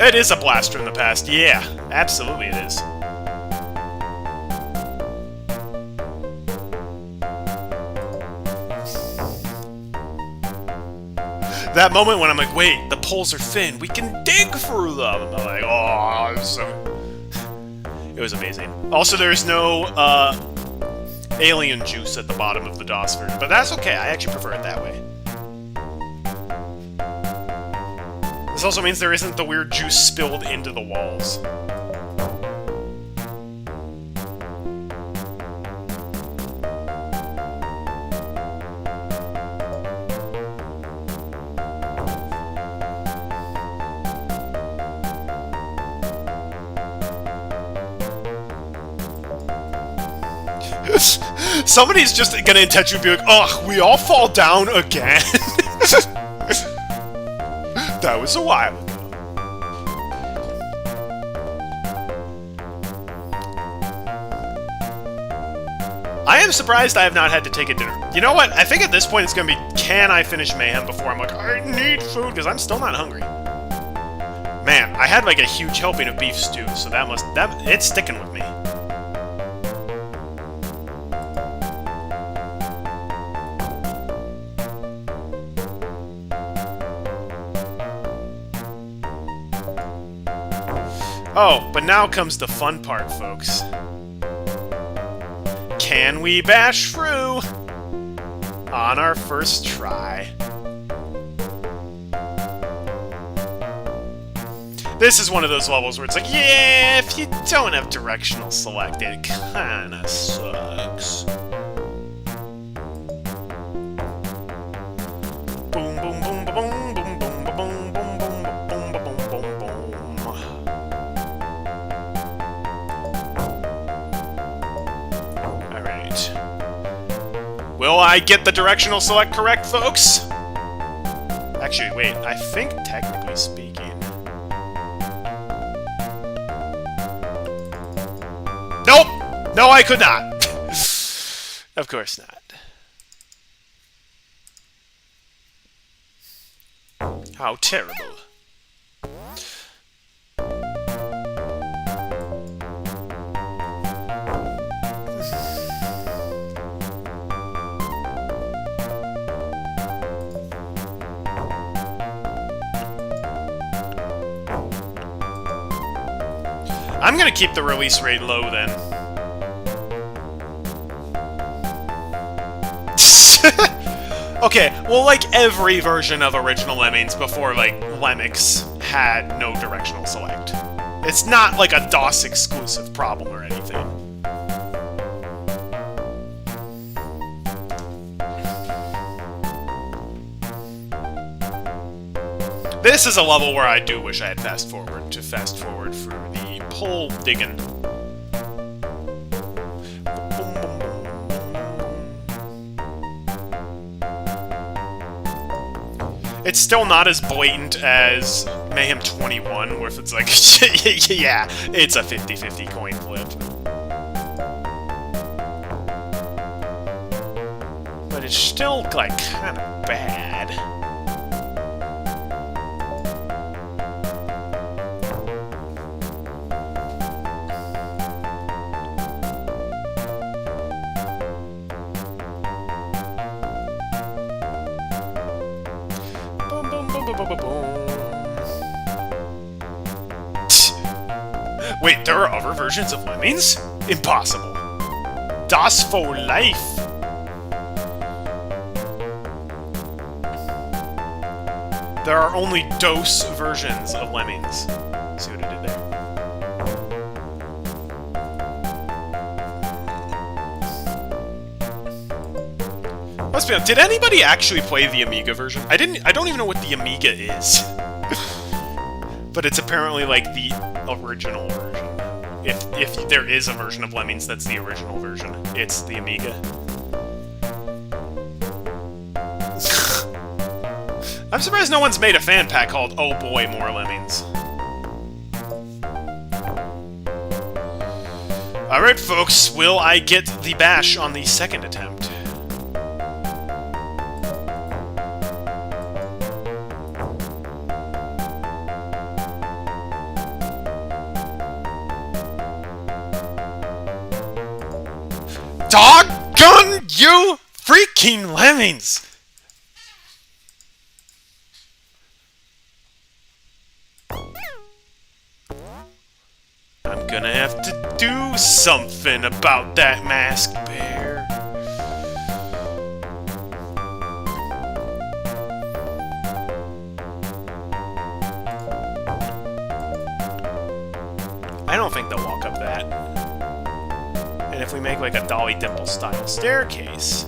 It is a blaster in the past. Yeah, absolutely it is. That moment when I'm like, wait, the poles are thin. We can dig through them. I'm like, oh, it was amazing. Also, there's no alien juice at the bottom of the DOS version, but that's okay. I actually prefer it that way. This also means there isn't the weird juice spilled into the walls. Somebody's just gonna intentionally be like, "Ugh, we all fall down again." That was a while ago. I am surprised I have not had to take a dinner. You know what? I think at this point it's gonna be, can I finish Mayhem before I'm like, I need food, because I'm still not hungry. Man, I had like a huge helping of beef stew, so it's sticking with me. Oh, but now comes the fun part, folks. Can we bash through on our first try? This is one of those levels where it's like, yeah, if you don't have directional select, it kinda sucks. Boom, boom, boom, boom, boom, boom, boom, boom, boom, boom, boom, boom, boom, boom. Alright. Will I get the directional select correct, folks? Actually, wait, I think technically speaking... Nope! No, I could not! Of course not. How terrible. I'm gonna keep the release rate low, then. Okay, well, like every version of original Lemmings before, like, Lemmings had no directional select. It's not like a DOS-exclusive problem or anything. This is a level where I do wish I had fast-forward to fast-forward through the pole digging. It's still not as blatant as Mayhem 21, where it's like, yeah, it's a 50-50 coin flip. But it's still, like, kind of bad. Wait, there are other versions of Lemmings? Impossible. Das for life. There are only DOS versions of Lemmings. See what I did there? Let's be honest, did anybody actually play the Amiga version? I don't even know what the Amiga is. But it's apparently like the original version. If there is a version of Lemmings that's the original version, it's the Amiga. I'm surprised no one's made a fan pack called Oh Boy, More Lemmings. Alright folks, will I get the bash on the second attempt? Doggone you freaking lemmings! I'm gonna have to do something about that masked bear. I don't think they'll walk up that. And if we make like a Dolly Dimple style staircase...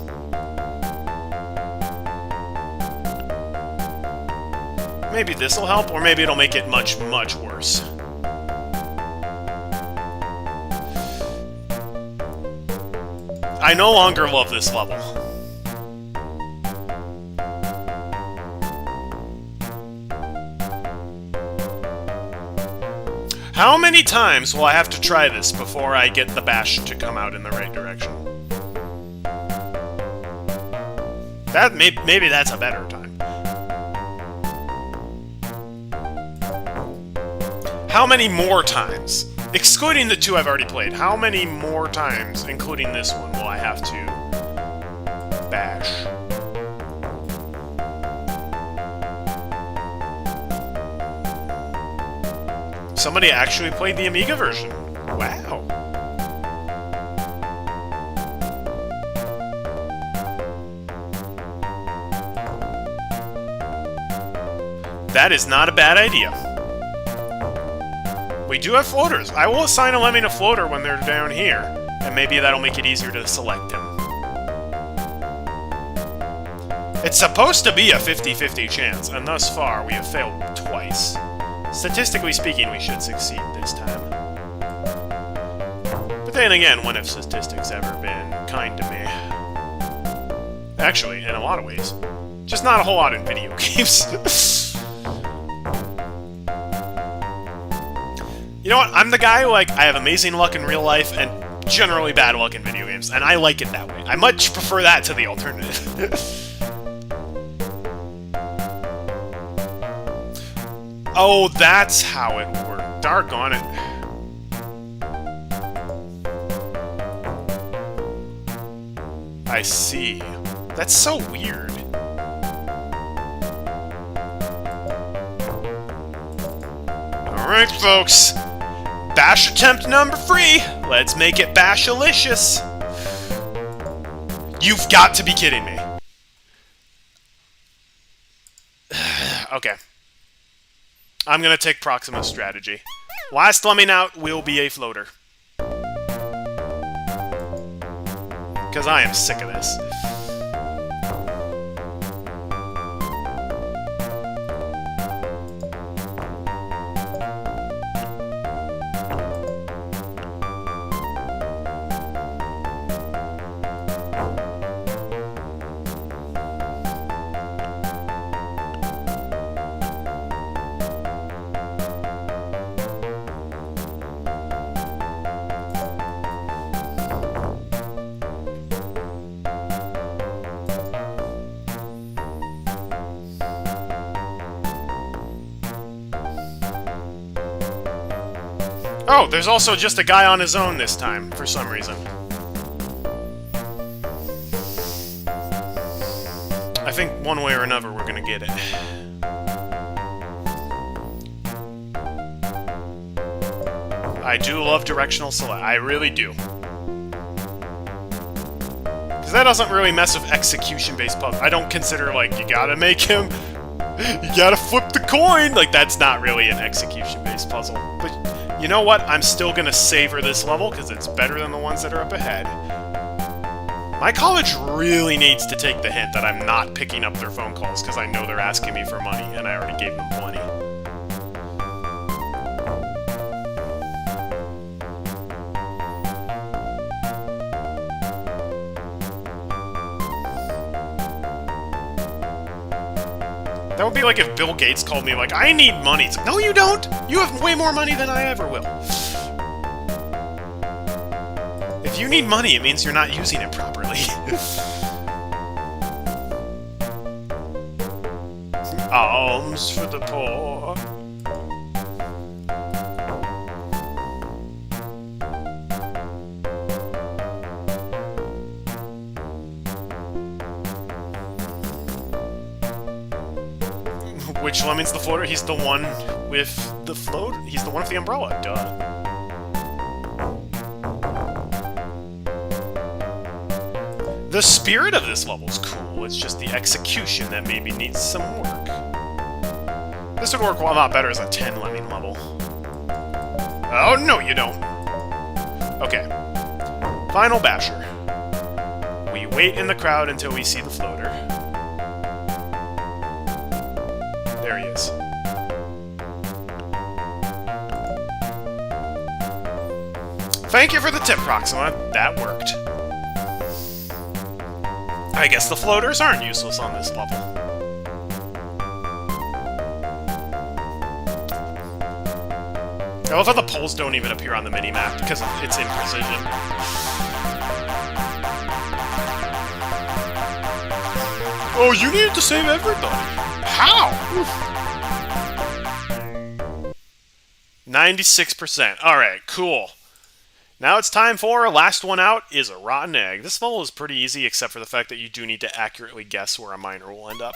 maybe this'll help, or maybe it'll make it much, much worse. I no longer love this level. How many times will I have to try this before I get the bash to come out in the right direction? That maybe that's a better time. How many more times? Excluding the two I've already played, how many more times, including this one, will I have to bash? Somebody actually played the Amiga version. Wow. That is not a bad idea. We do have floaters. I will assign a lemming a floater when they're down here, and maybe that'll make it easier to select him. It's supposed to be a 50-50 chance, and thus far we have failed twice. Statistically speaking, we should succeed this time. But then again, when have statistics ever been kind to me? Actually, in a lot of ways. Just not a whole lot in video games. You know what? I'm the guy who, like, I have amazing luck in real life and generally bad luck in video games, and I like it that way. I much prefer that to the alternative. Oh, that's how it worked. Doggone it. I see. That's so weird. Alright, folks. Bash attempt number 3. Let's make it bashalicious. You've got to be kidding me. Okay. I'm gonna take Proxima's strategy. Last lemming out will be a floater. Because I am sick of this. Oh, there's also just a guy on his own this time, for some reason. I think one way or another we're gonna get it. I do love directional select. I really do. Because that doesn't really mess with execution-based puzzles. I don't consider, like, you gotta make him... you gotta flip the coin! Like, that's not really an execution-based puzzle. But... you know what? I'm still gonna savor this level, because it's better than the ones that are up ahead. My college really needs to take the hint that I'm not picking up their phone calls, because I know they're asking me for money, and I already gave them plenty. That would be like if Bill Gates called me like, I need money. It's like, no, you don't! You have way more money than I ever will. If you need money, it means you're not using it properly. Alms for the poor. Which Lemmings the floater? He's the one with the float. He's the one with the umbrella. Duh. The spirit of this level is cool. It's just the execution that maybe needs some work. This would work a lot better as a 10 Lemming level. Oh, no, you don't. Okay. Final basher. We wait in the crowd until we see the floater. There he is. Thank you for the tip, Proxima. That worked. I guess the floaters aren't useless on this level. I love how the poles don't even appear on the mini-map because it's imprecision. Oh, you needed to save everybody. How? 96%. Alright, cool. Now it's time for last one out is a rotten egg. This level is pretty easy except for the fact that you do need to accurately guess where a miner will end up.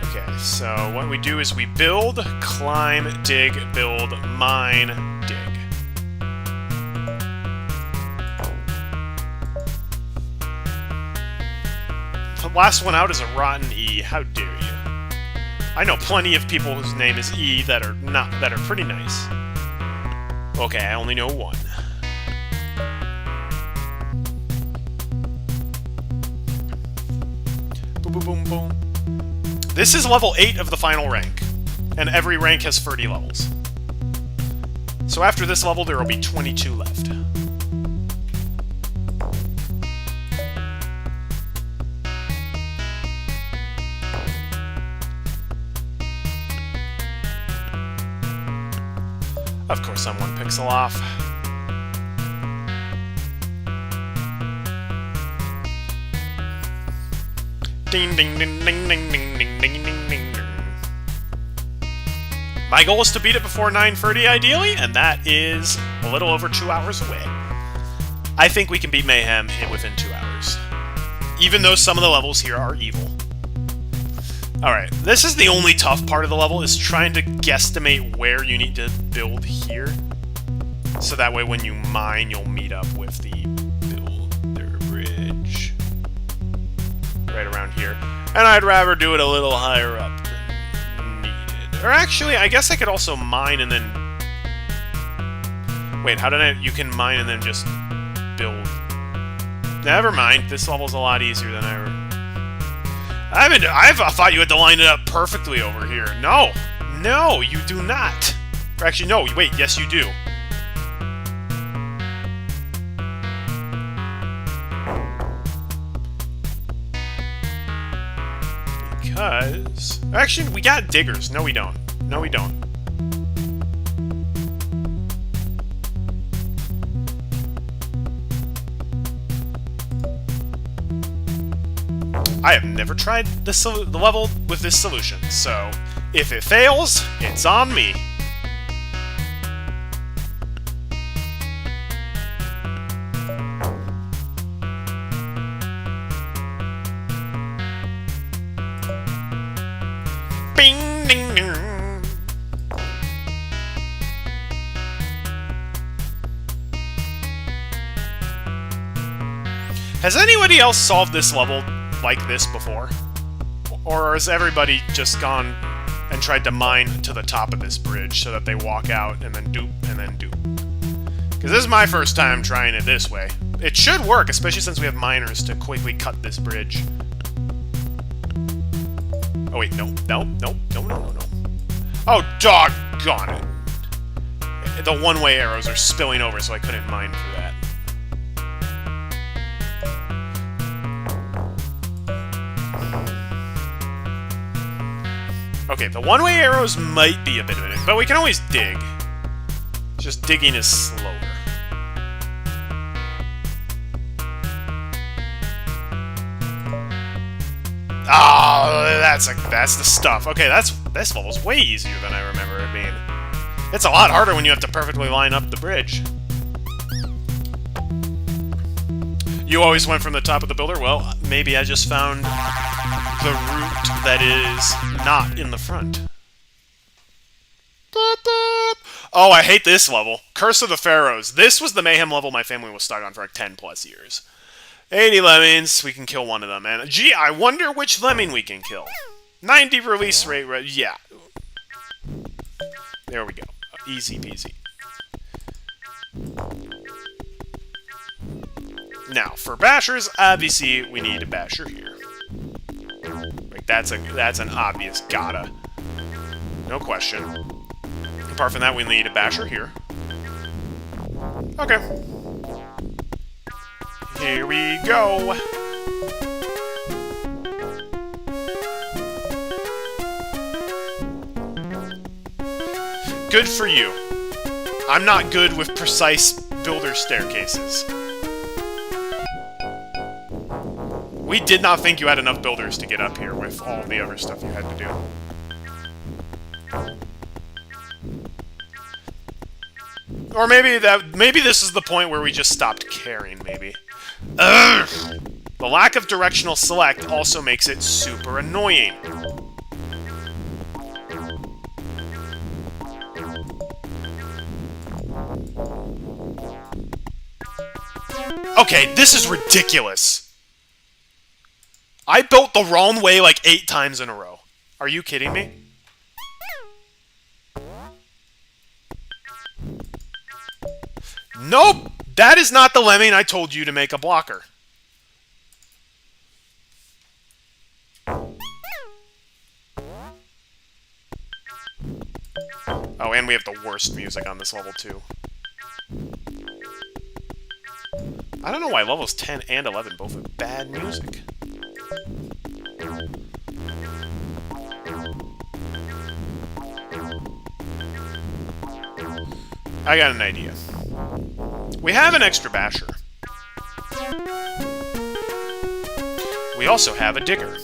Okay, so what we do is we build, climb, dig, build, mine, dig. The last one out is a rotten E. How dare you? I know plenty of people whose name is E that are pretty nice. Okay, I only know one. Boom, boom, boom, boom. This is level 8 of the final rank, and every rank has 30 levels. So after this level, there will be 22 left. Of course, I'm 1 pixel off. Ding ding ding ding ding ding ding ding ding ding. My goal is to beat it before 9:30 ideally, and that is a little over 2 hours away. I think we can beat Mayhem within 2 hours. Even though some of the levels here are evil. Alright, this is the only tough part of the level, is trying to guesstimate where you need to build here. So that way when you mine, you'll meet up with the builder bridge. Right around here. And I'd rather do it a little higher up than needed. Or actually, I guess I could also mine and then... Wait, how did I... You can mine and then just build... Never mind, this level's a lot easier than I... I thought you had to line it up perfectly over here. No! No, you do not! Or actually, no, wait, yes you do. Because... Actually, we got diggers. No, we don't. No, we don't. I have never tried the level with this solution, so if it fails, it's on me. Bing, ding, ding. Has anybody else solved this level like this before? Or has everybody just gone and tried to mine to the top of this bridge so that they walk out and then dupe and then dupe? Because this is my first time trying it this way. It should work, especially since we have miners to quickly cut this bridge. Oh wait, no, no, no, no, no, no, no. Oh, doggone it. The one-way arrows are spilling over, so I couldn't mine for that. Okay, the one-way arrows might be a bit of it, but we can always dig. Just digging is slower. Oh, that's the stuff. Okay, this level's way easier than I remember it being. It's a lot harder when you have to perfectly line up the bridge. You always went from the top of the builder? Well, maybe I just found the route that is not in the front. Oh, I hate this level. Curse of the Pharaohs. This was the mayhem level my family was stuck on for like 10 plus years. 80 lemmings, we can kill one of them. And gee, I wonder which lemming we can kill. 90 release rate, yeah. There we go. Easy peasy. Now, for bashers, obviously we need a basher here. Like that's an obvious gotta. No question. Apart from that, we need a basher here. Okay. Here we go. Good for you. I'm not good with precise builder staircases. We did not think you had enough builders to get up here with all the other stuff you had to do. Or maybe this is the point where we just stopped caring, maybe. Ugh! The lack of directional select also makes it super annoying. Okay, this is ridiculous. I built the wrong way like 8 times in a row. Are you kidding me? Nope! That is not the lemming I told you to make a blocker. Oh, and we have the worst music on this level, too. I don't know why levels 10 and 11 both have bad music. I got an idea. We have an extra basher. We also have a digger.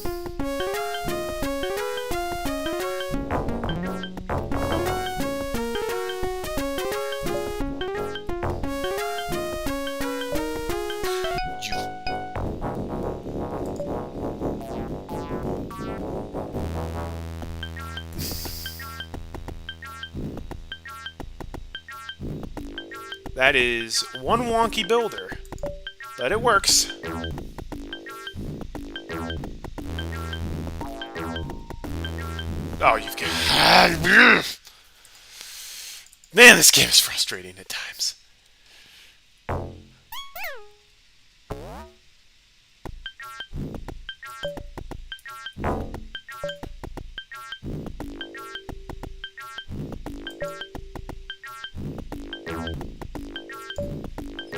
That is one wonky builder, but it works. Oh, you've got... Man, this game is frustrating at times.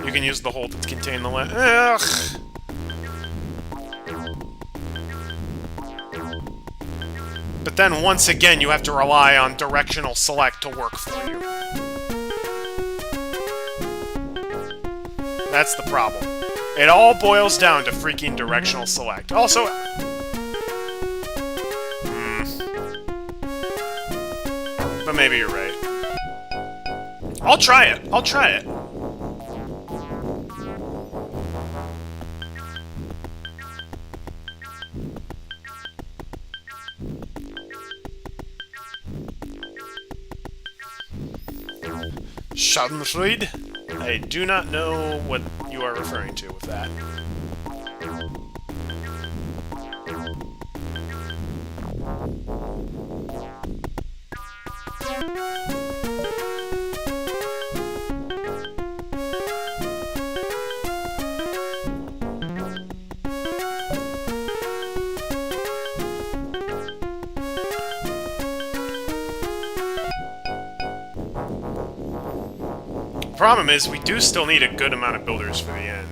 You can use the hole to contain the land. Ugh. But then, once again, you have to rely on directional select to work for you. That's the problem. It all boils down to freaking directional select. Also... But maybe you're right. I'll try it. I'll try it. Schadenfreude? I do not know what you are referring to with that. Problem is, we do still need a good amount of builders for the end.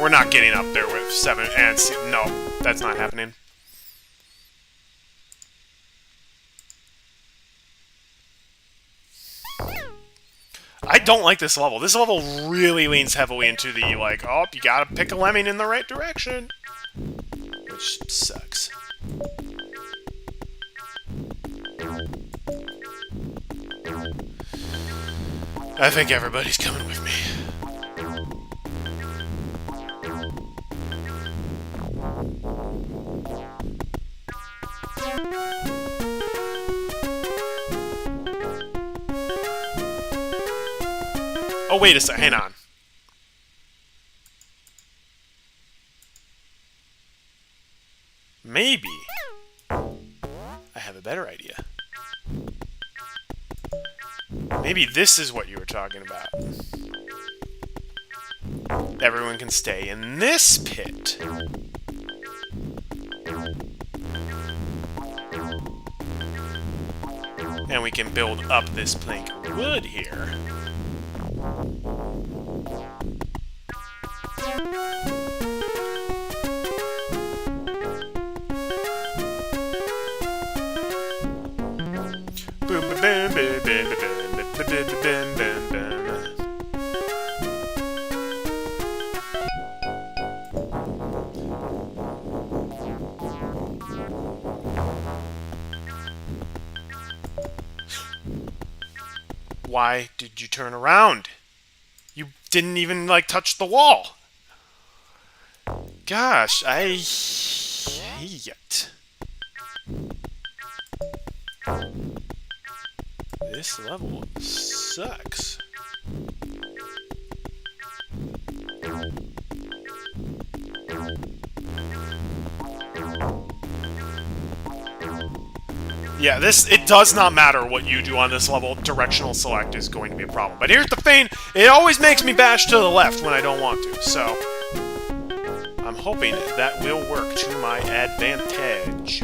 We're not getting up there with 7 and... No, that's not happening. don't like this level. This level really leans heavily into the, like, oh, you gotta pick a lemming in the right direction. Which sucks. I think everybody's coming with me. Oh, wait a sec. Hang on. Maybe I have a better idea. Maybe this is what you were talking about. Everyone can stay in this pit. And we can build up this plank of wood here. Why did you turn around? You didn't even, like, touch the wall. Gosh, I hate it. This level sucks. Yeah, it does not matter what you do on this level, directional select is going to be a problem. But here's the thing, it always makes me bash to the left when I don't want to, so I'm hoping that will work to my advantage.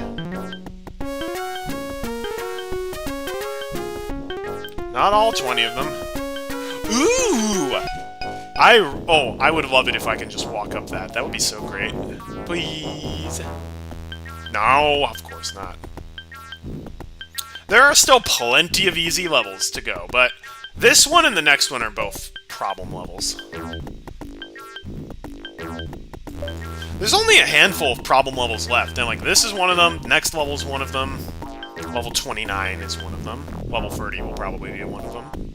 Not all 20 of them. Ooh! I would love it if I can just walk up that. That would be so great. Please. No, of course not. There are still plenty of easy levels to go, but this one and the next one are both problem levels. There's only a handful of problem levels left, and like this is one of them, next level is one of them, level 29 is one of them, level 30 will probably be one of them.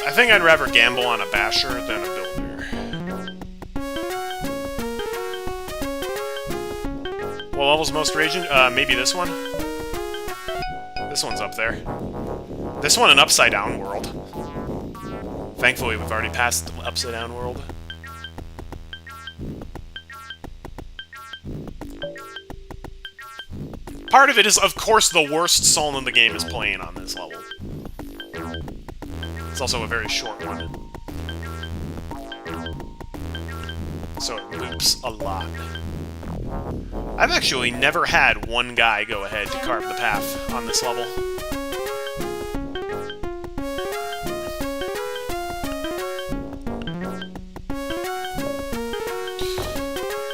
I think I'd rather gamble on a basher than a builder. What level's most raging? Maybe this one? This one's up there. This one, an upside down world. Thankfully, we've already passed the upside down world. Part of it is, of course, the worst song in the game is playing on this level. It's also a very short one. So it loops a lot. I've actually never had one guy go ahead to carve the path on this level.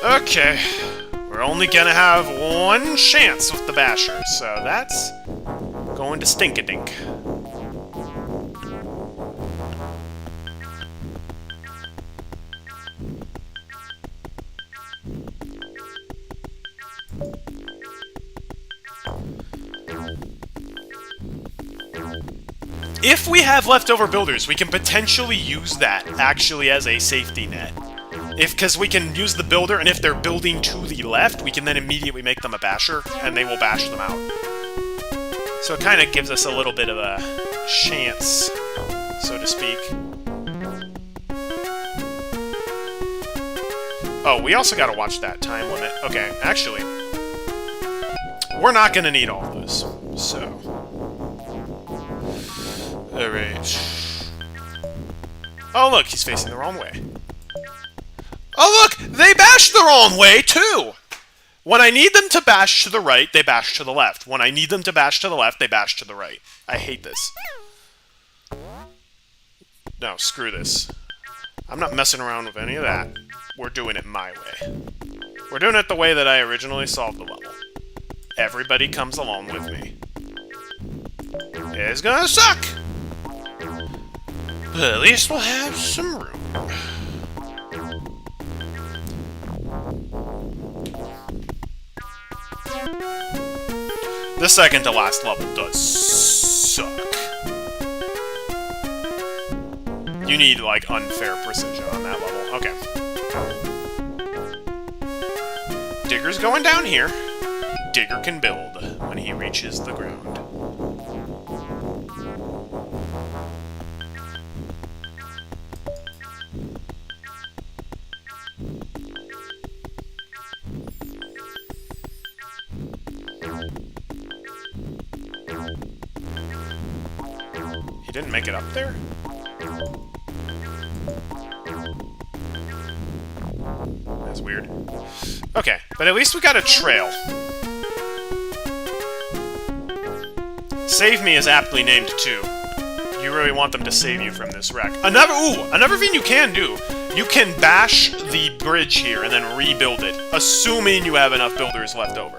Okay, we're only gonna have one chance with the basher, so that's going to stink-a-dink. If we have leftover builders, we can potentially use that actually as a safety net. Because we can use the builder, and if they're building to the left, we can then immediately make them a basher, and they will bash them out. So it kind of gives us a little bit of a chance, so to speak. Oh, we also gotta watch that time limit. Okay, actually, we're not gonna need all those, so... Alright. Oh, look, he's facing the wrong way. Oh, look! They bash the wrong way, too! When I need them to bash to the right, they bash to the left. When I need them to bash to the left, they bash to the right. I hate this. No, screw this. I'm not messing around with any of that. We're doing it my way. We're doing it the way that I originally solved the level. Everybody comes along with me. is gonna suck. But at least we'll have some room. The second to last level does suck. You need, like, unfair precision on that level. Okay. Digger's going down here. Digger can build when he reaches the ground. He didn't make it up there? That's weird. Okay, but at least we got a trail. Save Me is aptly named, too. You really want them to save you from this wreck. Another thing you can do. You can bash the bridge here and then rebuild it, assuming you have enough builders left over.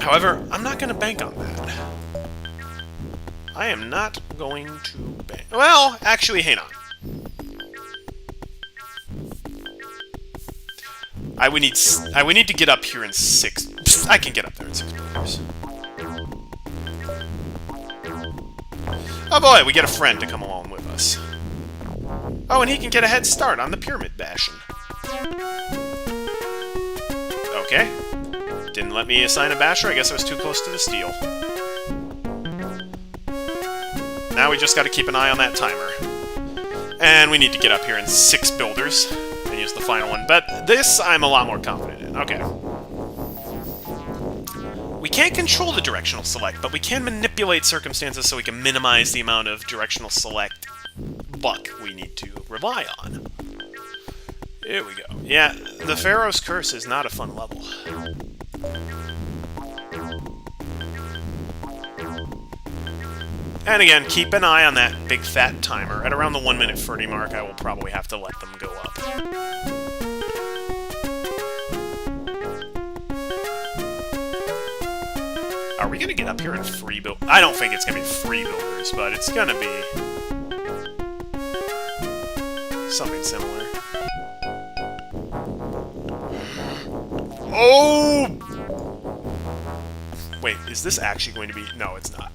However, I'm not going to bank on that. I am not going to bank... Well, actually, hang on. I would need to get up here in 6... I can get up there in 6 builders. Oh boy, we get a friend to come along with us. Oh, and he can get a head start on the pyramid bashing. Okay. Didn't let me assign a basher. I guess I was too close to the steel. Now we just got to keep an eye on that timer. And we need to get up here in 6 builders and use the final one. But this I'm a lot more confident in. Okay. We can't control the directional select, but we can manipulate circumstances so we can minimize the amount of directional select luck we need to rely on. Here we go. Yeah, the Pharaoh's Curse is not a fun level. And again, keep an eye on that big fat timer. At around the 1-minute 30 mark, I will probably have to let them go up. Are we gonna get up here in free build? I don't think it's gonna be free builders, but it's gonna be something similar. Oh! Wait, is this actually going to be? No, it's not.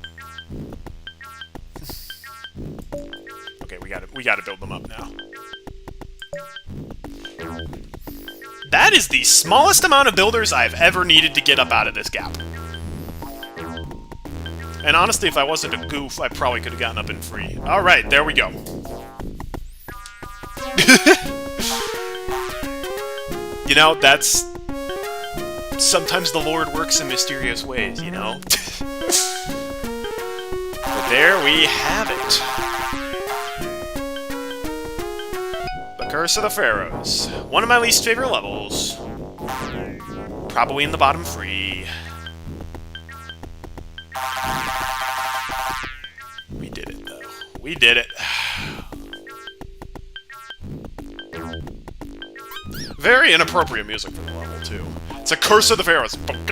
Okay, we gotta build them up now. That is the smallest amount of builders I've ever needed to get up out of this gap. And honestly, if I wasn't a goof, I probably could have gotten up in free. Alright, there we go. You know, that's... Sometimes the Lord works in mysterious ways, you know? But there we have it. The Curse of the Pharaohs. One of my least favorite levels. Probably in the bottom 3. We did it, though. We did it. Very inappropriate music for the level, too. It's a Curse of the Pharaohs. It's like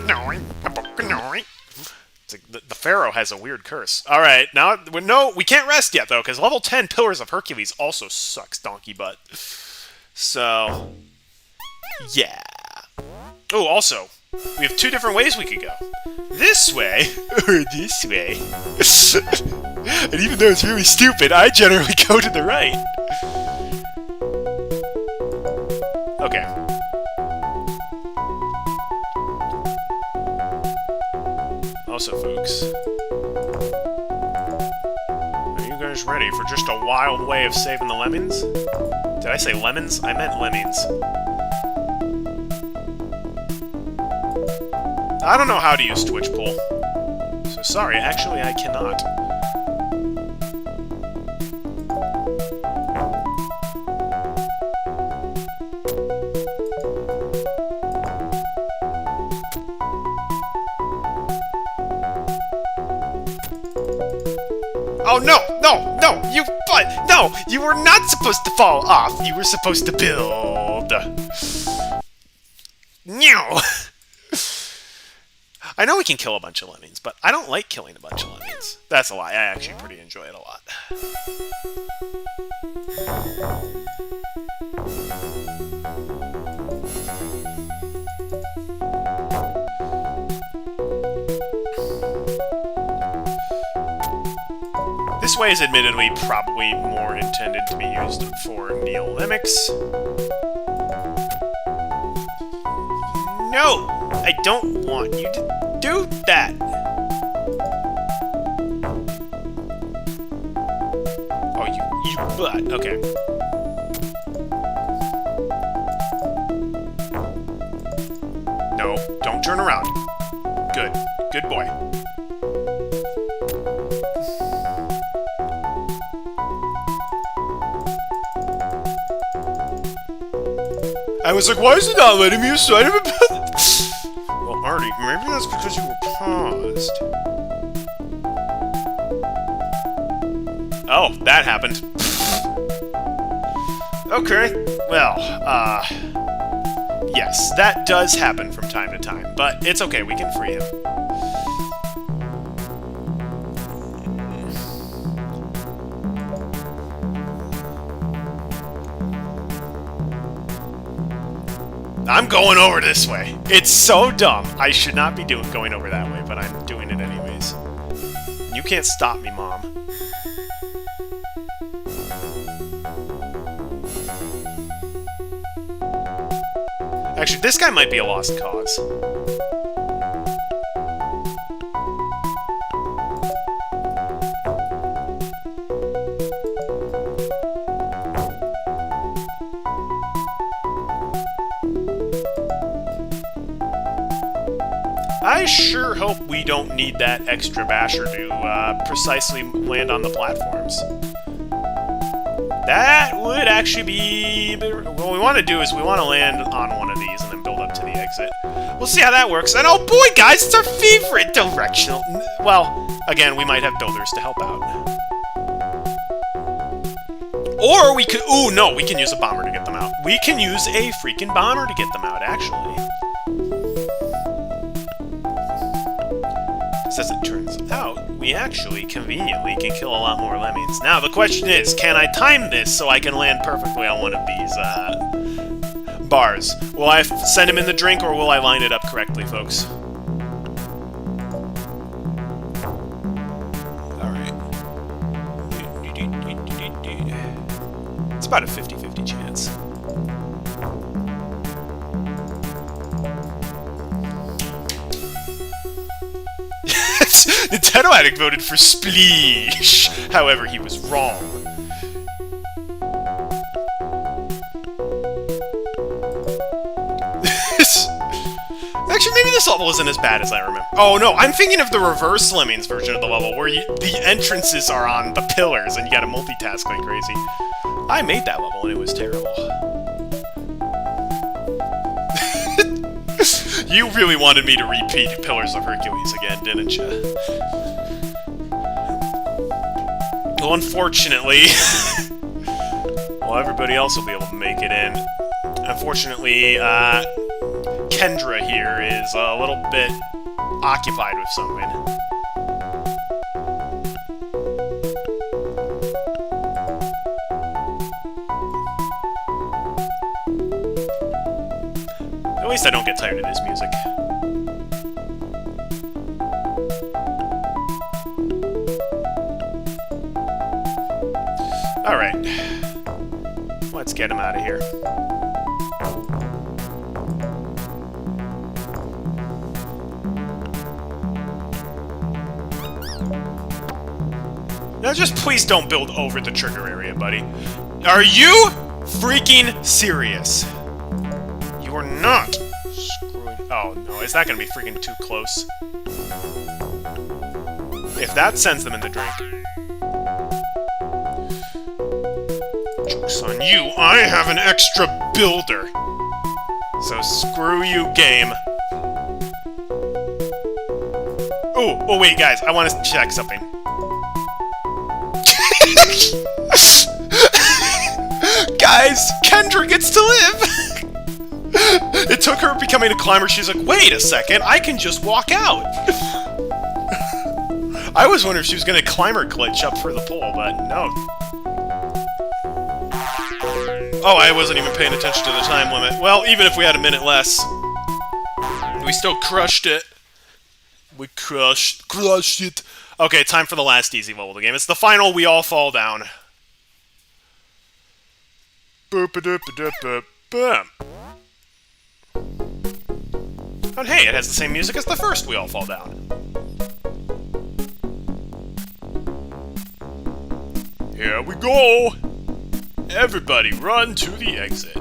the Pharaoh has a weird curse. Alright, now, no, we can't rest yet, though, because level 10 Pillars of Hercules also sucks donkey butt. So, yeah. Oh, also, we have 2 different ways we could go. This way, or this way. And even though it's really stupid, I generally go to the right. Okay. Also, folks, are you guys ready for just a wild way of saving the Lemmings? Did I say lemons? I meant lemmings. I don't know how to use Twitch Pull. So sorry, actually I cannot. Oh no, no, no, no, you were not supposed to fall off, you were supposed to build. No. I know we can kill a bunch of lemmings, but I don't like killing a bunch of lemmings. That's a lie. I actually pretty enjoy it a lot. This way is admittedly probably more intended to be used for neolemics. No! I don't want you to do that! Oh, you butt. Okay. No, don't turn around. Good. Good boy. I was like, why is it not letting me inside of a... Well, Artie, maybe that's because you were paused. Oh, that happened. Okay, well, yes, that does happen from time to time, but it's okay, we can free him. I'm going over this way. It's so dumb. I should not be going over that way, but I'm doing it anyways. You can't stop me, Mom. Actually, this guy might be a lost cause. I sure hope we don't need that extra basher to precisely land on the platforms. That would actually be... What we want to do is we want to land on one of these and then build up to the exit. We'll see how that works. And oh boy, guys, it's our favorite directional... Well, again, we might have builders to help out. Or we could... Ooh, no, we can use a bomber to get them out. We can use a freaking bomber to get them out, actually. As it turns out, we actually conveniently can kill a lot more lemmings. Now, the question is, can I time this so I can land perfectly on one of these, bars? Will I send him in the drink, or will I line it up correctly, folks? Alright. It's about a 50-50 chance. Nintendo Addict voted for Spleesh. However, he was wrong. Actually, maybe this level isn't as bad as I remember. Oh no, I'm thinking of the reverse Lemmings version of the level, where the entrances are on the pillars and you gotta multitask like crazy. I made that level and it was terrible. You really wanted me to repeat Pillars of Hercules again, didn't you? Well, unfortunately... well, everybody else will be able to make it in. Unfortunately, Kendra here is a little bit occupied with something. At least I don't get tired of this music. Alright. Let's get him out of here. Now just please don't build over the trigger area, buddy. Are you freaking serious? You are not screwing... Oh, no. Is that going to be freaking too close? If that sends them in the drink... Joke's on you. I have an extra builder. So screw you, game. Oh, wait, guys. I want to check something. Guys, Kendra gets to live! It took her becoming becoming a climber, she's like, wait a second, I can just walk out. I was wondering if she was going to climber glitch up for the pole, but no. Oh, I wasn't even paying attention to the time limit. Well, even if we had a minute less, we still crushed it. We crushed it. Okay, time for the last easy level of the game. It's the final We All Fall Down. Boop-a-doop-a-doop-a-boom. And hey, it has the same music as the first We All Fall Down. Here we go! Everybody run to the exit.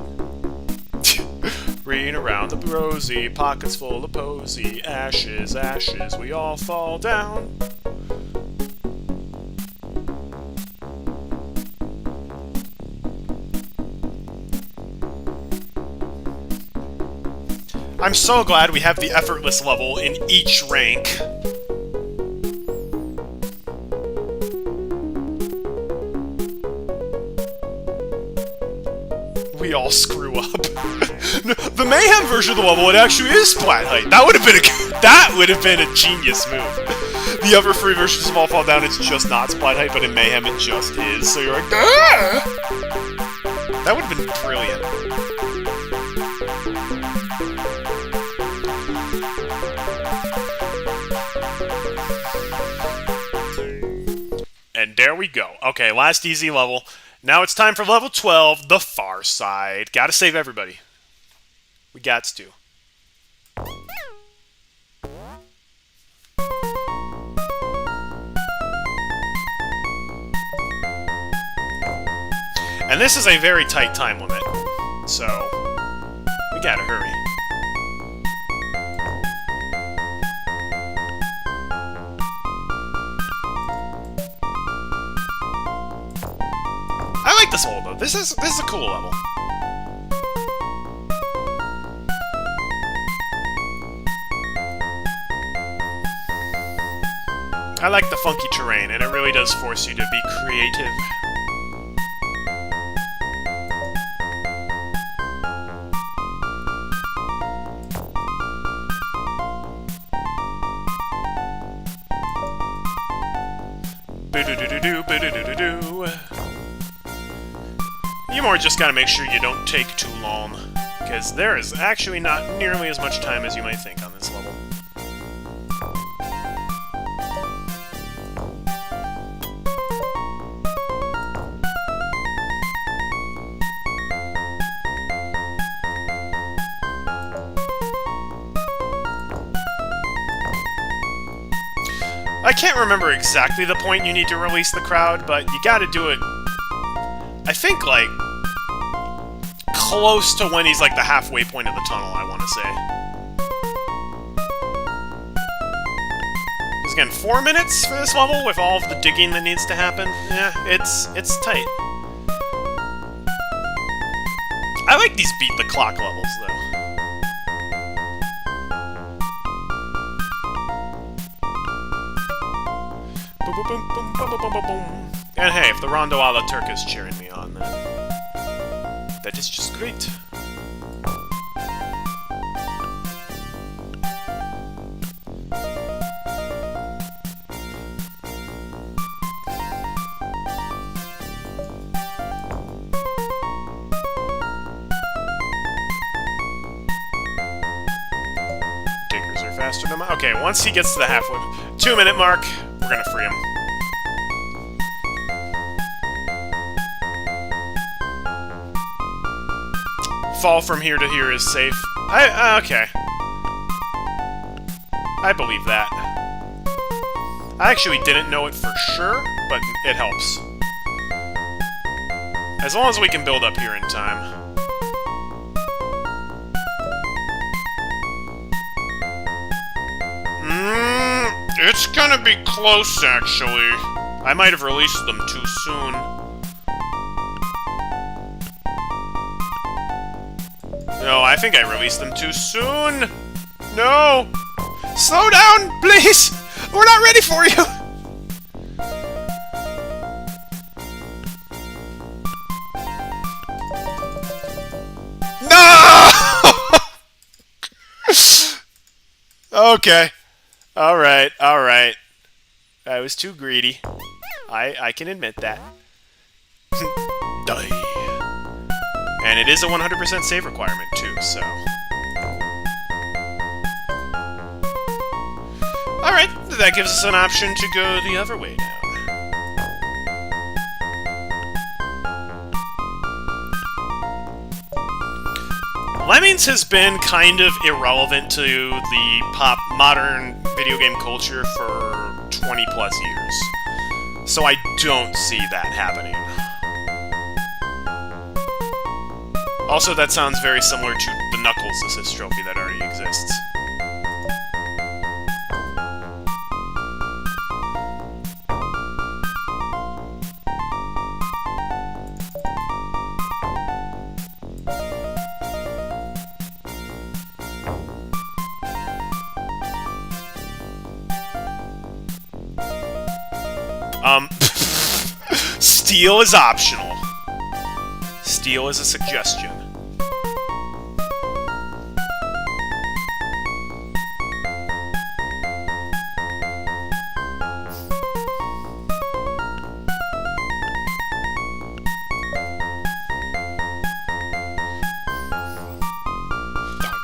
Green around the rosy, pockets full of posy. Ashes, ashes, we all fall down. I'm so glad we have the effortless level in each rank. We all screw up. The Mayhem version of the level, it actually is splat height. That would have been a genius move. The other three versions of All Fall Down, it's just not splat height, but in Mayhem it just is. So you're like, ah! That would have been brilliant. And there we go. Okay, last easy level. Now it's time for level 12, the far side. Gotta save everybody. We gots to. And this is a very tight time limit, so we gotta hurry. I like this level, though. This is a cool level. I like the funky terrain, and it really does force you to be creative. Boo-doo-doo-doo-doo, boo-doo-doo-doo-doo. You more just gotta make sure you don't take too long, because there is actually not nearly as much time as you might think on this level. I can't remember exactly the point you need to release the crowd, but you gotta do it, I think, like, close to when he's, like, the halfway point of the tunnel, I want to say. Because, again, 4 minutes for this level with all of the digging that needs to happen. Yeah, it's tight. I like these beat-the-clock levels, though. Boom, boom, boom, boom, boom, boom, boom, boom. And hey, if the Rondo a la Turk is cheering me on, then that is just great. Diggers are faster than my... Okay, once he gets to the halfway... 2-minute mark, we're gonna free him. Fall from here to here is safe. Okay. I believe that. I actually didn't know it for sure, but it helps. As long as we can build up here in time. It's gonna be close, actually. I might have released them too soon. No, I think I released them too soon! No! Slow down, please! We're not ready for you! No! Okay. Alright, alright. I was too greedy. I can admit that. Die. And it is a 100% save requirement, too, so... Alright, that gives us an option to go the other way now. Lemmings has been kind of irrelevant to the modern video game culture for 20 plus years. So I don't see that happening. Also, that sounds very similar to the Knuckles Assist Trophy that already exists. Steal is optional. Steal is a suggestion.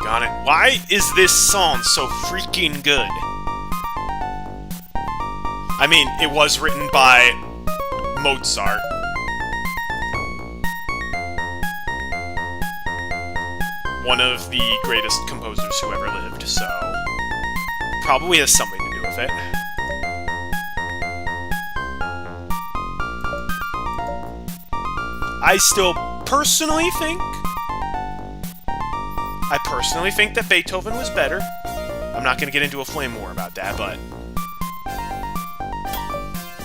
Doggone it. Why is this song so freaking good? I mean, it was written by Mozart. One of the greatest composers who ever lived, so probably has something to do with it. I personally think that Beethoven was better. I'm not going to get into a flame war about that, but...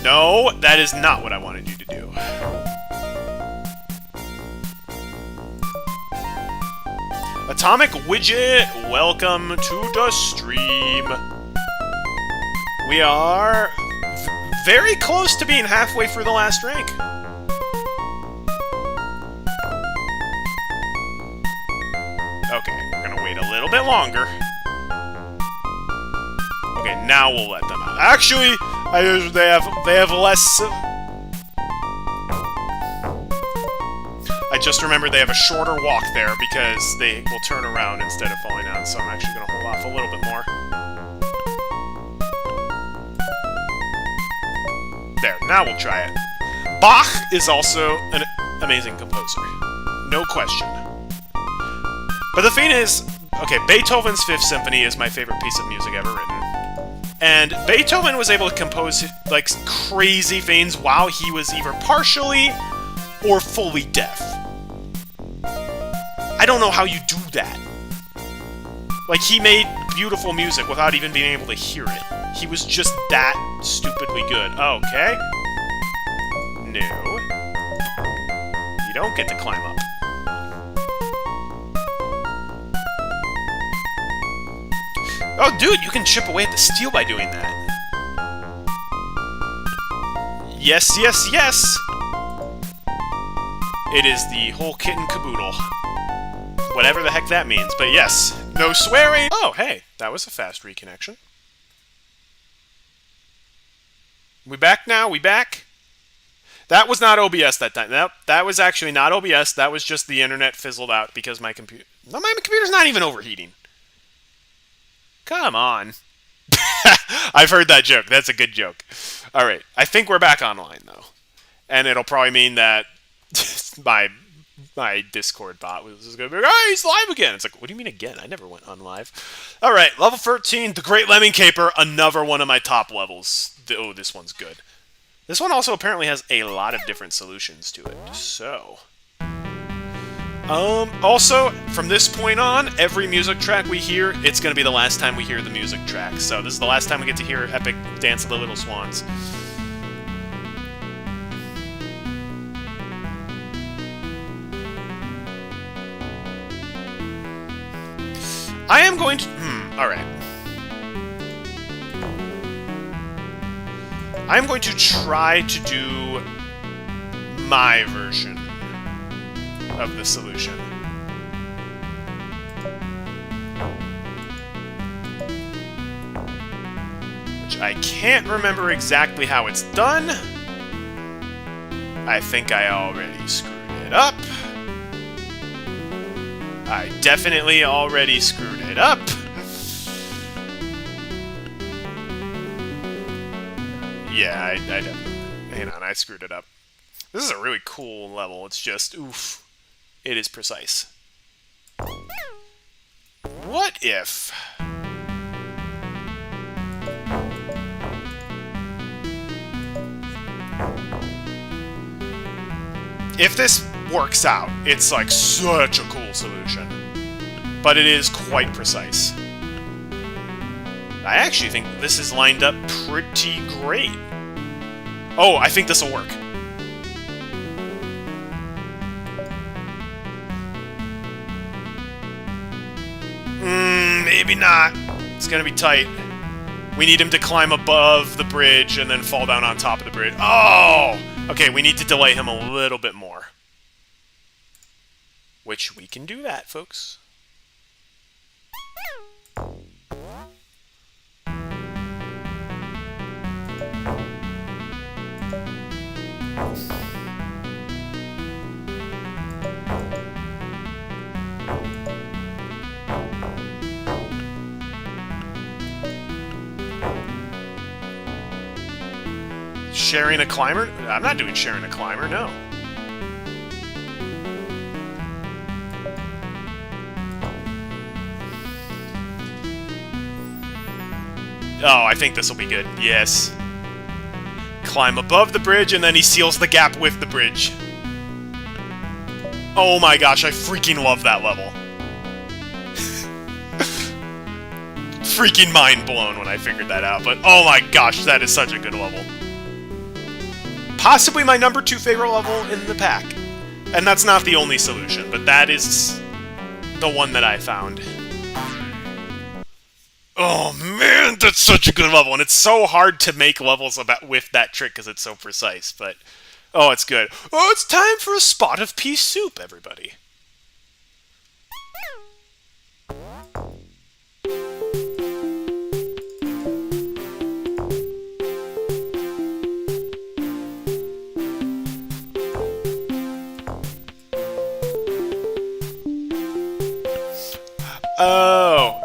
No, that is not what I wanted you to do. Atomic Widget, welcome to the stream. We are very close to being halfway through the last rank. Okay, we're gonna wait a little bit longer. Okay, now we'll let them out. Actually, they have less. I just remembered they have a shorter walk there because they will turn around instead of falling down, so I'm actually going to hold off a little bit more. There, now we'll try it. Bach is also an amazing composer. No question. But the thing is, okay, Beethoven's Fifth Symphony is my favorite piece of music ever written. And Beethoven was able to compose, like, crazy things while he was either partially or fully deaf. I don't know how you do that. Like, he made beautiful music without even being able to hear it. He was just that stupidly good. Okay. No. You don't get to climb up. Oh, dude, you can chip away at the steel by doing that. Yes, yes, yes! It is the whole kit and caboodle. Whatever the heck that means, but yes. No swearing! Oh, hey, that was a fast reconnection. We back now? We back? That was not OBS that time. That was actually not OBS. That was just the internet fizzled out because my computer... No, my computer's not even overheating. Come on. I've heard that joke. That's a good joke. Alright, I think we're back online, though. And it'll probably mean that my Discord bot was just going to be like, oh, he's live again. It's like, what do you mean again? I never went on live. Alright, level 13, the Great Lemming Caper, another one of my top levels. Oh, this one's good. This one also apparently has a lot of different solutions to it, so... Also, from this point on, every music track we hear, it's going to be the last time we hear the music track. So this is the last time we get to hear Epic Dance of the Little Swans. I am going to... alright. I'm going to try to do my version of the solution. I can't remember exactly how it's done. I think I already screwed it up. I definitely already screwed it up. Yeah, I definitely... Hang on, I screwed it up. This is a really cool level. It's just, oof. It is precise. What if... If this works out, it's like such a cool solution. But it is quite precise. I actually think this is lined up pretty great. Oh, I think this will work. Maybe not. It's gonna be tight. We need him to climb above the bridge and then fall down on top of the bridge. Oh! Okay, we need to delay him a little bit more. Which we can do that, folks. Sharing a climber? I'm not doing sharing a climber, no. Oh, I think this will be good. Yes. Climb above the bridge, and then he seals the gap with the bridge. Oh my gosh, I freaking love that level. Freaking mind blown when I figured that out, but oh my gosh, that is such a good level. Possibly my number 2 favorite level in the pack. And that's not the only solution, but that is the one that I found. Oh man, that's such a good level, and it's so hard to make levels with that trick because it's so precise, but oh, it's good. Oh, it's time for a spot of pea soup, everybody.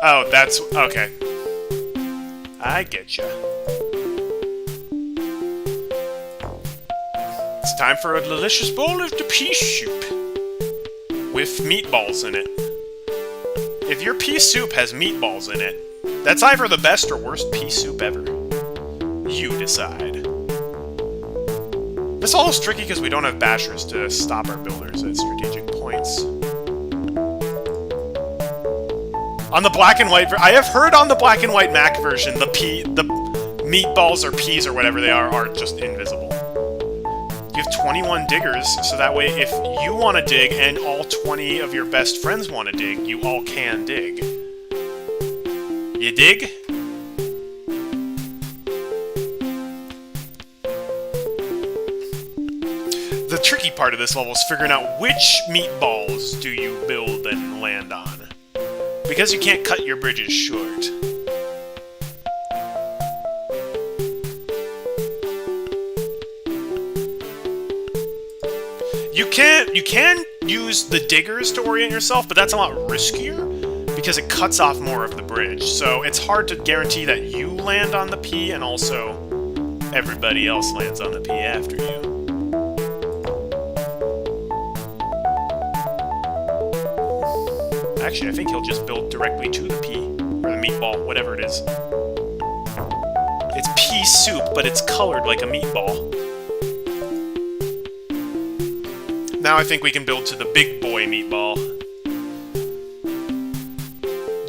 Oh, that's... okay. I get ya. It's time for a delicious bowl of the pea soup. With meatballs in it. If your pea soup has meatballs in it, that's either the best or worst pea soup ever. You decide. This all is tricky because we don't have bashers to stop our builders at strategic points. On the black and white, I have heard on the black and white Mac version, the meatballs or peas or whatever they are just invisible. You have 21 diggers, so that way if you want to dig and all 20 of your best friends want to dig, you all can dig. You dig? The tricky part of this level is figuring out which meatballs do you build and land on. Because you can't cut your bridges short. You can use the diggers to orient yourself, but that's a lot riskier because it cuts off more of the bridge. So it's hard to guarantee that you land on the P and also everybody else lands on the P after you. Actually, I think he'll just build directly to the pea, or the meatball, whatever it is. It's pea soup, but it's colored like a meatball. Now I think we can build to the big boy meatball.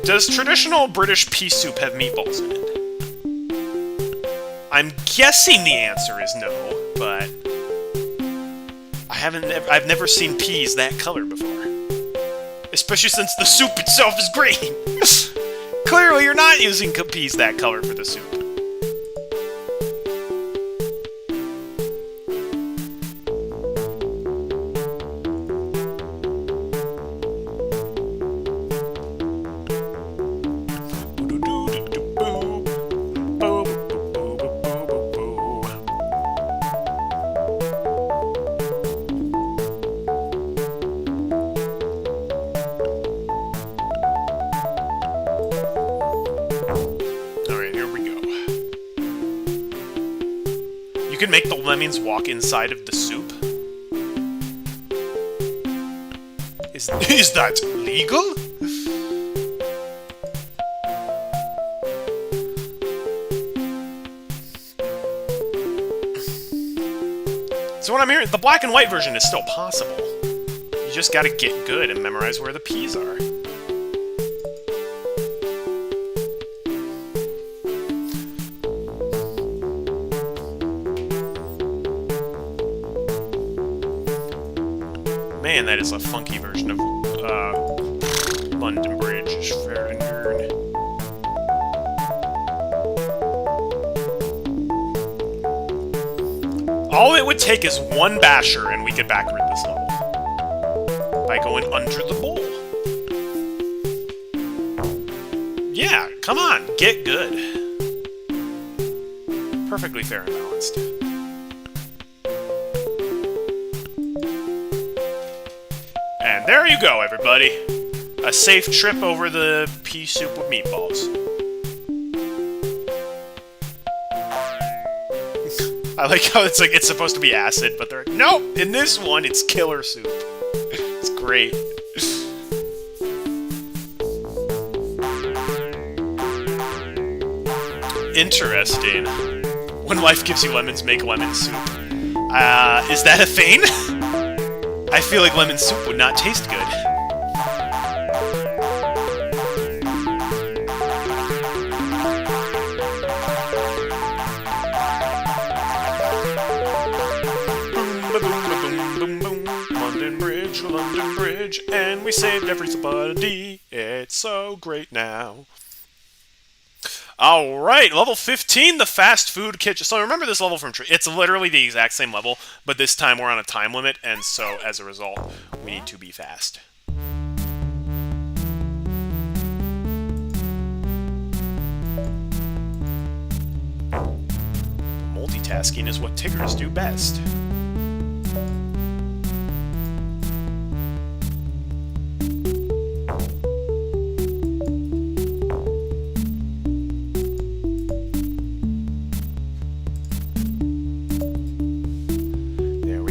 Does traditional British pea soup have meatballs in it? I'm guessing the answer is no, but I've never seen peas that color before. Especially since the soup itself is green. Clearly you're not using peas that color for the soup. make the lemmings walk inside of the soup? Is that legal? So what I'm hearing, the black and white version is still possible. You just gotta get good and memorize where the P's are. Man, that is a funky version of London Bridge. All it would take is one basher and we could backroot this level. By going under the bowl. Yeah, come on, get good. Perfectly fair and balanced. And there you go, everybody. A safe trip over the pea soup with meatballs. I like how it's like it's supposed to be acid, but they're like, nope, in this one it's killer soup. It's great. Interesting. When life gives you lemons, make lemon soup. Is that a thing? I feel like lemon soup would not taste good. London Bridge, and we saved everybody. It's so great now. Alright, level 15, the fast food kitchen. So remember this level from it's literally the exact same level, but this time we're on a time limit, and so as a result, we need to be fast. Multitasking is what Tiggers do best.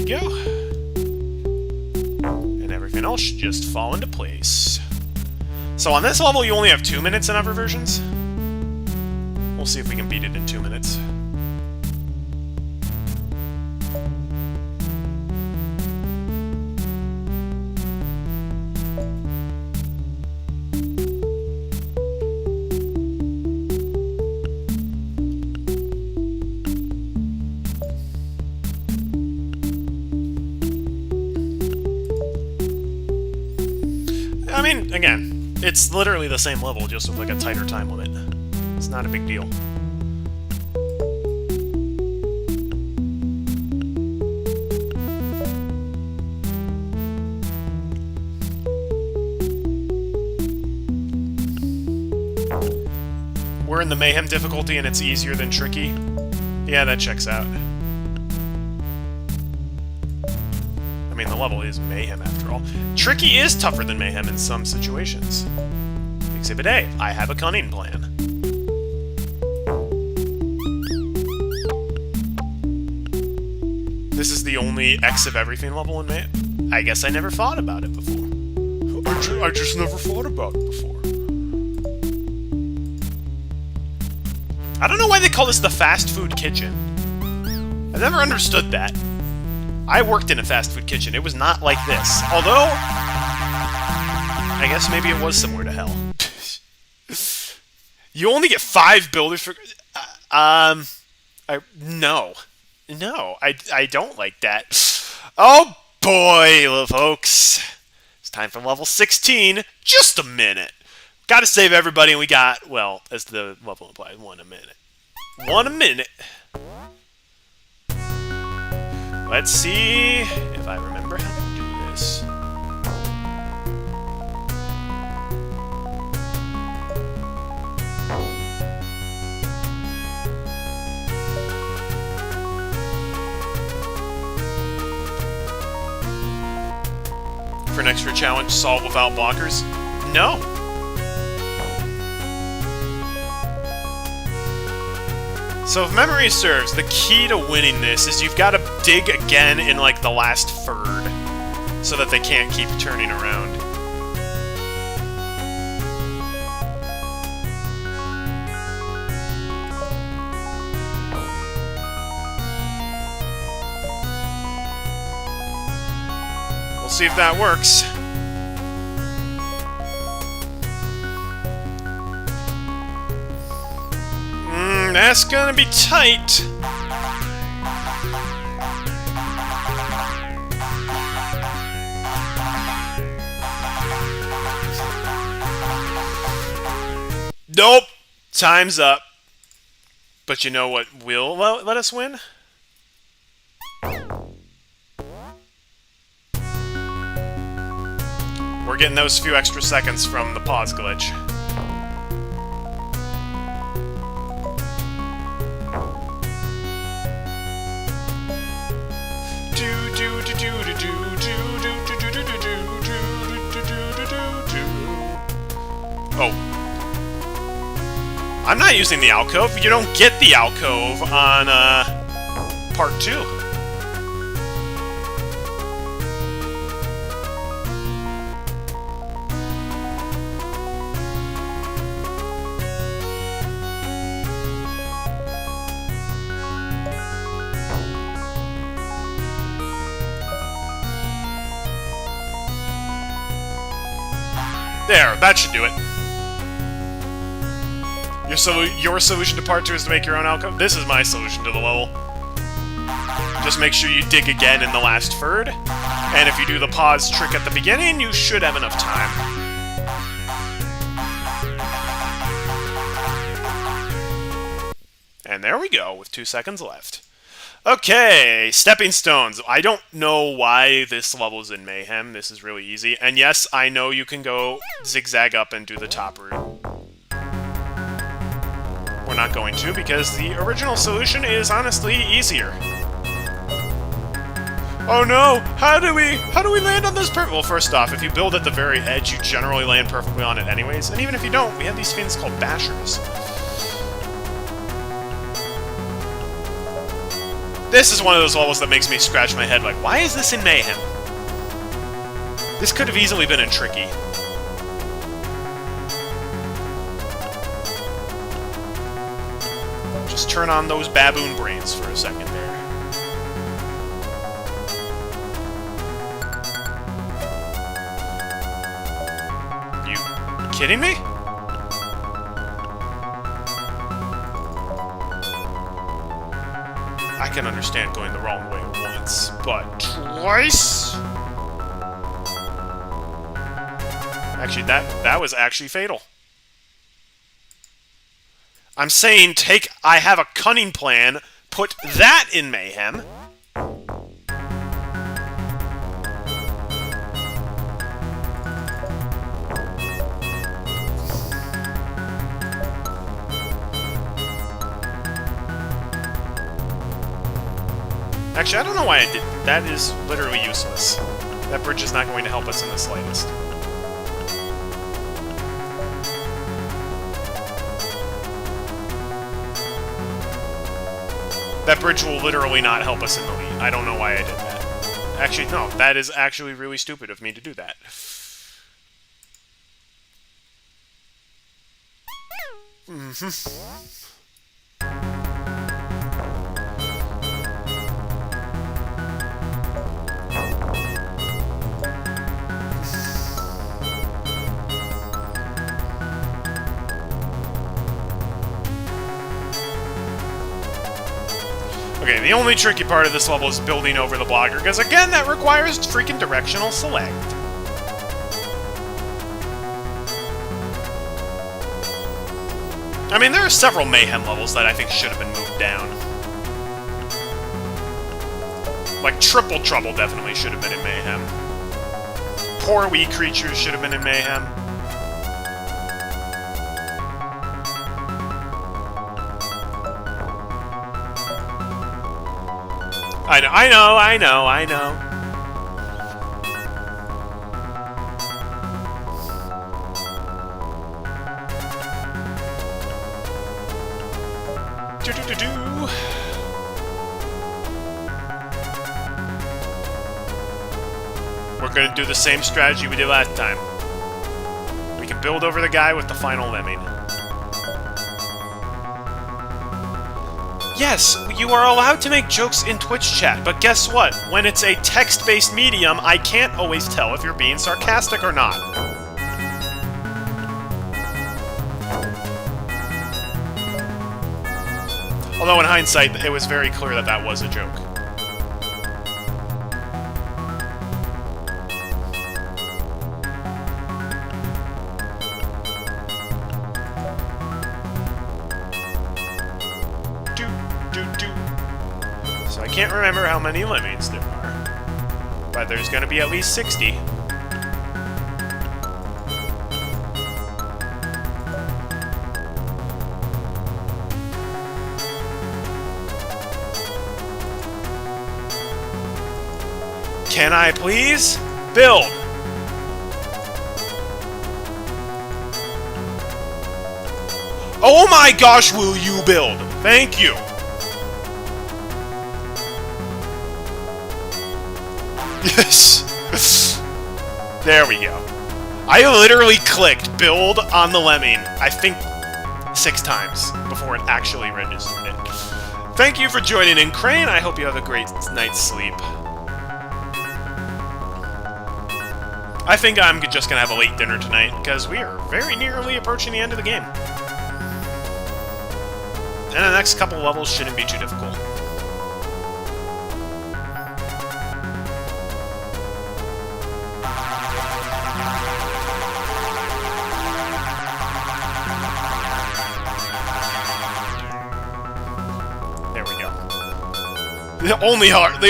Go. And everything else should just fall into place. So on this level, you only have 2 minutes in other versions. We'll see if we can beat it in 2 minutes. I mean, again, it's literally the same level, just with like a tighter time limit. It's not a big deal. We're in the Mayhem difficulty and it's easier than Tricky. Yeah, that checks out. I mean, the level is Mayhem after all. Tricky is tougher than Mayhem in some situations. Exhibit A, I have a cunning plan. This is the only X of everything level in Mayhem. I guess I never thought about it before. I just never thought about it before. I don't know why they call this the fast food kitchen. I've never understood that. I worked in a fast food kitchen. It was not like this. Although, I guess maybe it was similar to hell. You only get 5 builders for... No, I don't like that. Oh boy, folks. It's time for level 16. Just a minute. Gotta save everybody, and we got, well, as the level implies, 1 a minute. 1 a minute. Let's see if I remember how to do this. For an extra challenge, solve without blockers? No. So if memory serves, the key to winning this is you've got to dig again in, like, the last third, so that they can't keep turning around. We'll see if that works. That's gonna be tight. Nope. Time's up. But you know what will let us win? We're getting those few extra seconds from the pause glitch. Oh. I'm not using the alcove. You don't get the alcove on, part 2. There, that should do it. Your solution to part 2 is to make your own alcove? This is my solution to the level. Just make sure you dig again in the last third, and if you do the pause trick at the beginning, you should have enough time. And there we go, with 2 seconds left. Okay, stepping stones. I don't know why this level's in Mayhem. This is really easy. And yes, I know you can go zigzag up and do the top route. We're not going to, because the original solution is honestly easier. Oh no! How do we land on this Well, first off, if you build at the very edge, you generally land perfectly on it anyways. And even if you don't, we have these things called bashers. This is one of those levels that makes me scratch my head like, why is this in Mayhem? This could have easily been in Tricky. Just turn on those baboon brains for a second there. You kidding me? I can understand going the wrong way once, but twice? Actually, that was actually fatal. I'm saying I have a cunning plan, put that in Mayhem. Actually, I don't know why I did. That is literally useless. That bridge is not going to help us in the slightest. That bridge will literally not help us in the lead. I don't know why I did that. Actually, no, that is actually really stupid of me to do that. Okay, the only tricky part of this level is building over the blocker, because again, that requires freaking directional select. I mean, there are several Mayhem levels that I think should have been moved down. Like, Triple Trouble definitely should have been in Mayhem. Poor Wee Creatures should have been in Mayhem. I know. Do-do-do-do. We're going to do the same strategy we did last time. We can build over the guy with the final lemming. Yes, you are allowed to make jokes in Twitch chat, but guess what? When it's a text-based medium, I can't always tell if you're being sarcastic or not. Although in hindsight, it was very clear that that was a joke. So I can't remember how many lemmings there are, but there's gonna be at least 60. Can I please build? Oh my gosh, will you build? Thank you. Yes. There we go. I literally clicked build on the lemming, I think 6 times before it actually registered it. Thank you for joining in, Crane. I hope you have a great night's sleep. I think I'm just gonna have a late dinner tonight, because we are very nearly approaching the end of the game. And the next couple levels shouldn't be too difficult. There we go. The only hard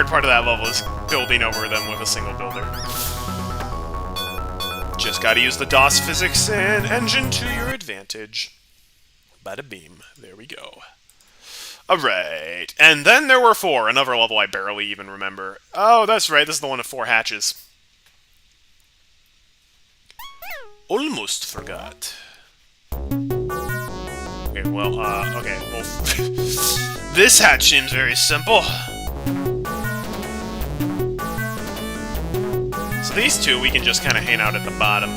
part of that level is building over them with a single builder. Just gotta use the DOS physics and engine to your advantage. Bada beam. There we go. Alright. And then there were 4. Another level I barely even remember. Oh, that's right. This is the one of 4 hatches. Almost forgot. Okay, well, okay. Well, this hatch seems very simple. So these two, we can just kind of hang out at the bottom.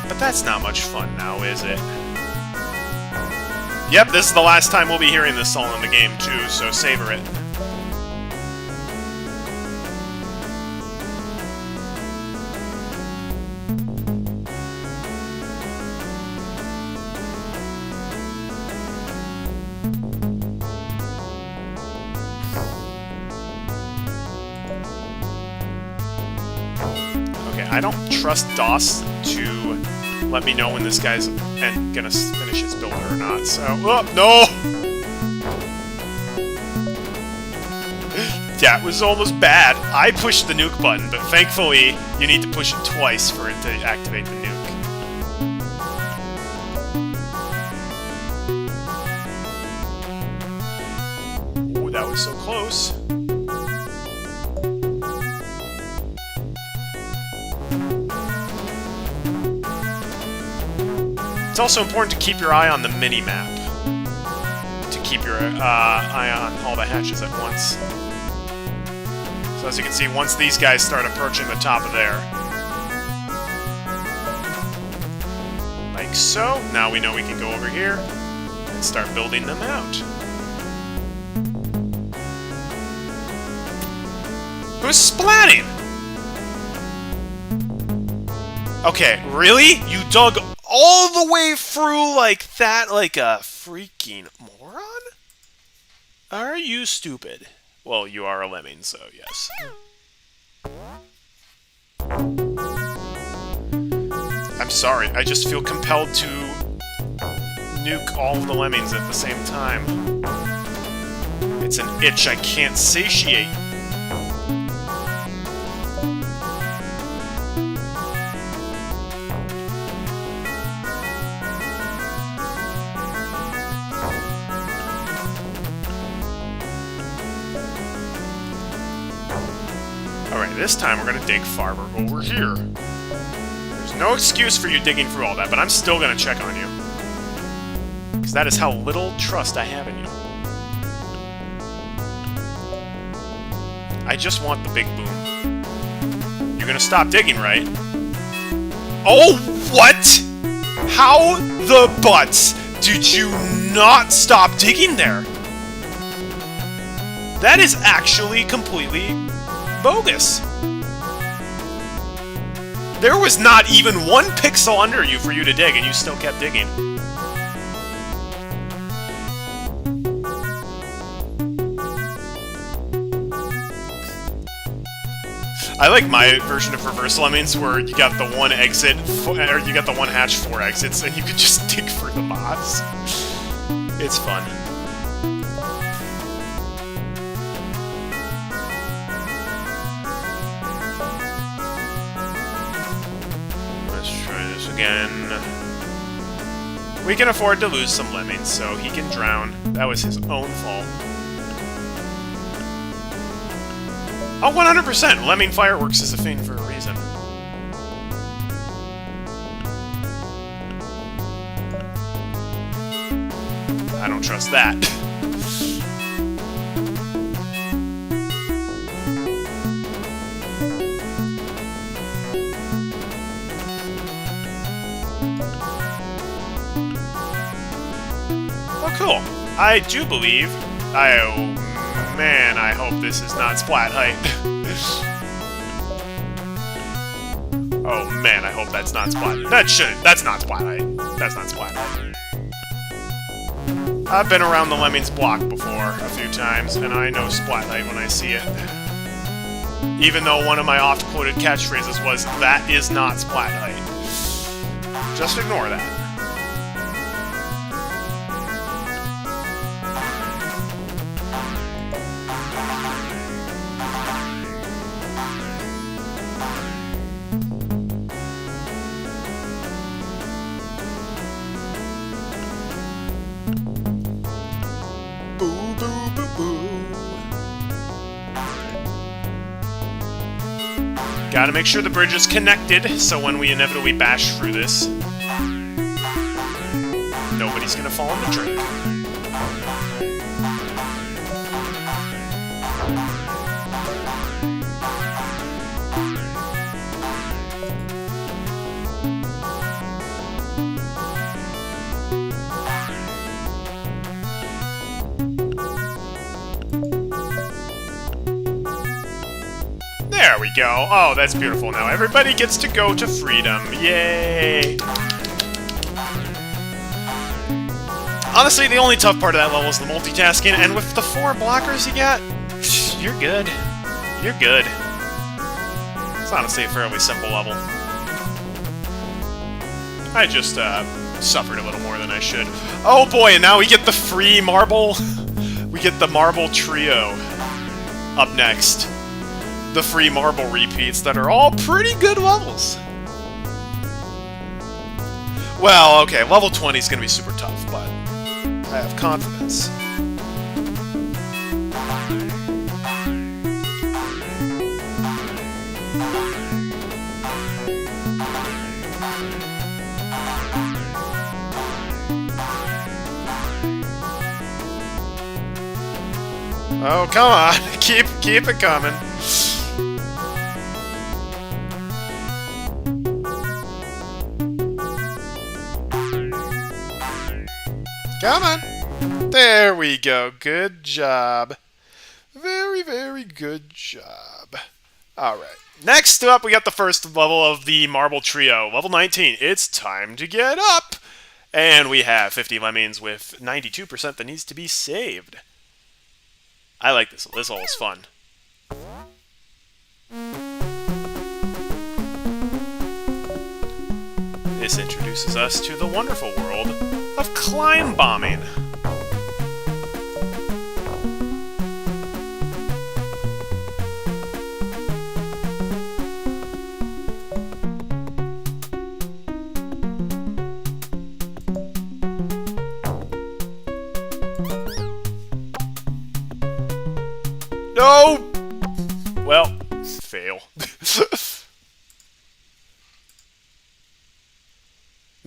But that's not much fun now, is it? Yep, this is the last time we'll be hearing this song in the game, too, so savor it. I don't trust DOS to let me know when this guy's gonna finish his builder or not, so... Oh, no! That was almost bad. I pushed the nuke button, but thankfully you need to push it twice for it to activate the nuke. Ooh, that was so close. It's also important to keep your eye on the mini-map. To keep your eye on all the hatches at once. So as you can see, once these guys start approaching the top of there. Like so. Now we know we can go over here and start building them out. Who's splatting? Okay, really? You dug all the way through like that, like a freaking moron? Are you stupid? Well, you are a lemming, so yes. I'm sorry, I just feel compelled to nuke all of the lemmings at the same time. It's an itch I can't satiate. Alright, this time we're gonna dig farther over here. There's no excuse for you digging through all that, but I'm still gonna check on you. Because that is how little trust I have in you. I just want the big boom. You're gonna stop digging, right? Oh, what? How the butts did you not stop digging there? That is actually completely bogus. There was not even one pixel under you for you to dig, and you still kept digging. I like my version of Reverse Lemmings, where you got the one exit, or you got the one hatch, 4 exits, and you could just dig through the mobs. It's fun. Let's try this again. We can afford to lose some Lemmings, so he can drown. That was his own fault. Oh, 100%! Lemming Fireworks is a thing for a reason. I don't trust that. Oh, cool. I do believe... Oh, man, I hope this is not splat height. Oh, man, I hope that's not splat height. That's not splat height. That's not splat height. I've been around the Lemmings block before a few times, and I know splat height when I see it. Even though one of my oft-quoted catchphrases was, "That is not splat height." Just ignore that. Gotta make sure the bridge is connected, so when we inevitably bash through this, nobody's gonna fall in the drink. There we go. Oh, that's beautiful now. Everybody gets to go to freedom. Yay! Honestly, the only tough part of that level is the multitasking, and with the 4 blockers you got, you're good. You're good. It's honestly a fairly simple level. I just, suffered a little more than I should. Oh boy, and now we get the free marble. We get the marble trio up next. The free marble repeats that are all pretty good levels. Well, okay, level 20 is going to be super tough, but I have confidence. Oh, come on. Keep it coming. Come on. There we go. Good job. Very, very good job. Alright. Next up, we got the first level of the Marble Trio. Level 19. It's time to get up! And we have 50 Lemmings with 92% that needs to be saved. I like this. This level is fun. This introduces us to the wonderful world of climb bombing. No! Well, fail.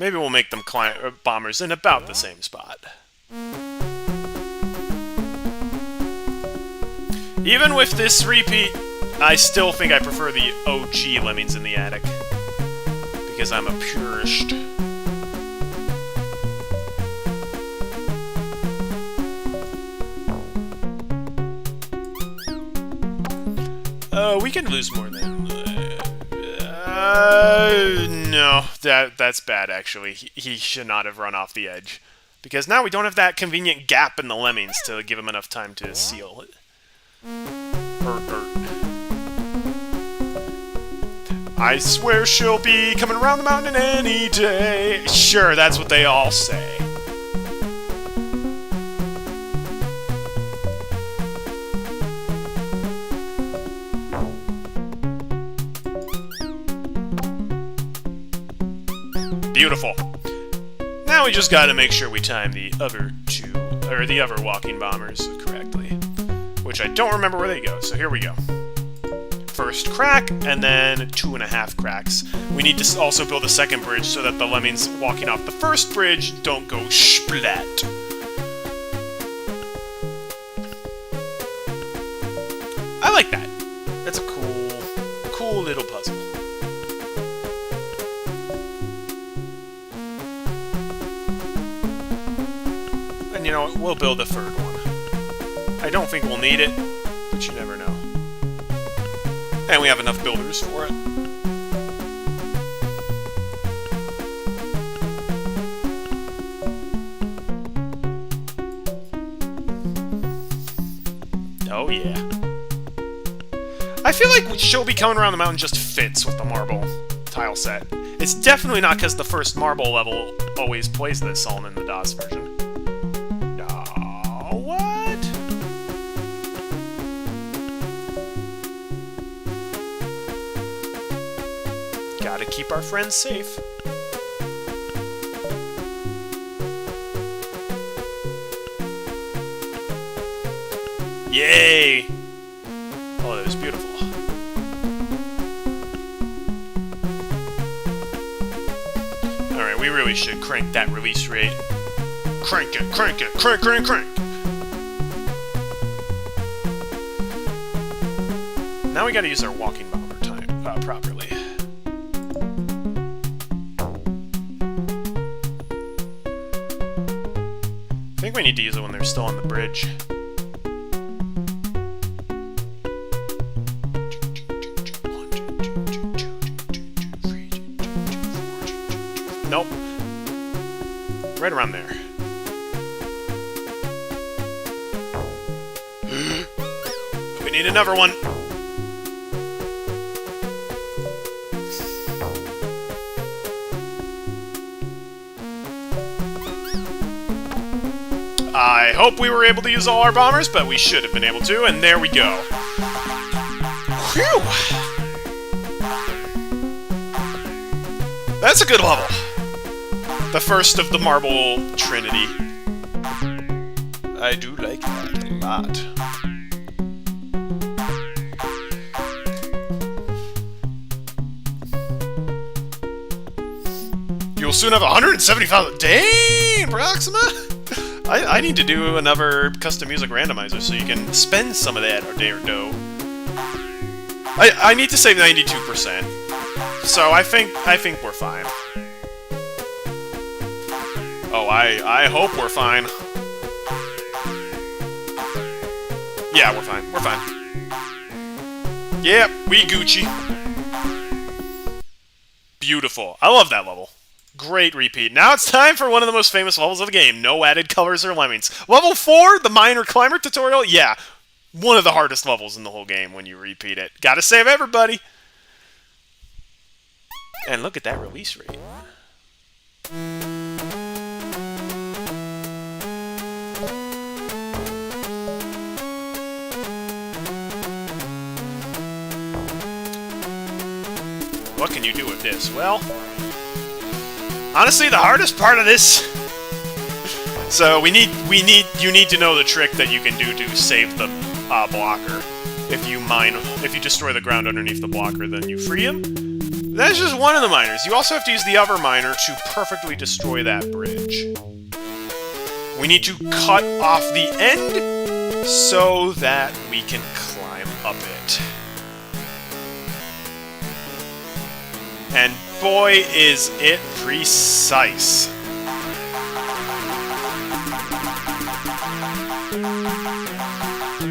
Maybe we'll make them bombers in about the same spot. Even with this repeat, I still think I prefer the OG Lemmings in the attic. Because I'm a purist. We can lose more than... no. That's bad, actually. He should not have run off the edge. Because now we don't have that convenient gap in the Lemmings to give him enough time to seal it. I swear she'll be coming around the mountain any day. Sure, that's what they all say. Beautiful. Now we just gotta make sure we time the other two, or the other walking bombers correctly. Which I don't remember where they go, so here we go. First crack, and then 2.5 cracks. We need to also build a second bridge so that the Lemmings walking off the first bridge don't go splat. I like that. That's a cool little puzzle. And you know what? We'll build a third one. I don't think we'll need it, but you never know. And we have enough builders for it. Oh yeah. I feel like she'll be coming around the mountain just fits with the marble tile set. It's definitely not because the first marble level always plays this all in the DOS version. Gotta keep our friends safe. Yay! Oh, that was beautiful. Alright, we really should crank that release rate. Crank it, crank it, crank, crank, crank! Now we gotta use our walking bomber time properly. I think we need to use it when they're still on the bridge. Nope. Right around there. We need another one. I hope we were able to use all our bombers, but we should have been able to, and there we go. Whew! That's a good level. The first of the Marble Trinity. I do like that a lot. You'll soon have 175. Dang, Proxima! I need to do another custom music randomizer so you can spend some of that dough. I need to save 92%. So I think we're fine. Oh, I hope we're fine. Yeah, we're fine. We're fine. Yep, we Gucci. Beautiful. I love that level. Great repeat. Now it's time for one of the most famous levels of the game. No added colors or lemmings. Level 4, the Miner Climber tutorial. Yeah, one of the hardest levels in the whole game when you repeat it. Gotta save everybody. And look at that release rate. What can you do with this? Well, honestly, the hardest part of this. So you need to know the trick that you can do to save the blocker. If you destroy the ground underneath the blocker, then you free him. That's just one of the miners. You also have to use the other miner to perfectly destroy that bridge. We need to cut off the end so that we can climb up it. And boy, is it precise.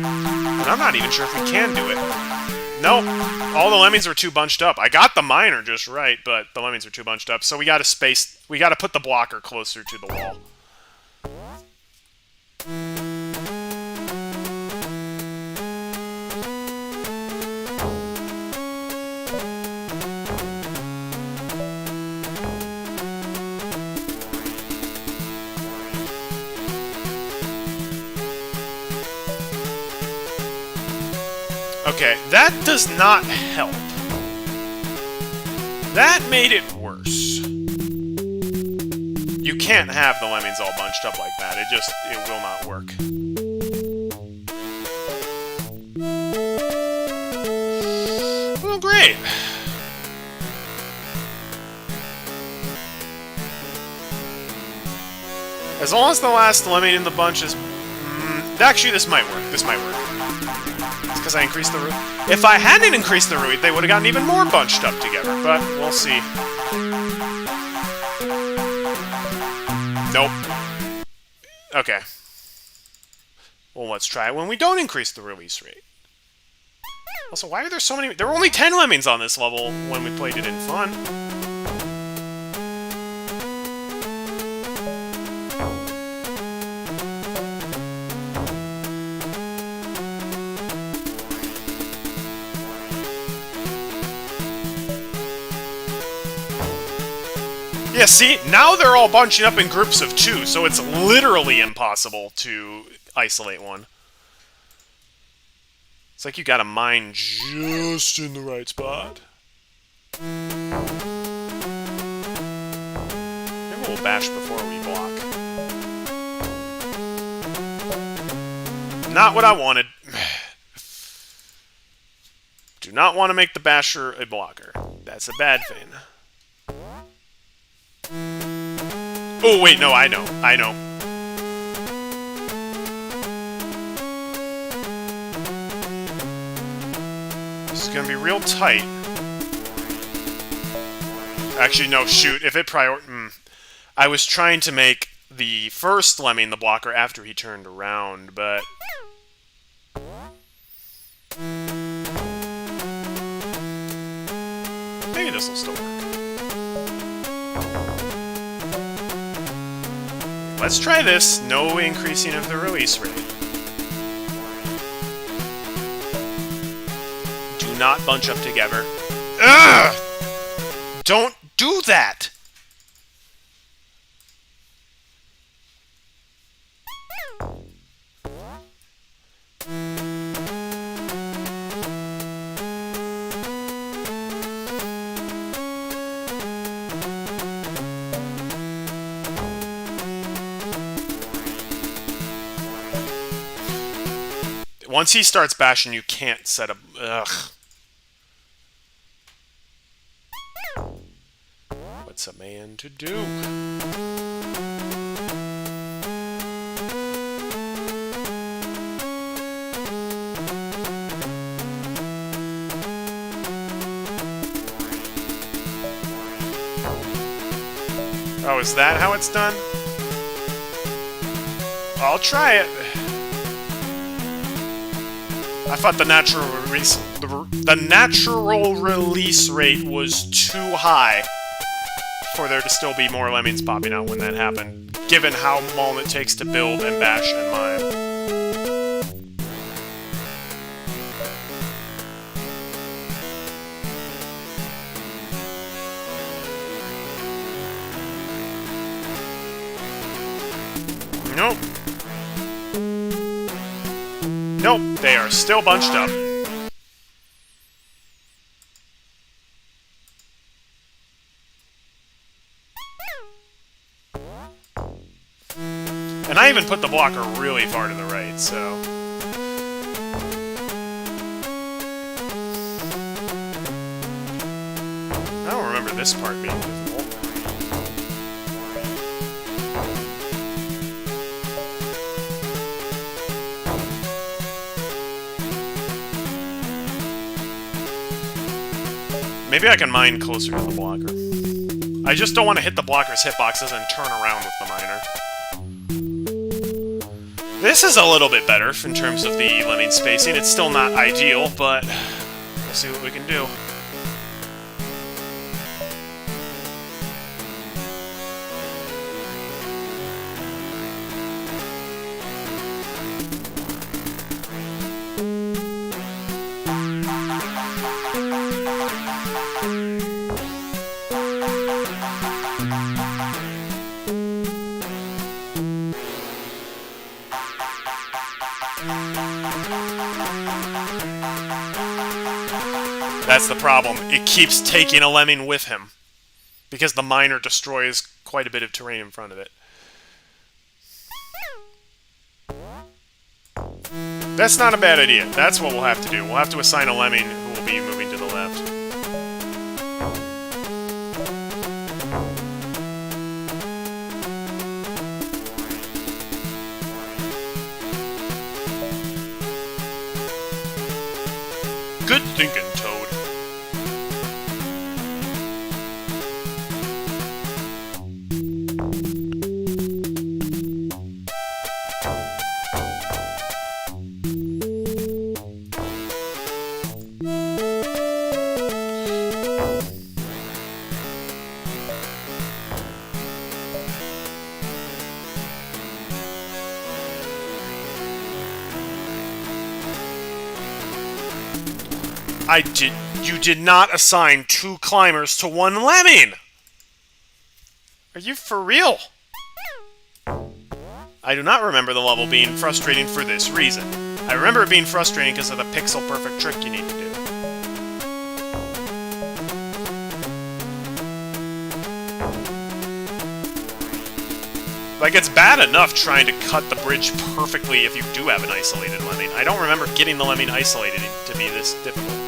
And I'm not even sure if we can do it. Nope. All the lemmings were too bunched up. I got the miner just right, but the lemmings were too bunched up. So we gotta put the blocker closer to the wall. Okay, that does not help. That made it worse. You can't have the lemmings all bunched up like that. It will not work. Well, great. As long as the last lemming in the bunch is... actually, this might work. This might work. Because I increased the root. If I hadn't increased the root, they would have gotten even more bunched up together, but we'll see. Nope. Okay. Well, let's try it when we don't increase the release rate. Also, why are there so many... There were only 10 lemmings on this level when we played it in fun. Yeah, see? Now they're all bunching up in groups of 2, so it's literally impossible to isolate one. It's like you gotta mine just in the right spot. Maybe we'll bash before we block. Not what I wanted. Do not want to make the basher a blocker. That's a bad thing. Oh, wait, no, I know. I know. This is gonna be real tight. Actually, no, shoot. If it I was trying to make the first lemming the blocker after he turned around, but... maybe this will still work. Let's try this. No increasing of the release rate. Do not bunch up together. Ugh! Don't do that! Once he starts bashing, you can't set up... ugh. What's a man to do? Oh, is that how it's done? I'll try it. I thought the natural release rate was too high for there to still be more lemmings popping out when that happened, given how long it takes to build and bash and mine. Nope. Nope, they are still bunched up. And I even put the blocker really far to the right, so... this part being difficult. Maybe I can mine closer to the blocker. I just don't want to hit the blocker's hitboxes and turn around with the miner. This is a little bit better in terms of the Lemming spacing. It's still not ideal, but we'll see what we can do. That's the problem. It keeps taking a Lemming with him, because the miner destroys quite a bit of terrain in front of it. That's not a bad idea. That's what we'll have to do. We'll have to assign a Lemming who will be moving to the left. Good thinking, Toad. You did not assign 2 climbers to 1 Lemming! Are you for real? I do not remember the level being frustrating for this reason. I remember it being frustrating because of the pixel-perfect trick you need to do. Like, it's bad enough trying to cut the bridge perfectly if you do have an isolated Lemming. I don't remember getting the Lemming isolated to be this difficult.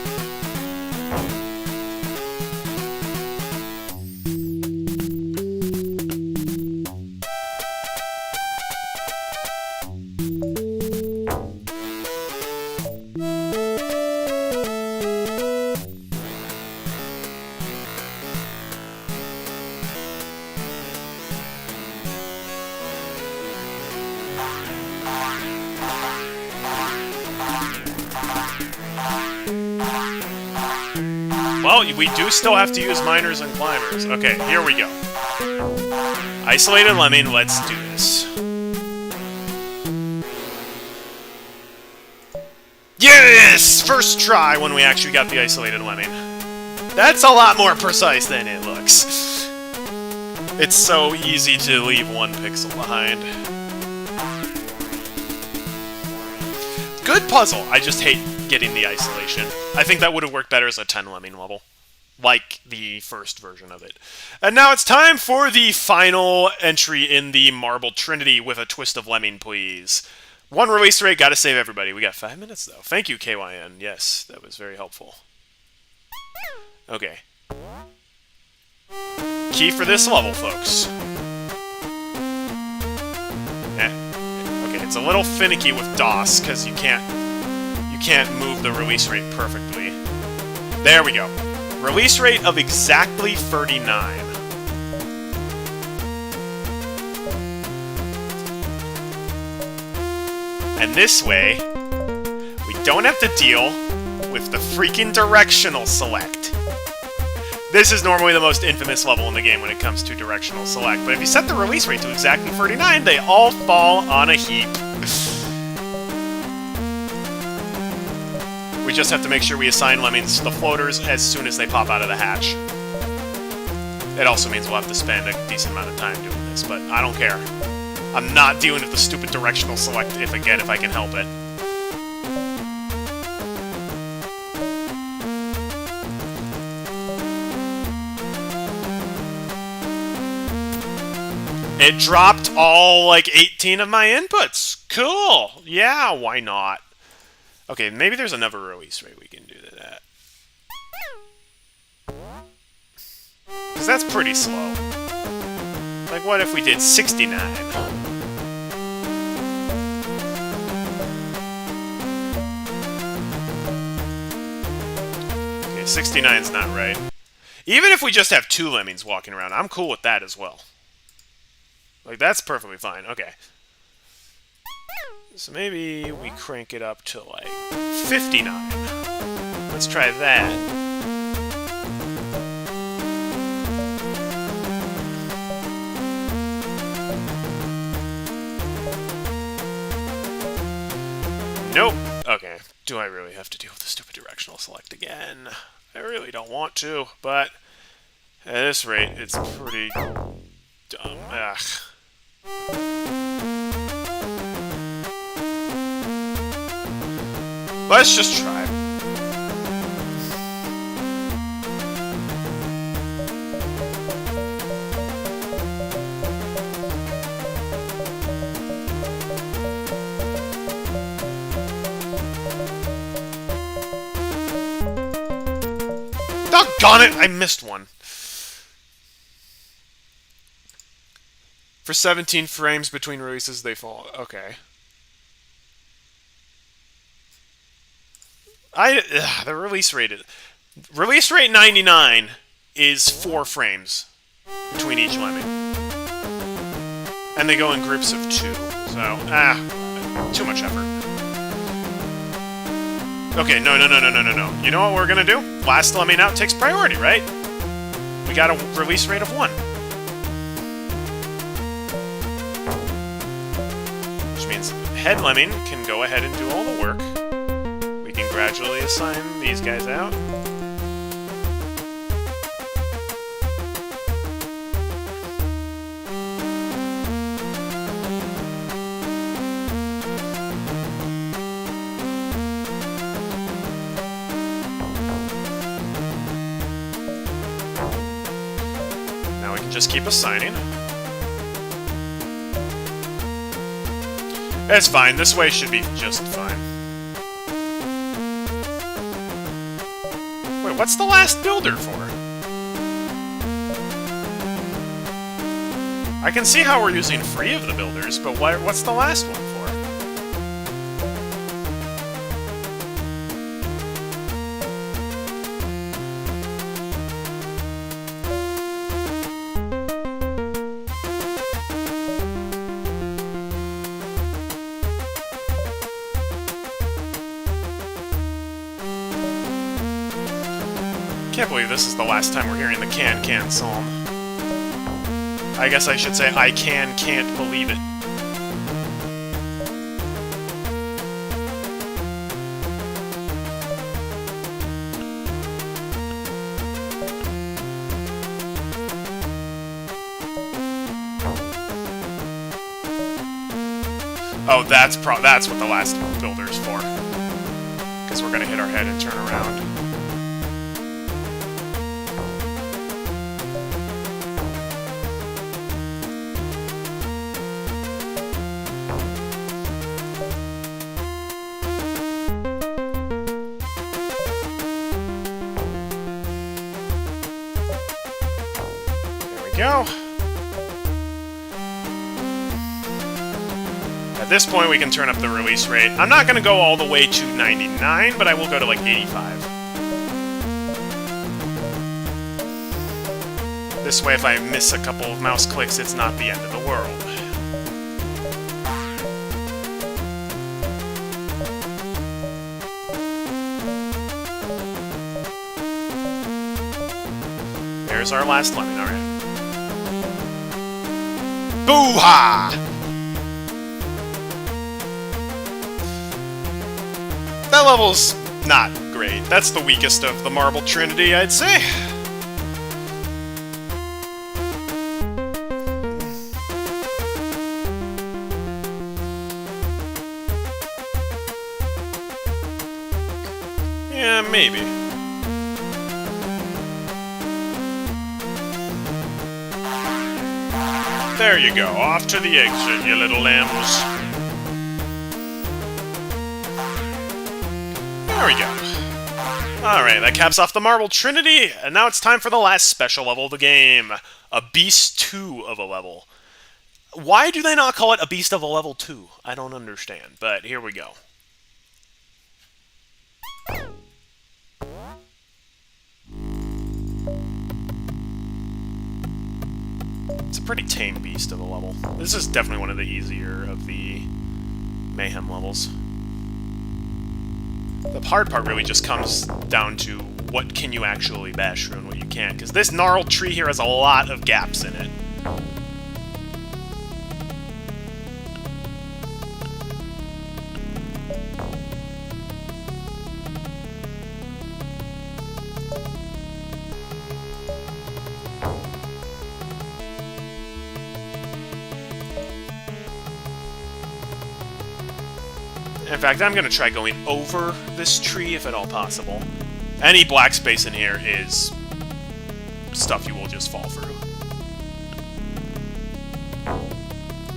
Well, we do still have to use miners and climbers. Okay, here we go. Isolated Lemming, let's do this. Yes! First try when we actually got the isolated Lemming. That's a lot more precise than it looks. It's so easy to leave 1 pixel behind. Good puzzle, I just hate getting the isolation. I think that would have worked better as a 10 Lemming level, like the first version of it. And now it's time for the final entry in the Marble Trinity with a twist of Lemming, please. 1 release rate, gotta save everybody. We got 5 minutes, though. Thank you, KYN. Yes, that was very helpful. Okay. Key for this level, folks. Okay, it's a little finicky with DOS, because you can't move the release rate perfectly. There we go. Release rate of exactly 39. And this way, we don't have to deal with the freaking directional select. This is normally the most infamous level in the game when it comes to directional select, but if you set the release rate to exactly 39, they all fall on a heap. We just have to make sure we assign Lemmings to the floaters as soon as they pop out of the hatch. It also means we'll have to spend a decent amount of time doing this, but I don't care. I'm not dealing with the stupid directional select if I can help it. It dropped all, like, 18 of my inputs. Cool. Yeah, why not? Okay, maybe there's another release rate we can do to that. because that's pretty slow. Like, what if we did 69? Okay, 69's not right. Even if we just have 2 lemmings walking around, I'm cool with that as well. Like, that's perfectly fine. Okay. So maybe we crank it up to, like, 59. Let's try that. Nope. Okay. Do I really have to deal with the stupid directional select again? I really don't want to, but at this rate, it's pretty dumb. Ugh. Let's just try. Doggone it! I missed one. For 17 frames between releases, they fall. Okay. The release rate 99 is 4 frames between each lemming, and they go in groups of 2. So too much effort. Okay, no. You know what we're gonna do? Last lemming out takes priority, right? We got a release rate of 1. Which means head lemming can go ahead and do all the work. We can gradually assign these guys out. Just keep assigning. It's fine. This way should be just fine. Wait, what's the last builder for? I can see how we're using 3 of the builders, but what's the last one for? I can't believe this is the last time we're hearing the can psalm. I guess I should say I can't believe it. Oh, that's what the last builder's for. Because we're gonna hit our head and turn around. Go. At this point, we can turn up the release rate. I'm not going to go all the way to 99, but I will go to like 85. This way, if I miss a couple of mouse clicks, it's not the end of the world. There's our last lemming, alright. Boo-ha! That level's not great. That's the weakest of the Marble Trinity, I'd say. Yeah, maybe. There you go, off to the exit, you little lambs. There we go. Alright, that caps off the Marble Trinity, and now it's time for the last special level of the game. A Beast 2 of a level. Why do they not call it a Beast of a Level 2? I don't understand, but here we go. It's a pretty tame beast of a level. This is definitely one of the easier of the Mayhem levels. The hard part really just comes down to what can you actually bash through and what you can't, because this gnarled tree here has a lot of gaps in it. In fact, I'm going to try going over this tree if at all possible. Any black space in here is stuff you will just fall through.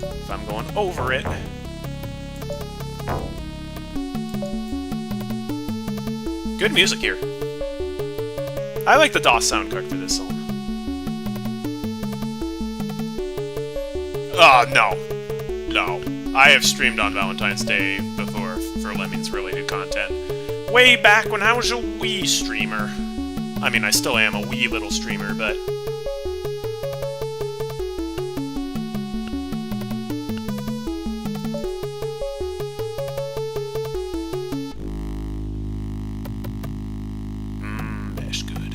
If I'm going over it... Good music here. I like the DOS sound card for this song. No. No. I have streamed on Valentine's Day before for Lemmings related content. Way back when I was a Wii streamer. I mean, I still am a wee little streamer, but... that's good.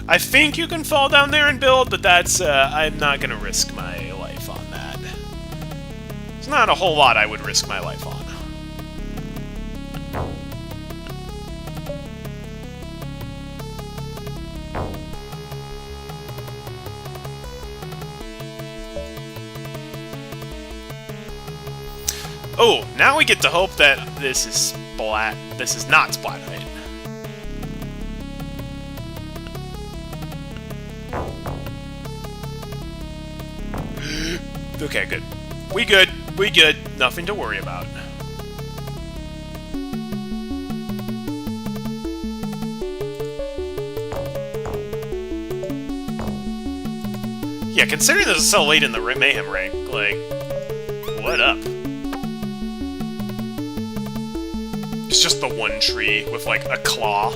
I think you can fall down there and build, but that's, I'm not gonna risk my life on that. There's not a whole lot I would risk my life on. Oh, now we get to hope that this is splat. This is not splat height. Okay, good. We good. We good. Nothing to worry about. Yeah, considering this is so late in the Mayhem rank, like, what up? It's just the one tree with, like, a claw.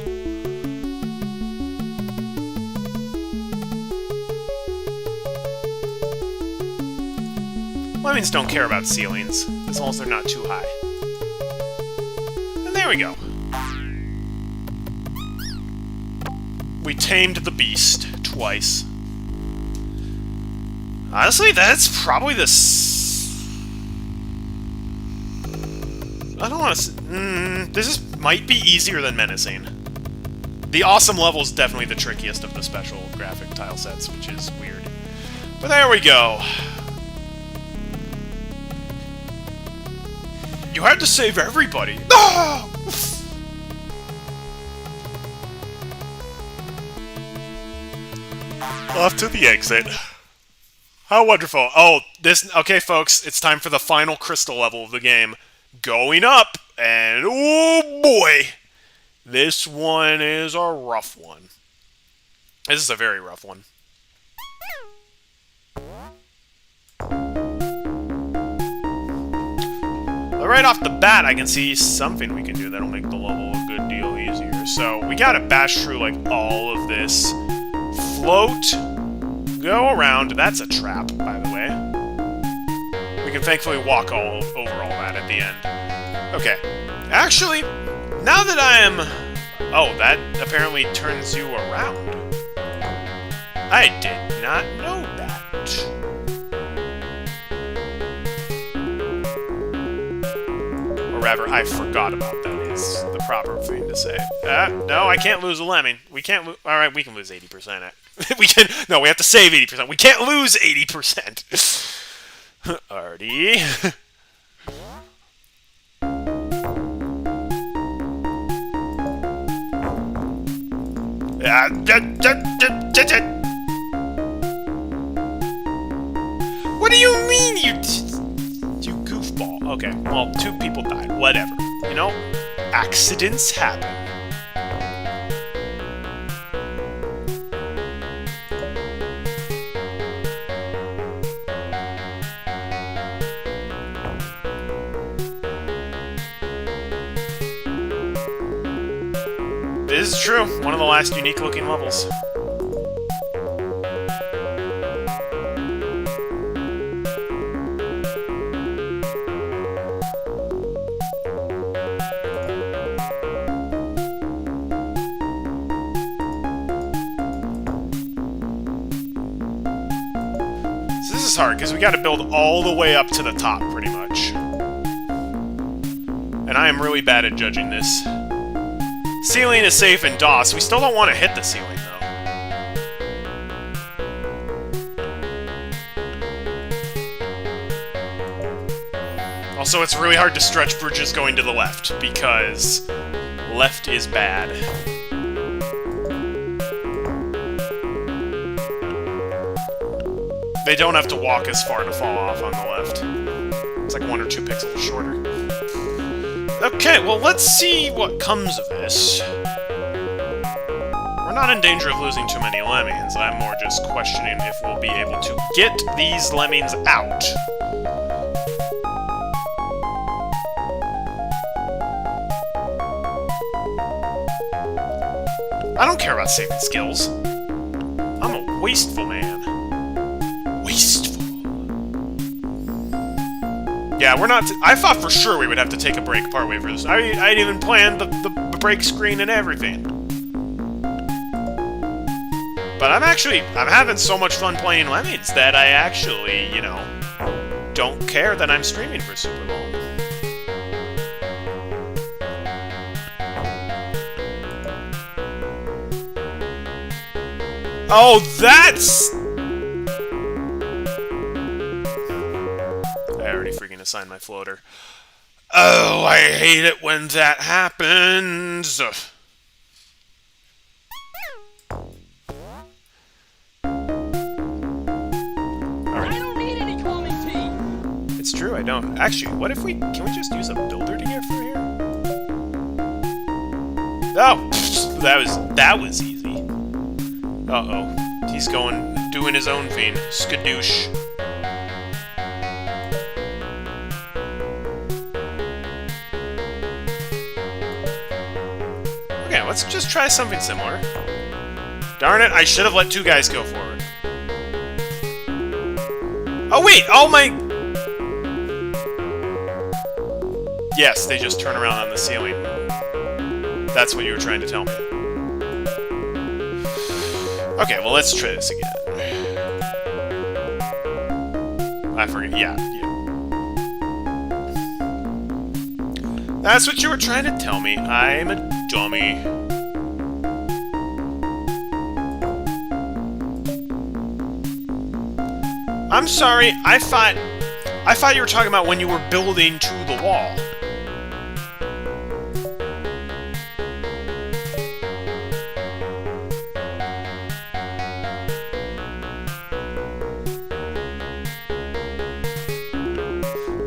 Lemmings don't care about ceilings, as long as they're not too high. And there we go. We tamed the beast twice. Honestly, that's probably the... I don't want to... this might be easier than Menacing. The awesome level is definitely the trickiest of the special graphic tile sets, which is weird. But there we go. You had to save everybody. Ah! Off to the exit. How wonderful. Oh, this... Okay, folks, it's time for the final crystal level of the game. Going up, and oh boy! This one is a rough one. This is a very rough one. But right off the bat, I can see something we can do that'll make the level a good deal easier. So, we gotta bash through, like, all of this. Float. Go around. That's a trap, by the way. We can thankfully walk all over all that at the end. Okay. Actually, now that I am... Oh, that apparently turns you around. I did not know that. Or rather, I forgot about that is the proper thing to say. No, I can't lose a lemming. We can't lose... Alright, we can lose 80%. We can... No, we have to save 80%. We can't lose 80%. Artie. What do you mean, you goofball? Okay, well, 2 people died. Whatever. You know? Accidents happen. This is true. One of the last unique-looking levels. This is hard, because we gotta build all the way up to the top, pretty much. And I am really bad at judging this. Ceiling is safe in DOS. We still don't want to hit the ceiling, though. Also, it's really hard to stretch bridges going to the left, because left is bad. They don't have to walk as far to fall off on the left. It's like 1 or 2 pixels shorter. Okay, well, let's see what comes of this. We're not in danger of losing too many lemmings. I'm more just questioning if we'll be able to get these lemmings out. I don't care about saving skills. I'm a wasteful man. Wasteful. Yeah, we're not... I thought for sure we would have to take a break partway through this. I'd even planned the break screen and everything. But I'm having so much fun playing Lemmings that I actually, you know, don't care that I'm streaming for super long. Oh, that's... I already freaking assigned my floater. Oh, I hate it when that happens. It's true, I don't. Actually, what if can we just use a builder to get through here? Oh, that was easy. Uh-oh. He's doing his own thing. Skadoosh. Okay, let's just try something similar. Darn it, I should have let 2 guys go forward. Oh wait, oh my... Yes, they just turn around on the ceiling. That's what you were trying to tell me. Okay, well, let's try this again. I forget. Yeah. That's what you were trying to tell me. I'm a dummy. I'm sorry. I thought you were talking about when you were building to the wall.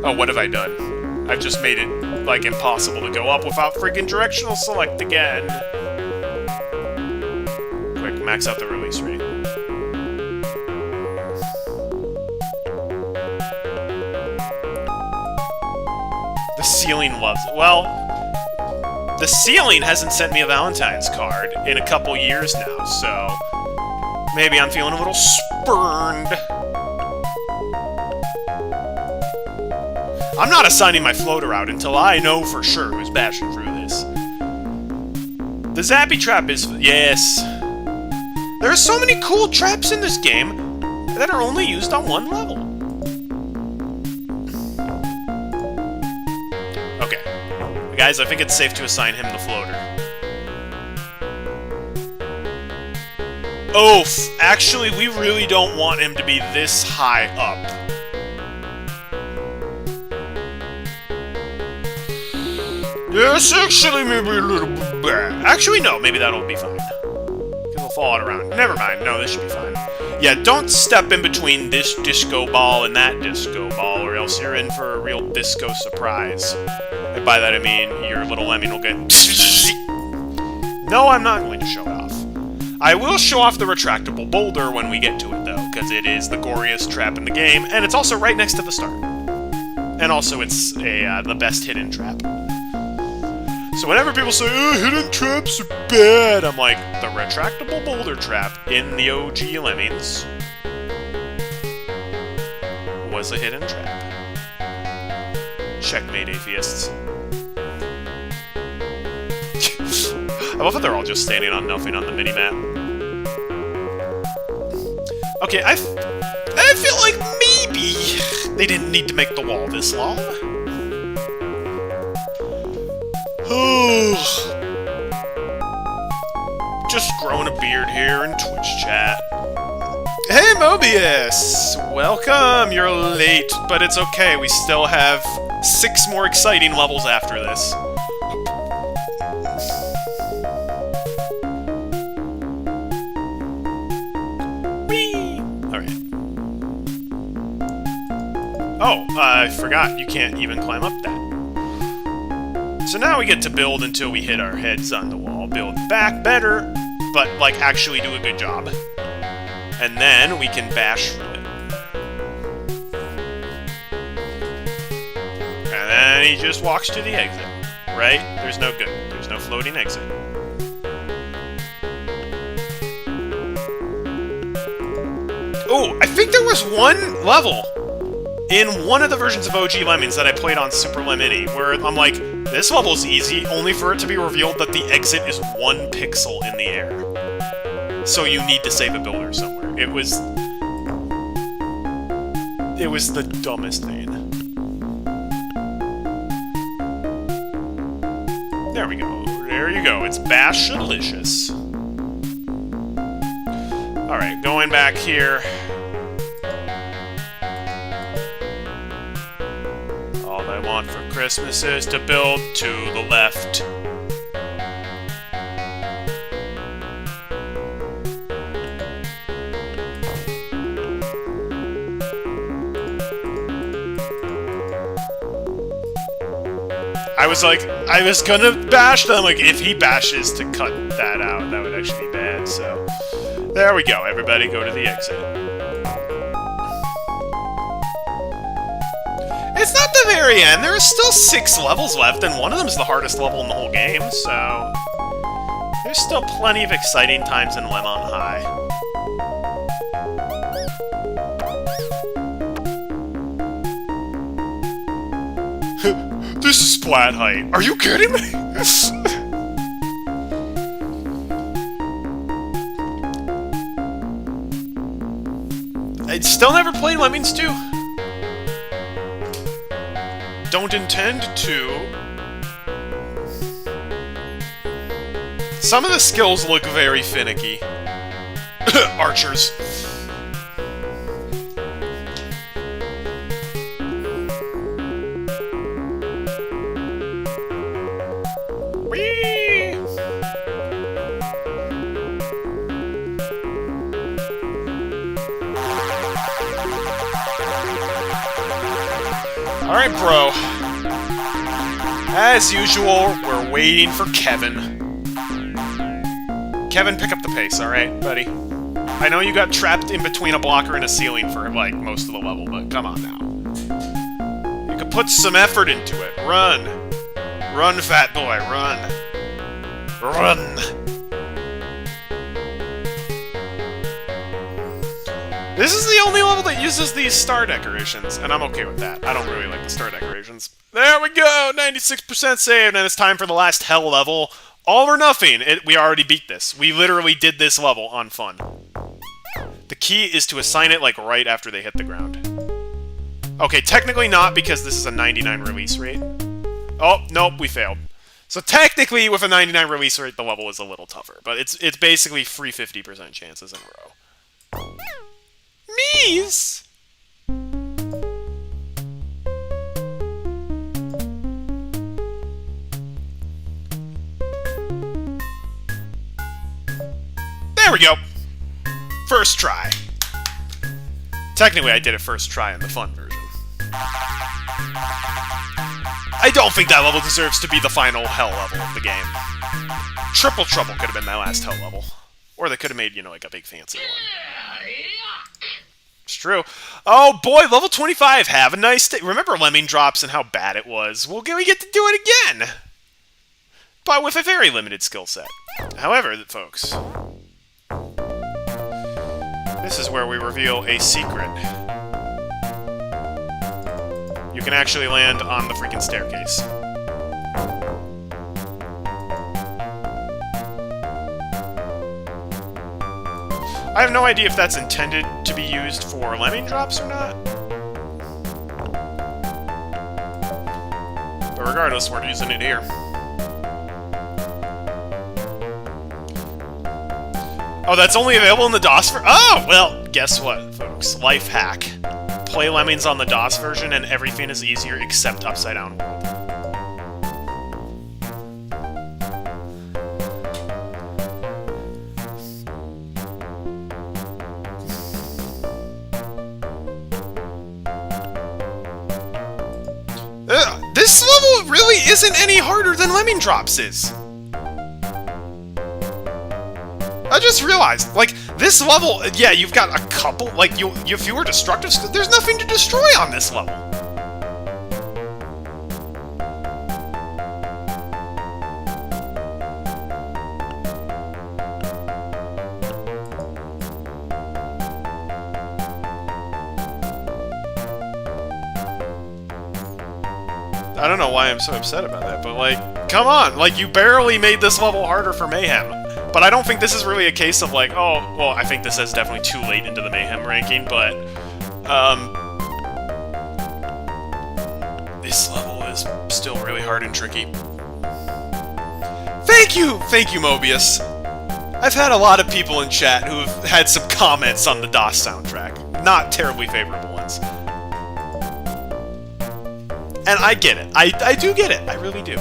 Oh, what have I done? I've just made it, like, impossible to go up without freaking directional select again. Quick, max out the release rate. The ceiling loves it. Well, the ceiling hasn't sent me a Valentine's card in a couple years now, so maybe I'm feeling a little spurned. I'm not assigning my floater out until I know for sure who's bashing through this. The Zappy Trap is... Yes. There are so many cool traps in this game that are only used on one level. Okay. Guys, I think it's safe to assign him the floater. Oof. Actually, we really don't want him to be this high up. Yes, actually, maybe a little bit bad. Actually, no, maybe that'll be fine. Because we'll fall out around. Never mind, no, this should be fine. Yeah, don't step in between this disco ball and that disco ball, or else you're in for a real disco surprise. And by that I mean your little lemming will get... No, I'm not going to show it off. I will show off the retractable boulder when we get to it, though, because it is the goriest trap in the game, and it's also right next to the start. And also, it's the best hidden trap. So whenever people say, oh, hidden traps are bad, I'm like, the retractable boulder trap in the OG Lemmings was a hidden trap. Checkmate, atheists. I love that they're all just standing on nothing on the mini-map. Okay, I feel like maybe they didn't need to make the wall this long. Just growing a beard here in Twitch chat. Hey, Mobius! Welcome! You're late, but it's okay. We still have 6 more exciting levels after this. Whee! Alright. Oh, I forgot. You can't even climb up that. So now we get to build until we hit our heads on the wall. Build back better, but, like, actually do a good job. And then we can bash through it. And then he just walks to the exit, right? There's no good. There's no floating exit. Oh, I think there was one level in one of the versions of OG Lemmings that I played on Super Lemini, where I'm like, this level's easy, only for it to be revealed that the exit is 1 pixel in the air. So you need to save a builder somewhere. It was the dumbest thing. There we go. There you go. It's Bash-alicious. Alright, going back here. All I want for Christmas is to build to the left. I was gonna bash them, like, if he bashes to cut that out, that would actually be bad, so... There we go, everybody go to the exit. It's not the very end, there are still 6 levels left, and one of them is the hardest level in the whole game, so... There's still plenty of exciting times in Lemon High. This is splat height. Are you kidding me? I still never played Lemmings 2. Don't intend to. Some of the skills look very finicky. Archers. Alright, bro. As usual, we're waiting for Kevin. Kevin, pick up the pace, alright, buddy? I know you got trapped in between a blocker and a ceiling for, like, most of the level, but come on now. You could put some effort into it. Run. Run, fat boy, run. Run. This is the only level that uses these star decorations, and I'm okay with that. I don't really like the star decorations. There we go! 96% saved, and it's time for the last hell level. All or nothing. We already beat this. We literally did this level on fun. The key is to assign it, like, right after they hit the ground. Okay, technically not, because this is a 99 release rate. Oh, nope, we failed. So technically, with a 99 release rate, the level is a little tougher. But it's basically free 50% chances in a row. Mees! There we go. First try. Technically, I did it first try in the fun version. I don't think that level deserves to be the final hell level of the game. Triple Trouble could have been that last hell level. Or they could have made, you know, like a big fancy one. It's true. Oh boy, level 25. Have a nice day. Remember Lemming drops and how bad it was? Well, we get to do it again! But with a very limited skill set. However, folks, this is where we reveal a secret. You can actually land on the freaking staircase. I have no idea if that's intended to be used for lemming drops or not. But regardless, we're using it here. Oh, that's only available in the DOS version? Oh, well, guess what, folks? Life hack. Play Lemmings on the DOS version and everything is easier except Upside Down World. This level really isn't any harder than Lemming Drops is. I just realized, like, this level, yeah, you've got a couple, like, if you were destructive, there's nothing to destroy on this level. I don't know why I'm so upset about that, but, like, come on, like, you barely made this level harder for Mayhem. But I don't think this is really a case of, like, oh, well, I think this is definitely too late into the Mayhem ranking, but, this level is still really hard and tricky. Thank you, Mobius! I've had a lot of people in chat who have had some comments on the DOS soundtrack. Not terribly favorable ones. And I get it. I do get it. I really do.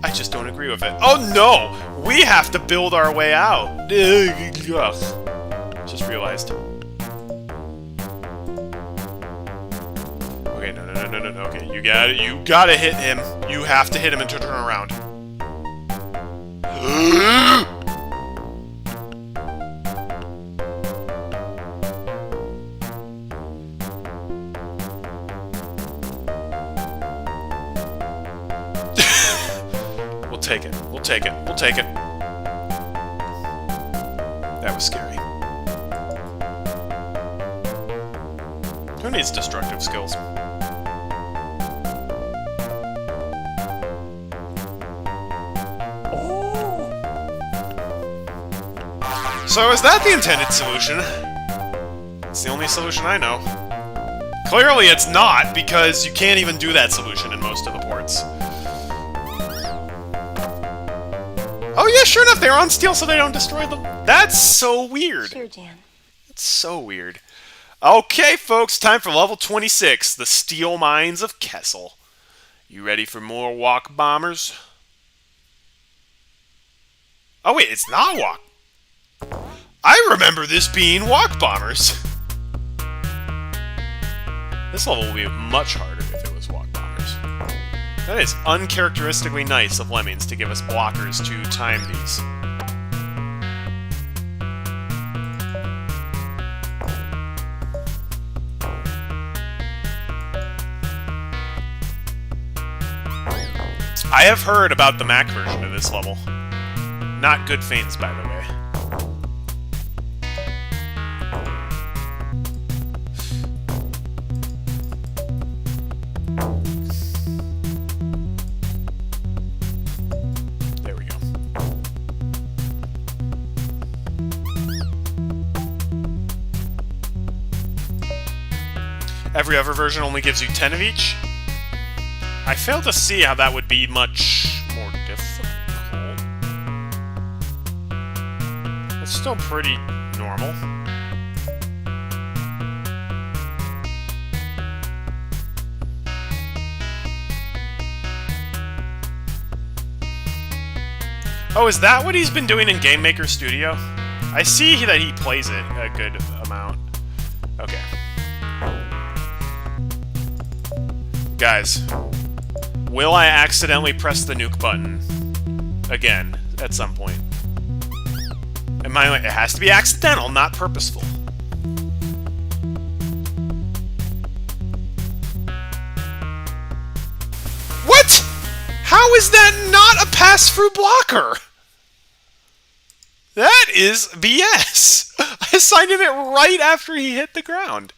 I just don't agree with it. Oh no! We have to build our way out! Ugh. Just realized. Okay, no. Okay, you gotta hit him. You have to hit him and turn around. We'll take it. That was scary. Who needs destructive skills? So is that the intended solution? It's the only solution I know. Clearly it's not, because you can't even do that solution in most of the ports. Oh yeah, sure enough, they're on steel so they don't destroy them. That's so weird. Sure, Jan. That's so weird. Okay, folks, time for level 26, the Steel Mines of Kessel. You ready for more walk bombers? Oh wait, it's not walk. I remember this being walk bombers. This level will be much harder if it was walk bombers. That is uncharacteristically nice of Lemmings to give us blockers to time these. I have heard about the Mac version of this level. Not good things, by the way. There we go. Every other version only gives you 10 of each. I fail to see how that would be much more difficult. It's still pretty normal. Oh, is that what he's been doing in Game Maker Studio? I see that he plays it a good amount. Okay. Guys, will I accidentally press the nuke button again at some point? And by the way, it has to be accidental, not purposeful. What? How is that not a pass-through blocker? That is BS. I assigned him it right after he hit the ground.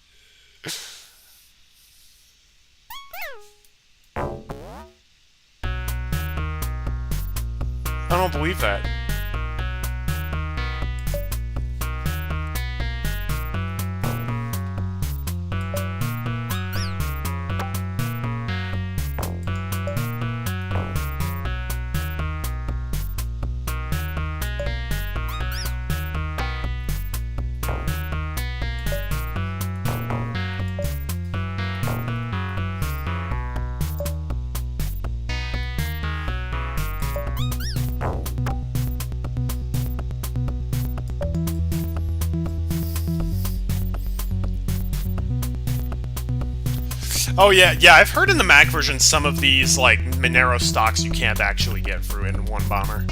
I don't believe that. Oh yeah, I've heard in the Mac version some of these, like, Monero stocks you can't actually get through in one bomber.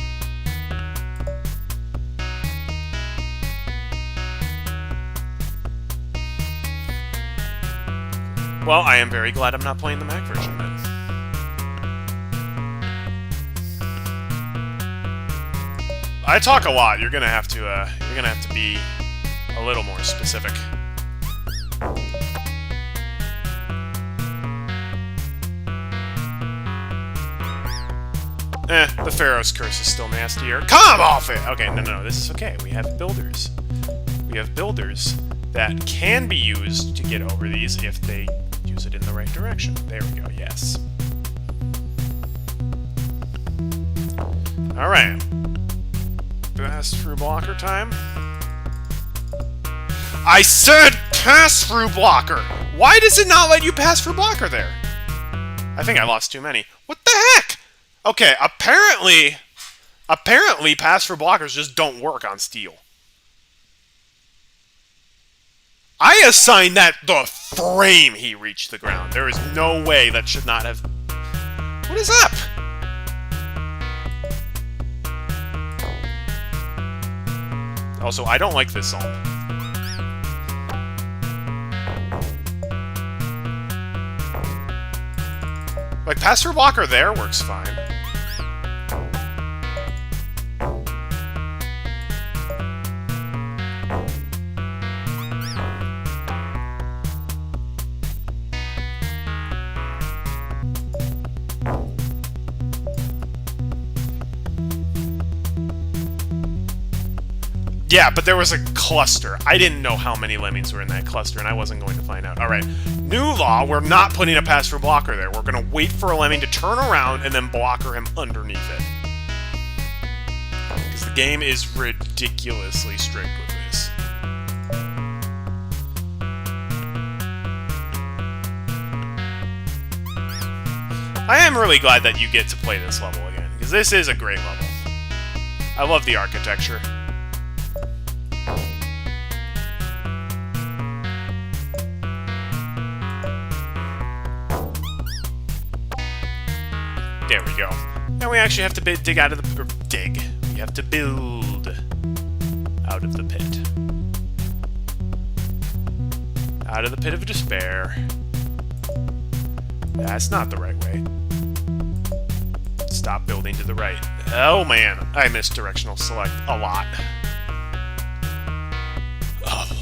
Well, I am very glad I'm not playing the Mac version then. I talk a lot. You're gonna have to be a little more specific. The Pharaoh's Curse is still nastier. Come off it! Okay, no, this is okay. We have builders. We have builders that can be used to get over these if they use it in the right direction. There we go, yes. Alright. Pass-through blocker time. I said pass-through blocker! Why does it not let you pass-through blocker there? I think I lost too many. What the heck? Okay, apparently pass-through blockers just don't work on steel. I assigned that the frame he reached the ground. There is no way that should not have... What is up? Also, I don't like this song. Like, pass-through blocker there works fine. Yeah, but there was a cluster. I didn't know how many lemmings were in that cluster, and I wasn't going to find out. Alright, new law, we're not putting a pass-through blocker there. We're going to wait for a lemming to turn around and then blocker him underneath it. Because the game is ridiculously strict with this. I am really glad that you get to play this level again, because this is a great level. I love the architecture. There we go. Now we actually have to dig out of the... dig. We have to build out of the pit. Out of the pit of despair. That's not the right way. Stop building to the right. Oh man, I missed directional select a lot. A lot.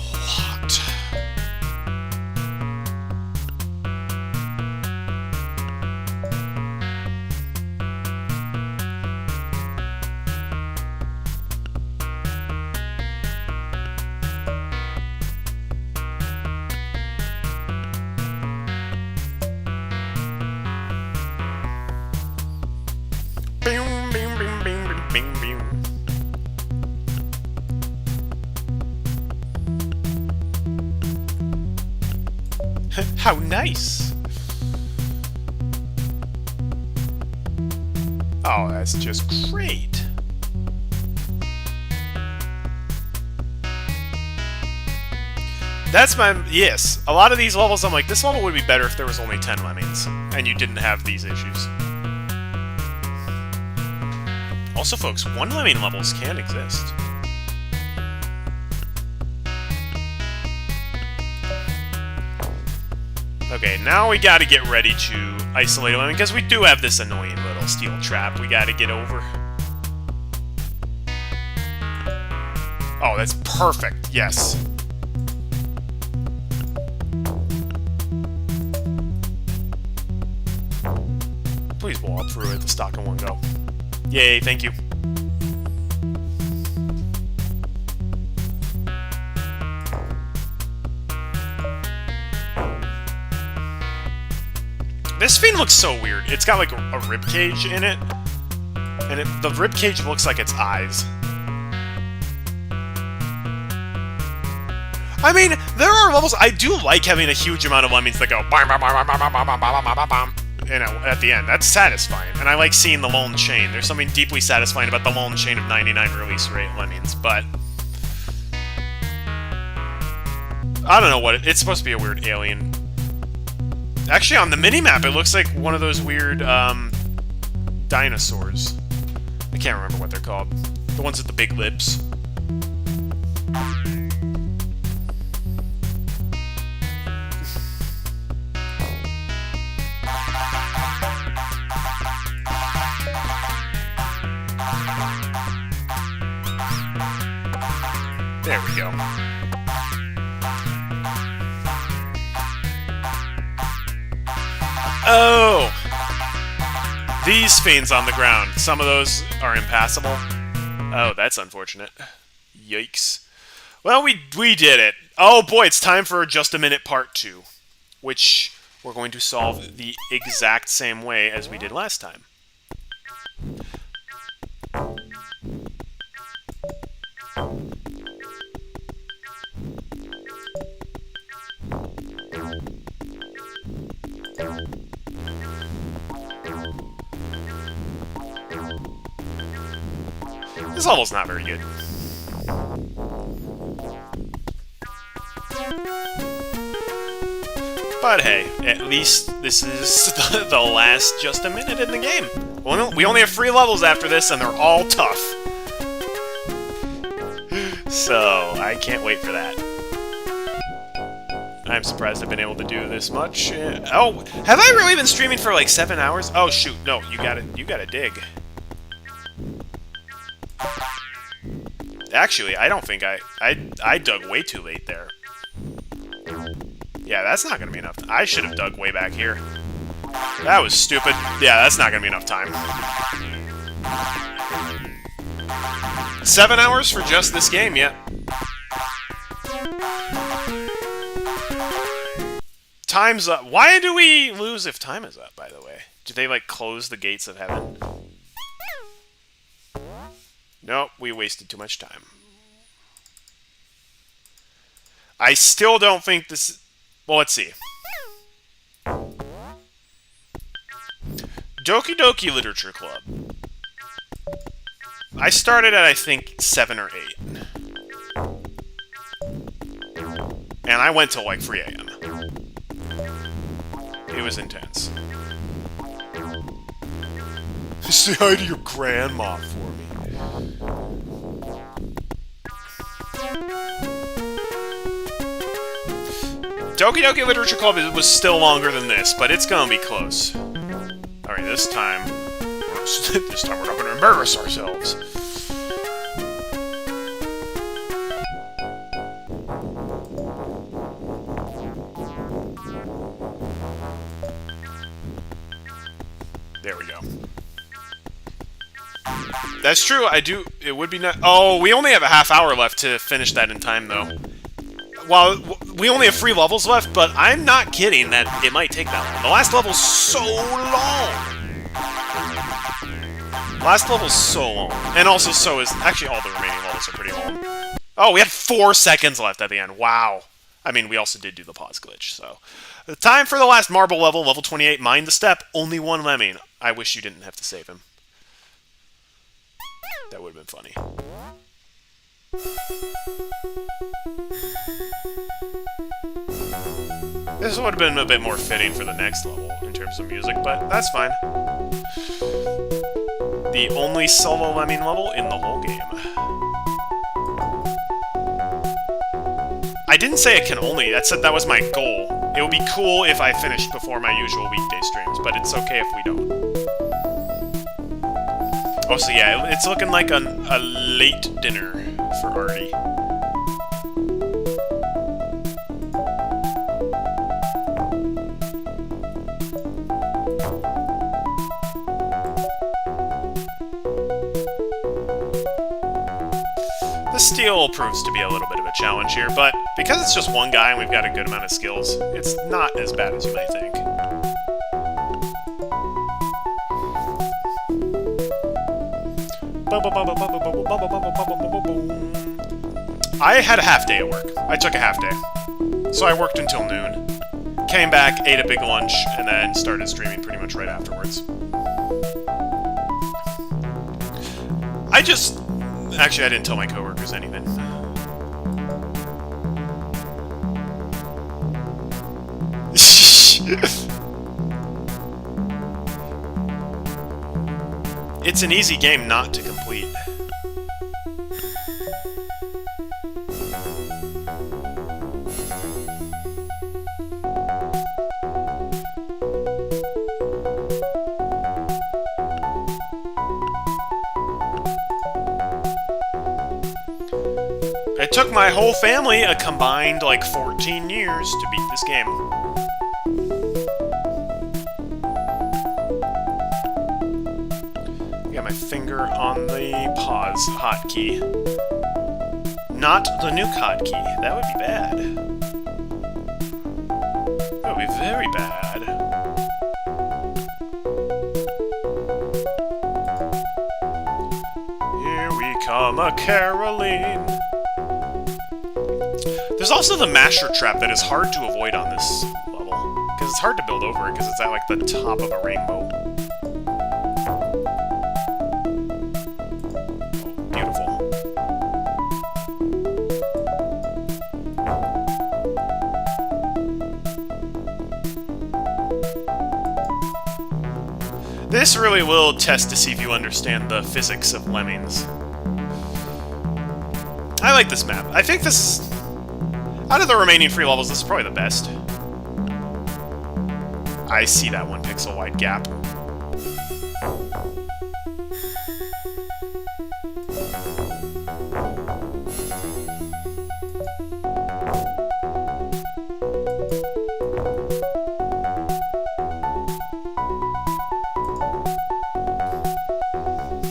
How nice! Oh, that's just great. That's my... Yes. A lot of these levels, I'm like, this level would be better if there was only 10 lemmings, and you didn't have these issues. Also, folks, 1 lemming levels can exist. Okay, now we gotta get ready to isolate a lemming, because we do have this annoying little steel trap we gotta get over. Oh, that's perfect, yes. Please blow up through it, the stock in one go. Yay, thank you. This fiend looks so weird. It's got like a rib cage in it, and the rib cage looks like its eyes. I mean, there are levels I do like having a huge amount of lemmings that go bam, bam, bam, bam, bam, bam, bam, bam, bam, bam, you know, at the end. That's satisfying, and I like seeing the lone chain. There's something deeply satisfying about the lone chain of 99 release rate lemmings, but I don't know what it's supposed to be. A weird alien. Actually, on the mini-map, it looks like one of those weird, dinosaurs. I can't remember what they're called. The ones with the big lips. There we go. Oh! These fiends on the ground. Some of those are impassable. Oh, that's unfortunate. Yikes. Well, we did it. Oh boy, it's time for Just a Minute Part 2. Which we're going to solve the exact same way as we did last time. This level's not very good. But hey, at least this is the last Just a Minute in the game. We only have 3 levels after this, and they're all tough. So, I can't wait for that. I'm surprised I've been able to do this much. Oh, have I really been streaming for like 7 hours? Oh shoot, no, you gotta dig. Actually, I don't think I dug way too late there. Yeah, that's not gonna be enough. I should have dug way back here. That was stupid. Yeah, that's not gonna be enough time. 7 hours for just this game, yeah. Time's up. Why do we lose if time is up, by the way? Did they, like, close the gates of heaven? Nope, we wasted too much time. I still don't think this... Well, let's see. Doki Doki Literature Club. I started at, I think, 7 or 8. And I went till, like, 3 a.m. It was intense. Say hi to your grandma for me. Doki Doki Literature Club was still longer than this, but it's gonna be close. Alright, this time we're not gonna embarrass ourselves. There we go. That's true, it would be not- Oh, we only have a half hour left to finish that in time, though. Well, we only have 3 levels left, but I'm not kidding that it might take that long. The last level's so long! Last level's so long. And also so is... Actually, all the remaining levels are pretty long. Oh, we had 4 seconds left at the end. Wow. I mean, we also did do the pause glitch, so... The time for the last marble level, level 28, Mind the Step. Only 1 lemming. I wish you didn't have to save him. That would have been funny. This would have been a bit more fitting for the next level in terms of music, but that's fine. The only solo Lemming level in the whole game. I didn't say it can only, I said that was my goal. It would be cool if I finished before my usual weekday streams, but it's okay if we don't. Oh, so yeah, it's looking like a late dinner for Artie. The steel proves to be a little bit of a challenge here, but because it's just one guy and we've got a good amount of skills, it's not as bad as you might think. I had a half day at work. I took a half day. So I worked until noon. Came back, ate a big lunch, and then started streaming pretty much right afterwards. Actually, I didn't tell my coworkers anything. It's an easy game not to complete. It took my whole family a combined, like, 14 years to beat this game. Got my finger on the pause hotkey. Not the nuke hotkey. That would be bad. That would be very bad. Here we come a-caroling. There's also the masher trap that is hard to avoid on this level, because it's hard to build over it, because it's at, like, the top of a rainbow. Oh, beautiful. This really will test to see if you understand the physics of Lemmings. I like this map. I think this is... Out of the remaining 3 levels, this is probably the best. I see that 1 pixel wide gap.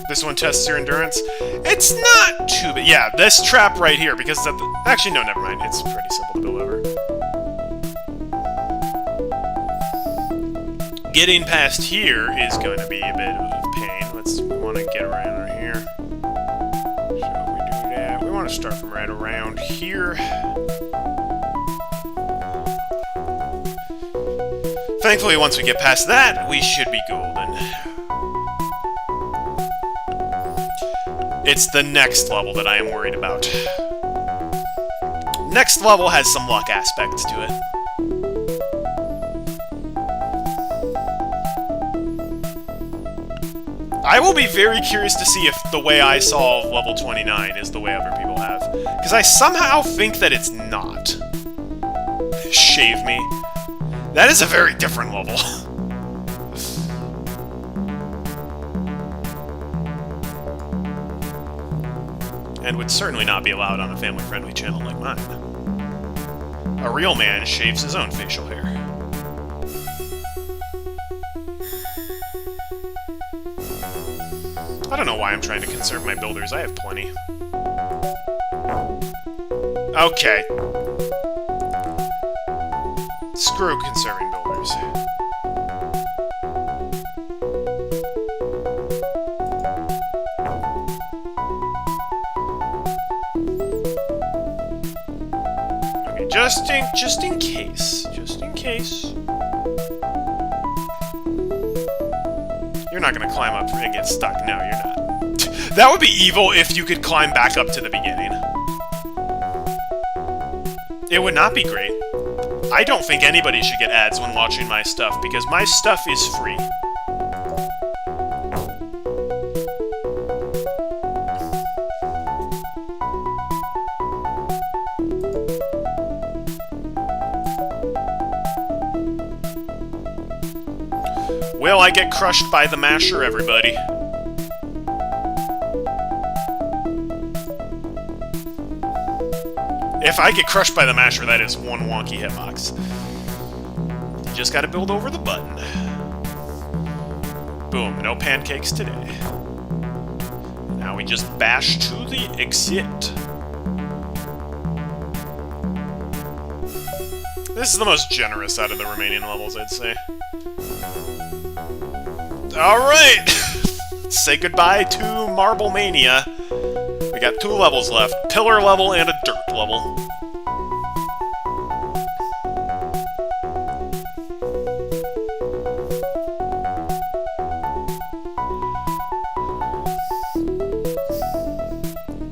This one tests your endurance. It's not too bad. Yeah, this trap right here, because actually, no, never mind. It's pretty simple to build over. Getting past here is going to be a bit of pain. We want to get around here. So we do that. We want to start from right around here. Thankfully, once we get past that, we should be golden. It's the next level that I am worried about. Next level has some luck aspects to it. I will be very curious to see if the way I solve level 29 is the way other people have. Because I somehow think that it's not. Shave me. That is a very different level. And would certainly not be allowed on a family-friendly channel like mine. A real man shaves his own facial hair. I don't know why I'm trying to conserve my builders. I have plenty. Okay. Screw conserving builders. Just in case. You're not gonna climb up and get stuck. No, you're not. That would be evil if you could climb back up to the beginning. It would not be great. I don't think anybody should get ads when watching my stuff, because my stuff is free. Will I get crushed by the masher, everybody? If I get crushed by the masher, that is one wonky hitbox. You just gotta build over the button. Boom, no pancakes today. Now we just bash to the exit. This is the most generous out of the remaining levels, I'd say. Alright! Say goodbye to Marble Mania. We got 2 levels left. Pillar level and a dirt level.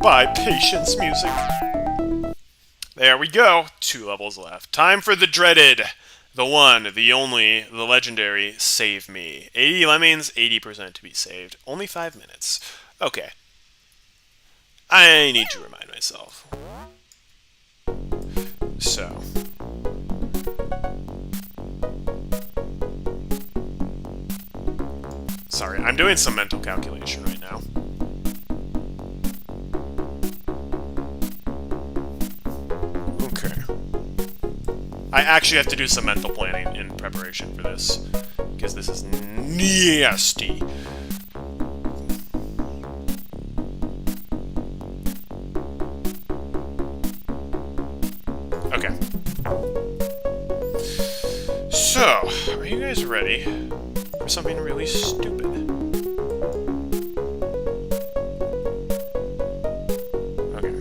By Patience Music. There we go. 2 levels left. Time for the dreaded, the one, the only, the legendary Save Me. 80 lemmings, 80% to be saved. Only 5 minutes. Okay. I need to remind myself. So. Sorry, I'm doing some mental calculation right now. Okay. I actually have to do some mental planning in preparation for this, because this is nasty. Okay. So, are you guys ready for something really stupid? Okay.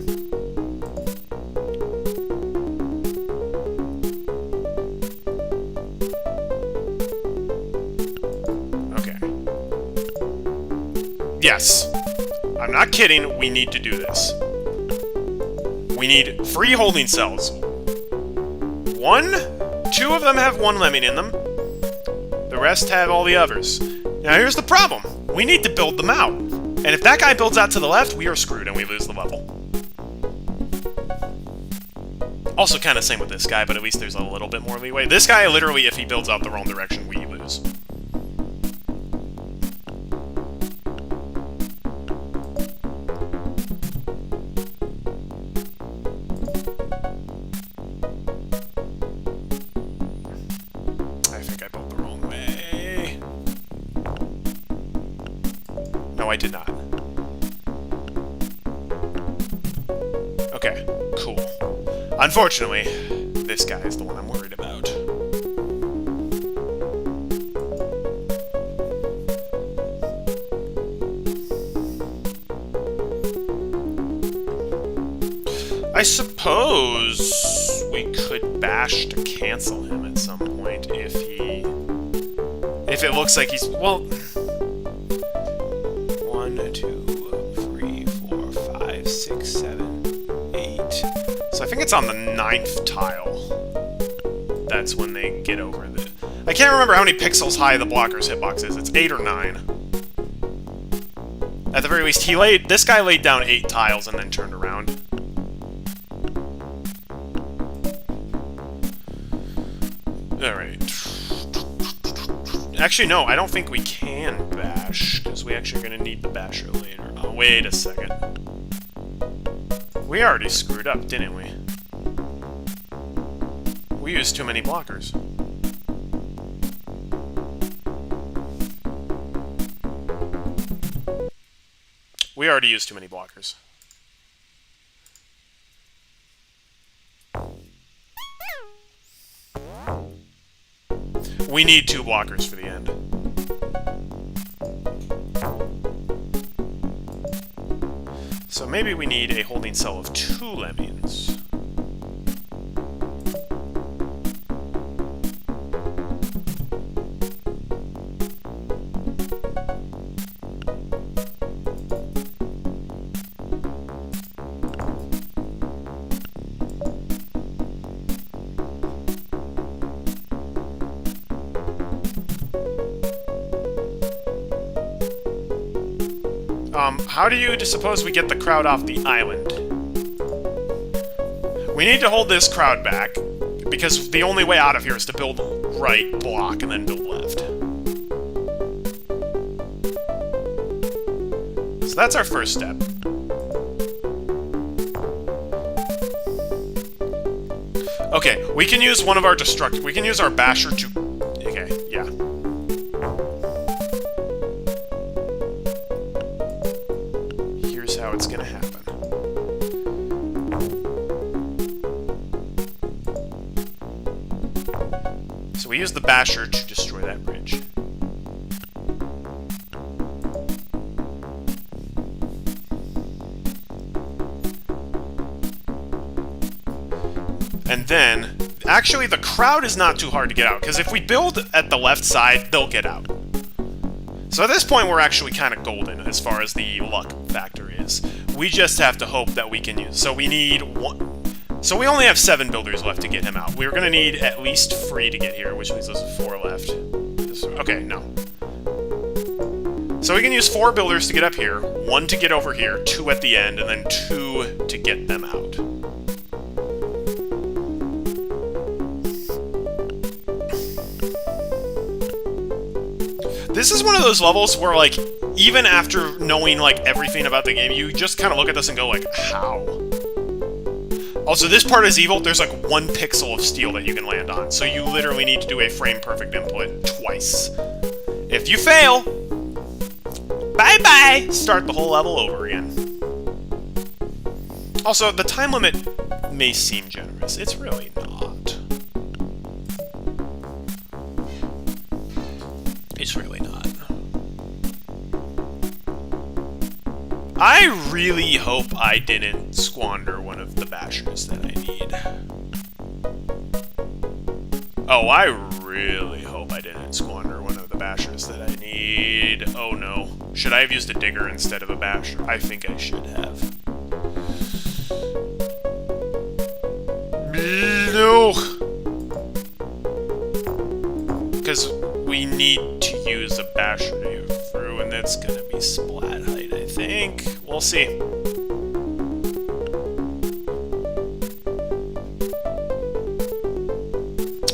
Okay. Yes. I'm not kidding, we need to do this. We need 3 holding cells. 2 of them have 1 lemming in them. The rest have all the others. Now here's the problem. We need to build them out. And if that guy builds out to the left, we are screwed and we lose the level. Also kind of same with this guy, but at least there's a little bit more leeway. This guy, literally, if he builds out the wrong direction, we lose. No, I did not. Okay, cool. Unfortunately, this guy is the one I'm worried about. I suppose we could bash to cancel him at some point if it looks like he's, well, 1, 2, 3, 4, 5, 6, 7, 8. So I think it's on the 9th tile. That's when they get over the... I can't remember how many pixels high the blocker's hitbox is. It's 8 or 9. At the very least, this guy laid down 8 tiles and then turned around. Alright. Actually, no, I don't think we can bash, because we actually are going to need the basher later. Oh, wait a second. We already screwed up, didn't we? We used too many blockers. We already used too many blockers. We need 2 blockers for the end. So maybe we need a holding cell of 2 lemmings. How do you suppose we get the crowd off the island? We need to hold this crowd back, because the only way out of here is to build right block and then build left. So that's our first step. Okay, we can use one of our we can use our basher to... Okay, yeah. Here's how it's gonna happen. So we use the basher to destroy that bridge. And then, actually the crowd is not too hard to get out, because if we build at the left side, they'll get out. So at this point, we're actually kind of golden as far as the luck factor is. We just have to hope that we can use... So we need one... So we only have 7 builders left to get him out. We're going to need at least 3 to get here, which means there's 4 left. Okay, no. So we can use 4 builders to get up here, 1 to get over here, 2 at the end, and then 2 to get them out. This is one of those levels where, like, even after knowing, like, everything about the game, you just kind of look at this and go, like, how? Also, this part is evil. There's, like, 1 pixel of steel that you can land on, so you literally need to do a frame-perfect input twice. If you fail, bye-bye! Start the whole level over again. Also, the time limit may seem generous. It's really not. It's really not. I really hope I didn't squander one of the bashers that I need. Oh, I really hope I didn't squander one of the bashers that I need. Oh no. Should I have used a digger instead of a basher? I think I should have. No! Because we need to use a basher to get through, and that's gonna be splat height, I think. We'll see.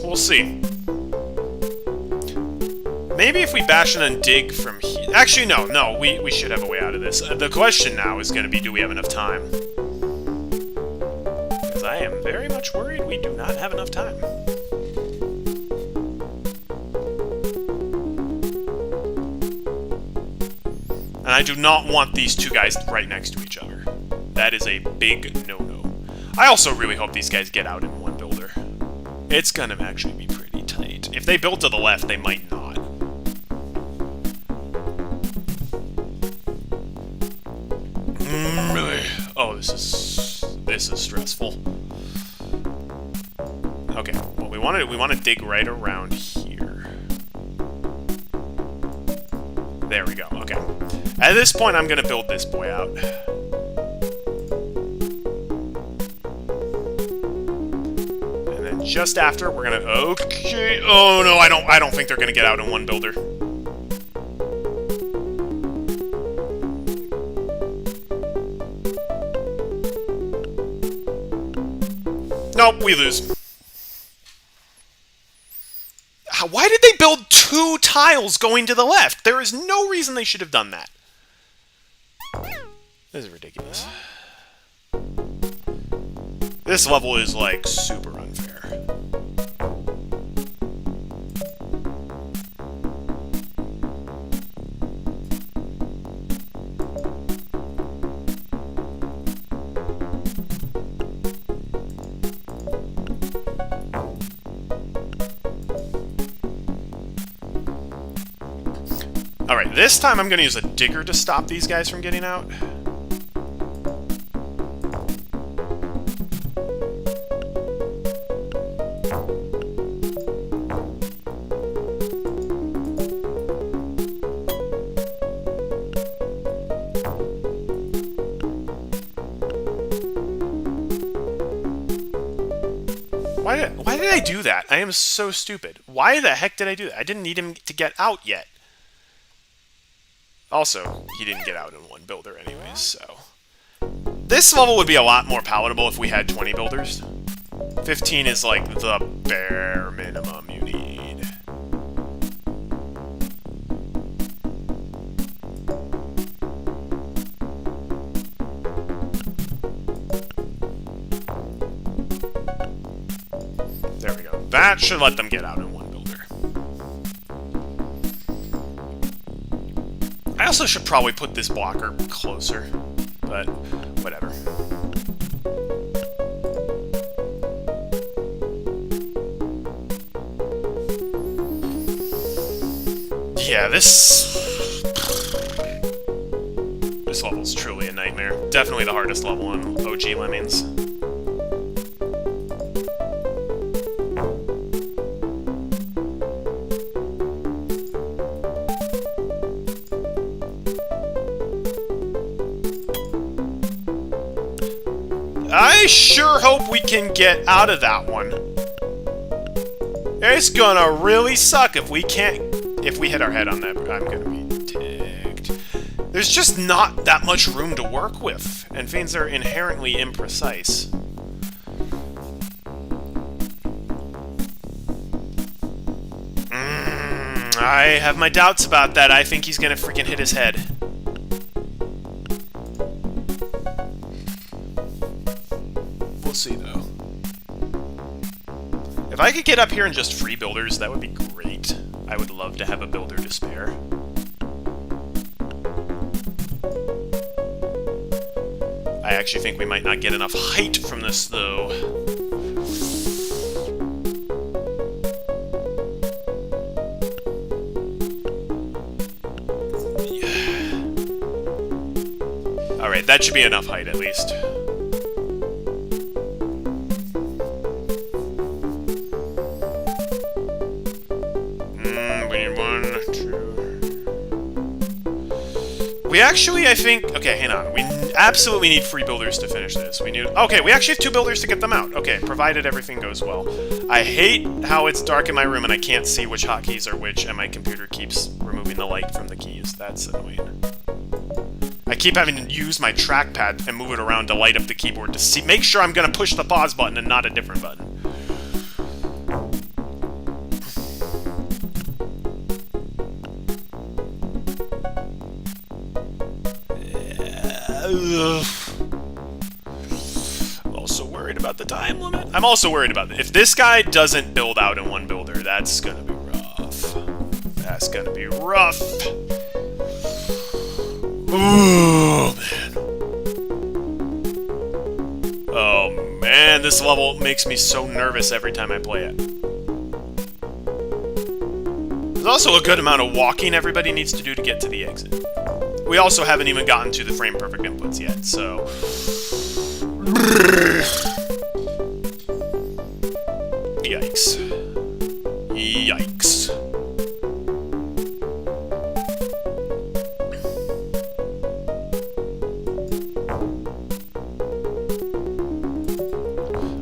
We'll see. Maybe if we bash and then dig from here... Actually, no, we should have a way out of this. The question now is gonna be, do we have enough time? Because I am very much worried we do not have enough time. And I do not want these 2 guys right next to each other. That is a big no-no. I also really hope these guys get out in 1 builder. It's gonna actually be pretty tight. If they build to the left, they might not. Oh, this is stressful. Okay, well we want to dig right around here. There we go. Okay. At this point, I'm gonna build this boy out. And then just after, we're gonna... Okay. Oh no, I don't think they're gonna get out in 1 builder. Nope, we lose. Why did they build 2 tiles going to the left? There is no reason they should have done that. This is ridiculous. This level is, like, super unfair. Alright, this time I'm going to use a digger to stop these guys from getting out. Why did I do that? I am so stupid. Why the heck did I do that? I didn't need him to get out yet. Also, he didn't get out in one builder anyways, so... This level would be a lot more palatable if we had 20 builders. 15 is like the bare minimum you need. There we go. That should let them get out in one builder. I also should probably put this blocker closer, but whatever. Yeah, this level's truly a nightmare. Definitely the hardest level on OG Lemmings. I sure hope we can get out of that one. It's gonna really suck if we can't... If we hit our head on that, I'm gonna be ticked. There's just not that much room to work with, and fiends are inherently imprecise. I have my doubts about that. I think he's gonna freaking hit his head. We'll see, though. If I could get up here and just free builders, that would be great. I would love to have a builder to spare. I actually think we might not get enough height from this, though. Yeah. Alright, that should be enough height, at least. We actually, I think... Okay, hang on. We absolutely need free builders to finish this. We need... Okay, we actually have 2 builders to get them out. Okay, provided everything goes well. I hate how it's dark in my room and I can't see which hotkeys are which, and my computer keeps removing the light from the keys. That's annoying. I keep having to use my trackpad and move it around to light up the keyboard to make sure I'm going to push the pause button and not a different button. I'm also worried about the time limit. I'm also worried about it. If this guy doesn't build out in one builder, that's gonna be rough. That's gonna be rough. Oh, man. Oh, man, this level makes me so nervous every time I play it. There's also a good amount of walking everybody needs to do to get to the exit. We also haven't even gotten to the frame-perfect inputs yet, so... Yikes. Yikes.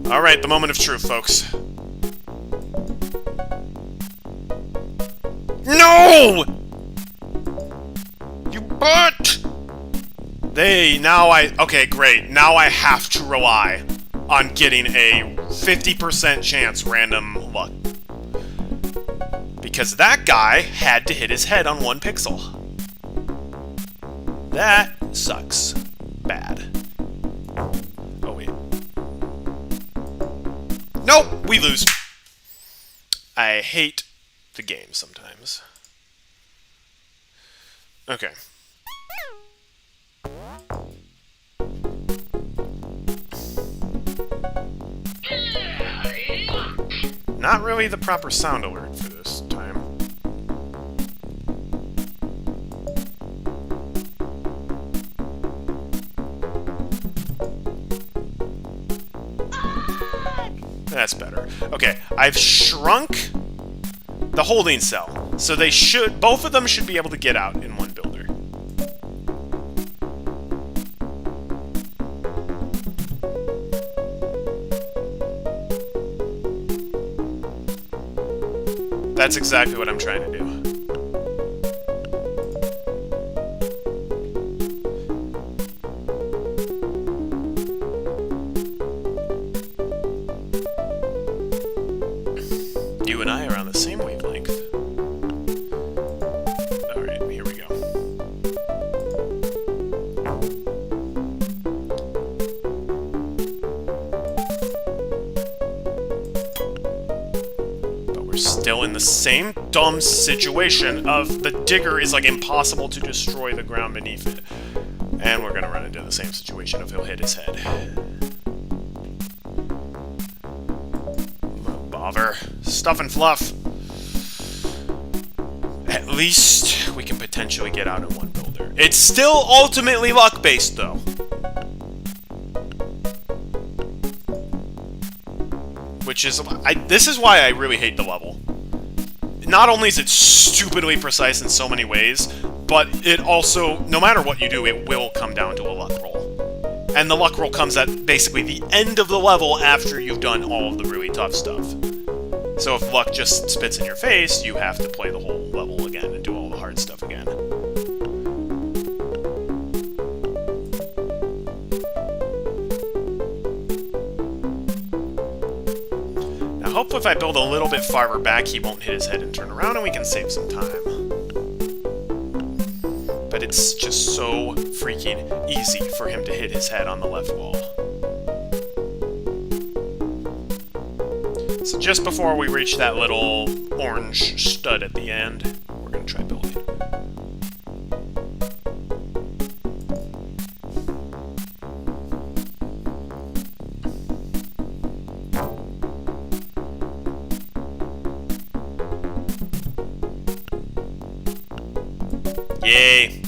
Alright, the moment of truth, folks. No! But okay, great. Now I have to rely on getting a 50% chance random luck. Because that guy had to hit his head on 1 pixel. That sucks. Bad. Oh, wait. Nope, we lose. I hate the game sometimes. Okay. Not really the proper sound alert for this time. That's better. Okay, I've shrunk the holding cell, so both of them should be able to get out in one builder. That's exactly what I'm trying to do. same wavelength. Alright, here we go. But we're still in the same dumb situation of the digger is like impossible to destroy the ground beneath it. And we're gonna run into the same situation of he'll hit his head. Bother. Stuff and fluff. At least we can potentially get out in one builder. It's still ultimately luck-based, though. Which is... this is why I really hate the level. Not only is it stupidly precise in so many ways, but it also, no matter what you do, it will come down to a luck roll. And the luck roll comes at basically the end of the level after you've done all of the really tough stuff. So if luck just spits in your face, you have to play the whole level again and do all the hard stuff again. Now hopefully if I build a little bit farther back, he won't hit his head and turn around and we can save some time. But it's just so freaking easy for him to hit his head on the left wall. So just before we reach that little orange stud at the end, we're going to try building. Yay!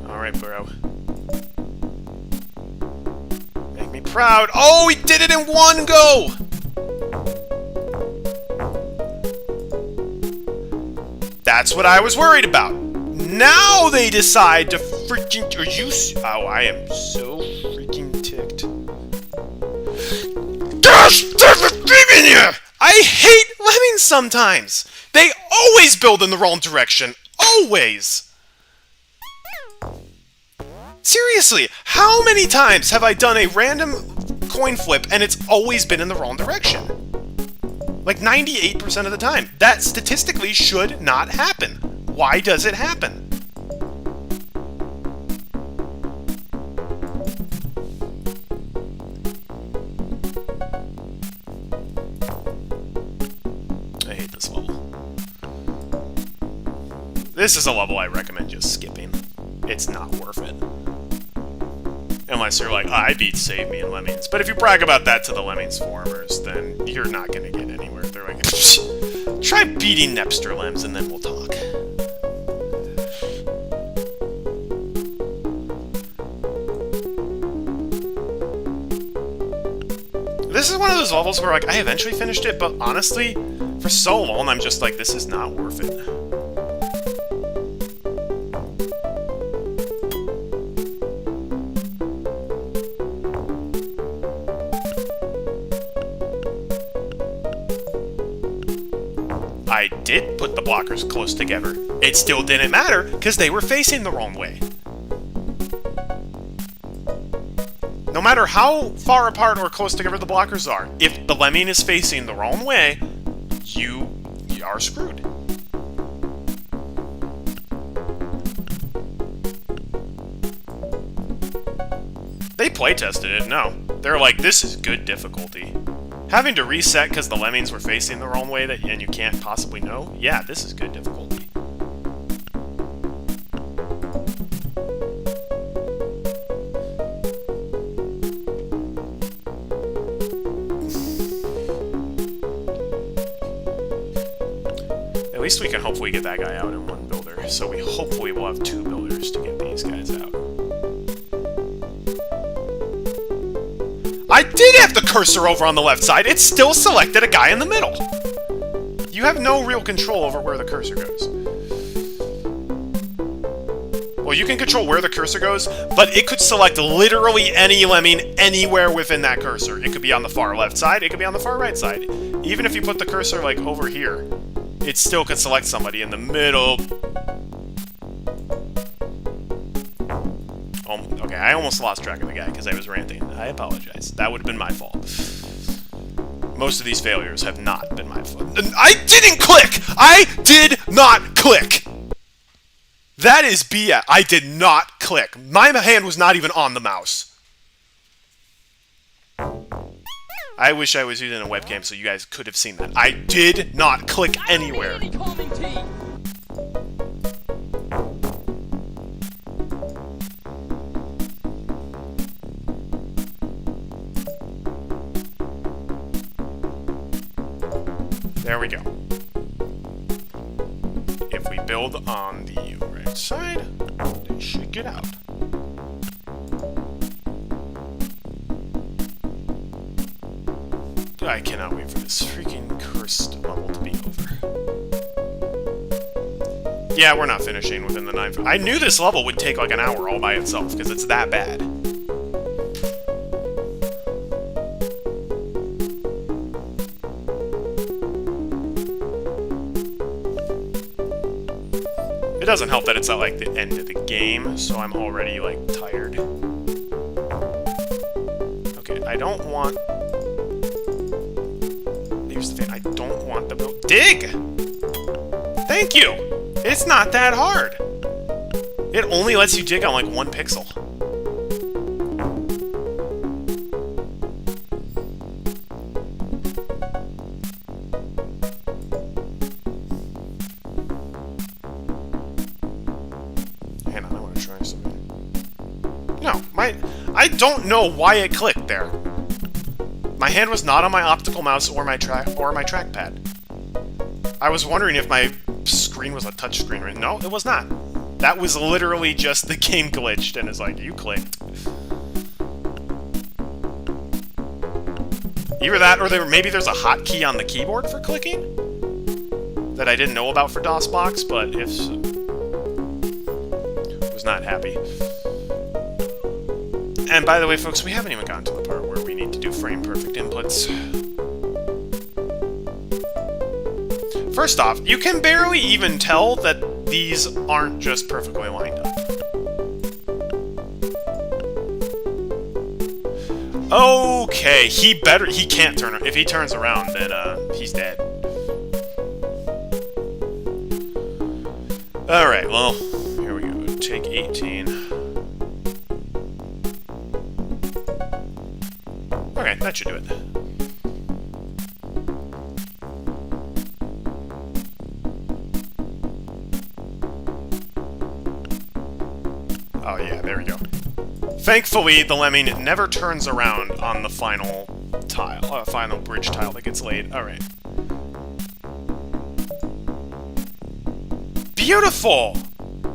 Alright, bro. Make me proud. Oh, he did it in one go! That's what I was worried about. Now they decide to freaking... Are you... Oh, I am so freaking ticked. Gosh, there's a thing in here! I hate Lemmings sometimes! They always build in the wrong direction. Always! Seriously, how many times have I done a random coin flip and it's always been in the wrong direction? Like 98% of the time. That statistically should not happen. Why does it happen? I hate this level. This is a level I recommend just skipping. It's not worth it. Unless you're like, oh, I beat Save Me and Lemmings. But if you brag about that to the Lemmings forumers, then you're not going to get anywhere. They're like, try beating Nepster Lems and then we'll talk. This is one of those levels where like I eventually finished it, but honestly, for so long I'm just like, this is not worth it. I did put the blockers close together. It still didn't matter, because they were facing the wrong way. No matter how far apart or close together the blockers are, if the lemming is facing the wrong way, you are screwed. They playtested it, no. They're like, this is good difficulty. Having to reset because the lemmings were facing the wrong way and you can't possibly know? Yeah, this is good difficulty. At least we can hopefully get that guy out in one builder, so we hopefully will have two builders to get these guys out. I did have the cursor over on the left side. It still selected a guy in the middle. You have no real control over where the cursor goes. Well, you can control where the cursor goes, but it could select literally any lemming anywhere within that cursor. It could be on the far left side, it could be on the far right side. Even if you put the cursor, like, over here, it still could select somebody in the middle. Oh, okay, I almost lost track of the guy because I was ranting. I apologize. That would have been my fault. Most of these failures have not been my fault. I didn't click! I did not click! That is BS. I did not click. My hand was not even on the mouse. I wish I was using a webcam so you guys could have seen that. I did not click anywhere. There we go. If we build on the right side, they should get out. I cannot wait for this freaking cursed level to be over. Yeah, we're not finishing within the 9. I knew this level would take like an hour all by itself, because it's that bad. It doesn't help that it's at like the end of the game, so I'm already like tired. Okay, I don't want... Here's the thing, I don't want the build... Dig! Thank you! It's not that hard! It only lets you dig on like 1 pixel. Hang on, I want to try something. No, I don't know why it clicked there. My hand was not on my optical mouse or my trackpad. I was wondering if my screen was a touch screen. No, it was not. That was literally just the game glitched and it's like, you clicked. Either that or maybe there's a hotkey on the keyboard for clicking that I didn't know about for DOSBox, but if so, was not happy. And by the way, folks, we haven't even gotten to the part where we need to do frame-perfect inputs. First off, you can barely even tell that these aren't just perfectly lined up. Okay, he can't turn... If he turns around, then, he's dead. Alright, well, here we go. Take 18. Okay, that should do it. Oh yeah, there we go. Thankfully, the lemming never turns around on the final tile, final bridge tile that gets laid. Alright. Beautiful!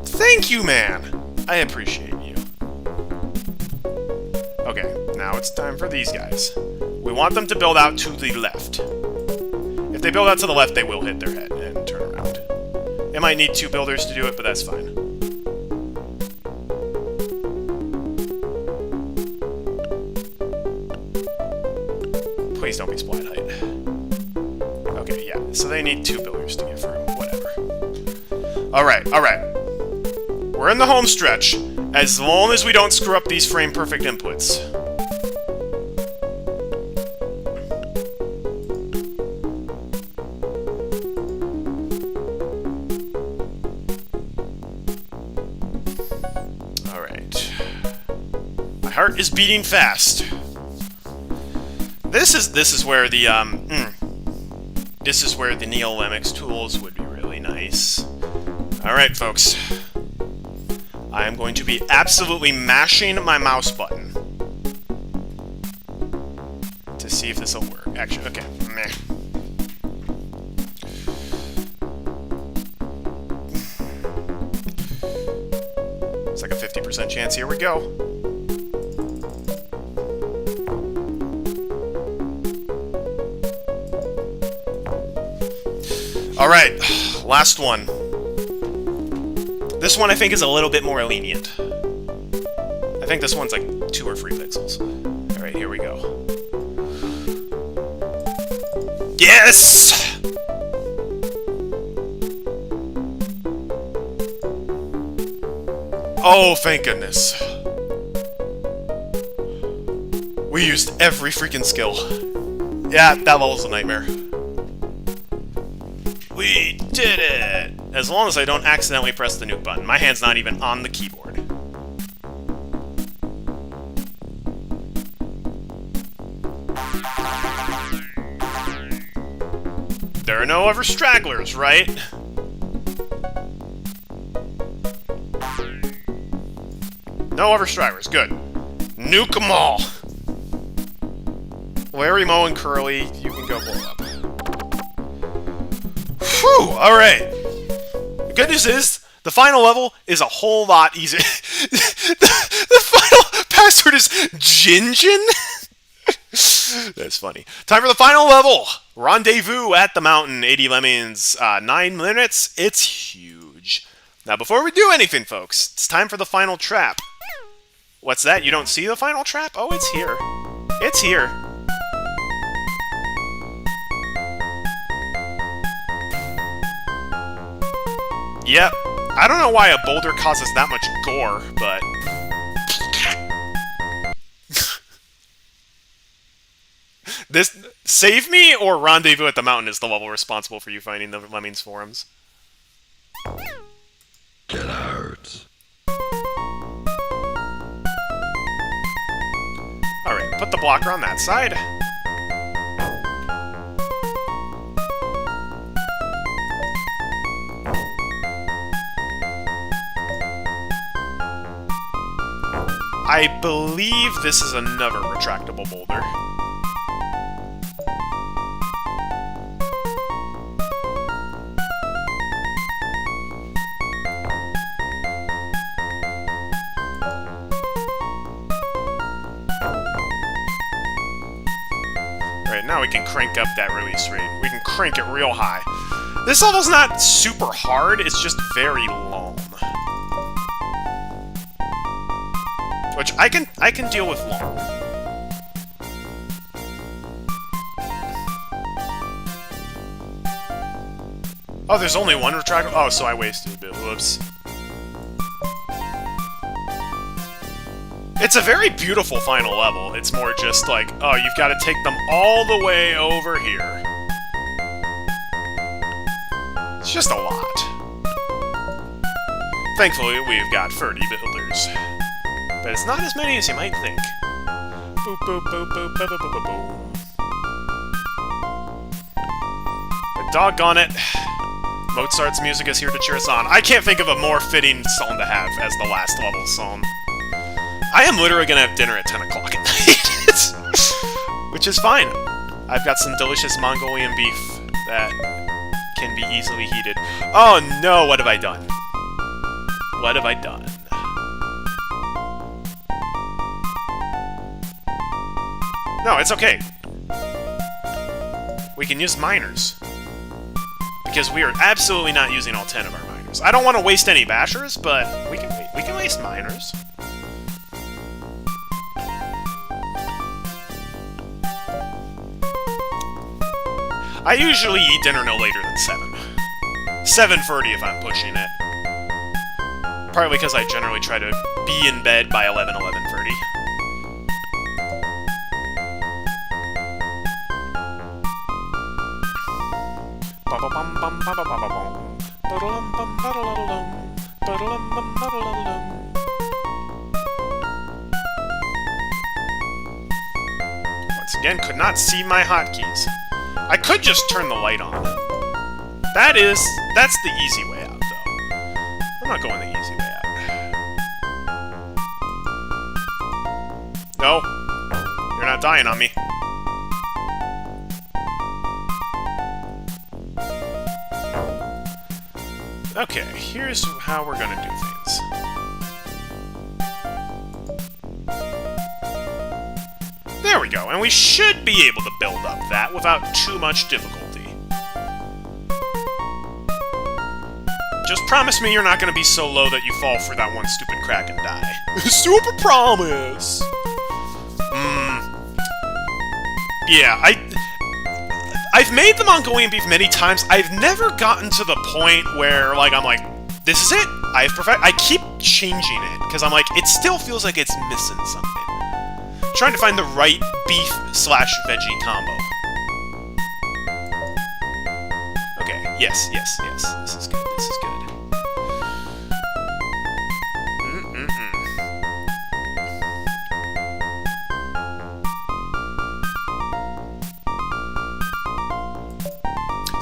Thank you, man! I appreciate you. Okay, now it's time for these guys. We want them to build out to the left. If they build out to the left, they will hit their head and turn around. They might need 2 builders to do it, but that's fine. Please don't be splat height. Okay, yeah, so they need 2 builders to get through. Whatever. Alright, alright. We're in the home stretch, as long as we don't screw up these frame-perfect inputs. Alright. My heart is beating fast. This is where the this is where the Neo Lemmings tools would be really nice. Alright, folks. I am going to be absolutely mashing my mouse button to see if this will work. Actually, okay. Meh. It's like a 50% chance. Here we go. Alright, last one. This one I think is a little bit more lenient. I think this one's like 2 or 3 pixels. Alright, here we go. Yes! Oh, thank goodness. We used every freaking skill. Yeah, that level's a nightmare. We did it! As long as I don't accidentally press the nuke button. My hand's not even on the keyboard. There are no other stragglers, right? No other stragglers, good. Nuke them all! Larry, Moe, and Curly, you can go blow up. Whew, alright. The good news is, the final level is a whole lot easier. the final password is Jinjin? That's funny. Time for the final level! Rendezvous at the mountain, 80 Lemmings, 9 minutes. It's huge. Now, before we do anything, folks, it's time for the final trap. What's that? You don't see the final trap? Oh, it's here. It's here. Yep. I don't know why a boulder causes that much gore, but... This... Save Me or Rendezvous at the Mountain is the level responsible for you finding the Lemmings forums. Get out. Alright, put the blocker on that side. I believe this is another retractable boulder. Alright, now we can crank up that release rate. We can crank it real high. This level's not super hard, it's just very long. Which I can deal with long. Oh, there's only one retractable? Oh, so I wasted a bit. Whoops. It's a very beautiful final level. It's more just like, oh, you've got to take them all the way over here. It's just a lot. Thankfully, we've got 30 builders. But it's not as many as you might think. Boop, boop, boop, boop, boop, boop, boop, boop. But doggone it. Mozart's music is here to cheer us on. I can't think of a more fitting song to have as the last level song. I am literally gonna have dinner at 10 o'clock at night. Which is fine. I've got some delicious Mongolian beef that can be easily heated. Oh no, what have I done? What have I done? No, it's okay. We can use miners. Because we are absolutely not using all 10 of our miners. I don't want to waste any bashers, but we can waste miners. I usually eat dinner no later than 7. 7:30 if I'm pushing it. Partly because I generally try to be in bed by 11:30. Once again, could not see my hotkeys. I could just turn the light on. That's the easy way out, though. I'm not going the easy way out. No. You're not dying on me. Okay, here's how we're gonna do things. There we go, and we should be able to build up that without too much difficulty. Just promise me you're not gonna be so low that you fall for that one stupid crack and die. Super promise! Yeah, I've made the Mongolian beef many times. I've never gotten to the point where, like, I'm like, this is it. I keep changing it, because I'm like, it still feels like it's missing something. trying to find the right beef/veggie combo. Okay, yes. This is good, this is good.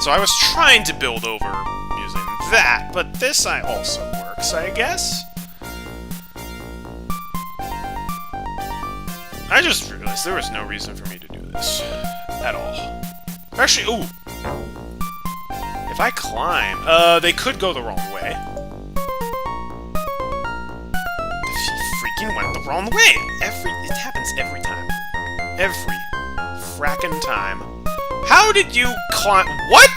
So I was trying to build over using that, but this also works, I guess? I just realized there was no reason for me to do this. At all. Actually, ooh! If I climb... they could go the wrong way. He freaking went the wrong way! It happens every time. Every frackin' time. How did you climb... What?!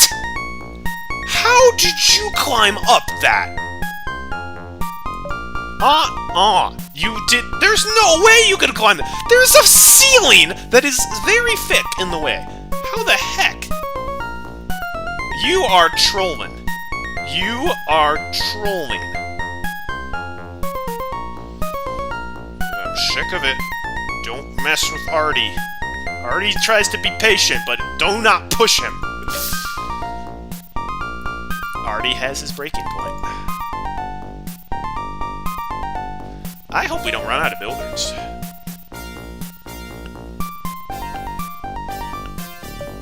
How did you climb up that? You did... There's no way you could climb that! There's a ceiling that is very thick in the way. How the heck? You are trolling. You are trolling. I'm sick of it. Don't mess with Artie. Artie tries to be patient, but do not push him. Artie has his breaking point. I hope we don't run out of builders.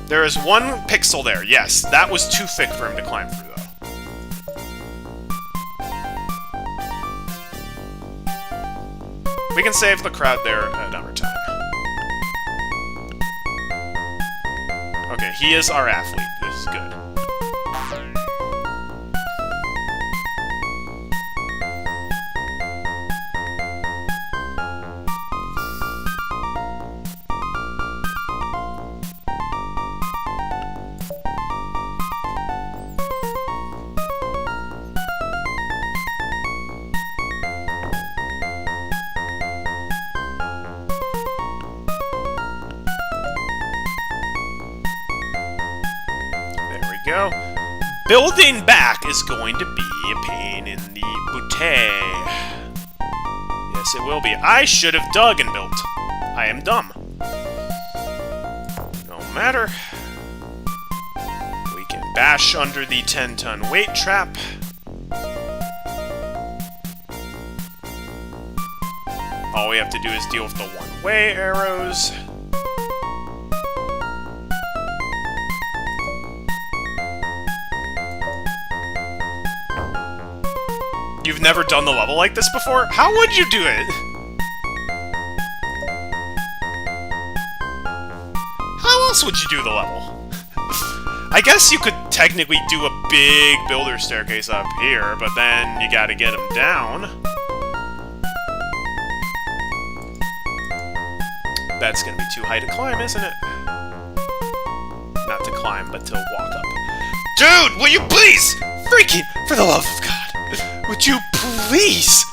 There is one pixel there, yes. That was too thick for him to climb through, though. We can save the crowd there at another time. Okay, he is our athlete. This is good. Go. Building back is going to be a pain in the booty. Yes, it will be. I should have dug and built. I am dumb. No matter. We can bash under the 10-ton weight trap. All we have to do is deal with the one-way arrows. You've never done the level like this before? How would you do it? How else would you do the level? I guess you could technically do a big builder staircase up here, but then you gotta get them down. That's gonna be too high to climb, isn't it? Not to climb, but to walk up. Dude, will you please? Freaking, for the love of God. Would you please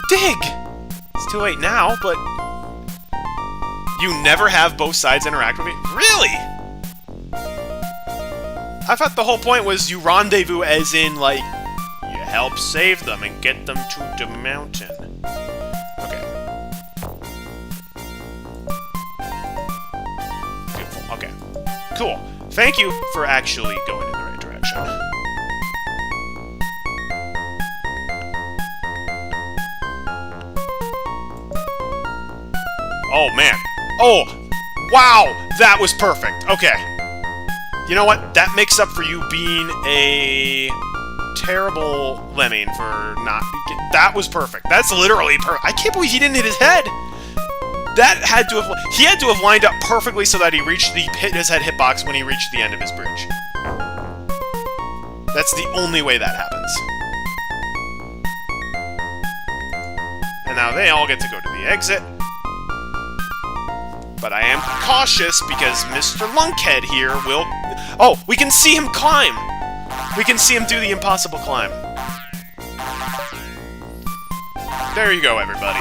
dig? It's too late now, but you never have both sides interact with me? Really? I thought the whole point was you rendezvous as in, like, you help save them and get them to the mountain. Okay. Beautiful. Okay. Cool. Thank you for actually going in the right direction. Oh, man. Oh, wow! That was perfect. Okay. You know what? That makes up for you being a terrible lemming for not... That was perfect. That's literally perfect. I can't believe he didn't hit his head! That had to have... He had to have lined up perfectly so that he reached the... hit his head hitbox when he reached the end of his bridge. That's the only way that happens. And now they all get to go to the exit. But I am cautious because Mr. Lunkhead here will... Oh, we can see him climb! We can see him do the impossible climb. There you go, everybody.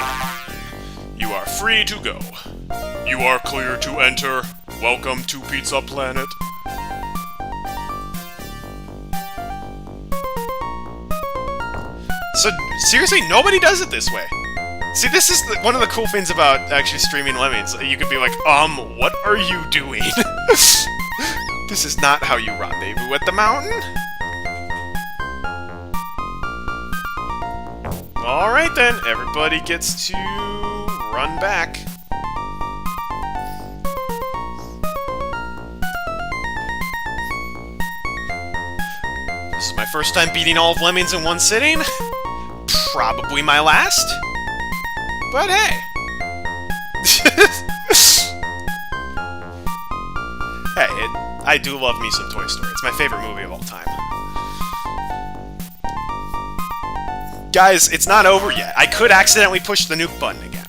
You are free to go. You are clear to enter. Welcome to Pizza Planet. So, seriously, nobody does it this way. See, this is one of the cool things about actually streaming Lemmings. You could be like, what are you doing? This is not how you rendezvous at the mountain. Alright then, everybody gets to run back. This is my first time beating all of Lemmings in one sitting. Probably my last. But hey. Hey, I do love me some Toy Story. It's my favorite movie of all time. Guys, it's not over yet. I could accidentally push the nuke button again.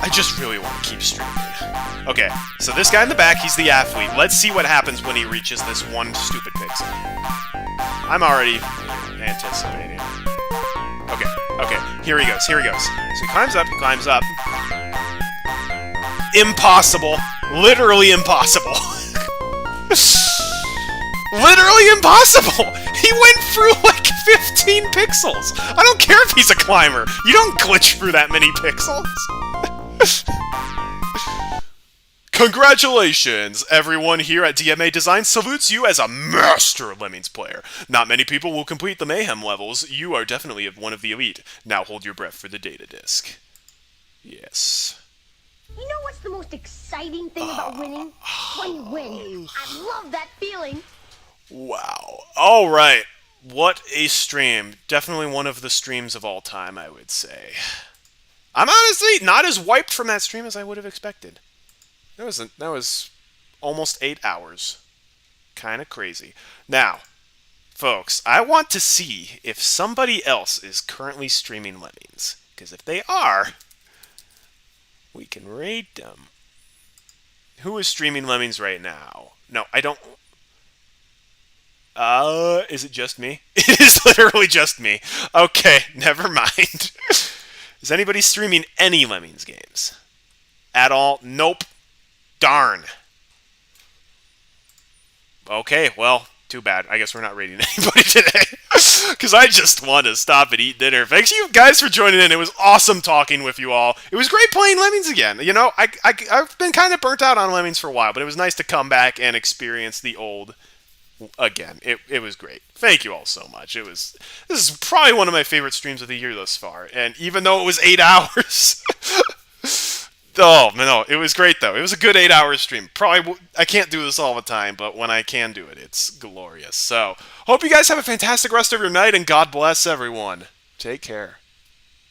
I just really want to keep streaming. Okay, so this guy in the back, he's the athlete. Let's see what happens when he reaches this one stupid pixel. I'm already anticipating. Okay, here he goes, So he climbs up, Impossible. Literally impossible. Literally impossible! He went through like 15 pixels! I don't care if he's a climber! You don't glitch through that many pixels! Congratulations! Everyone here at DMA Design salutes you as a master Lemmings player. Not many people will complete the Mayhem levels. You are definitely one of the elite. Now hold your breath for the data disk. Yes. You know what's the most exciting thing about winning? When you win. I love that feeling. Wow. Alright. What a stream. Definitely one of the streams of all time, I would say. I'm honestly not as wiped from that stream as I would have expected. That was almost 8 hours. Kind of crazy. Now, folks, I want to see if somebody else is currently streaming Lemmings. Because if they are, we can raid them. Who is streaming Lemmings right now? No, I don't... is it just me? It is literally just me. Okay, never mind. Is anybody streaming any Lemmings games? At all? Nope. Darn. Okay, well, too bad. I guess we're not raiding anybody today. Because I just want to stop and eat dinner. Thanks you guys for joining in. It was awesome talking with you all. It was great playing Lemmings again. You know, I've been kind of burnt out on Lemmings for a while, but it was nice to come back and experience the old again. It was great. Thank you all so much. This is probably one of my favorite streams of the year thus far. And even though it was 8 hours... Oh, no, it was great, though. It was a good 8-hour stream. Probably, I can't do this all the time, but when I can do it, it's glorious. So, hope you guys have a fantastic rest of your night, and God bless everyone. Take care.